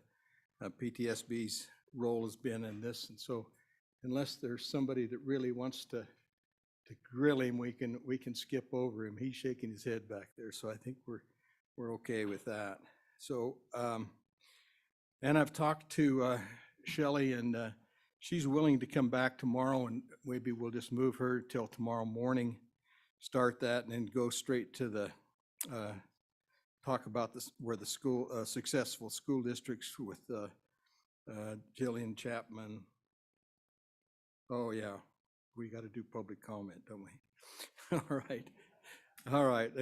PTSB's role has been in this. And so unless there's somebody that really wants to grill him, we can skip over him. He's shaking his head back there, so I think we're okay with that. So, and I've talked to Shelley, and she's willing to come back tomorrow, and maybe we'll just move her till tomorrow morning, start that, and then go straight to the talk about this, where the school successful school districts with Jillian Chapman. Oh yeah, we got to do public comment, don't we? All right.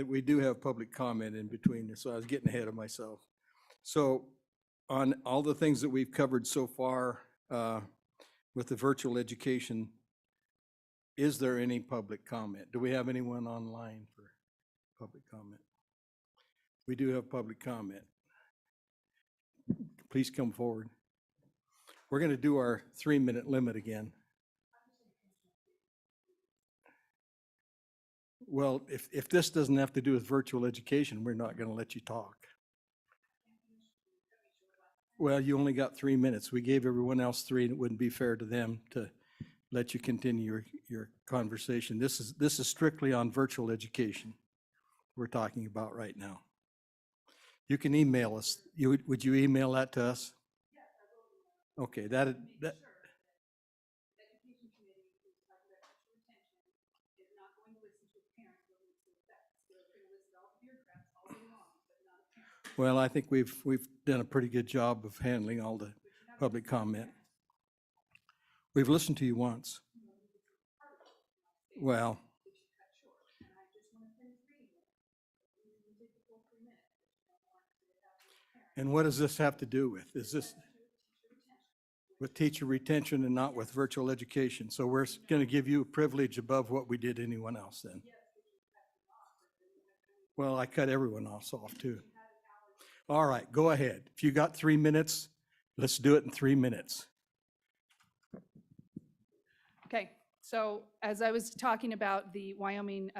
We do have public comment in between this, so I was getting ahead of myself. So on all the things that we've covered so far with the virtual education, is there any public comment? Do we have anyone online for public comment? We do have public comment. Please come forward. We're going to do our 3-minute limit again. Well, if this doesn't have to do with virtual education, we're not going to let you talk. Well, you only got 3 minutes. We gave everyone else 3, and it wouldn't be fair to them to let you continue your conversation. This is strictly on virtual education we're talking about right now. You can email us. Would you email that to us? Okay, that. Well, I think we've done a pretty good job of handling all the public comment. We've listened to you once. Well. And what does this have to do with? Is this with teacher retention and not with virtual education? So we're going to give you a privilege above what we did anyone else then. Well, I cut everyone else off too. All right, go ahead. If you got 3 minutes, let's do it in 3 minutes. Okay, so as I was talking about the Wyoming,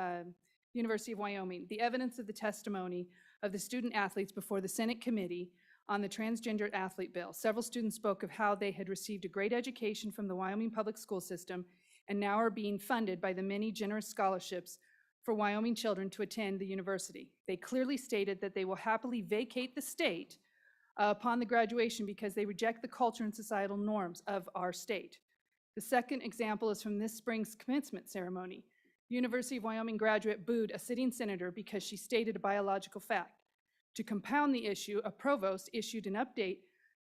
University of Wyoming, the evidence of the testimony of the student athletes before the Senate Committee on the Transgender Athlete Bill. Several students spoke of how they had received a great education from the Wyoming public school system and now are being funded by the many generous scholarships for Wyoming children to attend the university. They clearly stated that they will happily vacate the state upon the graduation because they reject the culture and societal norms of our state. The second example is from this spring's commencement ceremony. University of Wyoming graduate booed a sitting senator because she stated a biological fact. To compound the issue, a provost issued an update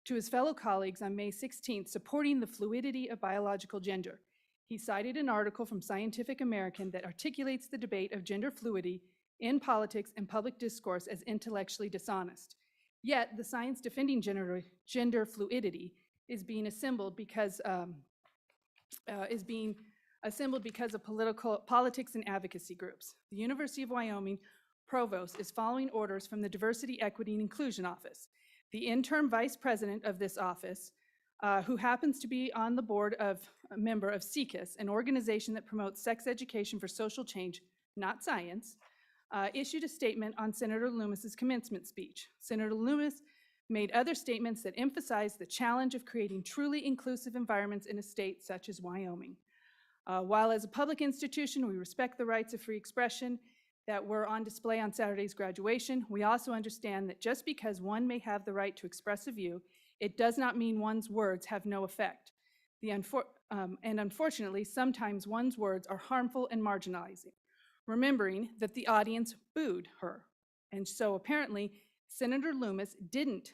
to his fellow colleagues on May 16th supporting the fluidity of biological gender. He cited an article from Scientific American that articulates the debate of gender fluidity in politics and public discourse as intellectually dishonest. Yet, the science defending gender fluidity is being assembled because of politics and advocacy groups. The University of Wyoming provost is following orders from the Diversity, Equity, and Inclusion Office. The interim vice president of this office, who happens to be on the board of a member of SECUS, an organization that promotes sex education for social change, not science, issued a statement on Senator Loomis's commencement speech. Senator Loomis made other statements that emphasized the challenge of creating truly inclusive environments in a state such as Wyoming. While as a public institution, we respect the rights of free expression that were on display on Saturday's graduation, we also understand that just because one may have the right to express a view, it does not mean one's words have no effect. And unfortunately, sometimes one's words are harmful and marginalizing, remembering that the audience booed her. And so apparently, Senator Loomis didn't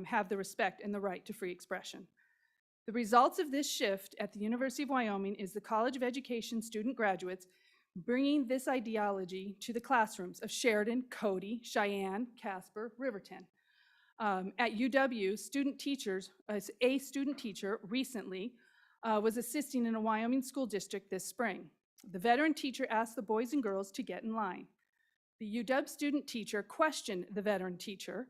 have the respect and the right to free expression. The results of this shift at the University of Wyoming is the College of Education student graduates bringing this ideology to the classrooms of Sheridan, Cody, Cheyenne, Casper, Riverton. At UW, a student teacher recently was assisting in a Wyoming school district this spring. The veteran teacher asked the boys and girls to get in line. The UW student teacher questioned the veteran teacher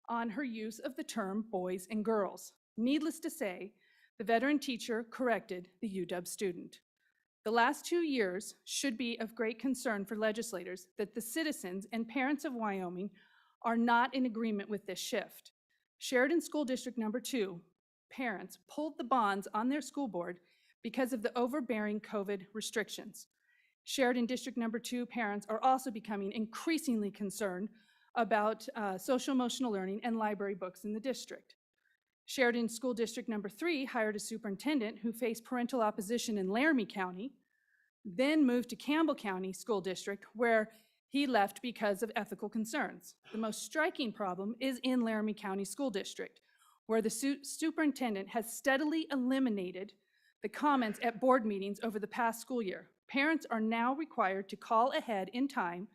on her use of the term boys and girls. Needless to say, the veteran teacher corrected the UW student. The last 2 years should be of great concern for legislators that the citizens and parents of Wyoming are not in agreement with this shift. Sheridan School District Number 2 parents pulled the bonds on their school board because of the overbearing COVID restrictions. Sheridan District Number 2 parents are also becoming increasingly concerned about social emotional learning and library books in the district. Sheridan School District Number 3 hired a superintendent who faced parental opposition in Laramie County, then moved to Campbell County School District, where he left because of ethical concerns. The most striking problem is in Laramie County School District, where the superintendent has steadily eliminated the comments at board meetings over the past school year. Parents are now required to call ahead in time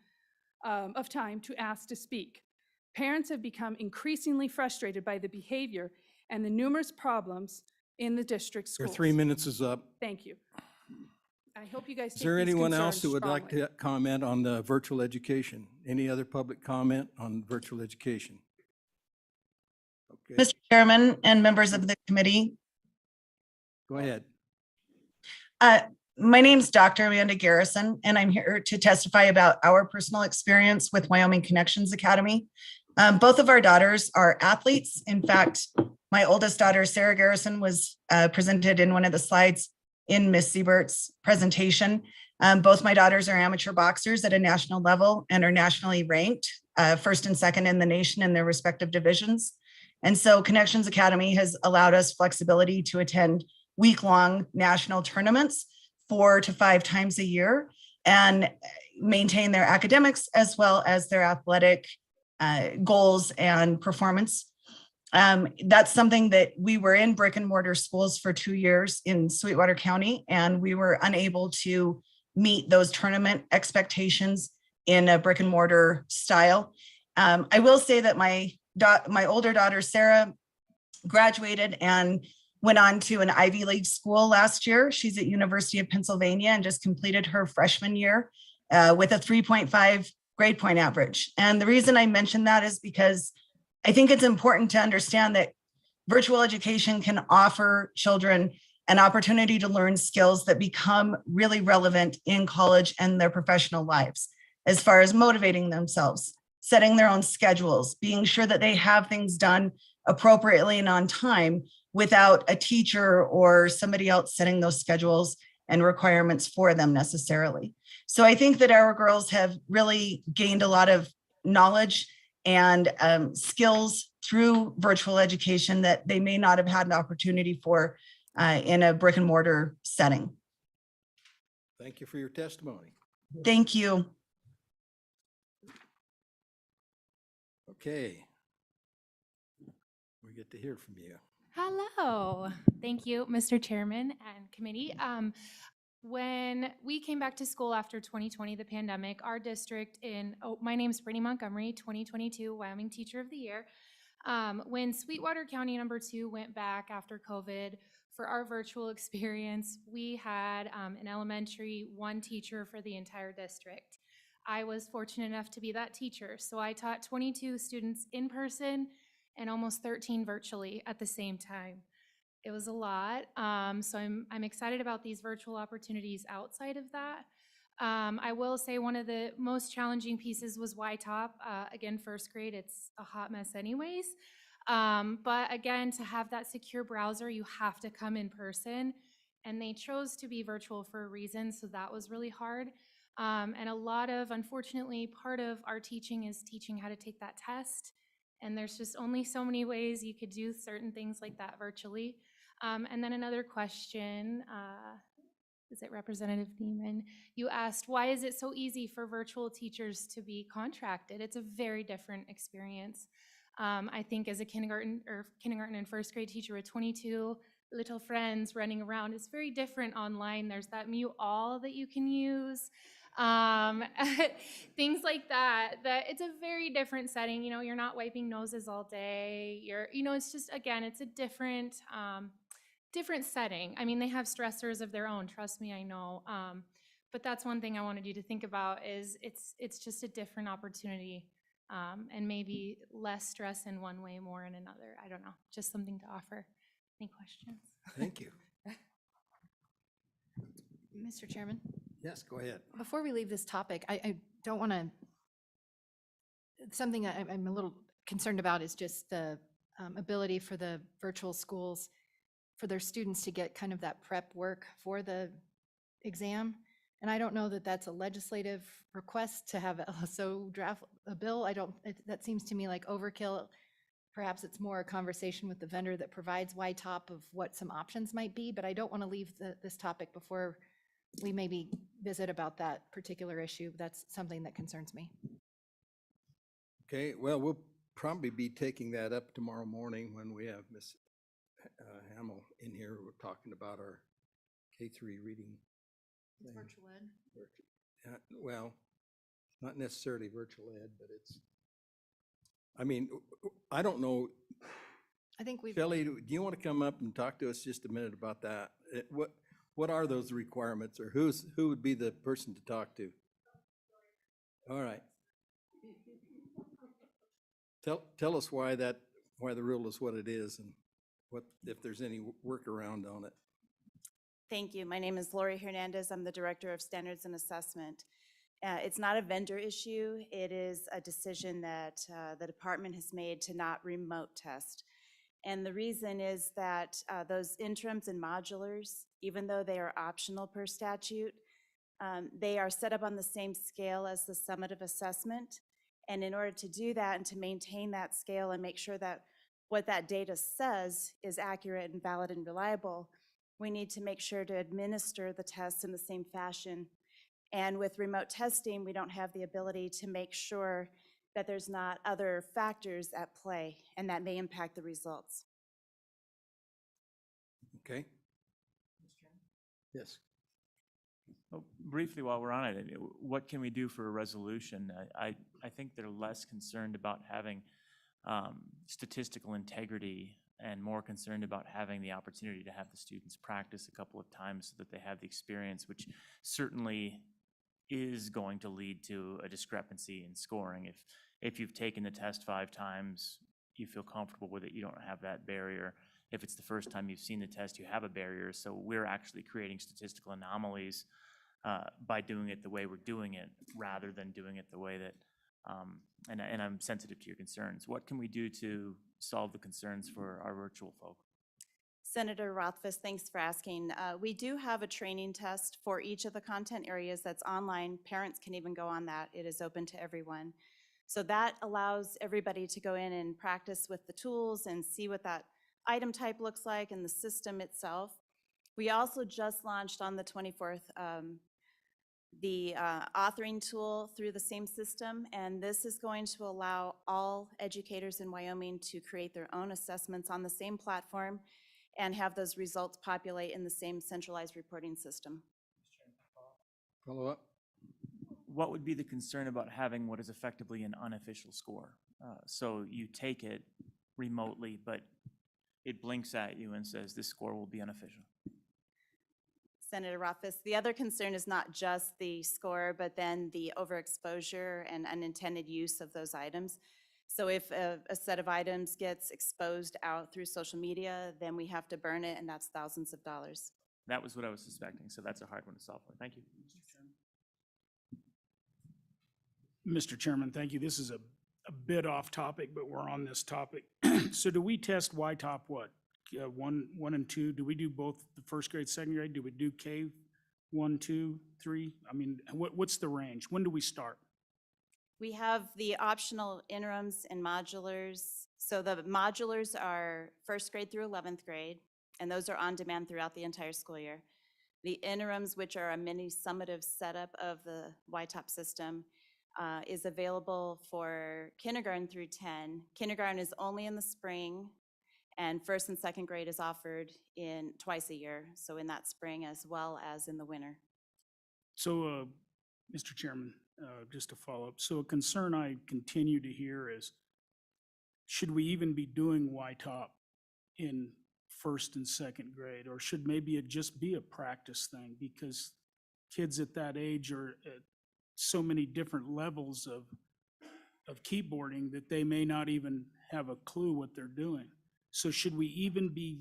to ask to speak. Parents have become increasingly frustrated by the behavior and the numerous problems in the district schools. Your 3 minutes is up. Thank you. I hope you guys take Is there these anyone else concerns who would like strongly. to comment on the virtual education? Any other public comment on virtual education? Okay. Mr. Chairman and members of the committee, Go ahead. My name's Dr. Amanda Garrison, and I'm here to testify about our personal experience with Wyoming Connections Academy. Both of our daughters are athletes. In fact, my oldest daughter, Sarah Garrison, was presented in one of the slides in Miss Siebert's presentation. Both my daughters are amateur boxers at a national level and are nationally ranked first and second in the nation in their respective divisions. And so Connections Academy has allowed us flexibility to attend week-long national tournaments 4 to 5 times a year and maintain their academics as well as their athletic goals and performance. That's something that we were in brick and mortar schools for 2 years in Sweetwater County, and we were unable to meet those tournament expectations in a brick and mortar style. I will say that my older daughter, Sarah, graduated and went on to an Ivy League school last year. She's at University of Pennsylvania and just completed her freshman year with a 3.5 grade point average. And the reason I mention that is because I think it's important to understand that virtual education can offer children an opportunity to learn skills that become really relevant in college and their professional lives, as far as motivating themselves, setting their own schedules, being sure that they have things done appropriately and on time without a teacher or somebody else setting those schedules and requirements for them necessarily. So I think that our girls have really gained a lot of knowledge and skills through virtual education that they may not have had an opportunity for in a brick and mortar setting. Thank you for your testimony. Thank you. Okay. We get to hear from you. Hello. Thank you, Mr. Chairman and committee. When we came back to school after 2020, the pandemic, our district my name's Brittany Montgomery, 2022 Wyoming Teacher of the Year. When Sweetwater County #2 went back after COVID for our virtual experience, we had an elementary 1 teacher for the entire district. I was fortunate enough to be that teacher. So I taught 22 students in person and almost 13 virtually at the same time. It was a lot. So I'm excited about these virtual opportunities outside of that. I will say one of the most challenging pieces was YTOP. Again, first grade, it's a hot mess anyways. But again, to have that secure browser, you have to come in person. And they chose to be virtual for a reason, so that was really hard. And a lot of, unfortunately, part of our teaching is teaching how to take that test. And there's just only so many ways you could do certain things like that virtually. And then another question, is it Representative Neiman? You asked, why is it so easy for virtual teachers to be contracted? It's a very different experience. I think as a kindergarten and first grade teacher with 22 little friends running around, it's very different online. There's that mute all that you can use. Things like that it's a very different setting. You're not wiping noses all day. It's just, again, it's a different setting. I mean, they have stressors of their own, trust me, I know. But that's one thing I wanted you to think about is it's just a different opportunity, and maybe less stress in one way, more in another. I don't know, just something to offer. Any questions? Thank you. Mr. Chairman? Yes, go ahead. Before we leave this topic, I don't want to, something I'm a little concerned about is just the ability for the virtual schools, for their students to get kind of that prep work for the exam. And I don't know that that's a legislative request to have LSO draft a bill. That seems to me like overkill. Perhaps it's more a conversation with the vendor that provides YTOP of what some options might be, but I don't want to leave this topic before we maybe visit about that particular issue. That's something that concerns me. Okay, well, we'll probably be taking that up tomorrow morning when we have Ms. Hamill in here. We're talking about our K-3 reading. It's virtual ed. Well, not necessarily virtual ed, but I mean, I don't know. I think Shelley, do you want to come up and talk to us just a minute about that? What are those requirements, or who would be the person to talk to? All right. Tell us why the rule is what it is, and if there's any workaround on it. Thank you. My name is Lori Hernandez. I'm the Director of Standards and Assessment. It's not a vendor issue. It is a decision that the department has made to not remote test. And the reason is that those interims and modulars, even though they are optional per statute, they are set up on the same scale as the summative assessment. And in order to do that and to maintain that scale and make sure that what that data says is accurate and valid and reliable, we need to make sure to administer the tests in the same fashion. And with remote testing, we don't have the ability to make sure that there's not other factors at play and that may impact the results. Okay. Yes. Well, briefly, while we're on it, what can we do for a resolution? I think they're less concerned about having statistical integrity and more concerned about having the opportunity to have the students practice a couple of times so that they have the experience, which certainly is going to lead to a discrepancy in scoring. If you've taken the test 5 times, you feel comfortable with it, you don't have that barrier. If it's the first time you've seen the test, you have a barrier. So we're actually creating statistical anomalies by doing it the way we're doing it, rather than doing it the way that, and I'm sensitive to your concerns. What can we do to solve the concerns for our virtual folk? Senator Rothfuss, thanks for asking. We do have a training test for each of the content areas that's online. Parents can even go on that. It is open to everyone. So that allows everybody to go in and practice with the tools and see what that item type looks like and the system itself. We also just launched on the 24th the authoring tool through the same system, and this is going to allow all educators in Wyoming to create their own assessments on the same platform and have those results populate in the same centralized reporting system. Follow up? What would be the concern about having what is effectively an unofficial score? So you take it remotely, but it blinks at you and says this score will be unofficial. Senator Rothfuss, the other concern is not just the score, but then the overexposure and unintended use of those items. So if a set of items gets exposed out through social media, then we have to burn it, and that's thousands of dollars. That was what I was suspecting, so that's a hard one to solve for. Thank you. Mr. Chairman, thank you. This is a bit off topic, but we're on this topic. So do we test YTOP what? 1 and 2? Do we do both the first grade, second grade? Do we do K 1, 2, 3? I mean, what's the range? When do we start? We have the optional interims and modulars. So the modulars are first grade through 11th grade, and those are on demand throughout the entire school year. The interims, which are a mini summative setup of the YTOP system, is available for kindergarten through 10. Kindergarten is only in the spring, and first and second grade is offered in twice a year, so in that spring as well as in the winter. So, Mr. Chairman, just to follow up, so a concern I continue to hear is, should we even be doing YTOP in first and second grade, or should maybe it just be a practice thing? Because kids at that age are at so many different levels of keyboarding that they may not even have a clue what they're doing. So should we even be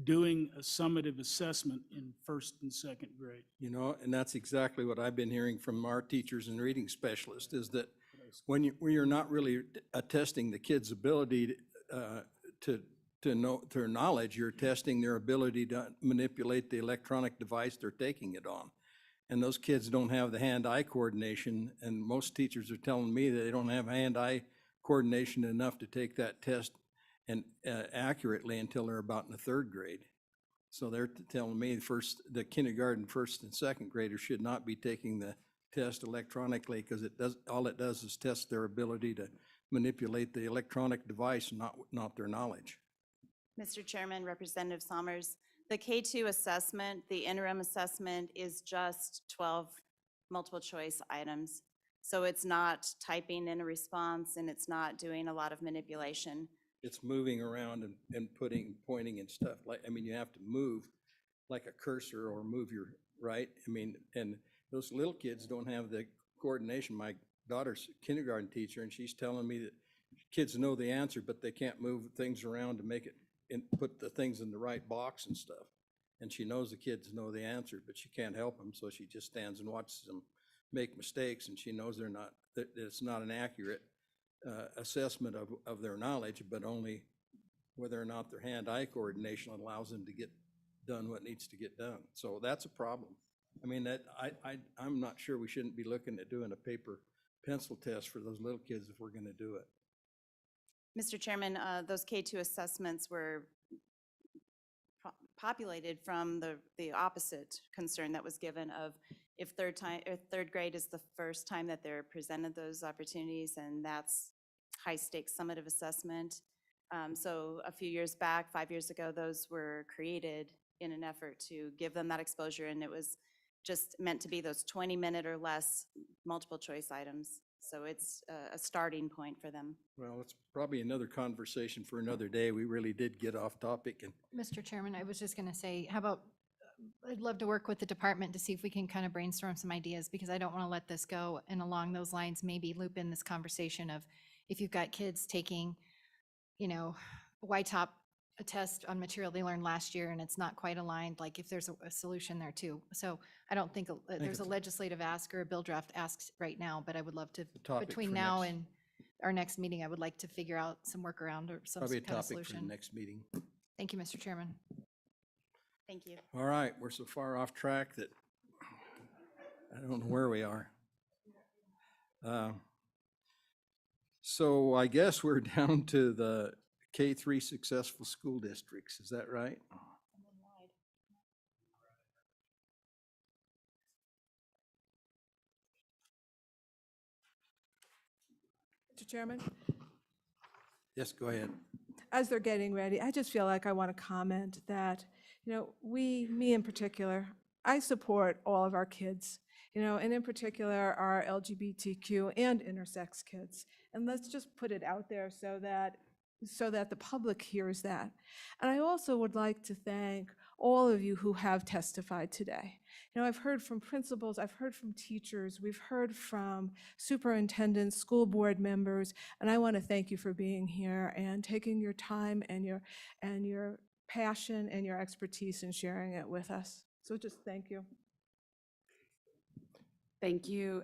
doing a summative assessment in first and second grade? You know, and that's exactly what I've been hearing from our teachers and reading specialists, is that when you're not really testing the kids' ability to know their knowledge, you're testing their ability to manipulate the electronic device they're taking it on. And those kids don't have the hand-eye coordination, and most teachers are telling me that they don't have hand-eye coordination enough to take that test and accurately until they're about in the third grade. So they're telling me the kindergarten first and second graders should not be taking the test electronically, because all it does is test their ability to manipulate the electronic device, not their knowledge. Mr. Chairman, Representative Sommers, the K2 assessment, the interim assessment, is just 12 multiple choice items. So it's not typing in a response, and it's not doing a lot of manipulation. It's moving around and pointing and stuff. Like, I mean, you have to move like a cursor or move your right. I mean, and those little kids don't have the coordination. My daughter's a kindergarten teacher, and she's telling me that kids know the answer, but they can't move things around to make it and put the things in the right box and stuff. and she knows the kids know the answer, but she can't help them, so she just stands and watches them make mistakes, and she knows that it's not an accurate assessment of their knowledge, but only whether or not their hand-eye coordination allows them to get done what needs to get done. So that's a problem. I mean, I'm not sure we shouldn't be looking at doing a paper pencil test for those little kids if we're gonna do it. Mr. Chairman, those K2 assessments were populated from the opposite concern that was given of if third grade is the first time that they're presented those opportunities, and that's high stakes summative assessment. So a few years back, 5 years ago, those were created in an effort to give them that exposure, and it was just meant to be those 20-minute or less multiple choice items. So it's a starting point for them. Well, it's probably another conversation for another day. We really did get off topic, and Mr. Chairman, I was just going to say, how about, I'd love to work with the department to see if we can kind of brainstorm some ideas, because I don't want to let this go. And along those lines, maybe loop in this conversation of if you've got kids taking, YTOP, a test on material they learned last year and it's not quite aligned, like if there's a solution there too. So I don't think there's a legislative ask or a bill draft asked right now, but I would love to, topic between for now next- and our next meeting, I would like to figure out some workaround or some probably a kind of topic for the solution. next meeting. Thank you, Mr. Chairman. Thank you. All right, we're so far off track that I don't know where we are. So I guess we're down to the K-3 successful school districts. Is that right? Mr. Chairman, Yes, go ahead. as they're getting ready, I just feel like I want to comment that, me in particular, I support all of our kids, and in particular our LGBTQ and intersex kids. And let's just put it out there so that the public hears that. And I also would like to thank all of you who have testified today. I've heard from principals, I've heard from teachers, we've heard from superintendents, school board members, and I want to thank you for being here and taking your time and your passion and your expertise and sharing it with us. So just thank you. Thank you,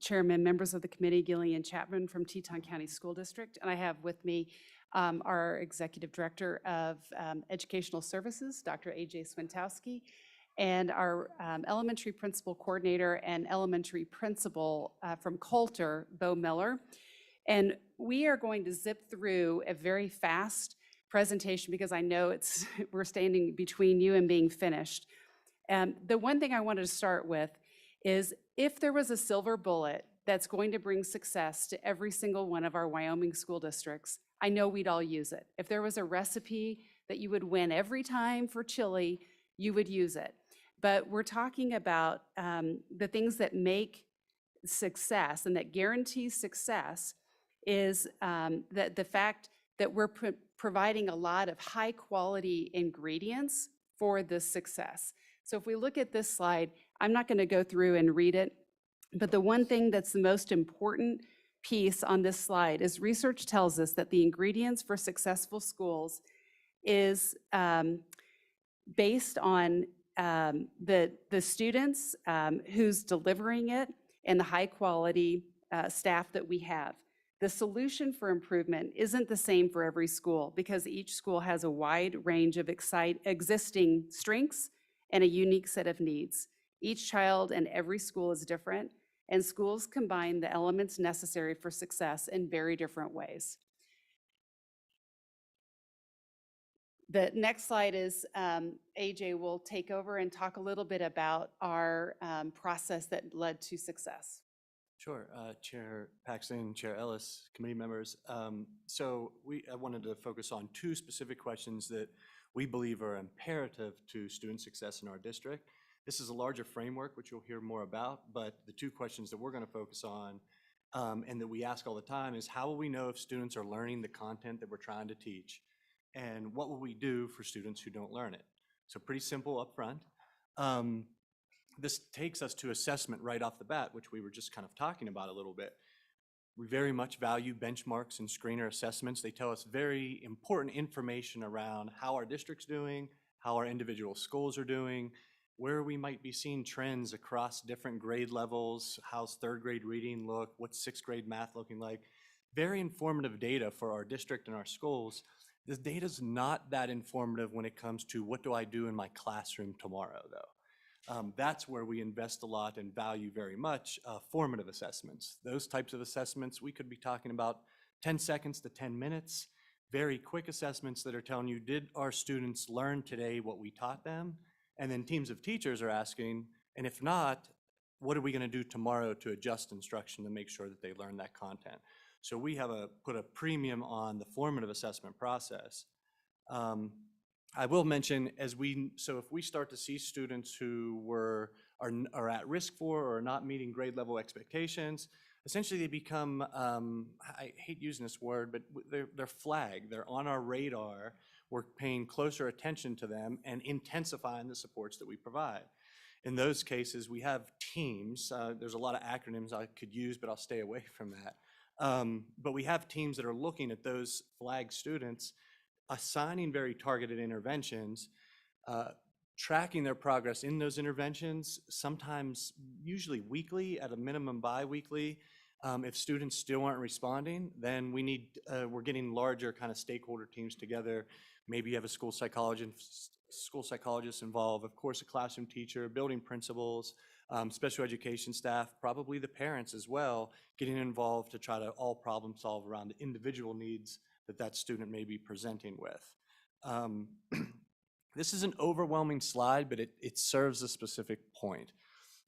Chairman, members of the committee, Gillian Chapman from Teton County School District. And I have with me our Executive Director of Educational Services, Dr. A.J. Swintowski, and our Elementary Principal Coordinator and Elementary Principal from Coulter, Bo Miller. And we are going to zip through a very fast presentation because I know we're standing between you and being finished. The one thing I wanted to start with is if there was a silver bullet that's going to bring success to every single one of our Wyoming school districts, I know we'd all use it. If there was a recipe that you would win every time for chili, you would use it. But we're talking about the things that make success and that guarantees success is that the fact that we're providing a lot of high quality ingredients for this success. So if we look at this slide, I'm not going to go through and read it, but the one thing that's the most important piece on this slide is research tells us that the ingredients for successful schools is based on the students who's delivering it and the high quality staff that we have. The solution for improvement isn't the same for every school because each school has a wide range of existing strengths and a unique set of needs. Each child and every school is different, and schools combine the elements necessary for success in very different ways. The next slide is AJ will take over and talk a little bit about our process that led to success. Sure, Chair Paxton, Chair Ellis, committee members. So I wanted to focus on two specific questions that we believe are imperative to student success in our district. This is a larger framework, which you'll hear more about, but the two questions that we're going to focus on and that we ask all the time is how will we know if students are learning the content that we're trying to teach? And what will we do for students who don't learn it? So pretty simple up front. This takes us to assessment right off the bat, which we were just kind of talking about a little bit. We very much value benchmarks and screener assessments. They tell us very important information around how our district's doing, how our individual schools are doing, where we might be seeing trends across different grade levels, how's third grade reading look, what's sixth grade math looking like. Very informative data for our district and our schools. This data's not that informative when it comes to what do I do in my classroom tomorrow, though. That's where we invest a lot and value very much formative assessments. Those types of assessments, we could be talking about 10 seconds to 10 minutes, very quick assessments that are telling you, did our students learn today what we taught them? And then teams of teachers are asking, and if not, what are we going to do tomorrow to adjust instruction to make sure that they learn that content? So we have put a premium on the formative assessment process. I will mention, so if we start to see students who are at risk for or are not meeting grade level expectations, essentially they become, I hate using this word, but they're flagged. They're on our radar. We're paying closer attention to them and intensifying the supports that we provide. In those cases, we have teams. There's a lot of acronyms I could use, but I'll stay away from that. But we have teams that are looking at those flagged students, assigning very targeted interventions, tracking their progress in those interventions, sometimes usually weekly, at a minimum bi-weekly. If students still aren't responding, then we're getting larger kind of stakeholder teams together. Maybe you have a school psychologist involved, of course, a classroom teacher, building principals, special education staff, probably the parents as well, getting involved to try to all problem solve around the individual needs that student may be presenting with. This is an overwhelming slide, but it serves a specific point.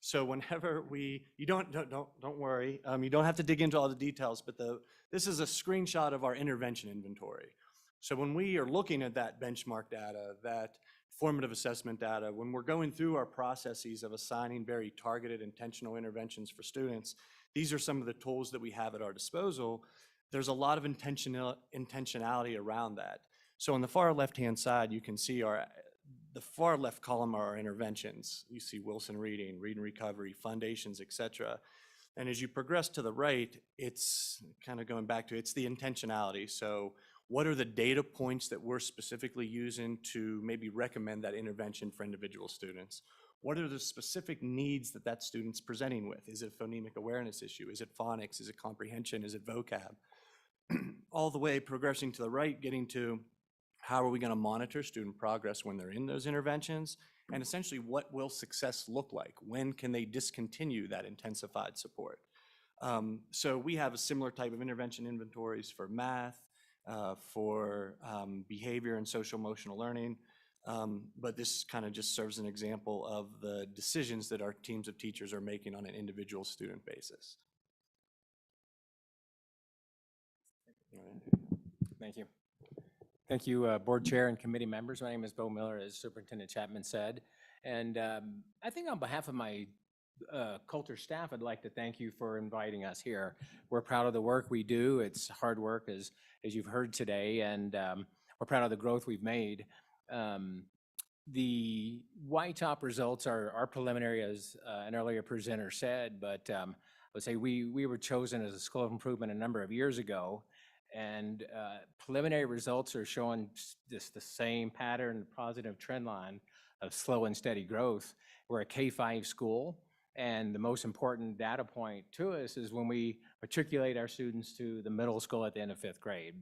So whenever you don't worry, you don't have to dig into all the details, but this is a screenshot of our intervention inventory. So when we are looking at that benchmark data, that formative assessment data, when we're going through our processes of assigning very targeted intentional interventions for students, these are some of the tools that we have at our disposal. There's a lot of intentionality around that. So on the far left-hand side, you can see the far left column are our interventions. You see Wilson Reading, Read and Recovery, Foundations, etc. And as you progress to the right, it's kind of going back to, it's the intentionality. So what are the data points that we're specifically using to maybe recommend that intervention for individual students? What are the specific needs that student's presenting with? Is it a phonemic awareness issue? Is it phonics? Is it comprehension? Is it vocab? All the way progressing to the right, getting to how are we going to monitor student progress when they're in those interventions? And essentially, what will success look like? When can they discontinue that intensified support? So we have a similar type of intervention inventories for math, for behavior and social emotional learning. But this kind of just serves an example of the decisions that our teams of teachers are making on an individual student basis. Thank you. Thank you, Board Chair and committee members. My name is Bo Miller, as Superintendent Chapman said. And I think on behalf of my Coulter staff, I'd like to thank you for inviting us here. We're proud of the work we do. It's hard work, as you've heard today, and we're proud of the growth we've made. The YTOP results are preliminary, as an earlier presenter said, but I would say we were chosen as a school of improvement a number of years ago, and preliminary results are showing just the same pattern, positive trend line of slow and steady growth. We're a K-5 school, and the most important data point to us is when we matriculate our students to the middle school at the end of 5th grade.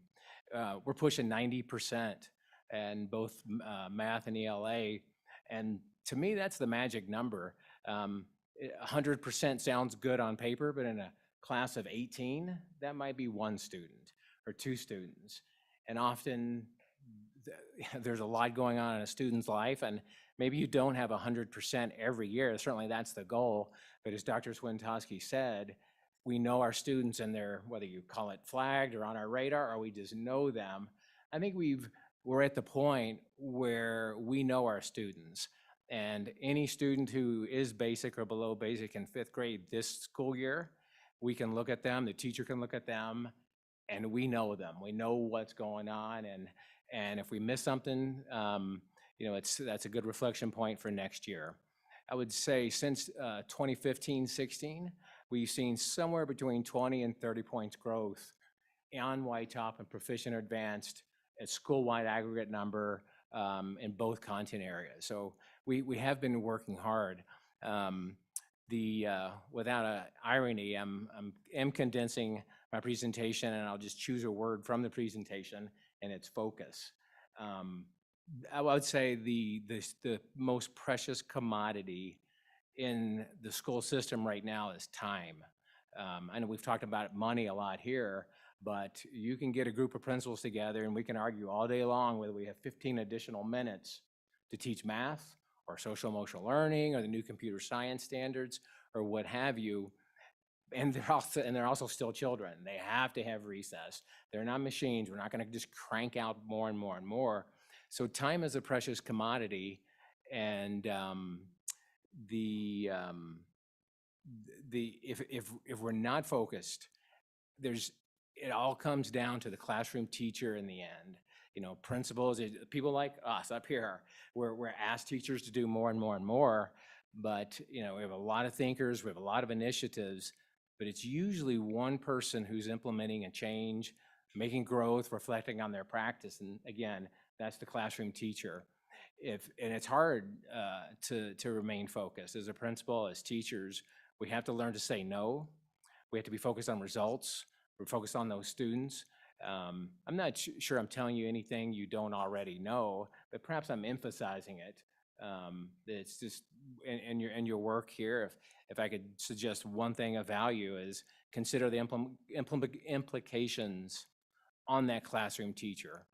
We're pushing 90% in both math and ELA, and to me, that's the magic number. 100% sounds good on paper, but in a class of 18, that might be 1 student or 2 students. And often there's a lot going on in a student's life, and maybe you don't have 100% every year. Certainly that's the goal. But as Dr. Swintowski said, we know our students, and they're, whether you call it flagged or on our radar, or we just know them. I think we're at the point where we know our students. And any student who is basic or below basic in 5th grade this school year, we can look at them, the teacher can look at them, and we know them. We know what's going on, and if we miss something, that's a good reflection point for next year. I would say since 2015-16, we've seen somewhere between 20 and 30 points growth on YTOP and proficient or advanced at school-wide aggregate number in both content areas. So we have been working hard. Without a irony, I'm condensing my presentation, and I'll just choose a word from the presentation, and it's focus. I would say the most precious commodity in the school system right now is time. I know we've talked about money a lot here, but you can get a group of principals together and we can argue all day long whether we have 15 additional minutes to teach math or social emotional learning or the new computer science standards or what have you. And they're also still children. They have to have recess. They're not machines. We're not going to just crank out more and more and more. So time is a precious commodity, and if we're not focused, it all comes down to the classroom teacher in the end. You know, principals, people like us up here, we're asked teachers to do more and more and more, but you know, we have a lot of thinkers, we have a lot of initiatives, but it's usually one person who's implementing a change, making growth, reflecting on their practice, and again, that's the classroom teacher. And it's hard to remain focused. As a principal, as teachers, we have to learn to say no. We have to be focused on results. We're focused on those students. I'm not sure I'm telling you anything you don't already know, but perhaps I'm emphasizing it. It's just in your work here, if I could suggest one thing of value is consider the implications on that classroom teacher.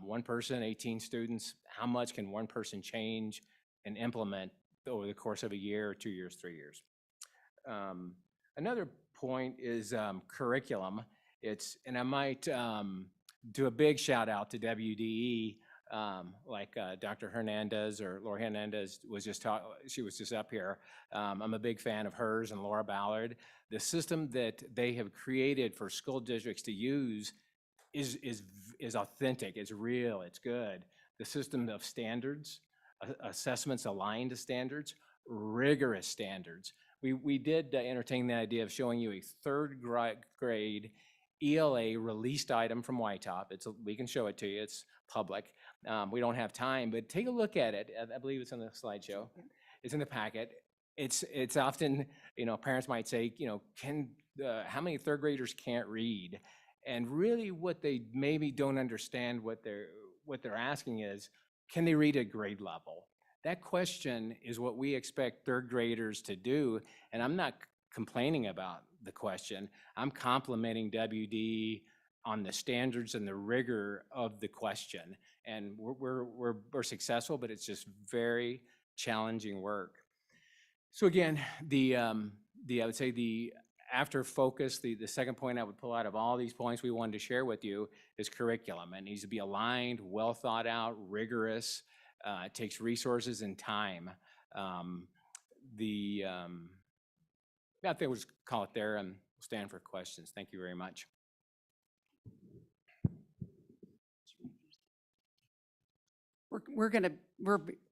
One person, 18 students, how much can one person change and implement over the course of a year, 2 years, 3 years? Another point is curriculum. And I might do a big shout out to WDE, like Dr. Hernandez or Laura Hernandez was just she was just up here. I'm a big fan of hers and Laura Ballard. The system that they have created for school districts to use is authentic, it's real, it's good. The system of standards, assessments aligned to standards, rigorous standards. We did entertain the idea of showing you a third grade ELA released item from Wytop. We can show it to you, it's public. We don't have time, but take a look at it. I believe it's on the slideshow. It's in the packet. It's often, you know, parents might say, you know, how many third graders can't read? And really what they maybe don't understand what they're asking is, can they read at grade level? That question is what we expect third graders to do. And I'm not complaining about the question. I'm complimenting WD on the standards and the rigor of the question. And we're successful, but it's just very challenging work. So again, I would say the after focus, the second point I would pull out of all these points we wanted to share with you is curriculum. It needs to be aligned, well thought out, rigorous. It takes resources and time. I think we'll just call it there and we'll stand for questions. Thank you very much. We're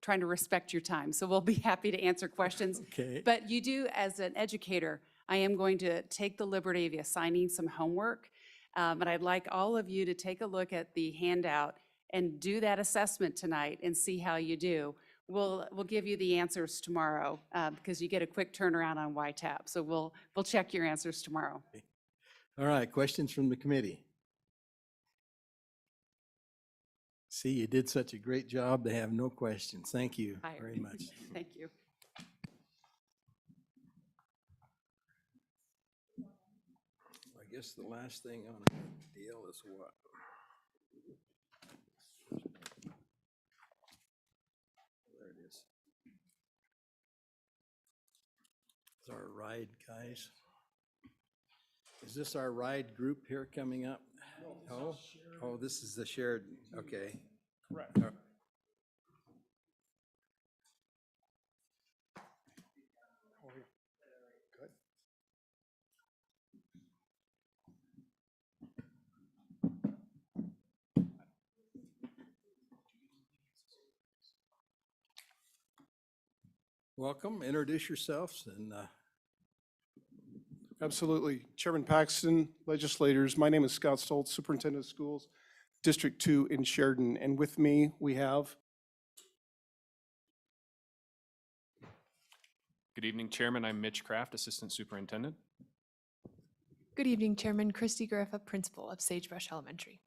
trying to respect your time, so we'll be happy to answer questions. Okay. But you do, as an educator, I am going to take the liberty of assigning some homework. And I'd like all of you to take a look at the handout and do that assessment tonight and see how you do. We'll give you the answers tomorrow because you get a quick turnaround on YTAP. So we'll check your answers tomorrow. All right, questions from the committee? See, you did such a great job. They have no questions. Thank you very much. Thank you. I guess the last thing on the deal is what? There it is. It's our ride, guys. Is this our ride group here coming up? Oh, oh, this is the shared, okay. Correct. Good. Welcome, introduce yourselves and Absolutely. Chairman Paxton, legislators, my name is Scott Stoltz, Superintendent of Schools. District 2 in Sheridan. And with me, we have Good evening, Chairman. I'm Mitch Kraft, Assistant Superintendent. Good evening, Chairman. Christy Griffa, Principal of Sagebrush Elementary.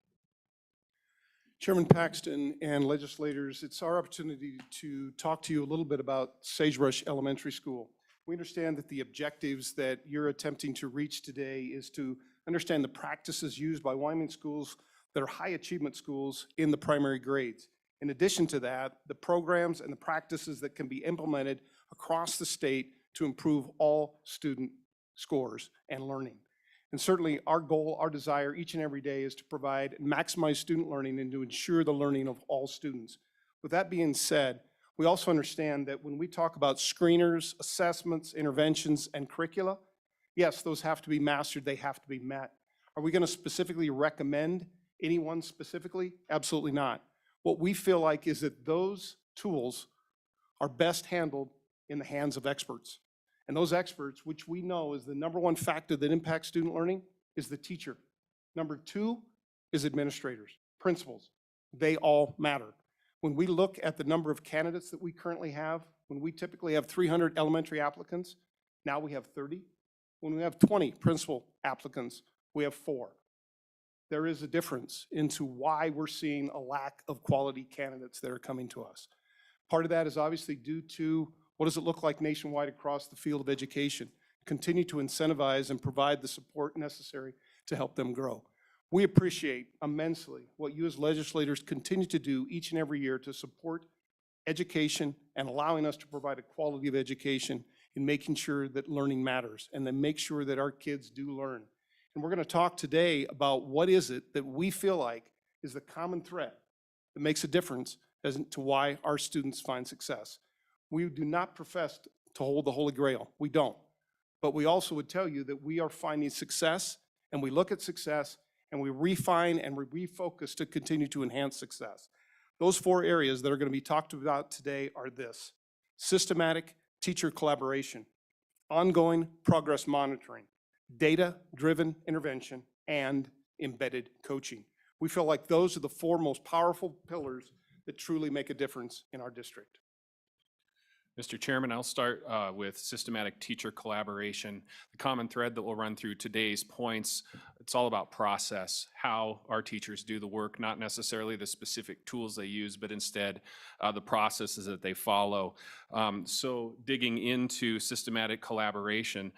Chairman Paxton and legislators. It's our opportunity to talk to you a little bit about Sagebrush Elementary School. We understand that the objectives that you're attempting to reach today is to understand the practices used by Wyoming schools that are high achievement schools in the primary grades. In addition to that, the programs and the practices that can be implemented across the state to improve all student scores and learning. And certainly our goal, our desire each and every day is to provide and maximize student learning and to ensure the learning of all students. With that being said, we also understand that when we talk about screeners, assessments, interventions, and curricula, yes, those have to be mastered, they have to be met. Are we going to specifically recommend anyone specifically? Absolutely not. What we feel like is that those tools are best handled in the hands of experts. And those experts, which we know is the #1 factor that impacts student learning, is the teacher. #2 is administrators, principals. They all matter. When we look at the number of candidates that we currently have, when we typically have 300 elementary applicants, now we have 30. When we have 20 principal applicants, we have 4. There is a difference into why we're seeing a lack of quality candidates that are coming to us. Part of that is obviously due to what does it look like nationwide across the field of education? Continue to incentivize and provide the support necessary to help them grow. We appreciate immensely what you as legislators continue to do each and every year to support education and allowing us to provide a quality of education in making sure that learning matters and then make sure that our kids do learn. And we're going to talk today about what is it that we feel like is the common thread that makes a difference as to why our students find success. We do not profess to hold the Holy Grail. We don't. But we also would tell you that we are finding success, and we look at success, and we refine and we refocus to continue to enhance success. Those 4 areas that are going to be talked about today are this: systematic teacher collaboration, ongoing progress monitoring, data-driven intervention, and embedded coaching. We feel like those are the 4 most powerful pillars that truly make a difference in our district. Mr. Chairman, I'll start with systematic teacher collaboration. The common thread that we'll run through today's points, it's all about process, how our teachers do the work, not necessarily the specific tools they use, but instead the processes that they follow. So digging into systematic collaboration,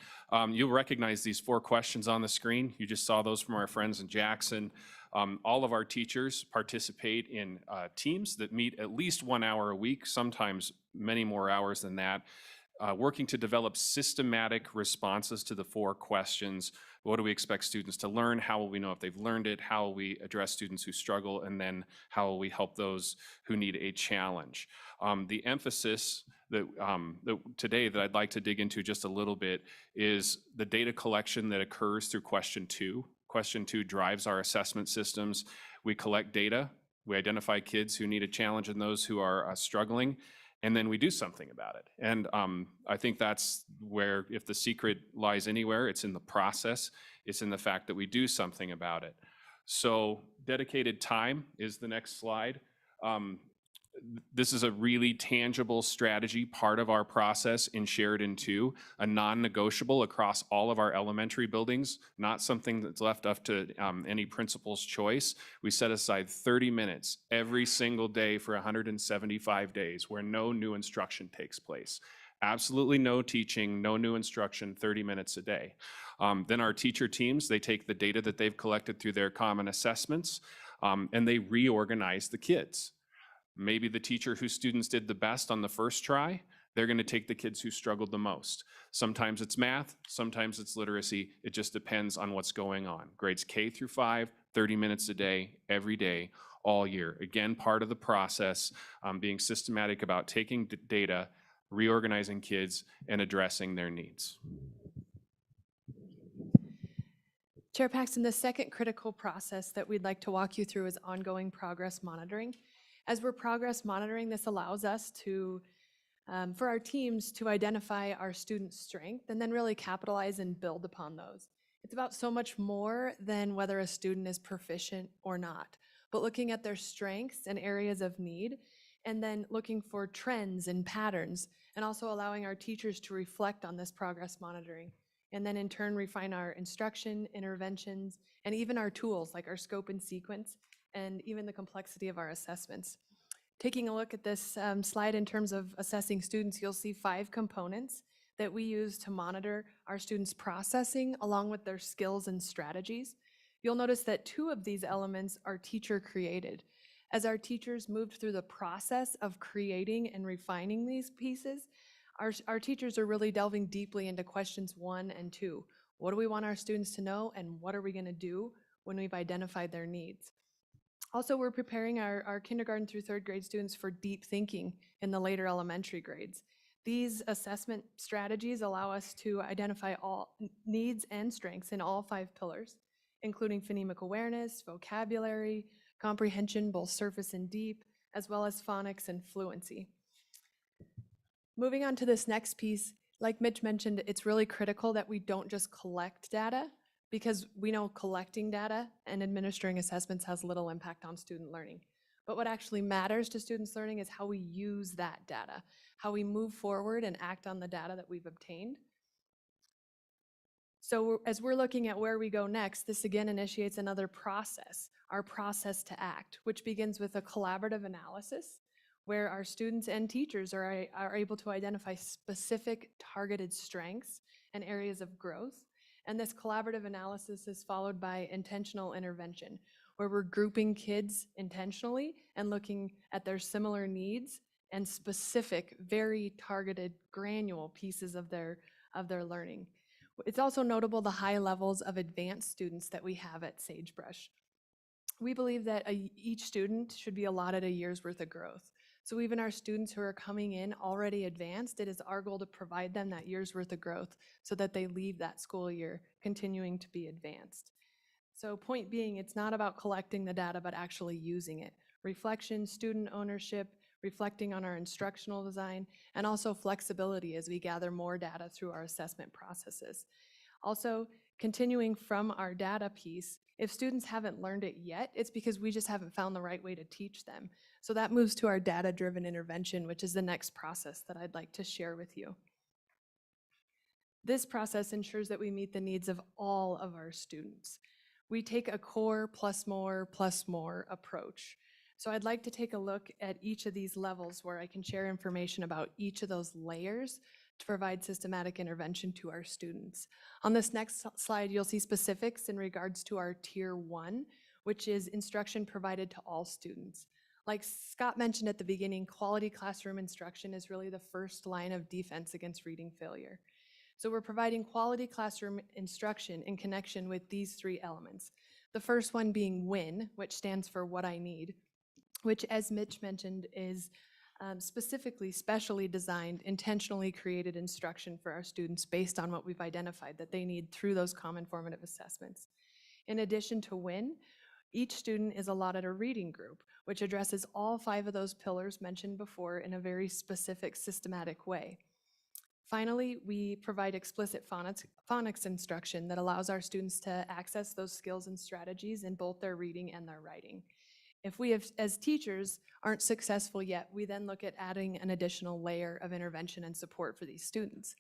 you'll recognize these 4 questions on the screen. You just saw those from our friends in Jackson. All of our teachers participate in teams that meet at least 1 hour a week, sometimes many more hours than that, working to develop systematic responses to the 4 questions. What do we expect students to learn? How will we know if they've learned it? How will we address students who struggle? And then how will we help those who need a challenge? The emphasis that today that I'd like to dig into just a little bit is the data collection that occurs through question 2. Question 2 drives our assessment systems. We collect data, we identify kids who need a challenge and those who are struggling, and then we do something about it. And I think that's where, if the secret lies anywhere, it's in the process. It's in the fact that we do something about it. So dedicated time is the next slide. This is a really tangible strategy, part of our process in Sheridan 2, a non-negotiable across all of our elementary buildings, not something that's left up to any principal's choice. We set aside 30 minutes every single day for 175 days where no new instruction takes place. Absolutely no teaching, no new instruction, 30 minutes a day. Then our teacher teams, they take the data that they've collected through their common assessments, and they reorganize the kids. Maybe the teacher whose students did the best on the first try, they're going to take the kids who struggled the most. Sometimes it's math, sometimes it's literacy. It just depends on what's going on. Grades K through 5, 30 minutes a day, every day, all year. Again, part of the process, being systematic about taking data, reorganizing kids, and addressing their needs. Chair Paxton, the second critical process that we'd like to walk you through is ongoing progress monitoring. As we're progress monitoring, this allows us to, for our teams to identify our students' strength and then really capitalize and build upon those. It's about so much more than whether a student is proficient or not. but looking at their strengths and areas of need, and then looking for trends and patterns, and also allowing our teachers to reflect on this progress monitoring, and then in turn refine our instruction, interventions, and even our tools like our scope and sequence, and even the complexity of our assessments. Taking a look at this slide in terms of assessing students, you'll see 5 components that we use to monitor our students' processing along with their skills and strategies. You'll notice that 2 of these elements are teacher created. As our teachers moved through the process of creating and refining these pieces, our teachers are really delving deeply into questions 1 and 2. What do we want our students to know, and what are we going to do when we've identified their needs? Also, we're preparing our kindergarten through 3rd grade students for deep thinking in the later elementary grades. These assessment strategies allow us to identify all needs and strengths in all 5 pillars, including phonemic awareness, vocabulary, comprehension, both surface and deep, as well as phonics and fluency. Moving on to this next piece, like Mitch mentioned, it's really critical that we don't just collect data, because we know collecting data and administering assessments has little impact on student learning. But what actually matters to students' learning is how we use that data, how we move forward and act on the data that we've obtained. So as we're looking at where we go next, this again initiates another process, our process to act, which begins with a collaborative analysis where our students and teachers are able to identify specific targeted strengths and areas of growth. And this collaborative analysis is followed by intentional intervention, where we're grouping kids intentionally and looking at their similar needs and specific, very targeted, granular pieces of their learning. It's also notable the high levels of advanced students that we have at Sagebrush. We believe that each student should be allotted a year's worth of growth. So even our students who are coming in already advanced, it is our goal to provide them that year's worth of growth so that they leave that school year continuing to be advanced. So point being, it's not about collecting the data, but actually using it. Reflection, student ownership, reflecting on our instructional design, and also flexibility as we gather more data through our assessment processes. Also, continuing from our data piece, if students haven't learned it yet, it's because we just haven't found the right way to teach them. So that moves to our data-driven intervention, which is the next process that I'd like to share with you. This process ensures that we meet the needs of all of our students. We take a core plus more approach. So I'd like to take a look at each of these levels where I can share information about each of those layers to provide systematic intervention to our students. On this next slide, you'll see specifics in regards to our Tier 1, which is instruction provided to all students. Like Scott mentioned at the beginning, quality classroom instruction is really the first line of defense against reading failure. So we're providing quality classroom instruction in connection with these 3 elements. The first one being WIN, which stands for What I Need, which, as Mitch mentioned, is specially designed, intentionally created instruction for our students based on what we've identified that they need through those common formative assessments. In addition to WIN, each student is allotted a reading group, which addresses all 5 of those pillars mentioned before in a very specific, systematic way. Finally, we provide explicit phonics instruction that allows our students to access those skills and strategies in both their reading and their writing. If we have, as teachers, aren't successful yet, we then look at adding an additional layer of intervention and support for these students,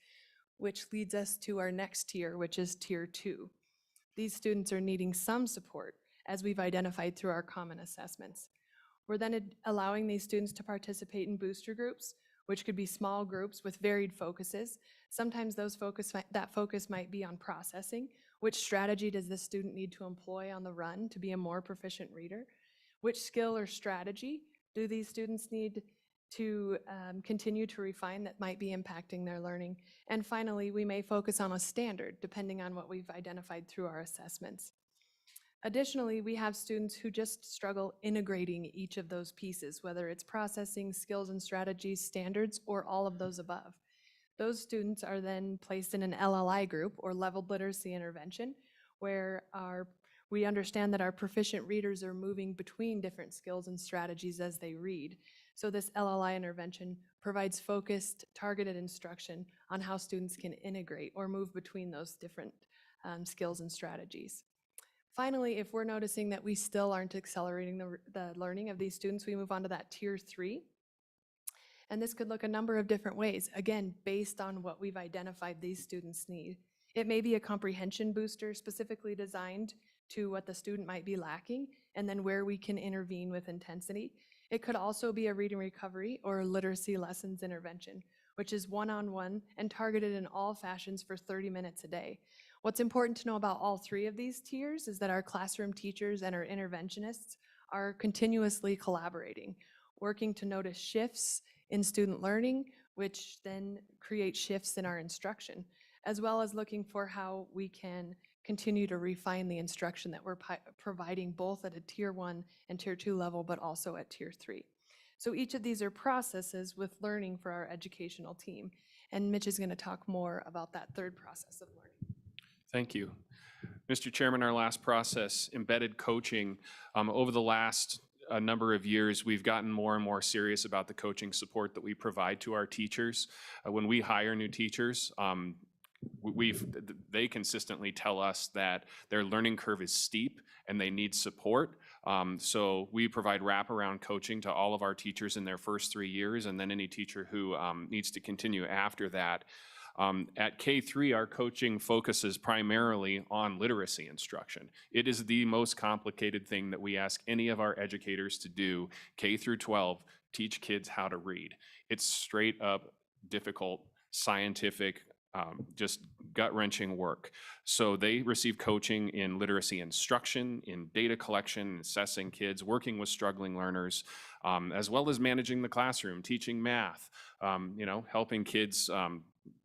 which leads us to our next tier, which is Tier 2. These students are needing some support, as we've identified through our common assessments. We're then allowing these students to participate in booster groups, which could be small groups with varied focuses. Sometimes that focus might be on processing. Which strategy does this student need to employ on the run to be a more proficient reader? Which skill or strategy do these students need to continue to refine that might be impacting their learning? And finally, we may focus on a standard depending on what we've identified through our assessments. Additionally, we have students who just struggle integrating each of those pieces, whether it's processing, skills and strategies, standards, or all of those above. Those students are then placed in an LLI group, or leveled literacy intervention, where we understand that our proficient readers are moving between different skills and strategies as they read. So this LLI intervention provides focused, targeted instruction on how students can integrate or move between those different skills and strategies. Finally, if we're noticing that we still aren't accelerating the learning of these students, we move on to that tier 3. And this could look a number of different ways, again, based on what we've identified these students need. It may be a comprehension booster specifically designed to what the student might be lacking, and then where we can intervene with intensity. It could also be a reading recovery or literacy lessons intervention, which is one-on-one and targeted in all fashions for 30 minutes a day. What's important to know about all 3 of these tiers is that our classroom teachers and our interventionists are continuously collaborating, working to notice shifts in student learning, which then create shifts in our instruction, as well as looking for how we can continue to refine the instruction that we're providing both at a tier 1 and tier 2 level, but also at tier 3. So each of these are processes with learning for our educational team. And Mitch is going to talk more about that third process of learning. Thank you. Mr. Chairman, our last process, embedded coaching. Over the last number of years, we've gotten more and more serious about the coaching support that we provide to our teachers. When we hire new teachers, they consistently tell us that their learning curve is steep and they need support. So we provide wraparound coaching to all of our teachers in their first 3 years, and then any teacher who needs to continue after that. At K-3, our coaching focuses primarily on literacy instruction. It is the most complicated thing that we ask any of our educators to do, K through 12, teach kids how to read. It's straight up difficult, scientific, just gut-wrenching work. So they receive coaching in literacy instruction, in data collection, assessing kids, working with struggling learners, as well as managing the classroom, teaching math, helping kids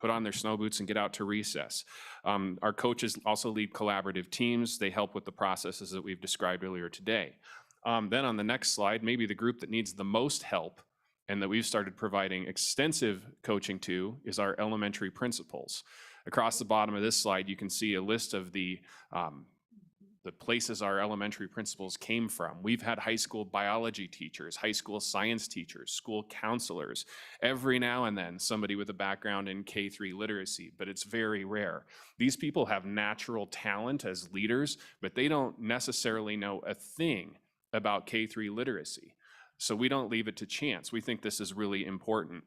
put on their snow boots and get out to recess. Our coaches also lead collaborative teams. They help with the processes that we've described earlier today. Then on the next slide, maybe the group that needs the most help and that we've started providing extensive coaching to is our elementary principals. Across the bottom of this slide, you can see a list of the places our elementary principals came from. We've had high school biology teachers, high school science teachers, school counselors, every now and then somebody with a background in K-3 literacy, but it's very rare. These people have natural talent as leaders, but they don't necessarily know a thing about K-3 literacy. So we don't leave it to chance. We think this is really important.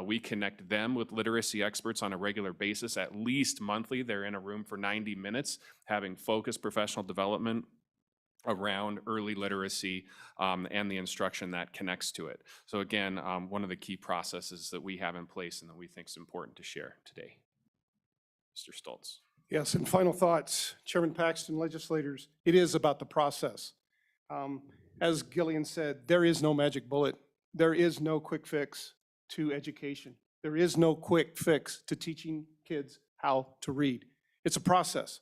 We connect them with literacy experts on a regular basis, at least monthly. They're in a room for 90 minutes, having focused professional development around early literacy and the instruction that connects to it. So again, one of the key processes that we have in place and that we think is important to share today. Mr. Stoltz. Yes, and final thoughts, Chairman Paxton, legislators, it is about the process. As Gillian said, there is no magic bullet. There is no quick fix to education. There is no quick fix to teaching kids how to read. It's a process.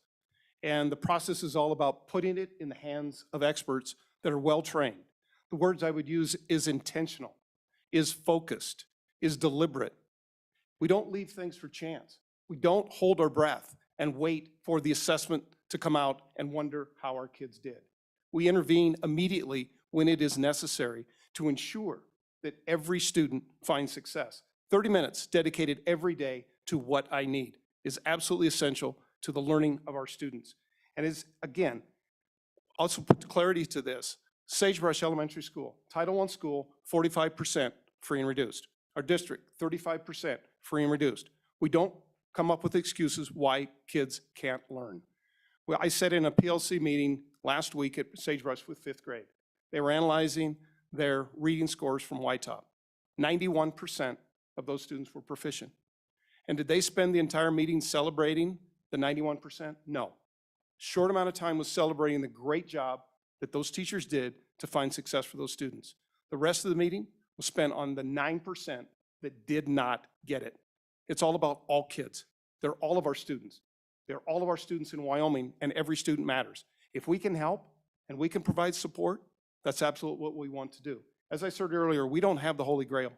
And the process is all about putting it in the hands of experts that are well-trained. The words I would use is intentional, is focused, is deliberate. We don't leave things for chance. We don't hold our breath and wait for the assessment to come out and wonder how our kids did. We intervene immediately when it is necessary to ensure that every student finds success. 30 minutes dedicated every day to what I need is absolutely essential to the learning of our students. And is, again, also put clarity to this, Sagebrush Elementary School, Title I school, 45% free and reduced. Our district, 35% free and reduced. We don't come up with excuses why kids can't learn. Well, I sat in a PLC meeting last week at Sagebrush with 5th grade. They were analyzing their reading scores from YTOP. 91% of those students were proficient. And did they spend the entire meeting celebrating the 91%? No. Short amount of time was celebrating the great job that those teachers did to find success for those students. The rest of the meeting was spent on the 9% that did not get it. It's all about all kids. They're all of our students. They're all of our students in Wyoming, and every student matters. If we can help and we can provide support, that's absolutely what we want to do. As I said earlier, we don't have the Holy Grail,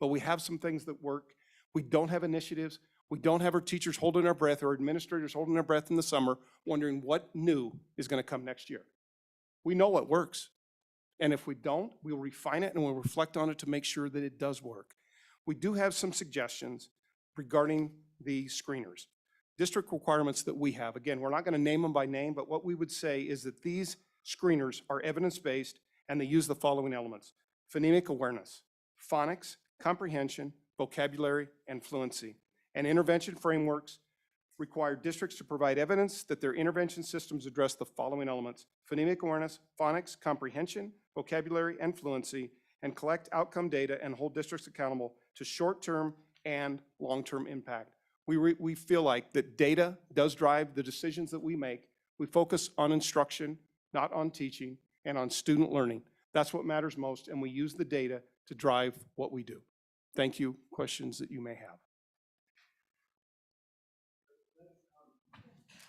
but we have some things that work. We don't have initiatives. We don't have our teachers holding their breath or administrators holding their breath in the summer, wondering what new is going to come next year. We know what works. And if we don't, we'll refine it and we'll reflect on it to make sure that it does work. We do have some suggestions regarding the screeners. district requirements that we have. Again, we're not going to name them by name, but what we would say is that these screeners are evidence-based and they use the following elements: phonemic awareness, phonics, comprehension, vocabulary, and fluency. And intervention frameworks require districts to provide evidence that their intervention systems address the following elements: phonemic awareness, phonics, comprehension, vocabulary, and fluency, and collect outcome data and hold districts accountable to short-term and long-term impact. We feel like that data does drive the decisions that we make. We focus on instruction, not on teaching, and on student learning. That's what matters most, and we use the data to drive what we do. Thank you. Questions that you may have.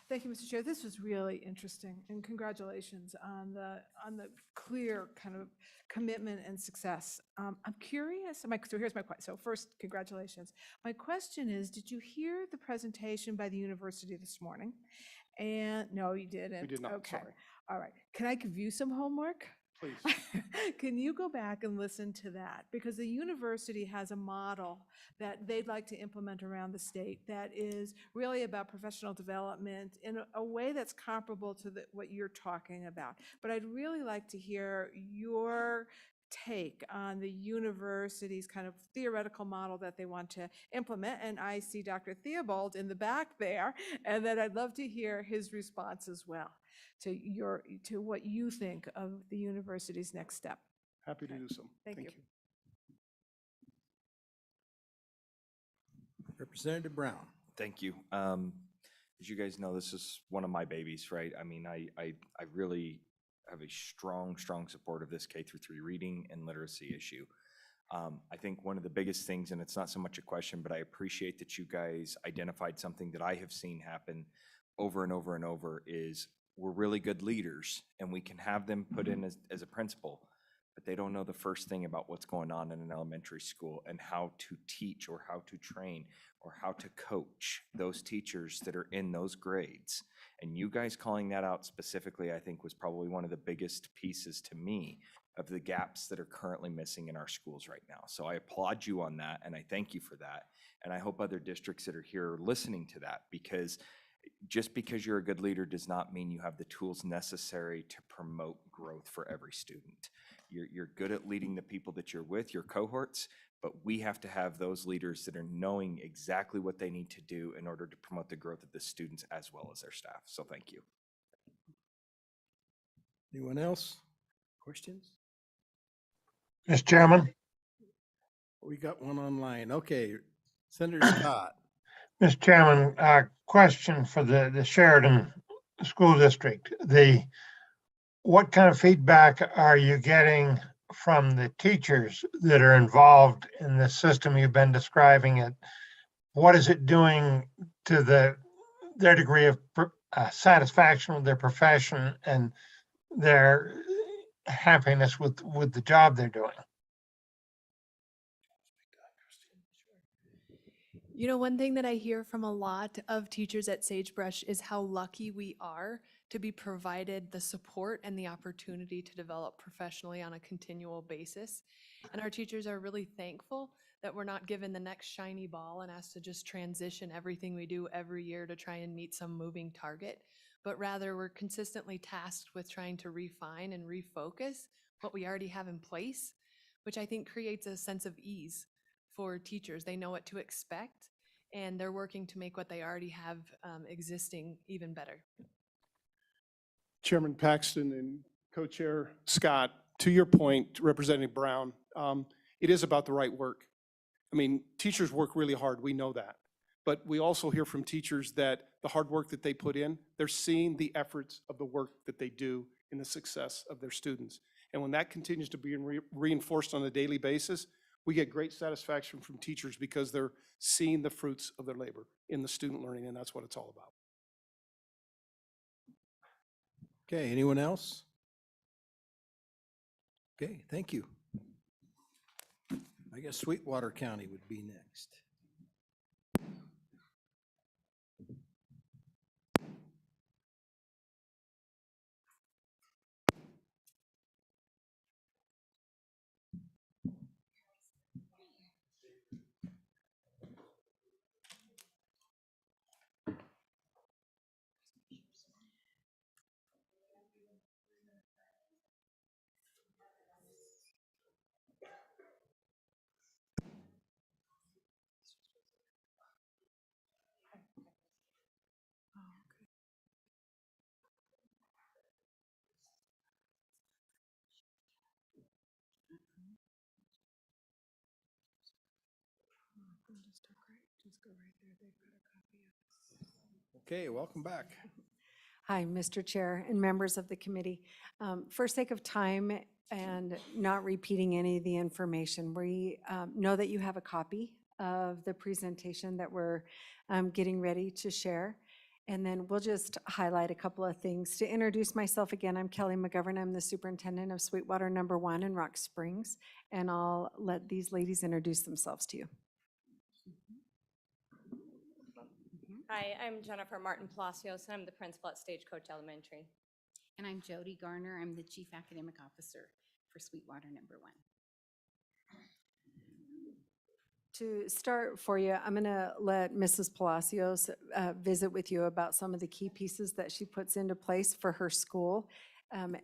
Thank you, Mr. Chair. This was really interesting, and congratulations on the clear kind of commitment and success. I'm curious, so here's my question. So first, congratulations. My question is, did you hear the presentation by the university this morning? And no, you didn't. We did not, Okay. sorry. All right. Can I give you some homework? Please. Can you go back and listen to that? Because the university has a model that they'd like to implement around the state that is really about professional development in a way that's comparable to what you're talking about. But I'd really like to hear your take on the university's kind of theoretical model that they want to implement. And I see Dr. Theobald in the back there, and then I'd love to hear his response as well to what you think of the university's next step. Happy to do so. Thank you. Representative Brown. Thank you. As you guys know, this is one of my babies, right? I mean, I really have a strong support of this K-3 reading and literacy issue. I think one of the biggest things, and it's not so much a question, but I appreciate that you guys identified something that I have seen happen over and over and over, is we're really good leaders and we can have them put in as a principal, but they don't know the first thing about what's going on in an elementary school and how to teach or how to train or how to coach those teachers that are in those grades. And you guys calling that out specifically, I think, was probably one of the biggest pieces to me of the gaps that are currently missing in our schools right now. So I applaud you on that, and I thank you for that. And I hope other districts that are here are listening to that, because just because you're a good leader does not mean you have the tools necessary to promote growth for every student. You're good at leading the people that you're with, your cohorts, but we have to have those leaders that are knowing exactly what they need to do in order to promote the growth of the students as well as their staff. So thank you. Anyone else? Questions? Mr. Chairman, We got one online. Okay, Senator Scott. Mr. Chairman, question for the Sheridan School District. What kind of feedback are you getting from the teachers that are involved in the system you've been describing it? What is it doing to their degree of satisfaction with their profession and their happiness with the job they're doing? You know, one thing that I hear from a lot of teachers at Sagebrush is how lucky we are to be provided the support and the opportunity to develop professionally on a continual basis. And our teachers are really thankful that we're not given the next shiny ball and asked to just transition everything we do every year to try and meet some moving target, but rather we're consistently tasked with trying to refine and refocus what we already have in place, which I think creates a sense of ease for teachers. They know what to expect, and they're working to make what they already have existing even better. Chairman Paxton and Co-Chair Scott, to your point, Representative Brown, it is about the right work. I mean, teachers work really hard, we know that. But we also hear from teachers that the hard work that they put in, they're seeing the efforts of the work that they do in the success of their students. And when that continues to be reinforced on a daily basis, we get great satisfaction from teachers because they're seeing the fruits of their labor in the student learning, and that's what it's all about. Okay, anyone else? Okay, thank you. I guess Sweetwater County would be next. Okay, welcome back. Hi, Mr. Chair and members of the committee. For sake of time and not repeating any of the information, we know that you have a copy of the presentation that we're getting ready to share. And then we'll just highlight a couple of things. To introduce myself again, I'm Kelly McGovern. I'm the superintendent of Sweetwater Number 1 in Rock Springs. And I'll let these ladies introduce themselves to you. Hi, I'm Jennifer Martin Palacios, and I'm the principal at Stagecoach Elementary. And I'm Jody Garner. I'm the Chief Academic Officer for Sweetwater Number 1. To start for you, I'm going to let Mrs. Palacios visit with you about some of the key pieces that she puts into place for her school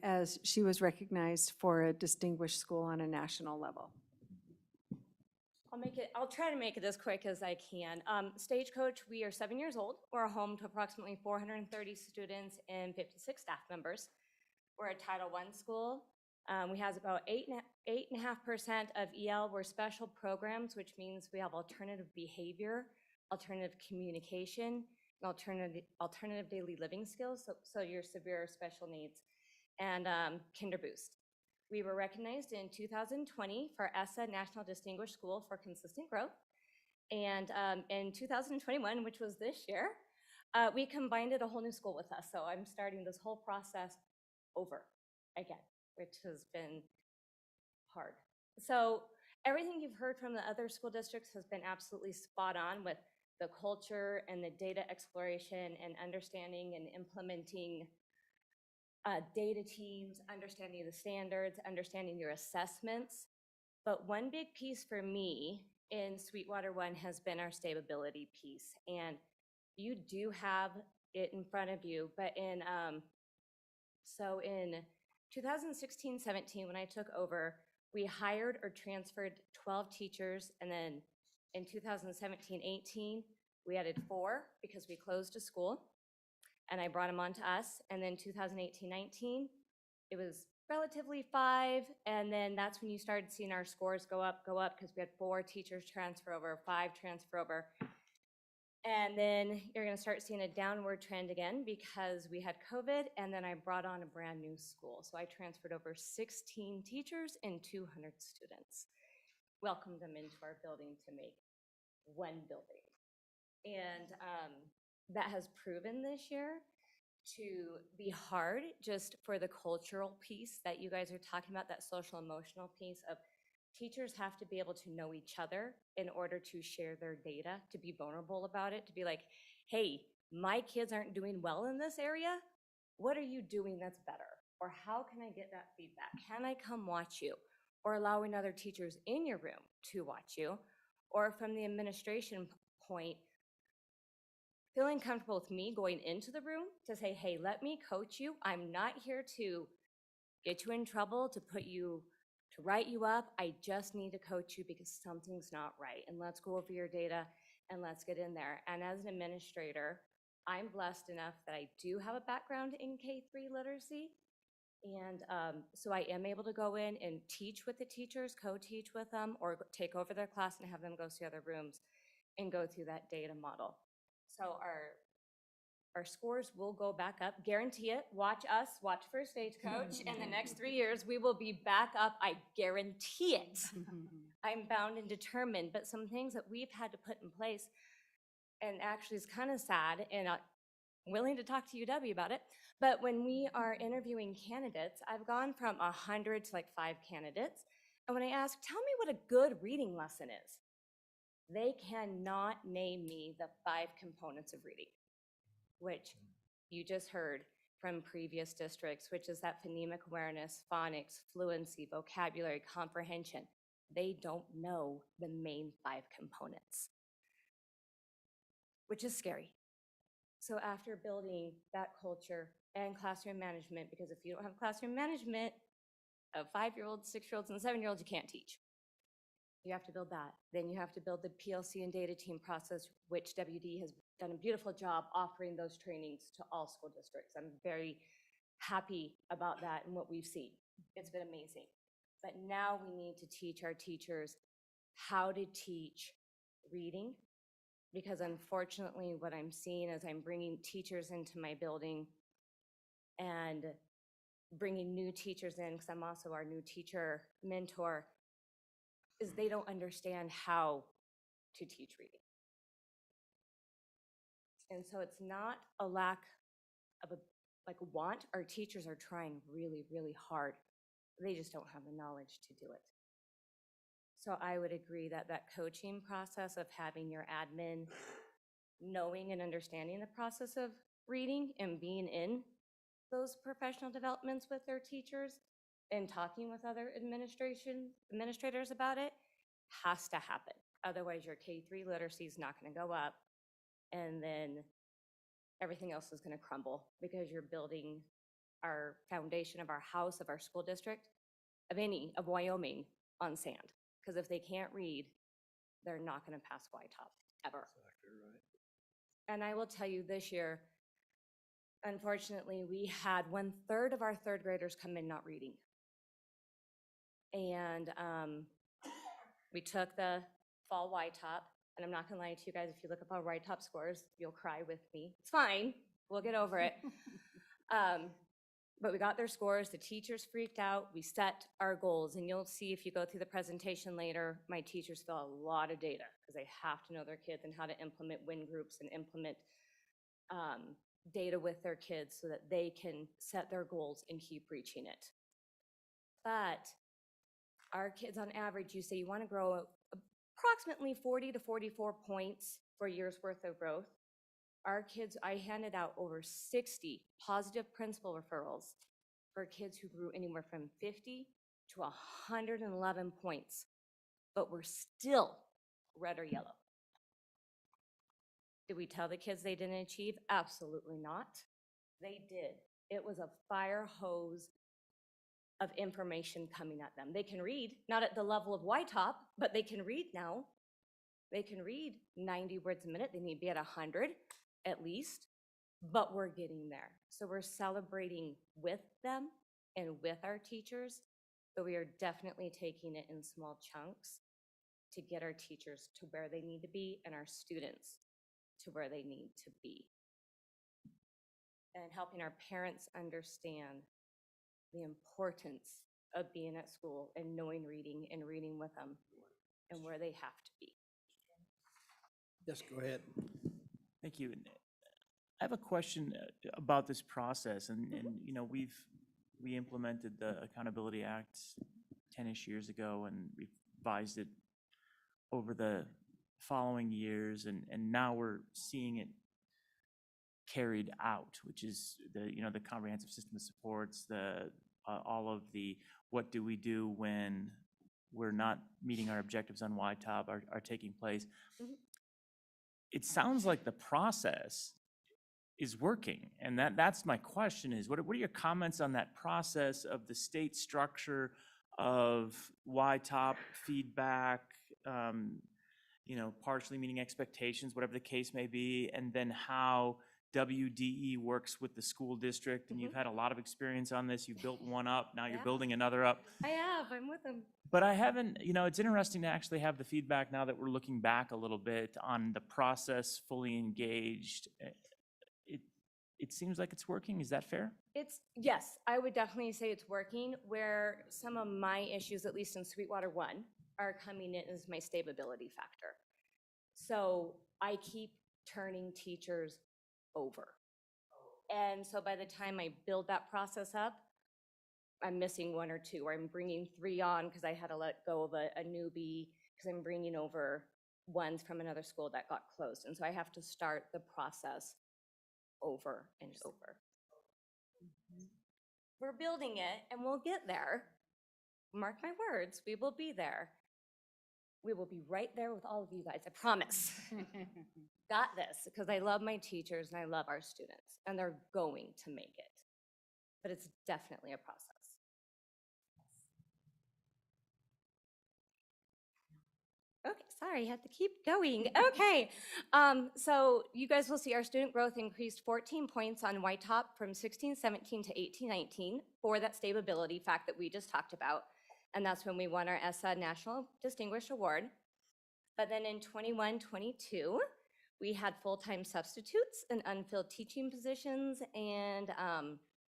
as she was recognized for a distinguished school on a national level. I'll try to make it as quick as I can. Stagecoach, we are 7 years old. We're home to approximately 430 students and 56 staff members. We're a Title I school. We have about 8.5% of EL. We're special programs, which means we have alternative behavior, alternative communication, and alternative daily living skills, so your severe or special needs, and Kinder Boost. We were recognized in 2020 for ESSA National Distinguished School for Consistent Growth. And in 2021, which was this year, we combined it a whole new school with us. So I'm starting this whole process over again, which has been hard. So everything you've heard from the other school districts has been absolutely spot on with the culture and the data exploration and understanding and implementing data teams, understanding the standards, understanding your assessments. But one big piece for me in Sweetwater 1 has been our stability piece. And you do have it in front of you, but in 2016-17, when I took over, we hired or transferred 12 teachers, and then in 2017-18, we added 4 because we closed a school. And I brought them on to us. And then 2018-19, it was relatively 5. And then that's when you started seeing our scores go up, because we had 4 teachers transfer over, 5 transfer over. And then you're going to start seeing a downward trend again because we had COVID. And then I brought on a brand new school. So I transferred over 16 teachers and 200 students, welcomed them into our building to make one building. And that has proven this year to be hard just for the cultural piece that you guys are talking about, that social emotional piece of teachers have to be able to know each other in order to share their data, to be vulnerable about it, to be like, hey, my kids aren't doing well in this area. What are you doing that's better? Or how can I get that feedback? Can I come watch you? Or allowing other teachers in your room to watch you? Or from the administration point, feeling comfortable with me going into the room to say, hey, let me coach you. I'm not here to get you in trouble, to write you up. I just need to coach you because something's not right. And let's go over your data and let's get in there. And as an administrator, I'm blessed enough that I do have a background in K-3 literacy. And so I am able to go in and teach with the teachers, co-teach with them, or take over their class and have them go see other rooms and go through that data model. So our scores will go back up, guarantee it. Watch us, watch for Stagecoach. In the next 3 years, we will be back up, I guarantee it. I'm bound and determined, but some things that we've had to put in place, and actually it's kind of sad, and I'm willing to talk to UW about it, but when we are interviewing candidates, I've gone from 100 to like 5 candidates, and when I ask, tell me what a good reading lesson is, they cannot name me the 5 components of reading, which you just heard from previous districts, which is that phonemic awareness, phonics, fluency, vocabulary, comprehension. They don't know the main 5 components, which is scary. So after building that culture and classroom management, because if you don't have classroom management of 5-year-olds, 6-year-olds, and 7-year-olds, you can't teach. You have to build that. Then you have to build the PLC and data team process, which WD has done a beautiful job offering those trainings to all school districts. I'm very happy about that and what we've seen. It's been amazing. But now we need to teach our teachers how to teach reading, because unfortunately what I'm seeing as I'm bringing teachers into my building and bringing new teachers in, because I'm also our new teacher mentor, is they don't understand how to teach reading. And so it's not a lack of a want. Our teachers are trying really, really hard. They just don't have the knowledge to do it. So I would agree that that coaching process of having your admin knowing and understanding the process of reading and being in those professional developments with their teachers and talking with other administrators about it has to happen. Otherwise, your K-3 literacy is not going to go up, and then everything else is going to crumble because you're building our foundation of our house, of our school district, of Wyoming on sand. Because if they can't read, they're not going to pass YTOP ever. Exactly right. And I will tell you this year, unfortunately, we had 1/3 of our third graders come in not reading. And we took the fall YTOP, and I'm not gonna lie to you guys, if you look up our YTOP scores, you'll cry with me. It's fine, we'll get over it. But we got their scores, the teachers freaked out, we set our goals, and you'll see if you go through the presentation later, my teachers fill a lot of data, because they have to know their kids and how to implement win groups and implement data with their kids so that they can set their goals and keep reaching it. But our kids on average, you say you want to grow approximately 40 to 44 points for a year's worth of growth. Our kids, I handed out over 60 positive principal referrals for kids who grew anywhere from 50 to 111 points, but were still red or yellow. Did we tell the kids they didn't achieve? Absolutely not. They did. It was a fire hose of information coming at them. They can read, not at the level of YTOP, but they can read now. They can read 90 words a minute. They need to be at 100 at least, but we're getting there. So we're celebrating with them and with our teachers, but we are definitely taking it in small chunks to get our teachers to where they need to be and our students to where they need to be. And helping our parents understand the importance of being at school and knowing reading and reading with them and where they have to be. Yes, go ahead. Thank you. I have a question about this process, and you know, we implemented the Accountability Act 10-ish years ago and revised it over the following years, and now we're seeing it carried out, which is the comprehensive system of supports, all of the what do we do when we're not meeting our objectives on YTOP are taking place. Mm-hmm. It sounds like the process is working, and that's my question is, what are your comments on that process of the state structure of YTOP feedback, partially meeting expectations, whatever the case may be, and then how WDE works with the school district, and you've had a lot of experience on this. You've built one up, now you're building another up. I have, I'm with them. But I haven't, it's interesting to actually have the feedback now that we're looking back a little bit on the process, fully engaged. It seems like it's working. Is that fair? Yes, I would definitely say it's working. Where some of my issues, at least in Sweetwater 1, are coming in is my stability factor. So I keep turning teachers over. And so by the time I build that process up, I'm missing 1 or 2, or I'm bringing 3 on because I had to let go of a newbie because I'm bringing over ones from another school that got closed. And so I have to start the process over and over. We're building it and we'll get there. Mark my words, we will be there. We will be right there with all of you guys, I promise. Got this, because I love my teachers and I love our students, and they're going to make it. But it's definitely a process. Okay, sorry, I have to keep going. Okay, so you guys will see our student growth increased 14 points on YTOP from 16-17 to 18-19 for that stability fact that we just talked about. And that's when we won our ESSA National Distinguished Award. But then in 21-22, we had full-time substitutes and unfilled teaching positions, and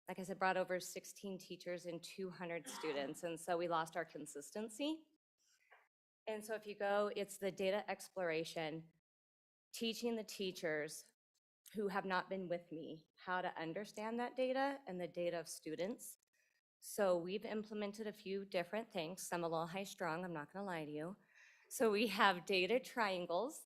like I said, brought over 16 teachers and 200 students, and so we lost our consistency. And so if you go, it's the data exploration, teaching the teachers who have not been with me how to understand that data and the data of students. So we've implemented a few different things, some a little high strung, I'm not gonna lie to you. So we have data triangles,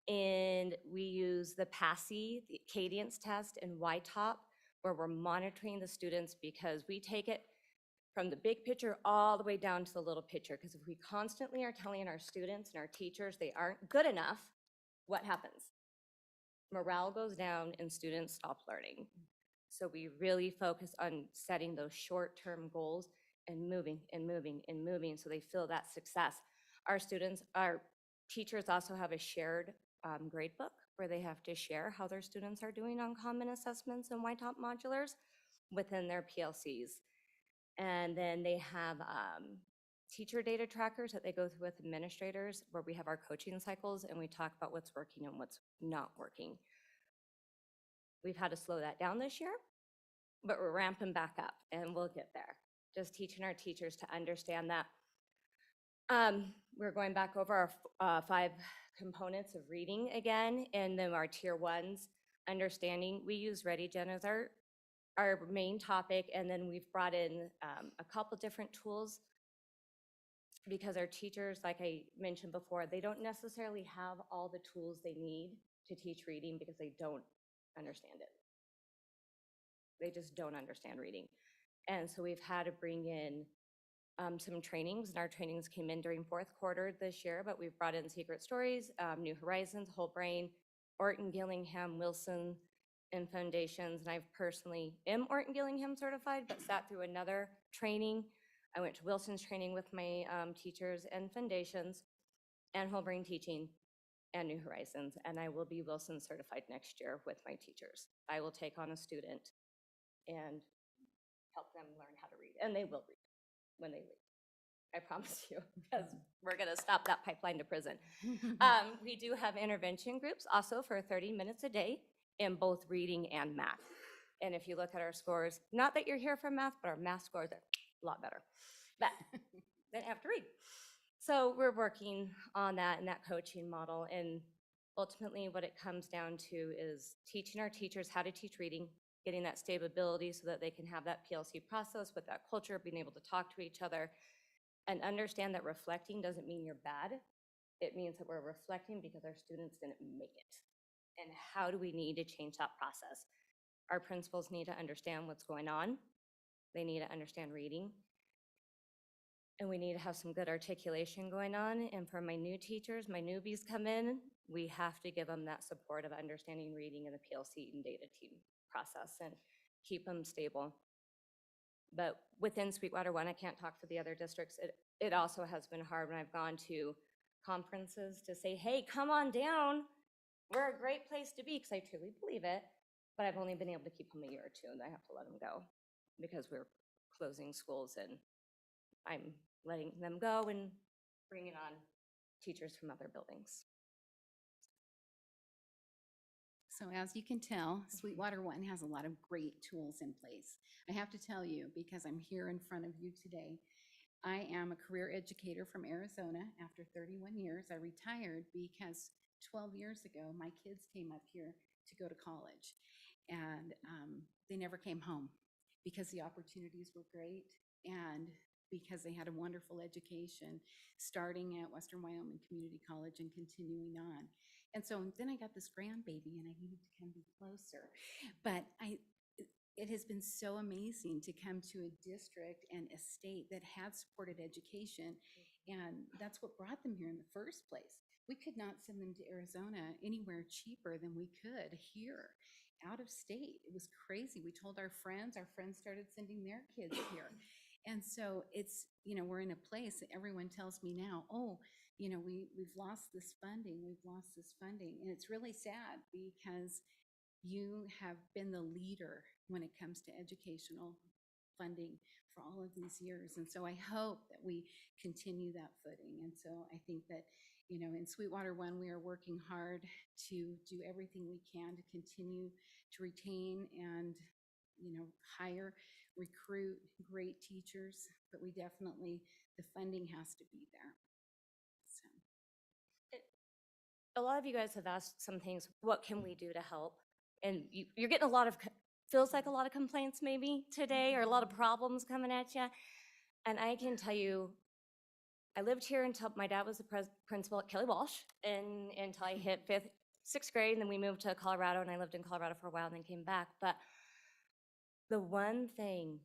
and we use the PASI, the cadence test, and YTOP, where we're monitoring the students, because we take it from the big picture all the way down to the little picture. Because if we constantly are telling our students and our teachers they aren't good enough, what happens? Morale goes down and students stop learning. So we really focus on setting those short-term goals and moving and moving and moving so they feel that success. Our teachers also have a shared grade book where they have to share how their students are doing on common assessments and YTOP modulars within their PLCs. And then they have teacher data trackers that they go through with administrators, where we have our coaching cycles and we talk about what's working and what's not working. We've had to slow that down this year, but we're ramping back up and we'll get there. Just teaching our teachers to understand that. We're going back over our 5 components of reading again, and then our tier 1s, understanding. We use ReadyGen as our main topic, and then we've brought in a couple different tools, because our teachers, like I mentioned before, they don't necessarily have all the tools they need to teach reading because they don't understand it. They just don't understand reading. And so we've had to bring in some trainings, and our trainings came in during 4th quarter this year, but we've brought in Secret Stories, New Horizons, Whole Brain, Orton, Gillingham, Wilson, and Foundations. And I personally am Orton Gillingham certified, but sat through another training. I went to Wilson's training with my teachers, and Foundations, and Whole Brain Teaching, and New Horizons. And I will be Wilson certified next year with my teachers. I will take on a student and help them learn how to read, and they will read when they leave. I promise you, because we're gonna stop that pipeline to prison. We do have intervention groups also for 30 minutes a day in both reading and math. And if you look at our scores, not that you're here for math, but our math scores are a lot better. But they don't have to read. So we're working on that and that coaching model. And ultimately what it comes down to is teaching our teachers how to teach reading, getting that stability so that they can have that PLC process with that culture, being able to talk to each other, and understand that reflecting doesn't mean you're bad. It means that we're reflecting because our students didn't make it. And how do we need to change that process? Our principals need to understand what's going on. They need to understand reading. And we need to have some good articulation going on. And for my new teachers, my newbies come in, we have to give them that support of understanding reading in the PLC and data team process and keep them stable. But within Sweetwater 1, I can't talk for the other districts. It also has been hard when I've gone to conferences to say, hey, come on down. We're a great place to be, because I truly believe it. But I've only been able to keep them a year or 2, and I have to let them go because we're closing schools, and I'm letting them go and bringing on teachers from other buildings. So as you can tell, Sweetwater 1 has a lot of great tools in place. I have to tell you, because I'm here in front of you today, I am a career educator from Arizona. After 31 years, I retired because 12 years ago, my kids came up here to go to college, and they never came home because the opportunities were great and because they had a wonderful education, starting at Western Wyoming Community College and continuing on. And so then I got this grandbaby, and I needed to come be closer. But it has been so amazing to come to a district and a state that had supported education, and that's what brought them here in the first place. We could not send them to Arizona anywhere cheaper than we could here, out of state. It was crazy. We told our friends started sending their kids here. And so it's, we're in a place that everyone tells me now, oh, we've lost this funding, And it's really sad because you have been the leader when it comes to educational funding for all of these years. And so I hope that we continue that footing. And so I think that, you know, in Sweetwater One, we are working hard to do everything we can to continue to retain and, you know, hire, recruit great teachers, but we definitely, the funding has to be there. So. A lot of you guys have asked some things, what can we do to help? And you're getting a lot of, feels like a lot of complaints maybe today, or a lot of problems coming at you. And I can tell you, I lived here until my dad was the principal at Kelly Walsh, and until I hit sixth grade, and then we moved to Colorado, and I lived in Colorado for a while and then came back. But the one thing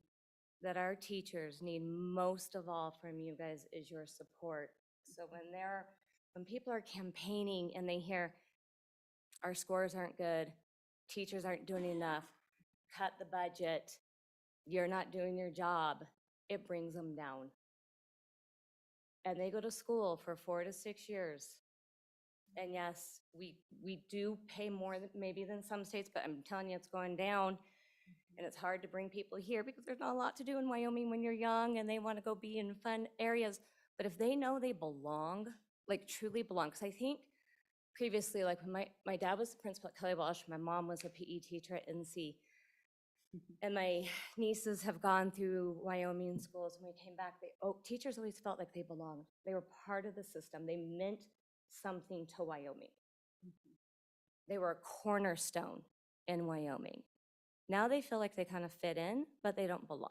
that our teachers need most of all from you guys is your support. So when people are campaigning and they hear our scores aren't good, teachers aren't doing enough, cut the budget, you're not doing your job, it brings them down. And they go to school for 4 to 6 years. And yes, we do pay more maybe than some states, but I'm telling you, it's going down. And it's hard to bring people here because there's not a lot to do in Wyoming when you're young and they want to go be in fun areas. But if they know they belong, like truly belong, because I think previously, like when my dad was the principal at Kelly Walsh, my mom was a PE teacher at NC. And my nieces have gone through Wyoming schools. When we came back, teachers always felt like they belonged. They were part of the system. They meant something to Wyoming. They were a cornerstone in Wyoming. Now they feel like they kind of fit in, but they don't belong.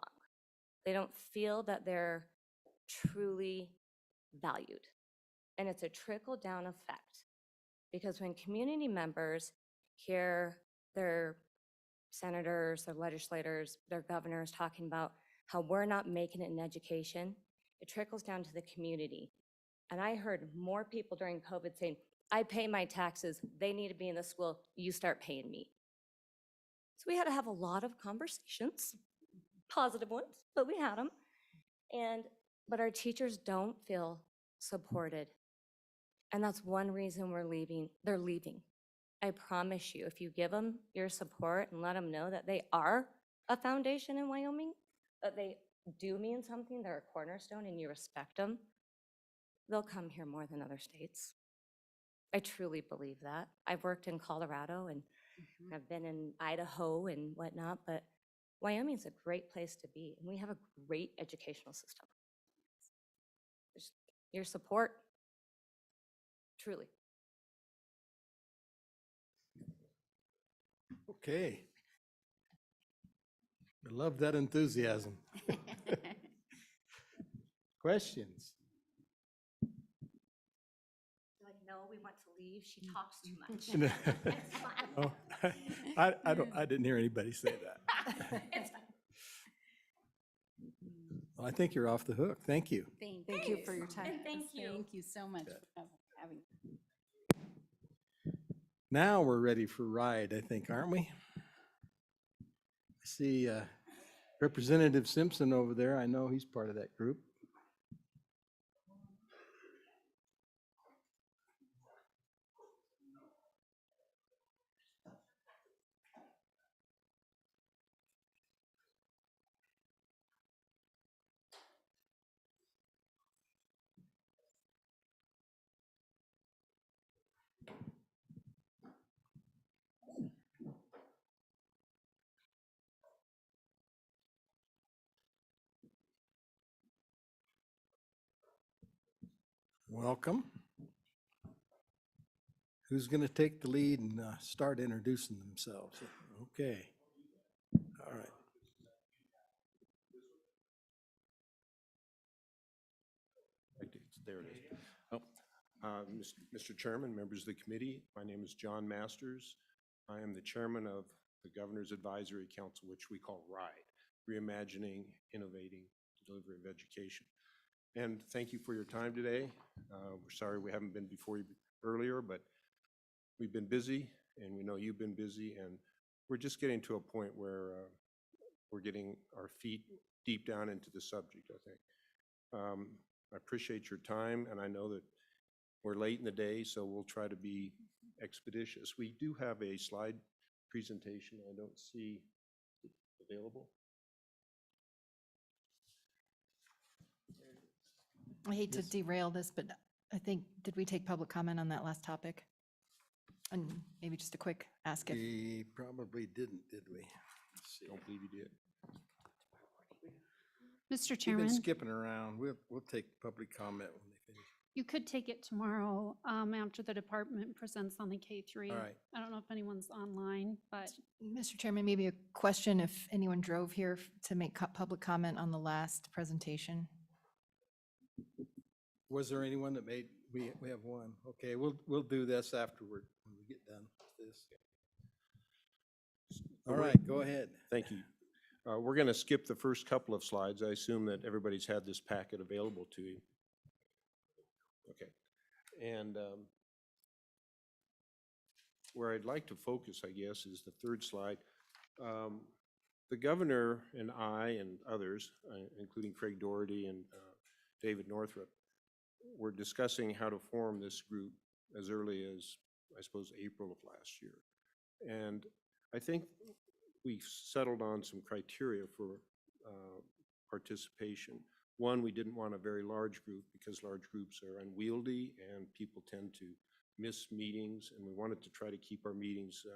They don't feel that they're truly valued. And it's a trickle-down effect. Because when community members hear their senators, their legislators, their governors talking about how we're not making it in education, it trickles down to the community. And I heard more people during COVID saying, I pay my taxes, they need to be in the school, you start paying me. So we had to have a lot of conversations, positive ones, but we had them. But our teachers don't feel supported. And that's one reason they're leaving. I promise you, if you give them your support and let them know that they are a foundation in Wyoming, that they do mean something, they're a cornerstone and you respect them, they'll come here more than other states. I truly believe that. I've worked in Colorado and I've been in Idaho and whatnot, but Wyoming is a great place to be, and we have a great educational system. Just your support, truly. Okay. I love that enthusiasm. Questions? Like, no, we want to leave. She talks too much. It's fine. Oh, I didn't hear anybody say that. It's fine. Well, I think you're off the hook. Thank you. Thank you for your time. And thank you. Thank you so much Yeah. for having. Now we're ready for ride, I think, aren't we? I see Representative Simpson over there. I know he's part of that group. Welcome. Who's going to take the lead and start introducing themselves? Okay. All right. There it is. Oh, Mr. Chairman, members of the committee, my name is John Masters. I am the chairman of the Governor's Advisory Council, which we call RIDE, Reimagining, Innovating, Delivery of Education. And thank you for your time today. We're sorry we haven't been before you earlier, but we've been busy, and we know you've been busy, and we're just getting to a point where we're getting our feet deep down into the subject, I think. I appreciate your time, and I know that we're late in the day, so we'll try to be expeditious. We do have a slide presentation I don't see available. I hate to Yes. derail this, but I think, did we take public comment on that last topic? And maybe just a quick ask if, We probably didn't, did we? Let's see. Don't believe you did. Mr. We've been Chairman, skipping around. We'll take public comment when they finish. you could take it tomorrow after the department presents on the K3. All right. I don't know if anyone's online, but Mr. Chairman, maybe a question if anyone drove here to make public comment on the last presentation. Was there anyone that made, we have one. Okay, we'll do this afterward when we get done with this. All right, go ahead. Thank you. We're going to skip the first couple of slides. I assume that everybody's had this packet available to you. Okay. And where I'd like to focus, I guess, is the third slide. The governor and I and others, including Craig Doherty and David Northrup, were discussing how to form this group as early as, I suppose, April of last year. And I think we settled on some criteria for participation. One, we didn't want a very large group because large groups are unwieldy and people tend to miss meetings, and we wanted to try to keep our meetings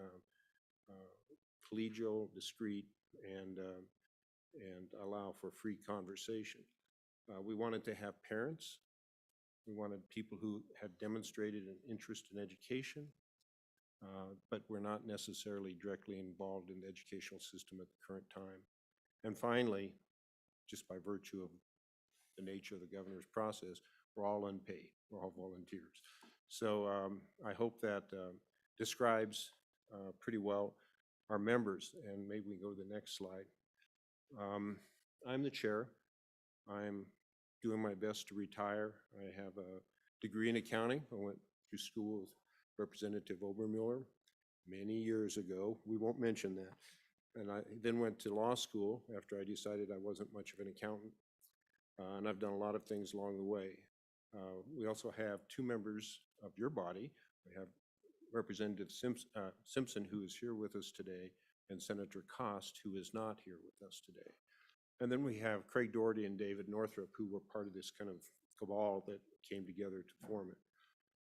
collegial, discreet, and allow for free conversation. We wanted to have parents. We wanted people who had demonstrated an interest in education, but were not necessarily directly involved in the educational system at the current time. And finally, just by virtue of the nature of the governor's process, we're all unpaid, we're all volunteers. So I hope that describes pretty well our members, and maybe we can go to the next slide. I'm the chair. I'm doing my best to retire. I have a degree in accounting. I went to school with Representative Obermuller many years ago. We won't mention that. And I then went to law school after I decided I wasn't much of an accountant. And I've done a lot of things along the way. We also have two members of your body. We have Representative Simpson, who is here with us today, and Senator Cost, who is not here with us today. And then we have Craig Doherty and David Northrup, who were part of this kind of cabal that came together to form it.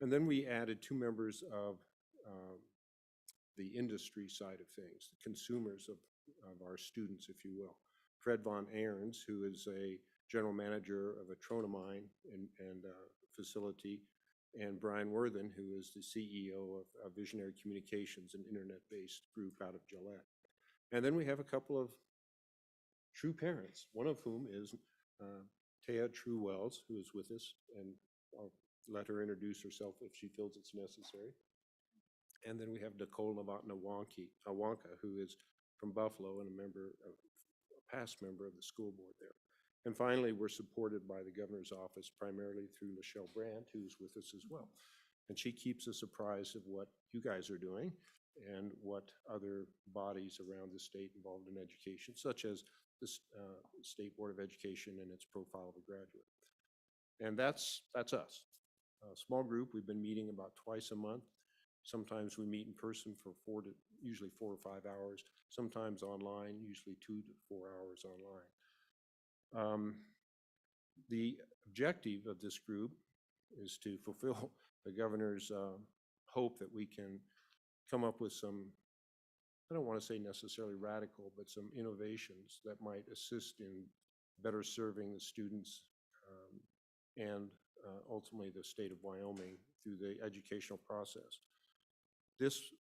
And then we added two members of the industry side of things, the consumers of our students, if you will. Fred Von Ahrens, who is a general manager of a Trona mine and facility, and Brian Worthen, who is the CEO of Visionary Communications, an internet-based group out of Gillette. And then we have a couple of true parents, one of whom is Taya True Wells, who is with us, and I'll let her introduce herself if she feels it's necessary. And then we have Nicole Novotna Awanka, who is from Buffalo and a past member of the school board there. And finally, we're supported by the governor's office, primarily through Michelle Brandt, who's with us as well. And she keeps us apprised of what you guys are doing and what other bodies around the state involved in education, such as the State Board of Education and its profile of a graduate. And that's us. A small group. We've been meeting about twice a month. Sometimes we meet in person for usually 4 or 5 hours, sometimes online, usually 2 to 4 hours online. The objective of this group is to fulfill the governor's hope that we can come up with some, I don't want to say necessarily radical, but some innovations that might assist in better serving the students and ultimately the state of Wyoming through the educational process. This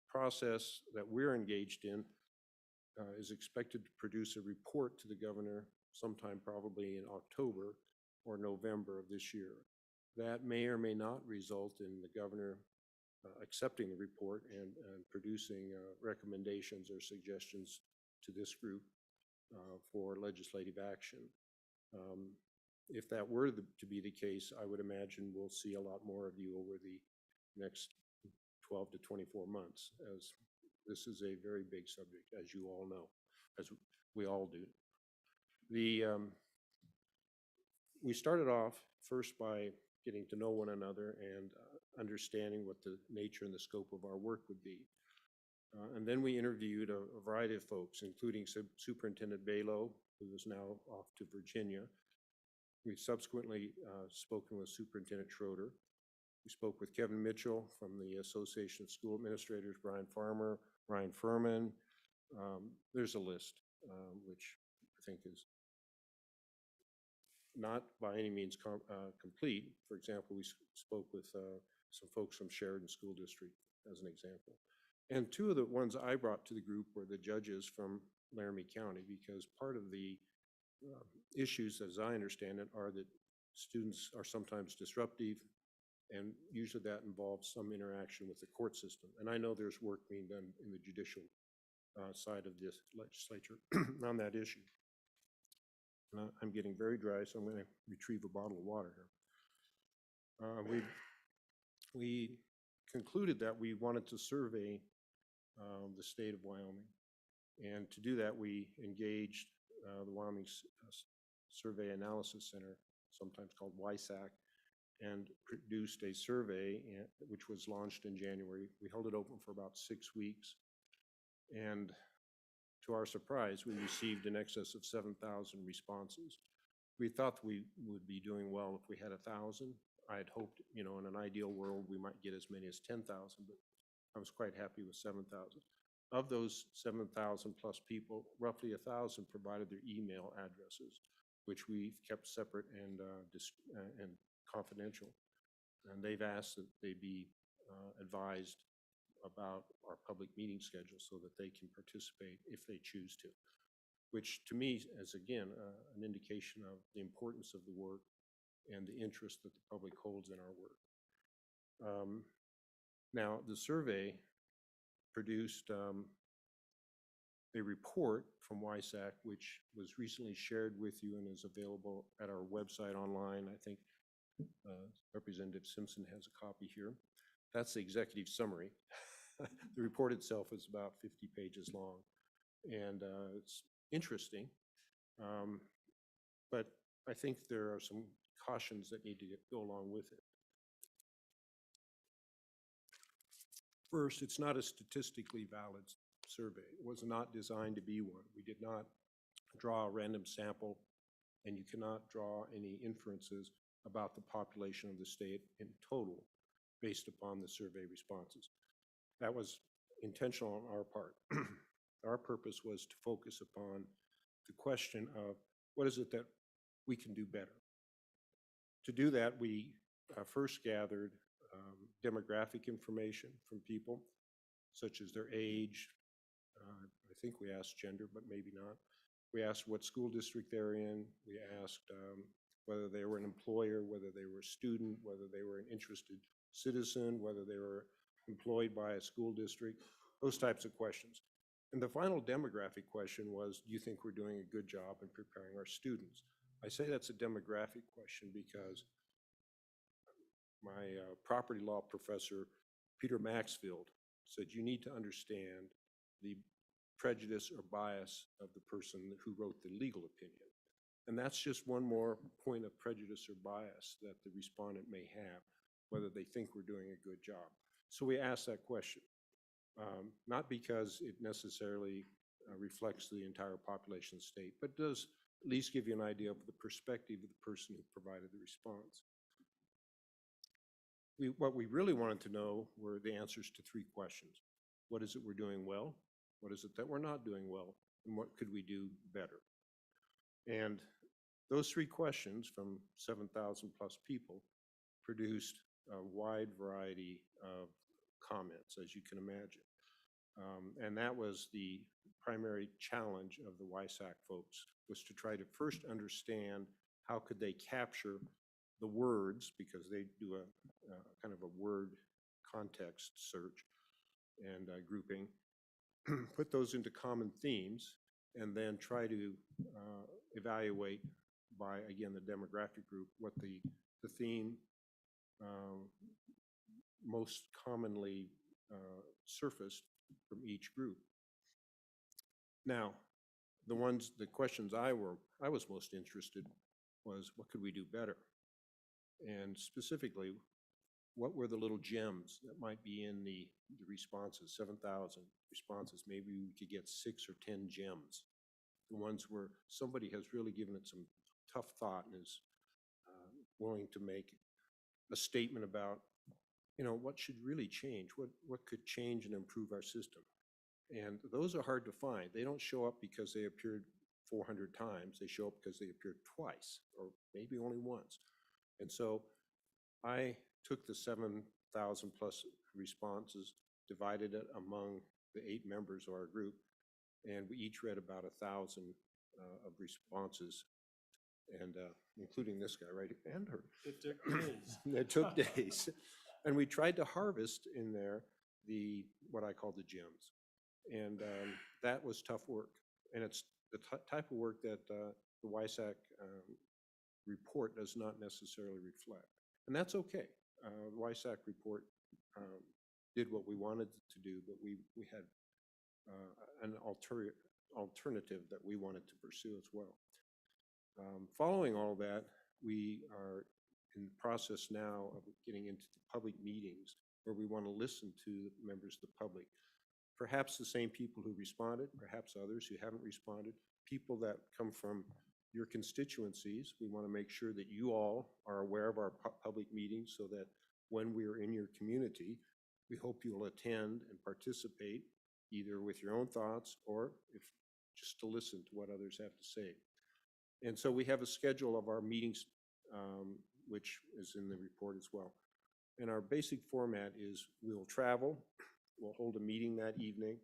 process that we're engaged in is expected to produce a report to the governor sometime probably in October or November of this year. That may or may not result in the governor accepting the report and producing recommendations or suggestions to this group for legislative action. If that were to be the case, I would imagine we'll see a lot more of you over the next 12 to 24 months, as this is a very big subject, as you all know, as we all do. We started off first by getting to know one another and understanding what the nature and the scope of our work would be. And then we interviewed a variety of folks, including Superintendent Balo, who is now off to Virginia, We've subsequently spoken with Superintendent Schroeder. We spoke with Kevin Mitchell from the Association of School Administrators, Brian Farmer, Ryan Furman. There's a list, which I think is not by any means complete. For example, we spoke with some folks from Sheridan School District as an example. And two of the ones I brought to the group were the judges from Laramie County, because part of the issues, as I understand it, are that students are sometimes disruptive, and usually that involves some interaction with the court system. And I know there's work being done in the judicial side of this legislature on that issue. I'm getting very dry, so I'm going to retrieve a bottle of water here. We concluded that we wanted to survey the state of Wyoming. And to do that, we engaged the Wyoming Survey Analysis Center, sometimes called WYSAC, and produced a survey which was launched in January. We held it open for about 6 weeks. And to our surprise, we received in excess of 7,000 responses. We thought we would be doing well if we had 1,000. I had hoped, in an ideal world, we might get as many as 10,000, but I was quite happy with 7,000. Of those 7,000 plus people, roughly 1,000 provided their email addresses, which we've kept separate and confidential. And they've asked that they be advised about our public meeting schedule so that they can participate if they choose to, which to me is, again, an indication of the importance of the work and the interest that the public holds in our work. Now, the survey produced a report from WYSAC, which was recently shared with you and is available at our website online. I think Representative Simpson has a copy here. That's the executive summary. The report itself is about 50 pages long, and it's interesting, but I think there are some cautions that need to go along with it. First, it's not a statistically valid survey. It was not designed to be one. We did not draw a random sample, and you cannot draw any inferences about the population of the state in total based upon the survey responses. That was intentional on our part. Our purpose was to focus upon the question of what is it that we can do better. To do that, we first gathered demographic information from people, such as their age. I think we asked gender, but maybe not. We asked what school district they're in. We asked whether they were an employer, whether they were a student, whether they were an interested citizen, whether they were employed by a school district, those types of questions. And the final demographic question was, do you think we're doing a good job in preparing our students? I say that's a demographic question because my property law professor, Peter Maxfield, said you need to understand the prejudice or bias of the person who wrote the legal opinion. And that's just one more point of prejudice or bias that the respondent may have, whether they think we're doing a good job. So we asked that question, not because it necessarily reflects the entire population of the state, but does at least give you an idea of the perspective of the person who provided the response. What we really wanted to know were the answers to three questions. What is it we're doing well? What is it that we're not doing well? And what could we do better? And those three questions from 7,000 plus people produced a wide variety of comments, as you can imagine. And that was the primary challenge of the WYSAC folks, was to try to first understand how could they capture the words, because they do a kind of a word context search and grouping, put those into common themes, and then try to evaluate by, again, the demographic group, what the theme most commonly surfaced from each group. Now, the questions I was most interested was, what could we do better? And specifically, what were the little gems that might be in the responses, 7,000 responses? Maybe we could get 6 or 10 gems, the ones where somebody has really given it some tough thought and is willing to make a statement about, what should really change, what could change and improve our system. And those are hard to find. They don't show up because they appeared 400 times. They show up because they appeared twice or maybe only once. And so I took the 7,000 plus responses, divided it among the 8 members of our group, and we each read about 1,000 of responses, and including this guy, right, and her. It took days. It took days. And we tried to harvest in there what I call the gems. And that was tough work. And it's the type of work that the WISAC report does not necessarily reflect. And that's okay. The WISAC report did what we wanted it to do, but we had an alternative that we wanted to pursue as well. Following all that, we are in the process now of getting into the public meetings where we want to listen to members of the public. Perhaps the same people who responded, perhaps others who haven't responded, people that come from your constituencies. We want to make sure that you all are aware of our public meetings so that when we are in your community, we hope you'll attend and participate either with your own thoughts or if just to listen to what others have to say. And so we have a schedule of our meetings, which is in the report as well. And our basic format is we'll travel, we'll hold a meeting that evening.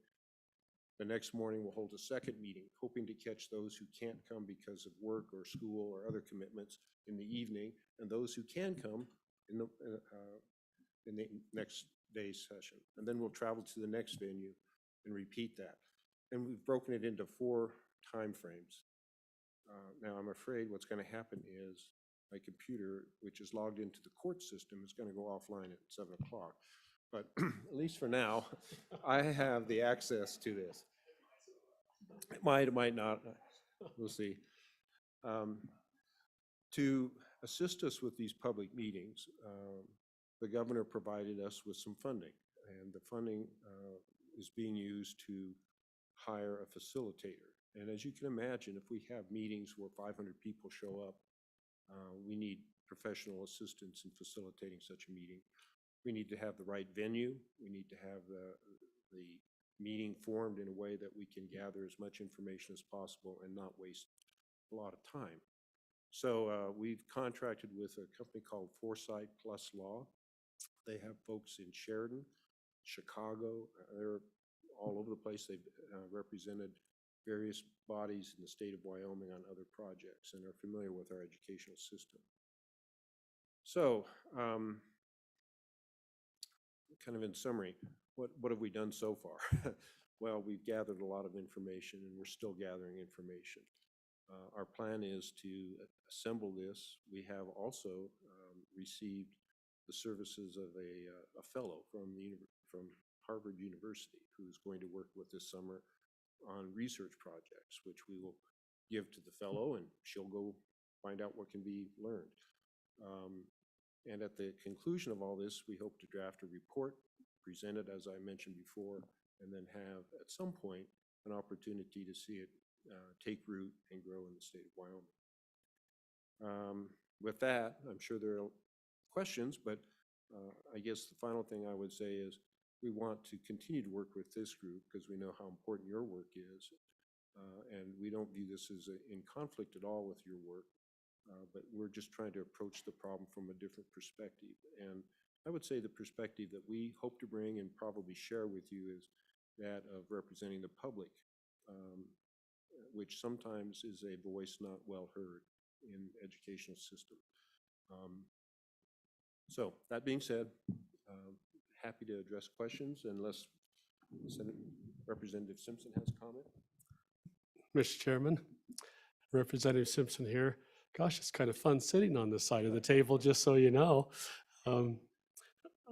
The next morning, we'll hold a second meeting, hoping to catch those who can't come because of work or school or other commitments in the evening, and those who can come in the next day's session. And then we'll travel to the next venue and repeat that. And we've broken it into 4 time frames. Now, I'm afraid what's going to happen is my computer, which is logged into the court system, is going to go offline at 7 o'clock. But at least for now, I have the access to this. It might not, we'll see. To assist us with these public meetings, the governor provided us with some funding, and the funding is being used to hire a facilitator. And as you can imagine, if we have meetings where 500 people show up, we need professional assistance in facilitating such a meeting. We need to have the right venue. We need to have the meeting formed in a way that we can gather as much information as possible and not waste a lot of time. So we've contracted with a company called Foresight Plus Law. They have folks in Sheridan, Chicago. They're all over the place. They've represented various bodies in the state of Wyoming on other projects and are familiar with our educational system. So, kind of in summary, what have we done so far? Well, we've gathered a lot of information and we're still gathering information. Our plan is to assemble this. We have also received the services of a fellow from Harvard University who's going to work with this summer on research projects, which we will give to the fellow and she'll go find out what can be learned. And at the conclusion of all this, we hope to draft a report, present it as I mentioned before, and then have at some point an opportunity to see it take root and grow in the state of Wyoming. With that, I'm sure there are questions, but I guess the final thing I would say is we want to continue to work with this group because we know how important your work is. And we don't view this as in conflict at all with your work, but we're just trying to approach the problem from a different perspective. And I would say the perspective that we hope to bring and probably share with you is that of representing the public, which sometimes is a voice not well heard in the educational system. So that being said, happy to address questions unless Representative Simpson has a comment. Mr. Chairman, Representative Simpson here. Gosh, it's kind of fun sitting on this side of the table, just so you know. I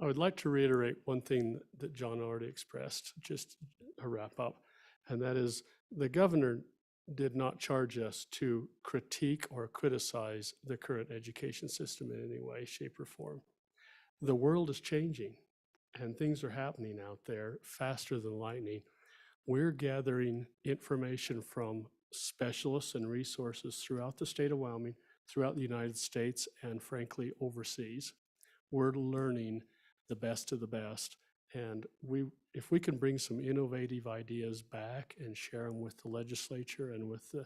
would like to reiterate one thing that John already expressed, just a wrap up, and that is the governor did not charge us to critique or criticize the current education system in any way, shape, or form. The world is changing and things are happening out there faster than lightning. We're gathering information from specialists and resources throughout the state of Wyoming throughout the United States and frankly overseas. We're learning the best of the best. And if we can bring some innovative ideas back and share them with the legislature and with the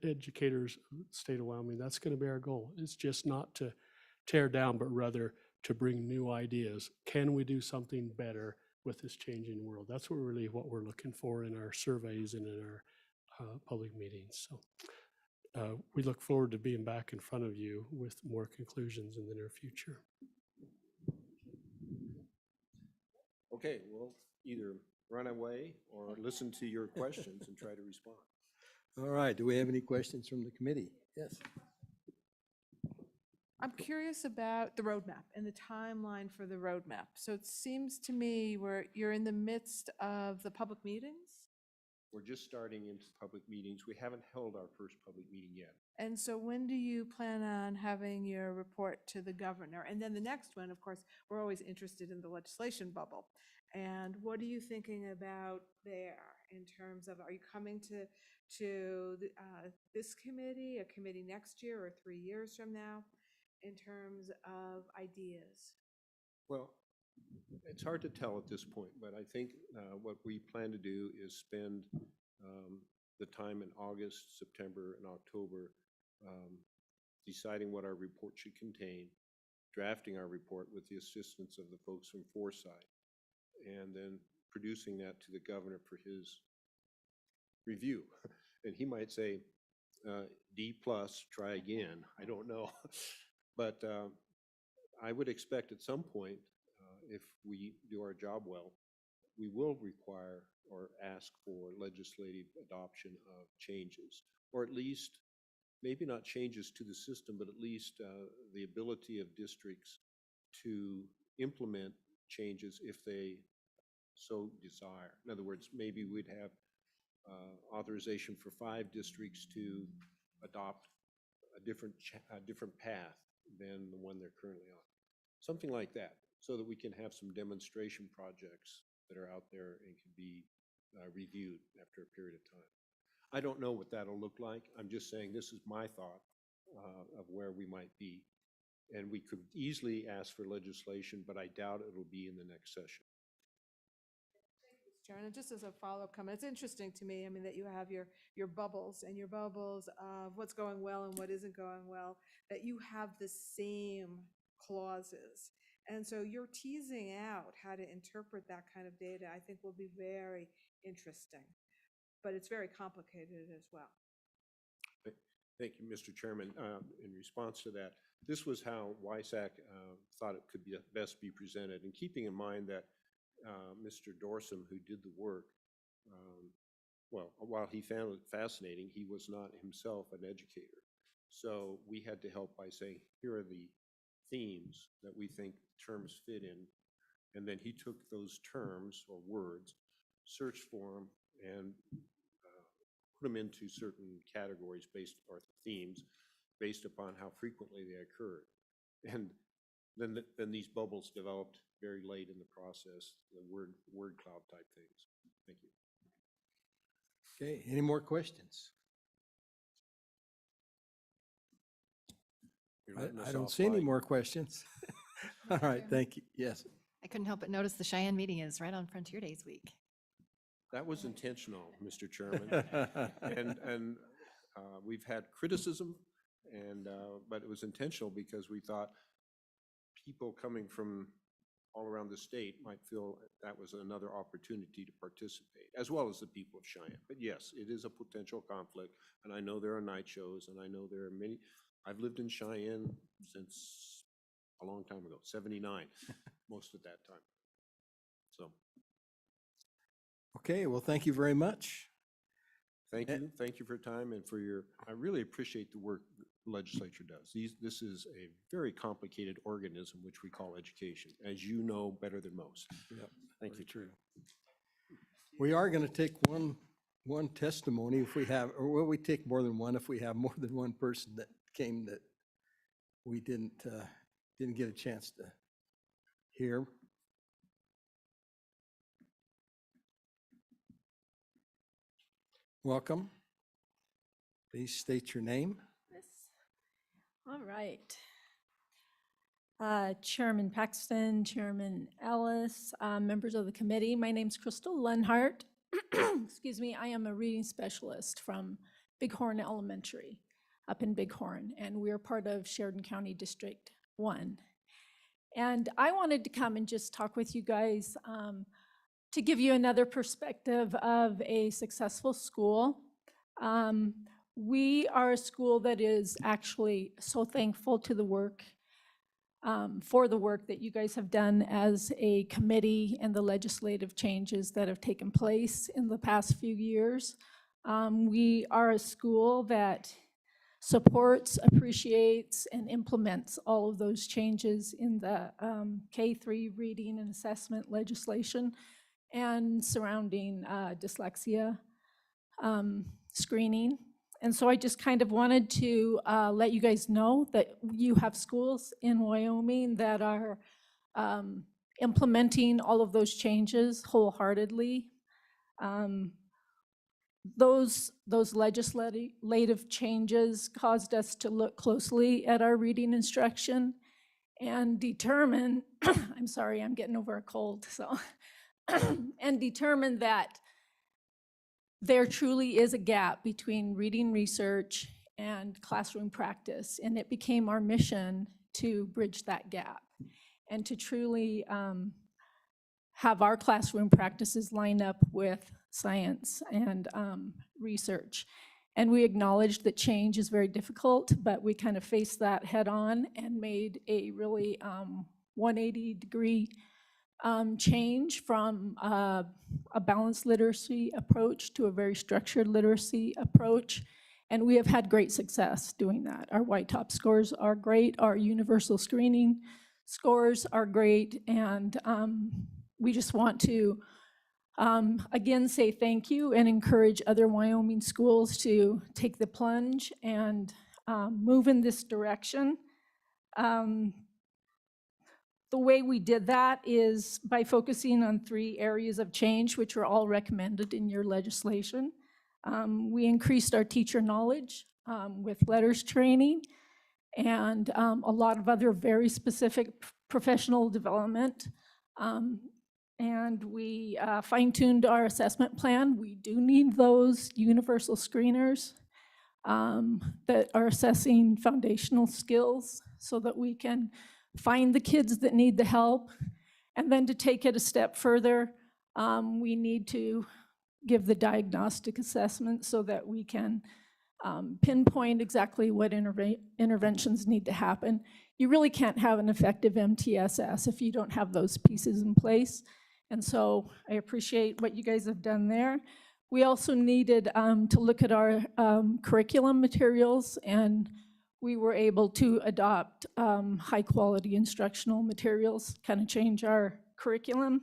educators of the state of Wyoming, that's going to be our goal. It's just not to tear down, but rather to bring new ideas. Can we do something better with this changing world? That's really what we're looking for in our surveys and in our public meetings. So we look forward to being back in front of you with more conclusions in the near future. Okay, we'll either run away or listen to your questions and try to respond. All right, do we have any questions from the committee? Yes. I'm curious about the roadmap and the timeline for the roadmap. So it seems to me you're in the midst of the public meetings. We're just starting into public meetings. We haven't held our first public meeting yet. And so when do you plan on having your report to the governor? And then the next one, of course, we're always interested in the legislation bubble. And what are you thinking about there in terms of, are you coming to this committee, a committee next year or 3 years from now, in terms of ideas? Well, it's hard to tell at this point, but I think what we plan to do is spend the time in August, September, and October deciding what our report should contain, drafting our report with the assistance of the folks from Foresight, and then producing that to the governor for his review. And he might say, D+, try again. I don't know. But I would expect at some point, if we do our job well, we will require or ask for legislative adoption of changes, or at least, maybe not changes to the system, but at least the ability of districts to implement changes if they so desire. In other words, maybe we'd have authorization for 5 districts to adopt a different path than the one they're currently on. Something like that, so that we can have some demonstration projects that are out there and can be reviewed after a period of time. I don't know what that'll look like. I'm just saying this is my thought of where we might be. And we could easily ask for legislation, but I doubt it'll be in the next session. Sharon, and just as a follow-up comment, it's interesting to me, I mean, that you have your bubbles and your bubbles of what's going well and what isn't going well, that you have the same clauses. And so you're teasing out how to interpret that kind of data, I think will be very interesting, but it's very complicated as well. Thank you, Mr. Chairman. In response to that, this was how WISAC thought it could best be presented. And keeping in mind that Mr. Dorsum, who did the work, well, while he found it fascinating, he was not himself an educator. So we had to help by saying, here are the themes that we think terms fit in. And then he took those terms or words, searched for them, and put them into certain categories or themes based upon how frequently they occurred. And then these bubbles developed very late in the process, the word cloud type things. Thank you. Okay, any more questions? I don't see any more questions. All right, thank you. Yes. I couldn't help but notice the Cheyenne meeting is right on Frontier Days week. That was intentional, Mr. Chairman. And we've had criticism, but it was intentional because we thought people coming from all around the state might feel that was another opportunity to participate, as well as the people of Cheyenne. But yes, it is a potential conflict, and I know there are night shows, and I know there are many. I've lived in Cheyenne since a long time ago, 79, most of that time. So. Okay, well, thank you very much. Thank you. Thank you for your time and for your, I really appreciate the work the legislature does. This is a very complicated organism, which we call education, as you know better than most. Yep, Thank you. true. We are going to take one testimony if we have, or will we take more than one if we have more than one person that came that we didn't get a chance to hear. Welcome. Please state your name. Yes. All right. Chairman Paxton, Chairman Ellis, members of the committee, my name's Crystal Lenhart. Excuse me, I am a reading specialist from Bighorn Elementary up in Bighorn, and we're part of Sheridan County District 1. And I wanted to come and just talk with you guys to give you another perspective of a successful school. We are a school that is actually so thankful to the work, for the work that you guys have done as a committee and the legislative changes that have taken place in the past few years. We are a school that supports, appreciates, and implements all of those changes in the K-3 reading and assessment legislation and surrounding dyslexia screening. And so I just kind of wanted to let you guys know that you have schools in Wyoming that are implementing all of those changes wholeheartedly. Those legislative changes caused us to look closely at our reading instruction and determine, I'm sorry, I'm getting over a cold, so, and determine that there truly is a gap between reading research and classroom practice, and it became our mission to bridge that gap and to truly have our classroom practices line up with science and research. And we acknowledged that change is very difficult, but we kind of faced that head on and made a really 180-degree change from a balanced literacy approach to a very structured literacy approach. And we have had great success doing that. Our white top scores are great. Our universal screening scores are great. And we just want to, again, say thank you and encourage other Wyoming schools to take the plunge and move in this direction. The way we did that is by focusing on 3 areas of change, which are all recommended in your legislation. We increased our teacher knowledge with letters training and a lot of other very specific professional development. And we fine-tuned our assessment plan. We do need those universal screeners that are assessing foundational skills so that we can find the kids that need the help. And then to take it a step further, we need to give the diagnostic assessment so that we can pinpoint exactly what interventions need to happen. You really can't have an effective MTSS if you don't have those pieces in place. And so I appreciate what you guys have done there. We also needed to look at our curriculum materials, and we were able to adopt high quality instructional materials, kind of change our curriculum.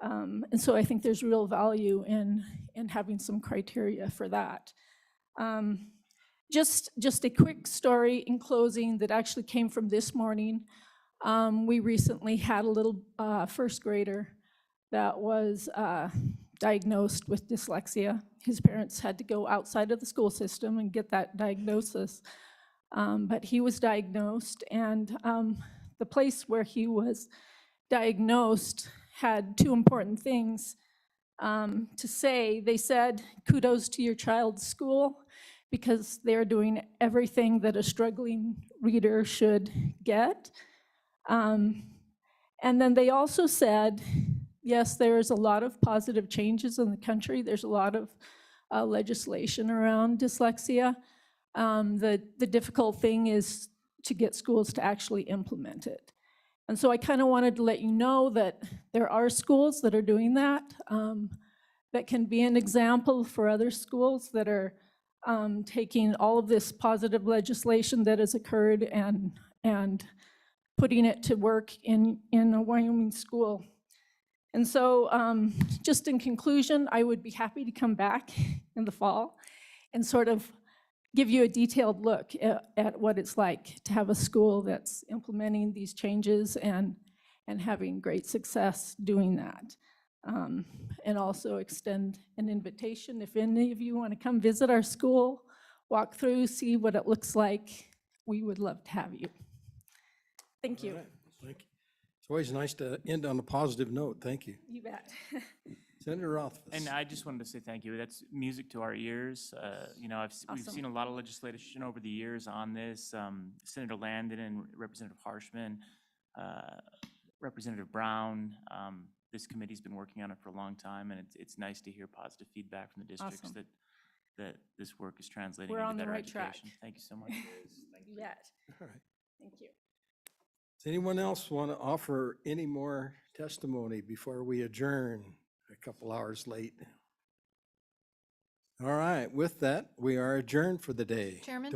And so I think there's real value in having some criteria for that. Just a quick story in closing that actually came from this morning. We recently had a little first grader that was diagnosed with dyslexia. His parents had to go outside of the school system and get that diagnosis. But he was diagnosed, and the place where he was diagnosed had 2 important things to say. They said, kudos to your child's school, because they're doing everything that a struggling reader should get. And then they also said, yes, there's a lot of positive changes in the country. There's a lot of legislation around dyslexia. The difficult thing is to get schools to actually implement it. And so I kind of wanted to let you know that there are schools that are doing that, that can be an example for other schools that are taking all of this positive legislation that has occurred and putting it to work in a Wyoming school. And so just in conclusion, I would be happy to come back in the fall and sort of give you a detailed look at what it's like to have a school that's implementing these changes and having great success doing that. And also extend an invitation if any of you want to come visit our school, walk through, see what it looks like. we would love to have you. Thank you. All right, thank you. It's always nice to end on a positive note. Thank you. You bet. Senator Rothfuss. And I just wanted to say thank you. That's music to our ears. You know, we've Awesome. seen a lot of legislation over the years on this. Senator Landon and Representative Harshman, Representative Brown. This committee's been working on it for a long time, and it's nice to hear positive feedback from the districts Awesome. that this work is translating We're into on the better right track. education. Thank you so much. You bet. All right. Thank you. Does anyone else want to offer any more testimony before we adjourn a couple hours late? All right, with that, we are adjourned for the day. Chairman?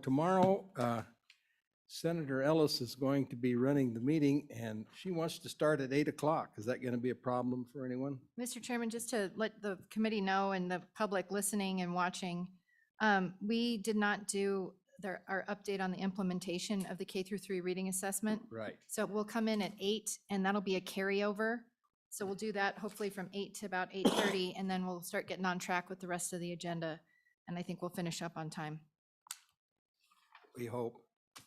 Tomorrow, Senator Ellis is going to be running the meeting, and she wants to start at 8 o'clock. Is that going to be a problem for anyone? Mr. Chairman, just to let the committee know and the public listening and watching, we did not do our update on the implementation of the K through 3 reading assessment. Right. So we'll come in at 8 and that'll be a carryover. So we'll do that hopefully from 8 to about 8:30 and then we'll start getting on track with the rest of the agenda. And I think we'll finish up on time. We hope.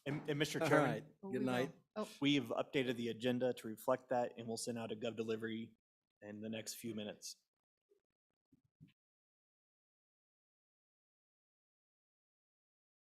And Mr. All Chairman, right, Oh, good we will. night. Oh. we've updated the agenda to reflect that, and we'll send out a Gov delivery in the next few minutes.